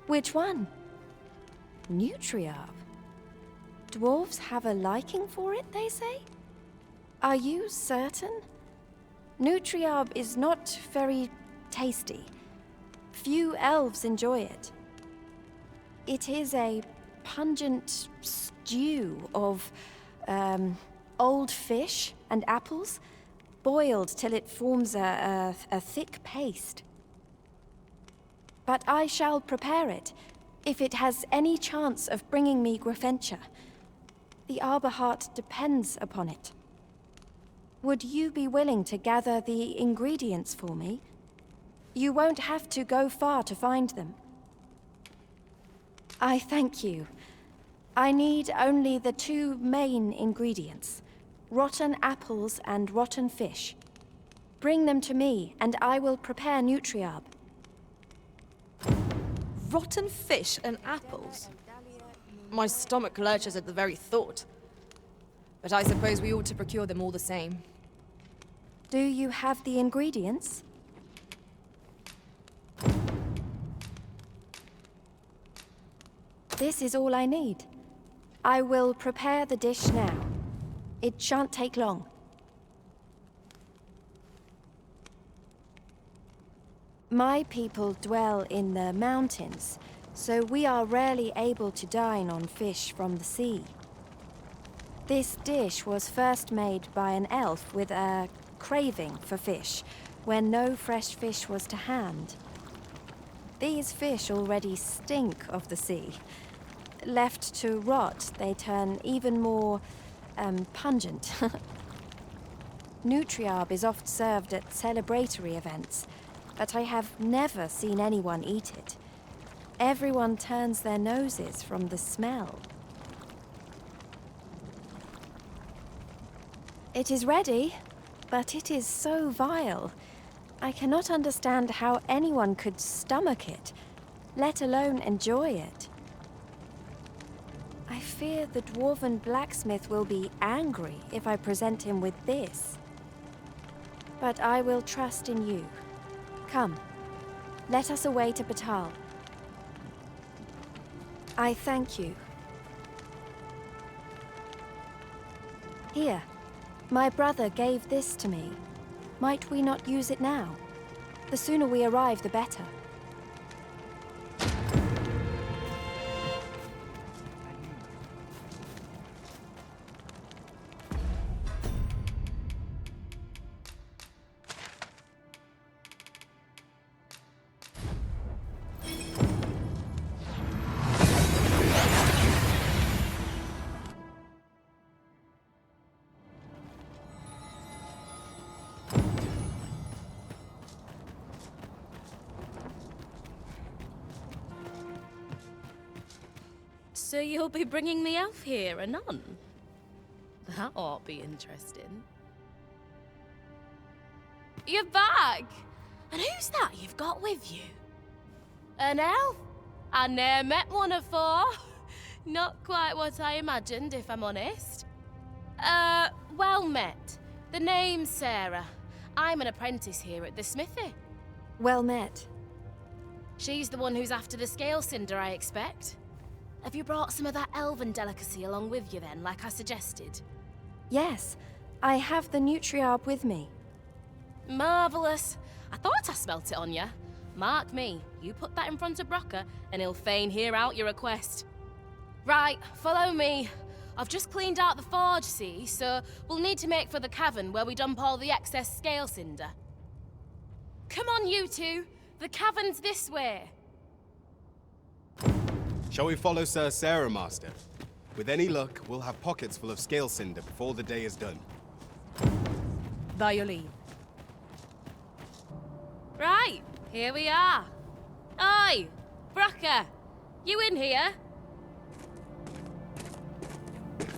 Which one? Nutriab. Dwarves have a liking for it, they say? Are you certain? Nutriab is not very tasty. Few elves enjoy it. It is a pungent stew of, old fish and apples, boiled till it forms a thick paste. But I shall prepare it, if it has any chance of bringing me Gwefencha. The Arbor Heart depends upon it. Would you be willing to gather the ingredients for me? You won't have to go far to find them. I thank you. I need only the two main ingredients, rotten apples and rotten fish. Bring them to me, and I will prepare Nutriab. Rotten fish and apples? My stomach lurches at the very thought. But I suppose we ought to procure them all the same. Do you have the ingredients? This is all I need. I will prepare the dish now. It shan't take long. My people dwell in the mountains, so we are rarely able to dine on fish from the sea. This dish was first made by an elf with a craving for fish, when no fresh fish was to hand. These fish already stink of the sea. Left to rot, they turn even more, pungent. Nutriarb is oft served at celebratory events, but I have never seen anyone eat it. Everyone turns their noses from the smell. It is ready, but it is so vile. I cannot understand how anyone could stomach it, let alone enjoy it. I fear the dwarven blacksmith will be angry if I present him with this. But I will trust in you. Come, let us away to Batal. I thank you. Here, my brother gave this to me. Might we not use it now? The sooner we arrive, the better. So you'll be bringing the elf here, anon? That ought be interesting. You're back! And who's that you've got with you? An elf? I ne'er met one afore. Not quite what I imagined, if I'm honest. Well met. The name's Sarah. I'm an apprentice here at the smithy. Well met. She's the one who's after the scale cinder, I expect. Have you brought some of that elven delicacy along with you then, like I suggested? Yes, I have the Nutriarb with me. Marvellous. I thought I smelt it on you. Mark me, you put that in front of Brocker and he'll fain hear out your request. Right, follow me. I've just cleaned out the forge, see, so we'll need to make for the cavern where we dump all the excess scale cinder. Come on, you two. The cavern's this way. Shall we follow Sir Sarah, Master? With any luck, we'll have pockets full of scale cinder before the day is done. By your leave. Right, here we are. Oi, Brocker, you in here?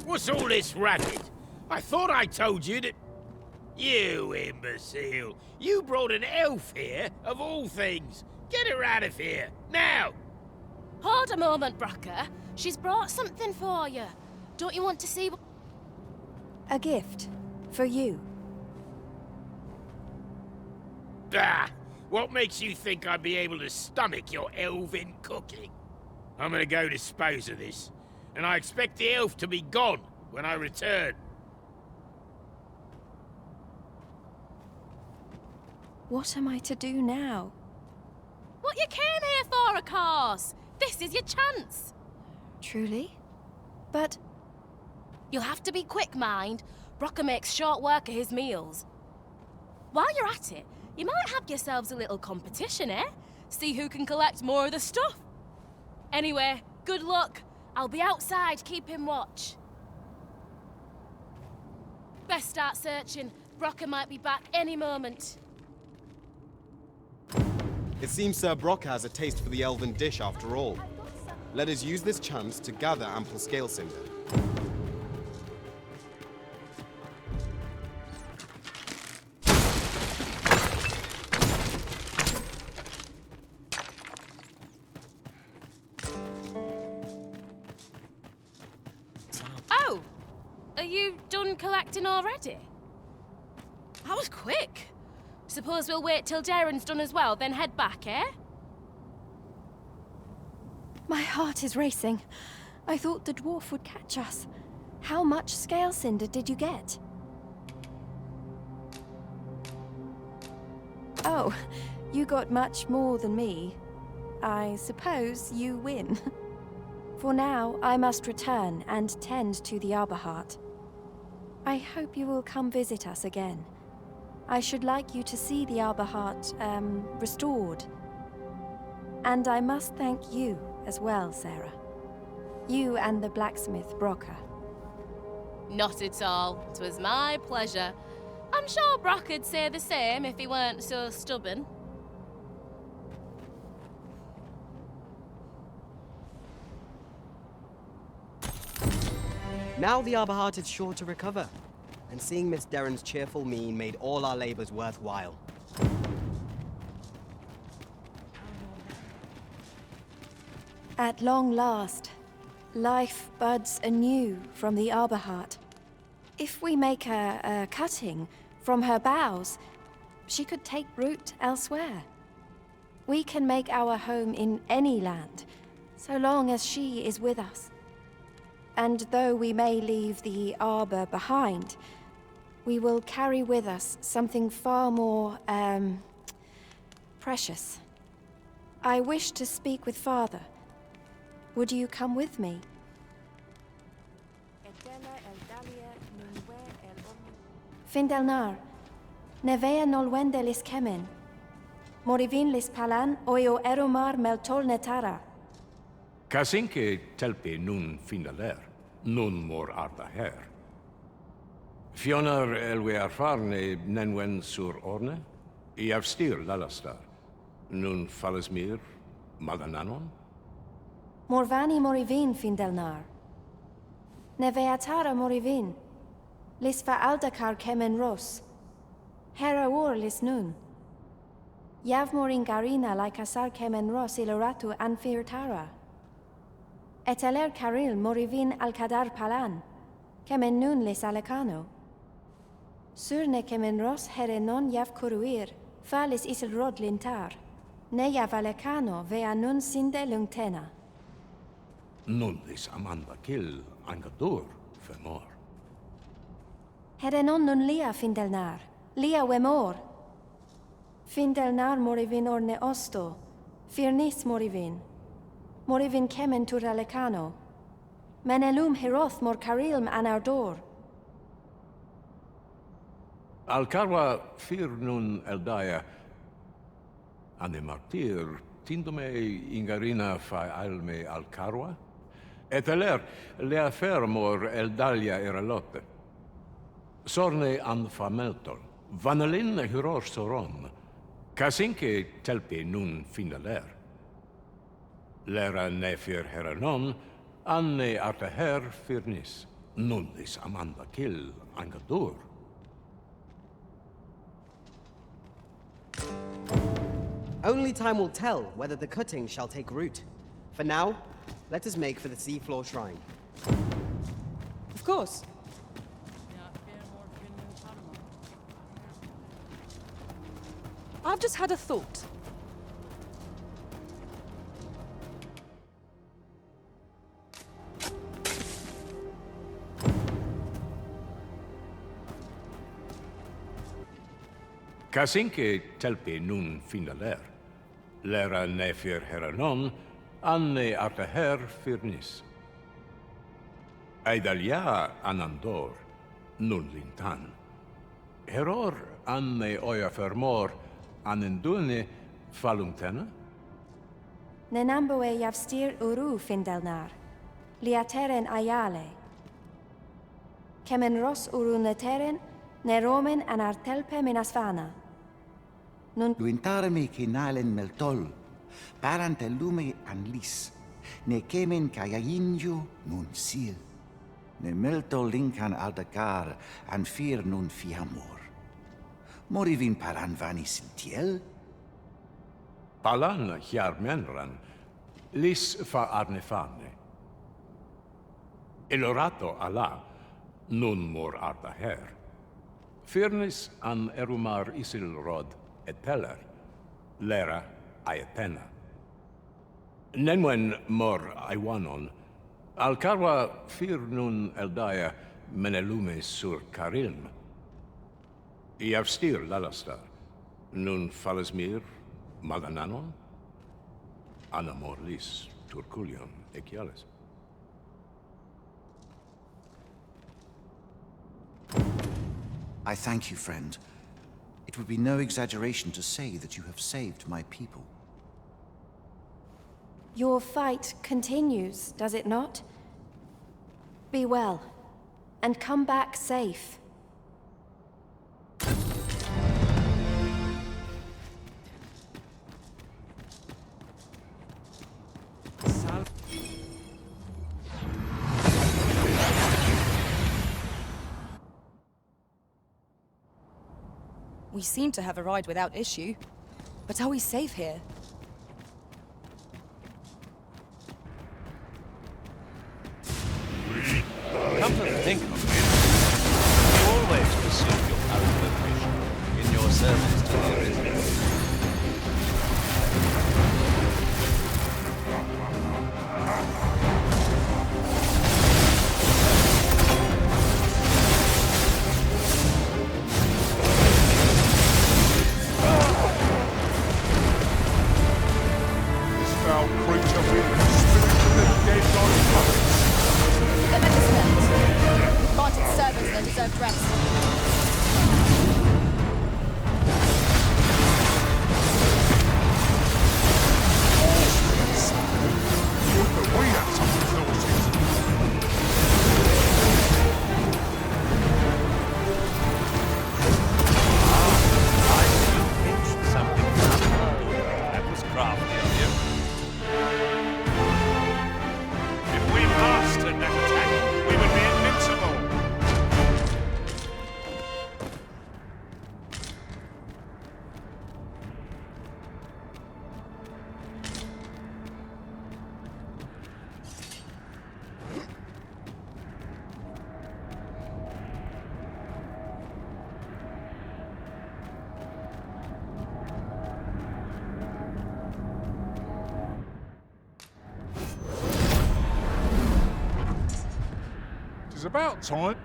What's all this racket? I thought I told you that... You imbecile! You brought an elf here, of all things! Get her out of here, now! Hold a moment, Brocker. She's brought something for you. Don't you want to see what... A gift. For you. Bah! What makes you think I'd be able to stomach your elven cooking? I'm gonna go dispose of this, and I expect the elf to be gone when I return. What am I to do now? What you came here for, of course! This is your chance! Truly? But... You'll have to be quick, mind. Brocker makes short work of his meals. While you're at it, you might have yourselves a little competition, eh? See who can collect more of the stuff. Anyway, good luck. I'll be outside keeping watch. Best start searching. Brocker might be back any moment. It seems Sir Brock has a taste for the elven dish after all. Let us use this chance to gather ample scale cinder. Oh! Are you done collecting already? That was quick. Suppose we'll wait till Darren's done as well, then head back, eh? My heart is racing. I thought the dwarf would catch us. How much scale cinder did you get? Oh, you got much more than me. I suppose you win. For now, I must return and tend to the Arbor Heart. I hope you will come visit us again. I should like you to see the Arbor Heart, restored. And I must thank you as well, Sarah. You and the blacksmith, Brocker. Not at all. 'Twas my pleasure. I'm sure Brock'd say the same if he weren't so stubborn. Now the Arborheart is sure to recover, and seeing Miss Darren's cheerful mien made all our labors worthwhile. At long last, life buds anew from the Arborheart. If we make a cutting from her boughs, she could take root elsewhere. We can make our home in any land, so long as she is with us. And though we may leave the arbor behind, we will carry with us something far more, precious. I wish to speak with Father. Would you come with me? Findelnar, nevea nolwendelis kemen. Morivinlis palan oio eromar meltol netara. Kasinke telpe nun findaler, nun mor arda her. Fionar elwe erfarne nenwen sur orne, iavstir lalastar, nun falesmir madananon? Morvani morivin findelnar. Neveatara morivin. Lis va aldakar kemen ros. Hera ur lis nun. Yav morin garina like asar kemen ros iloratu anfirtara. Eteler caril morivin alcadar palan. Kemen nun lis alecano. Surne kemen ros herenon yav kuruir. Falis isil rod lintar. Ne yav alecano vea nun sinde lungtena. Nun lis amanda kill angadur femor. Herenon nun lia findelnar. Lia wemor. Findelnar morivin orne osto. Firnis morivin. Morivin kemen turalecano. Menelum heroth mor carilm anardor. Alcarwa fir nun eldaya. Ane martir tindome ingarina fa alme alcarwa. Eteler lea fermor eldalia eralotte. Sorne an fameltol. Vanelin hyror soron. Kasinke telpe nun finaler. Lera nefir heranon. Anne arte her firnis. Nullis amanda kill angadur. Only time will tell whether the cutting shall take root. For now, let us make for the seafloor shrine. Of course. I've just had a thought. Kasinke telpe nun finaler. Lera nefir heranon. Anne arte her firnis. Eidalia anandor. Nun lintan. Heror anne oia fermor. Anendune falumtena? Nenamboe javstir uru findelnar. Liateren ayale. Kemen ros uru neteren. Neromen anartelpe minasvana. Nun Luintarme kinalen meltol. Parante lume anlis. Ne kemen kayayinju nun sil. Ne meltol linkan aldakar an fir nun fiamor. Morivin paran vanis tiel? Palan hiarmenran. Lis fa arnefane. Elorato ala. Nun mor arda her. Firnis an erumar isilrod eteller. Lera aetena. Nenwen mor aiwanon. Alcarwa fir nun eldaya menelume sur carilm. Iavstir lalastar. Nun falesmir magananon. Anamor lis turculion equiales. I thank you, friend. It would be no exaggeration to say that you have saved my people. Your fight continues, does it not? Be well, and come back safe. We seem to have arrived without issue. But are we safe here? Come to think of it, you always pursued your current vocation in your service to the original. It's about time.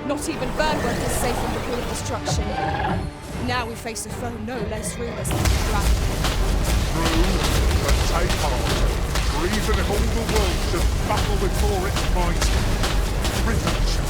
Not even Burnworth is safe from the pool of destruction. Now we face a foe no less ruthless than the dragon. True, but take heart. For even if all the world should battle before its might, rhythm shall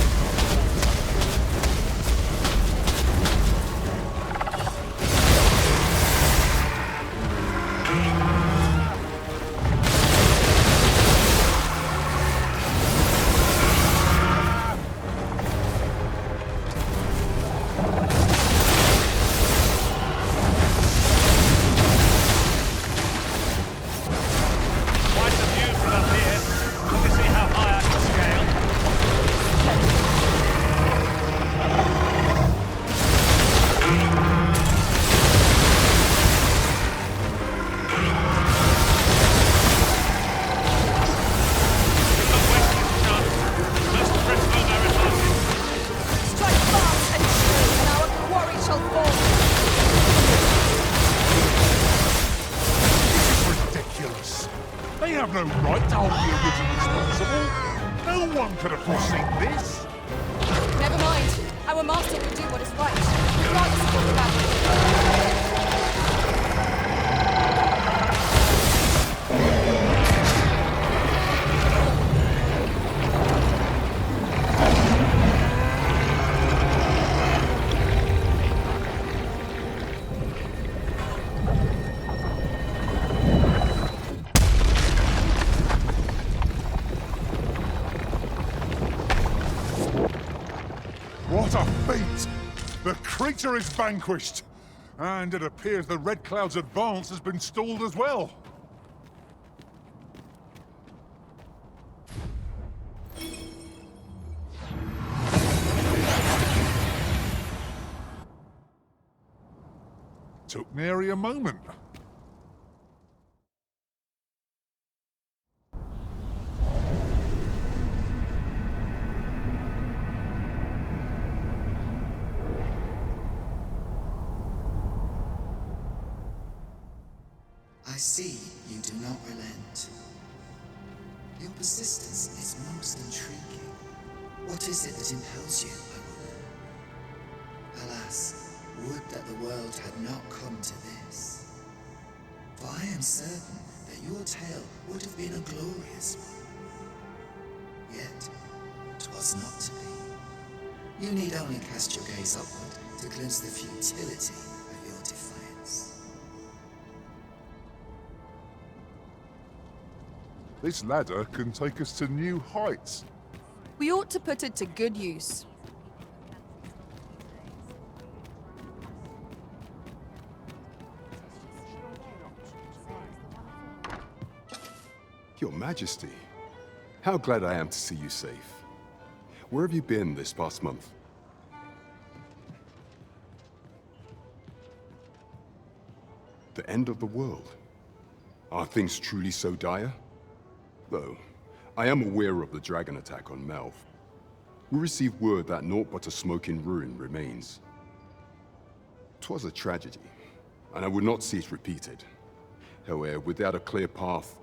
no right to hold the original responsible. No one could have foreseen this. Never mind. Our master will do what is right, regardless of what the battle. What a feat! The creature is vanquished, and it appears the Red Cloud's advance has been stalled as well. Took nary a moment. I see you do not relent. Your persistence is most intriguing. What is it that impels you, I wonder? Alas, would that the world had not come to this. For I am certain your tale would have been a glorious one. Yet, 'twas not to be. You need only cast your gaze upward to glimpse the futility of your defiance. This ladder can take us to new heights. We ought to put it to good use. Your Majesty, how glad I am to see you safe. Where have you been this past month? The end of the world? Are things truly so dire? Though, I am aware of the dragon attack on Melv. We received word that naught but a smoking ruin remains. 'Twas a tragedy, and I would not see it repeated. However, without a clear path,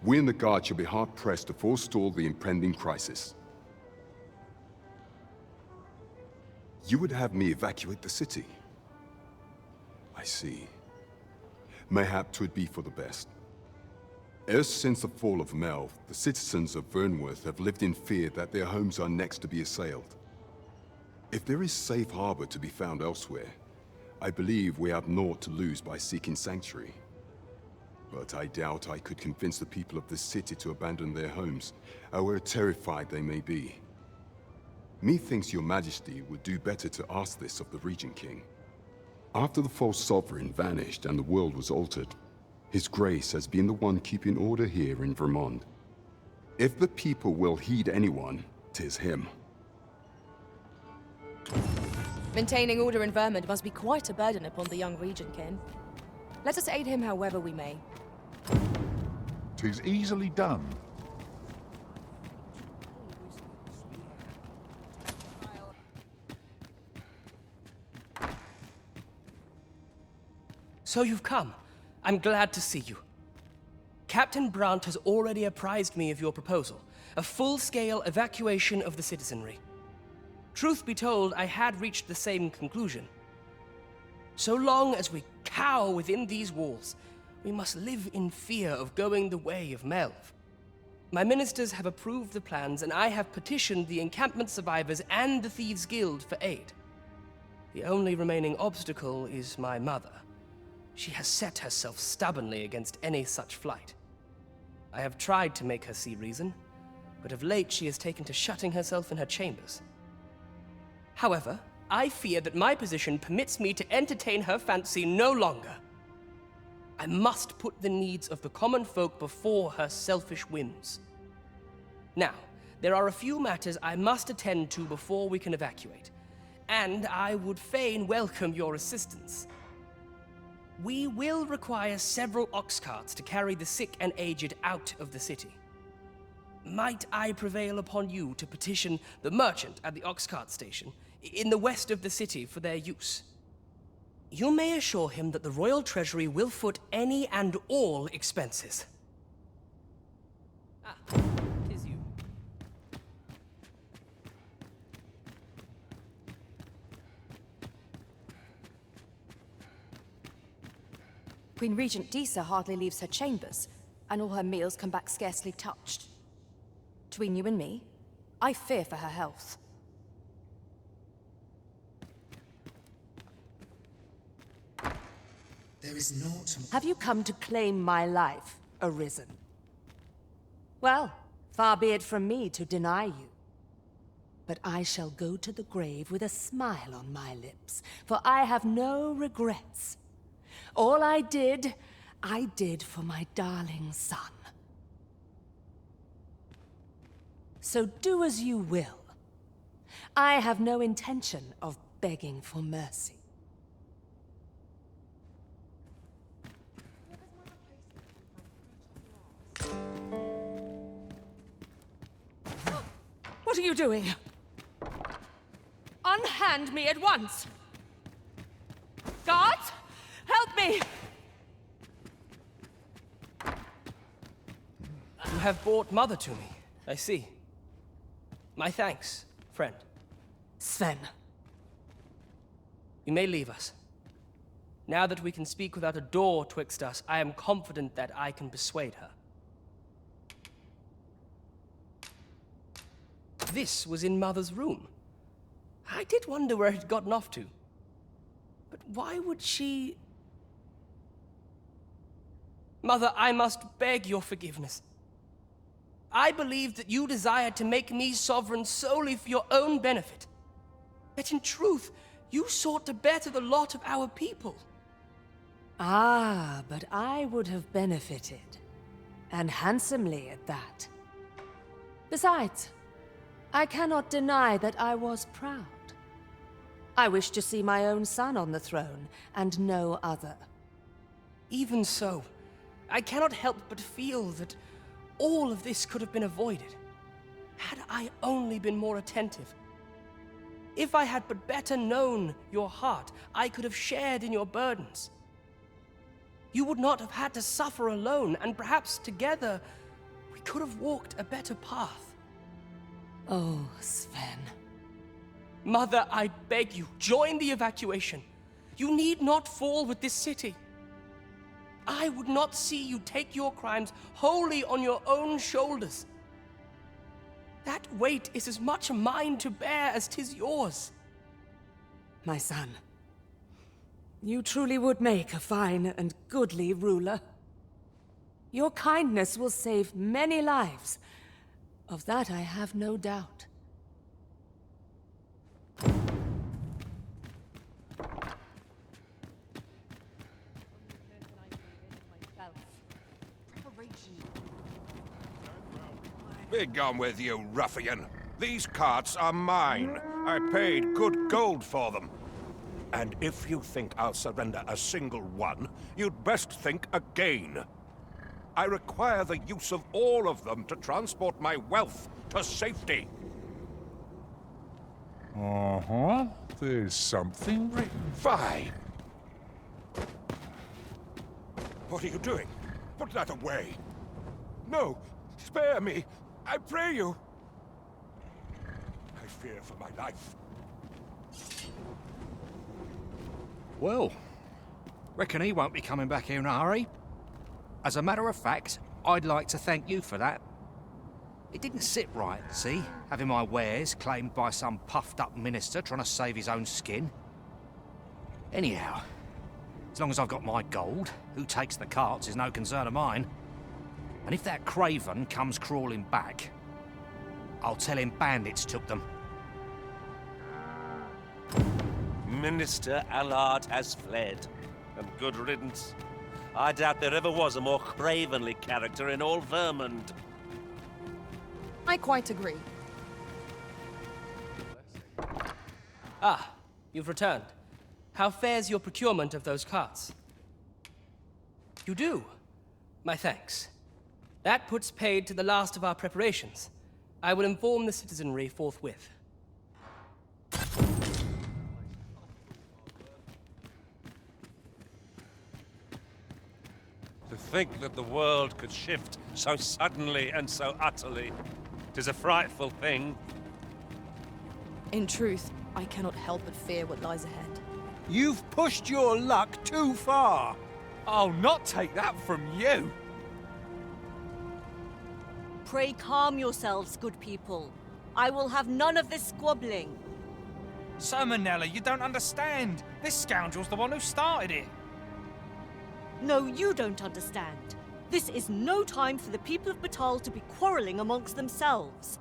we in the Guard shall be hard-pressed to forestall the impending crisis. You would have me evacuate the city? I see. Mayhap 'twould be for the best. Ever since the fall of Melv, the citizens of Vernworth have lived in fear that their homes are next to be assailed. If there is safe harbor to be found elsewhere, I believe we have naught to lose by seeking sanctuary. But I doubt I could convince the people of this city to abandon their homes, however terrified they may be. Methinks your Majesty would do better to ask this of the Regent King. After the false sovereign vanished and the world was altered, His Grace has been the one keeping order here in Vermont. If the people will heed anyone, 'tis him. Maintaining order in Vermont must be quite a burden upon the young Regent King. Let us aid him however we may. 'Tis easily done. So you've come. I'm glad to see you. Captain Brandt has already apprised me of your proposal, a full-scale evacuation of the citizenry. Truth be told, I had reached the same conclusion. So long as we cower within these walls, we must live in fear of going the way of Melv. My ministers have approved the plans, and I have petitioned the encampment survivors and the Thieves' Guild for aid. The only remaining obstacle is my mother. She has set herself stubbornly against any such flight. I have tried to make her see reason, but of late she has taken to shutting herself in her chambers. However, I fear that my position permits me to entertain her fancy no longer. I must put the needs of the common folk before her selfish whims. Now, there are a few matters I must attend to before we can evacuate, and I would fain welcome your assistance. We will require several ox carts to carry the sick and aged out of the city. Might I prevail upon you to petition the merchant at the ox cart station in the west of the city for their use? You may assure him that the Royal Treasury will foot any and all expenses. Ah, 'tis you. Queen Regent Disa hardly leaves her chambers, and all her meals come back scarcely touched. Between you and me, I fear for her health. There is naught. Have you come to claim my life, Arisen? Well, far be it from me to deny you. But I shall go to the grave with a smile on my lips, for I have no regrets. All I did for my darling son. So do as you will. I have no intention of begging for mercy. What are you doing? Unhand me at once! Guards! Help me! You have brought Mother to me, I see. My thanks, friend. Sven. You may leave us. Now that we can speak without a door twixt us, I am confident that I can persuade her. This was in Mother's room. I did wonder where it had gotten off to. But why would she... Mother, I must beg your forgiveness. I believed that you desired to make me sovereign solely for your own benefit. Yet in truth, you sought to better the lot of our people. Ah, but I would have benefited. And handsomely at that. Besides, I cannot deny that I was proud. I wished to see my own son on the throne, and no other. Even so, I cannot help but feel that all of this could have been avoided, had I only been more attentive. If I had but better known your heart, I could have shared in your burdens. You would not have had to suffer alone, and perhaps together we could have walked a better path. Oh, Sven. Mother, I beg you, join the evacuation. You need not fall with this city. I would not see you take your crimes wholly on your own shoulders. That weight is as much mine to bear as 'tis yours. My son, you truly would make a fine and goodly ruler. Your kindness will save many lives. Of that I have no doubt. Be gone with you, ruffian. These carts are mine. I paid good gold for them. And if you think I'll surrender a single one, you'd best think again. I require the use of all of them to transport my wealth to safety. Uh-huh. There's something written. Fine. What are you doing? Put that away. No, spare me. I pray you. I fear for my life. Well, reckon he won't be coming back here in a hurry. As a matter of fact, I'd like to thank you for that. It didn't sit right, see? Having my wares claimed by some puffed-up minister trying to save his own skin. Anyhow, as long as I've got my gold, who takes the carts is no concern of mine. And if that craven comes crawling back, I'll tell him bandits took them. Minister Allard has fled, and good riddance. I doubt there ever was a more cravenly character in all Vermund. I quite agree. Ah, you've returned. How fares your procurement of those carts? You do? My thanks. That puts paid to the last of our preparations. I will inform the citizenry forthwith. To think that the world could shift so suddenly and so utterly. 'Tis a frightful thing. In truth, I cannot help but fear what lies ahead. You've pushed your luck too far. I'll not take that from you. Pray calm yourselves, good people. I will have none of this squabbling. So, Manella, you don't understand. This scoundrel's the one who started it. No, you don't understand. This is no time for the people of Batal to be quarreling amongst themselves.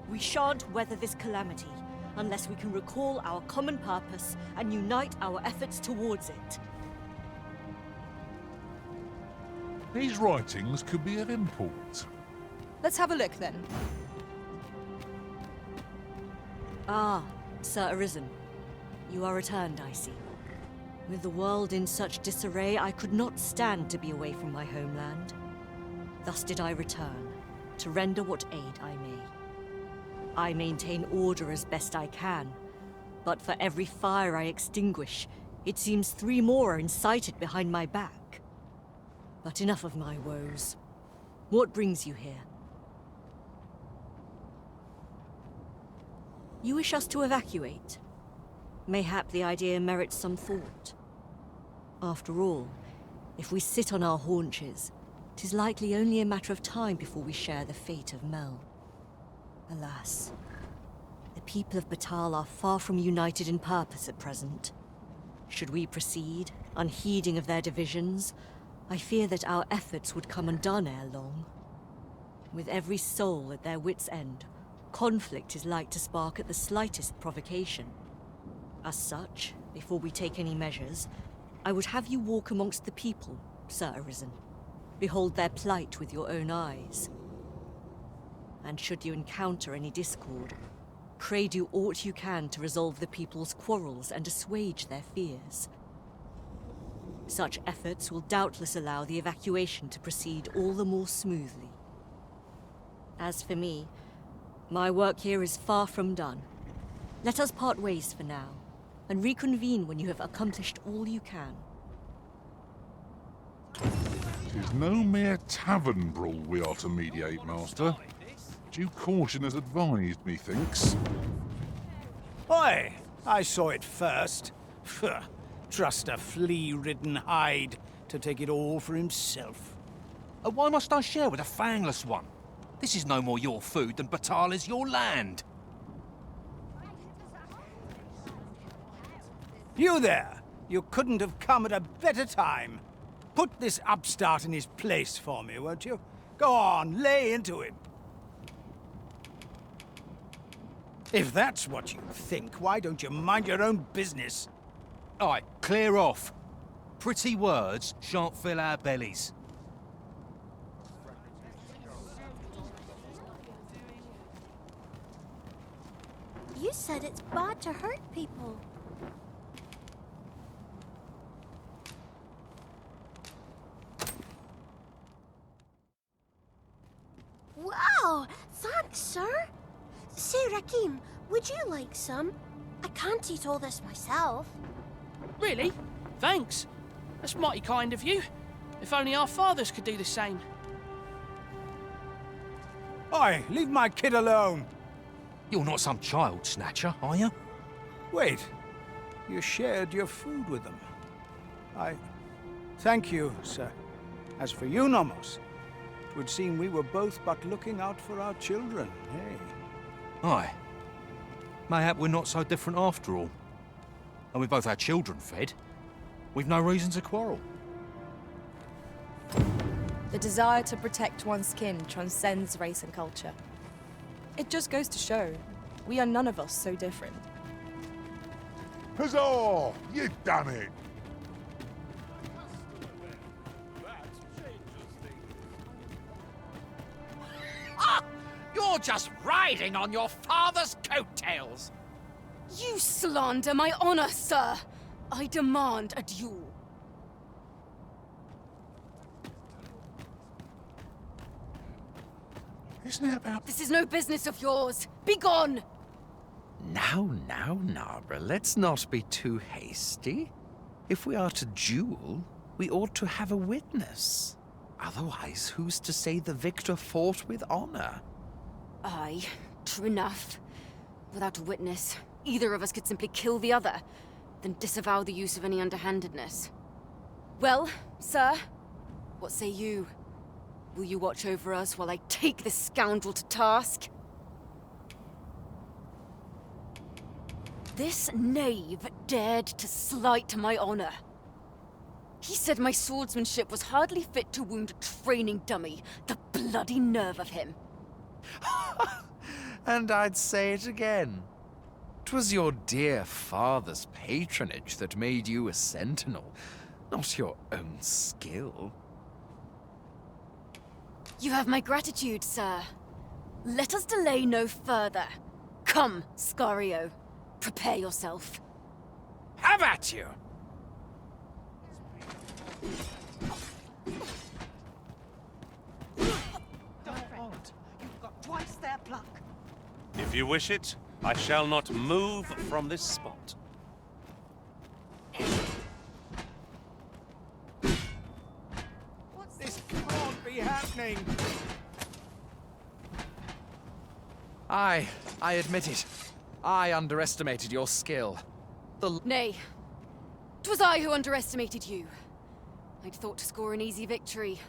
We shan't weather this calamity unless we can recall our common purpose and unite our efforts towards it. These writings could be of import. Let's have a look then. Ah, Sir Arisen. You are returned, I see. With the world in such disarray, I could not stand to be away from my homeland. Thus did I return, to render what aid I may. I maintain order as best I can, but for every fire I extinguish, it seems 3 more are incited behind my back. But enough of my woes. What brings you here? You wish us to evacuate? Mayhap the idea merits some thought. After all, if we sit on our haunches, 'tis likely only a matter of time before we share the fate of Mel. Alas, the people of Batal are far from united in purpose at present. Should we proceed, unheeding of their divisions, I fear that our efforts would come undone ere long. With every soul at their wits' end, conflict is like to spark at the slightest provocation. As such, before we take any measures, I would have you walk amongst the people, Sir Arisen. Behold their plight with your own eyes. And should you encounter any discord, pray do aught you can to resolve the people's quarrels and assuage their fears. Such efforts will doubtless allow the evacuation to proceed all the more smoothly. As for me, my work here is far from done. Let us part ways for now, and reconvene when you have accomplished all you can. 'Tis no mere tavern brawl we are to mediate, Master. Due caution is advised, methinks. Oi! I saw it first. Pfft, trust a flea-ridden hide to take it all for himself. Why must I share with a fangless one? This is no more your food than Batal is your land. You there! You couldn't have come at a better time. Put this upstart in his place for me, won't you? Go on, lay into him. If that's what you think, why don't you mind your own business? Aye, clear off. Pretty words shan't fill our bellies. You said it's bad to hurt people. Wow! Thanks, sir. Say, Rakim, would you like some? I can't eat all this myself. Really? Thanks. That's mighty kind of you. If only our fathers could do the same. Oi, leave my kid alone. You're not some child snatcher, are you? Wait. You shared your food with them. Thank you, sir. As for you, Nomos, it would seem we were both but looking out for our children, hey? Aye. Mayhap we're not so different after all. And we both had children fed. We've no reason to quarrel. The desire to protect one's kin transcends race and culture. It just goes to show, we are none of us so different. Huzzah! You've done it! You're just riding on your father's coattails! You slander my honor, sir! I demand a duel. Isn't it about... This is no business of yours. Be gone! Now, Nabra, let's not be too hasty. If we are to duel, we ought to have a witness. Otherwise, who's to say the victor fought with honor? Aye, true enough. Without a witness, either of us could simply kill the other, then disavow the use of any underhandedness. Well, sir, what say you? Will you watch over us while I take this scoundrel to task? This knave dared to slight my honor. He said my swordsmanship was hardly fit to wound a training dummy. The bloody nerve of him. And I'd say it again. 'Twas your dear father's patronage that made you a sentinel, not your own skill. You have my gratitude, sir. Let us delay no further. Come, Scario. Prepare yourself. Have at you! You've got twice their pluck. If you wish it, I shall not move from this spot. This can't be happening. I admit it. I underestimated your skill. Nay. 'Twas I who underestimated you. I'd thought to score an easy victory,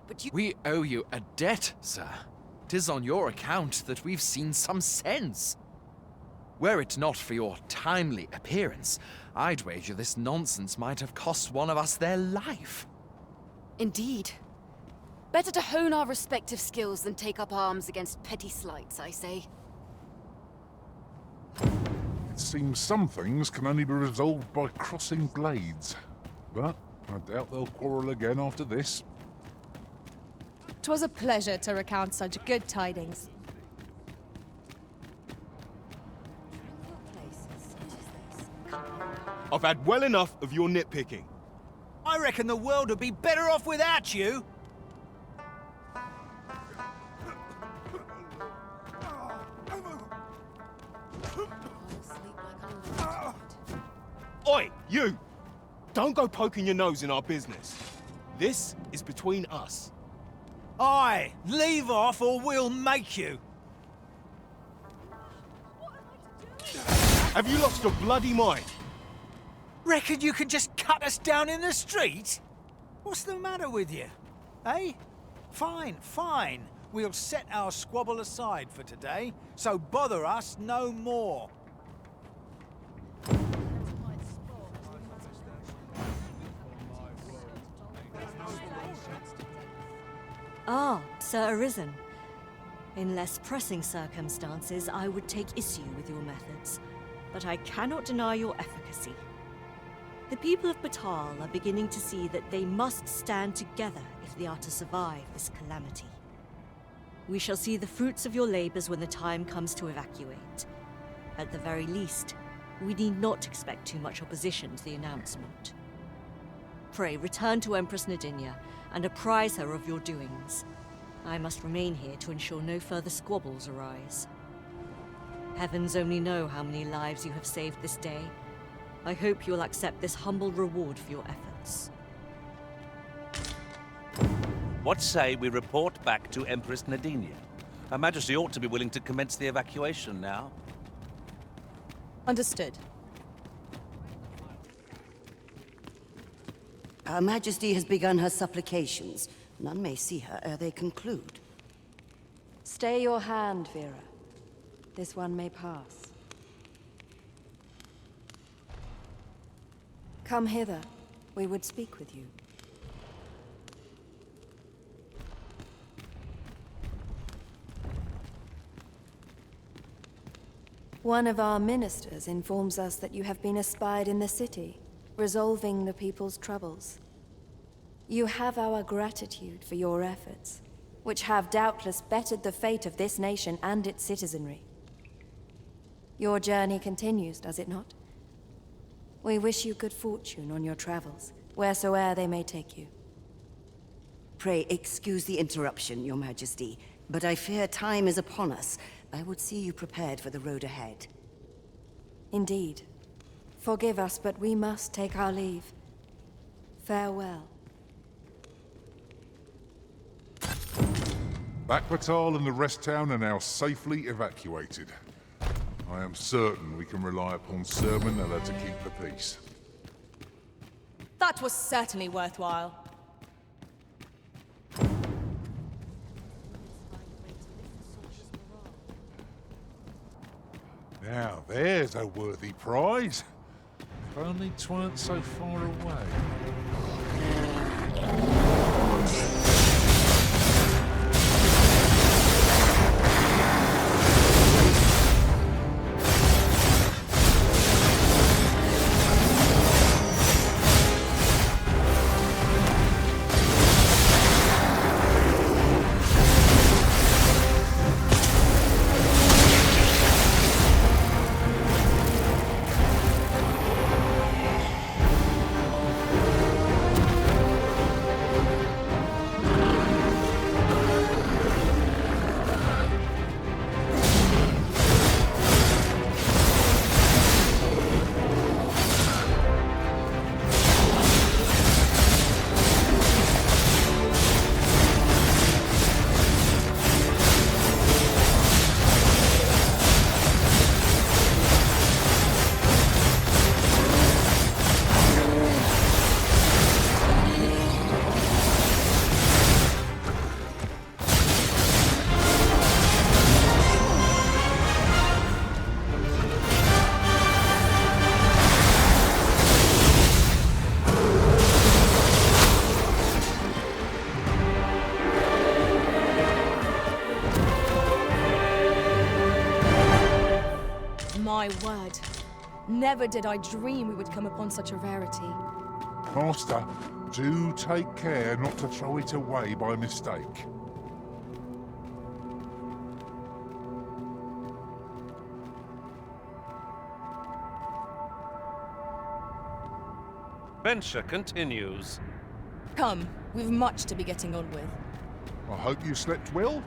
but you— We owe you a debt, sir. 'Tis on your account that we've seen some sense. Were it not for your timely appearance, I'd wager this nonsense might have cost one of us their life. Indeed. Better to hone our respective skills than take up arms against petty slights, I say. It seems some things can only be resolved by crossing blades. But I doubt they'll quarrel again after this. 'Twas a pleasure to recount such good tidings. I've had well enough of your nitpicking. I reckon the world would be better off without you. Oi, you! Don't go poking your nose in our business. This is between us. Aye, leave off or we'll make you. Have you lost your bloody mind? Reckon you can just cut us down in the street? What's the matter with you? Eh? Fine, fine. We'll set our squabble aside for today, so bother us no more. Ah, Sir Arisen. In less pressing circumstances, I would take issue with your methods, but I cannot deny your efficacy. The people of Batal are beginning to see that they must stand together if they are to survive this calamity. We shall see the fruits of your labors when the time comes to evacuate. At the very least, we need not expect too much opposition to the announcement. Pray, return to Empress Nadinia and apprise her of your doings. I must remain here to ensure no further squabbles arise. Heavens only know how many lives you have saved this day. I hope you'll accept this humble reward for your efforts. What say we report back to Empress Nadinia? Her Majesty ought to be willing to commence the evacuation now. Understood. Her Majesty has begun her supplications. None may see her ere they conclude. Stay your hand, Vera. This one may pass. Come hither. We would speak with you. One of our ministers informs us that you have been espied in the city, resolving the people's troubles. You have our gratitude for your efforts, which have doubtless bettered the fate of this nation and its citizenry. Your journey continues, does it not? We wish you good fortune on your travels, wheresoe'er they may take you. Pray excuse the interruption, Your Majesty, but I fear time is upon us. I would see you prepared for the road ahead. Indeed. Forgive us, but we must take our leave. Farewell. Backbatal and the rest town are now safely evacuated. I am certain we can rely upon Sir Manella to keep the peace. That was certainly worthwhile. Now there's a worthy prize. If only 'tweren't so far away. My word. Never did I dream we would come upon such a rarity. Master, do take care not to throw it away by mistake. Venture continues. Come, we've much to be getting on with. I hope you slept well.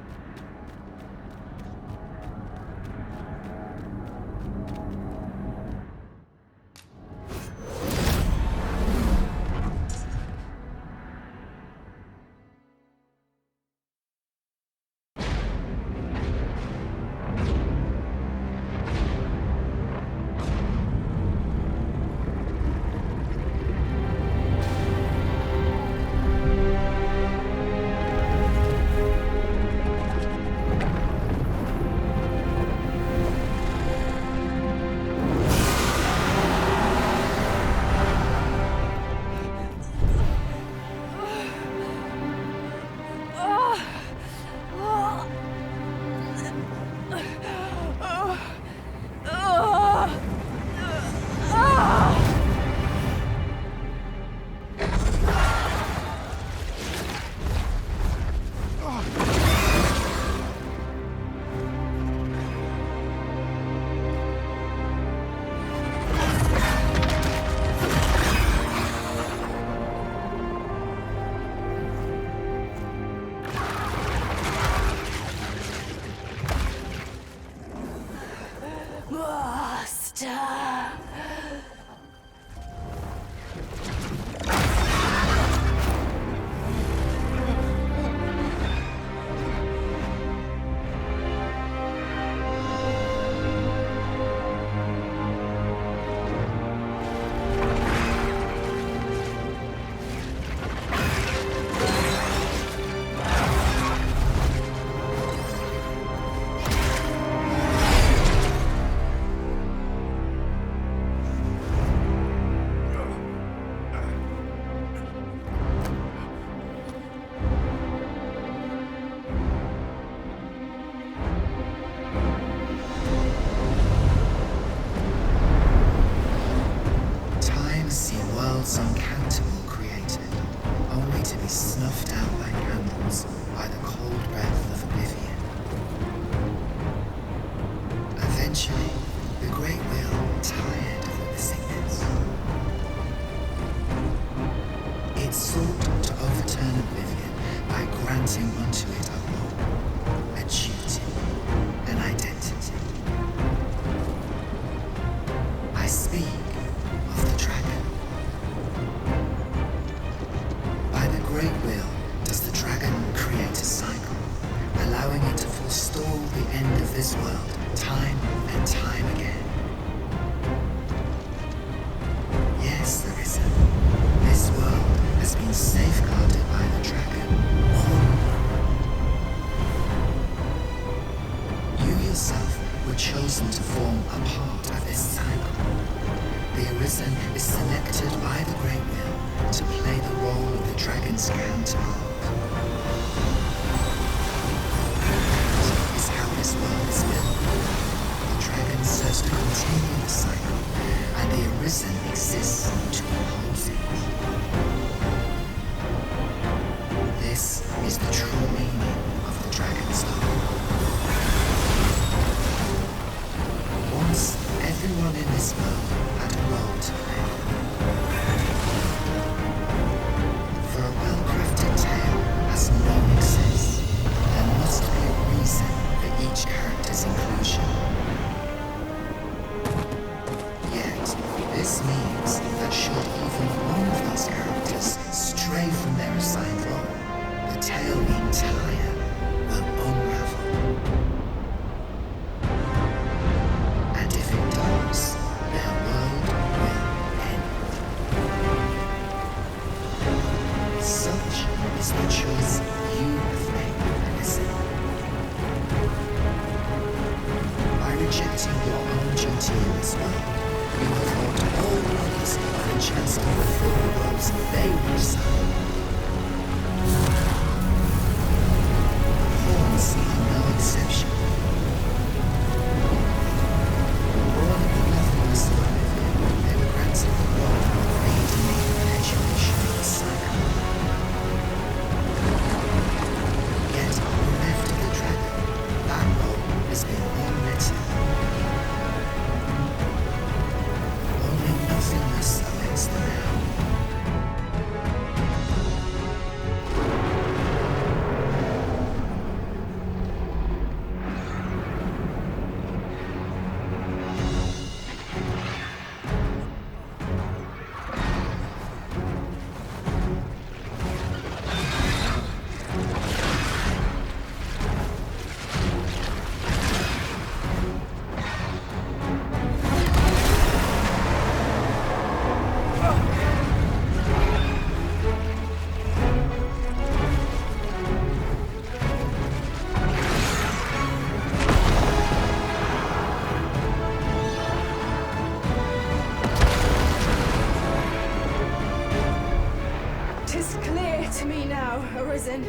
to me now, Arisen.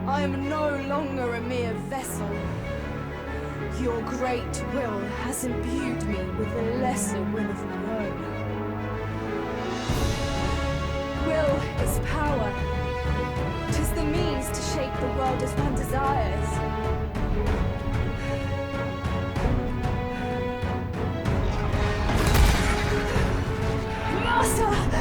I am no longer a mere vessel. Your great will has imbued me with the lesser will of my own. Will is power. 'Tis the means to shape the world as one desires. Master!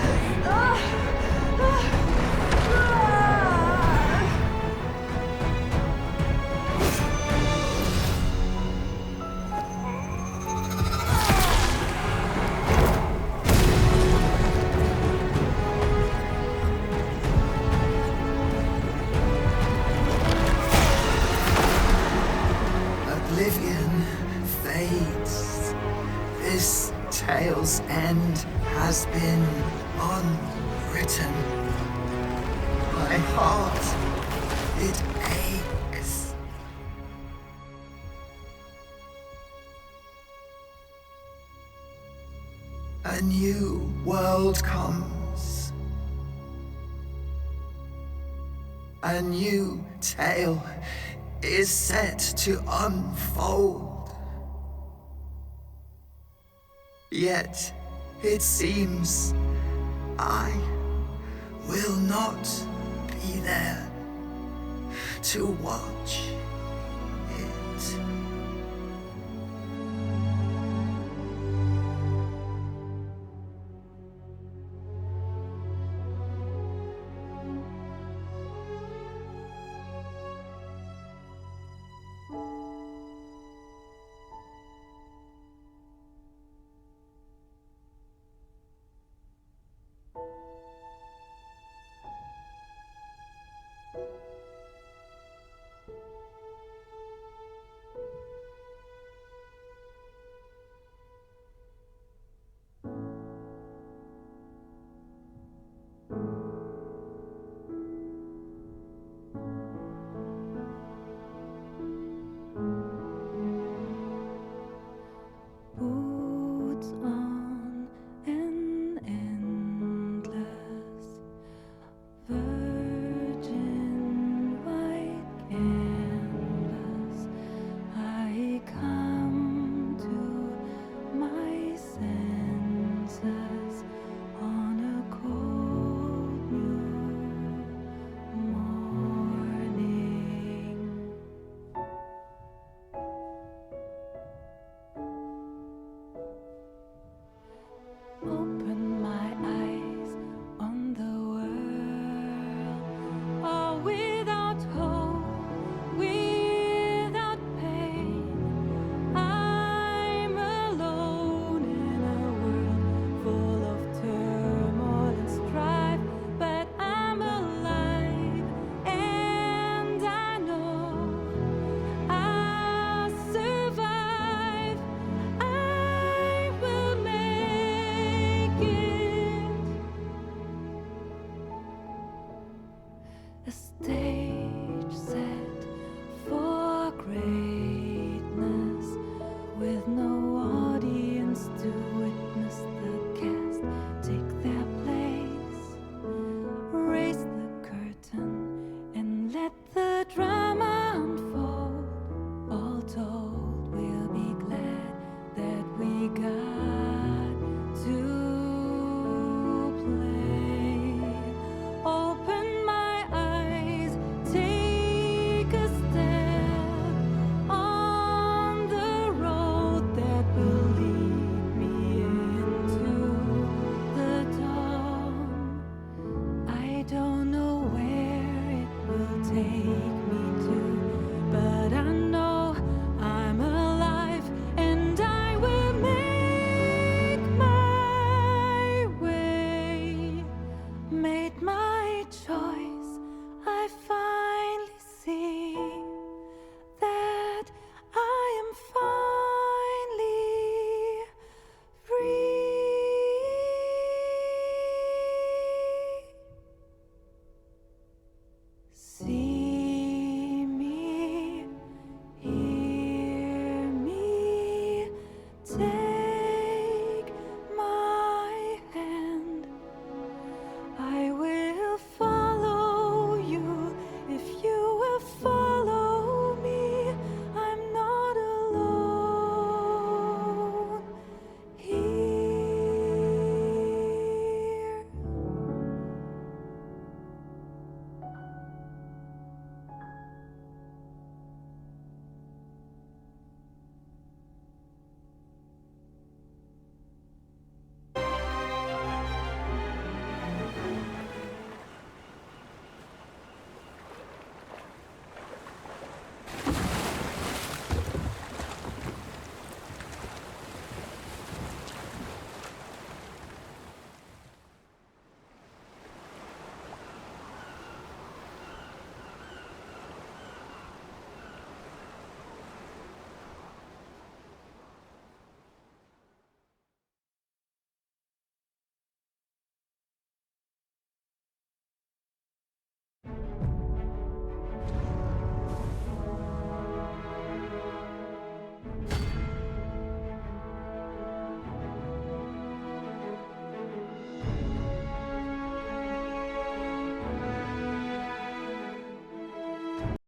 Oblivion fades. This tale's end has been unwritten. My heart, it aches. A new world comes. A new tale is set to unfold. Yet, it seems I will not be there to watch it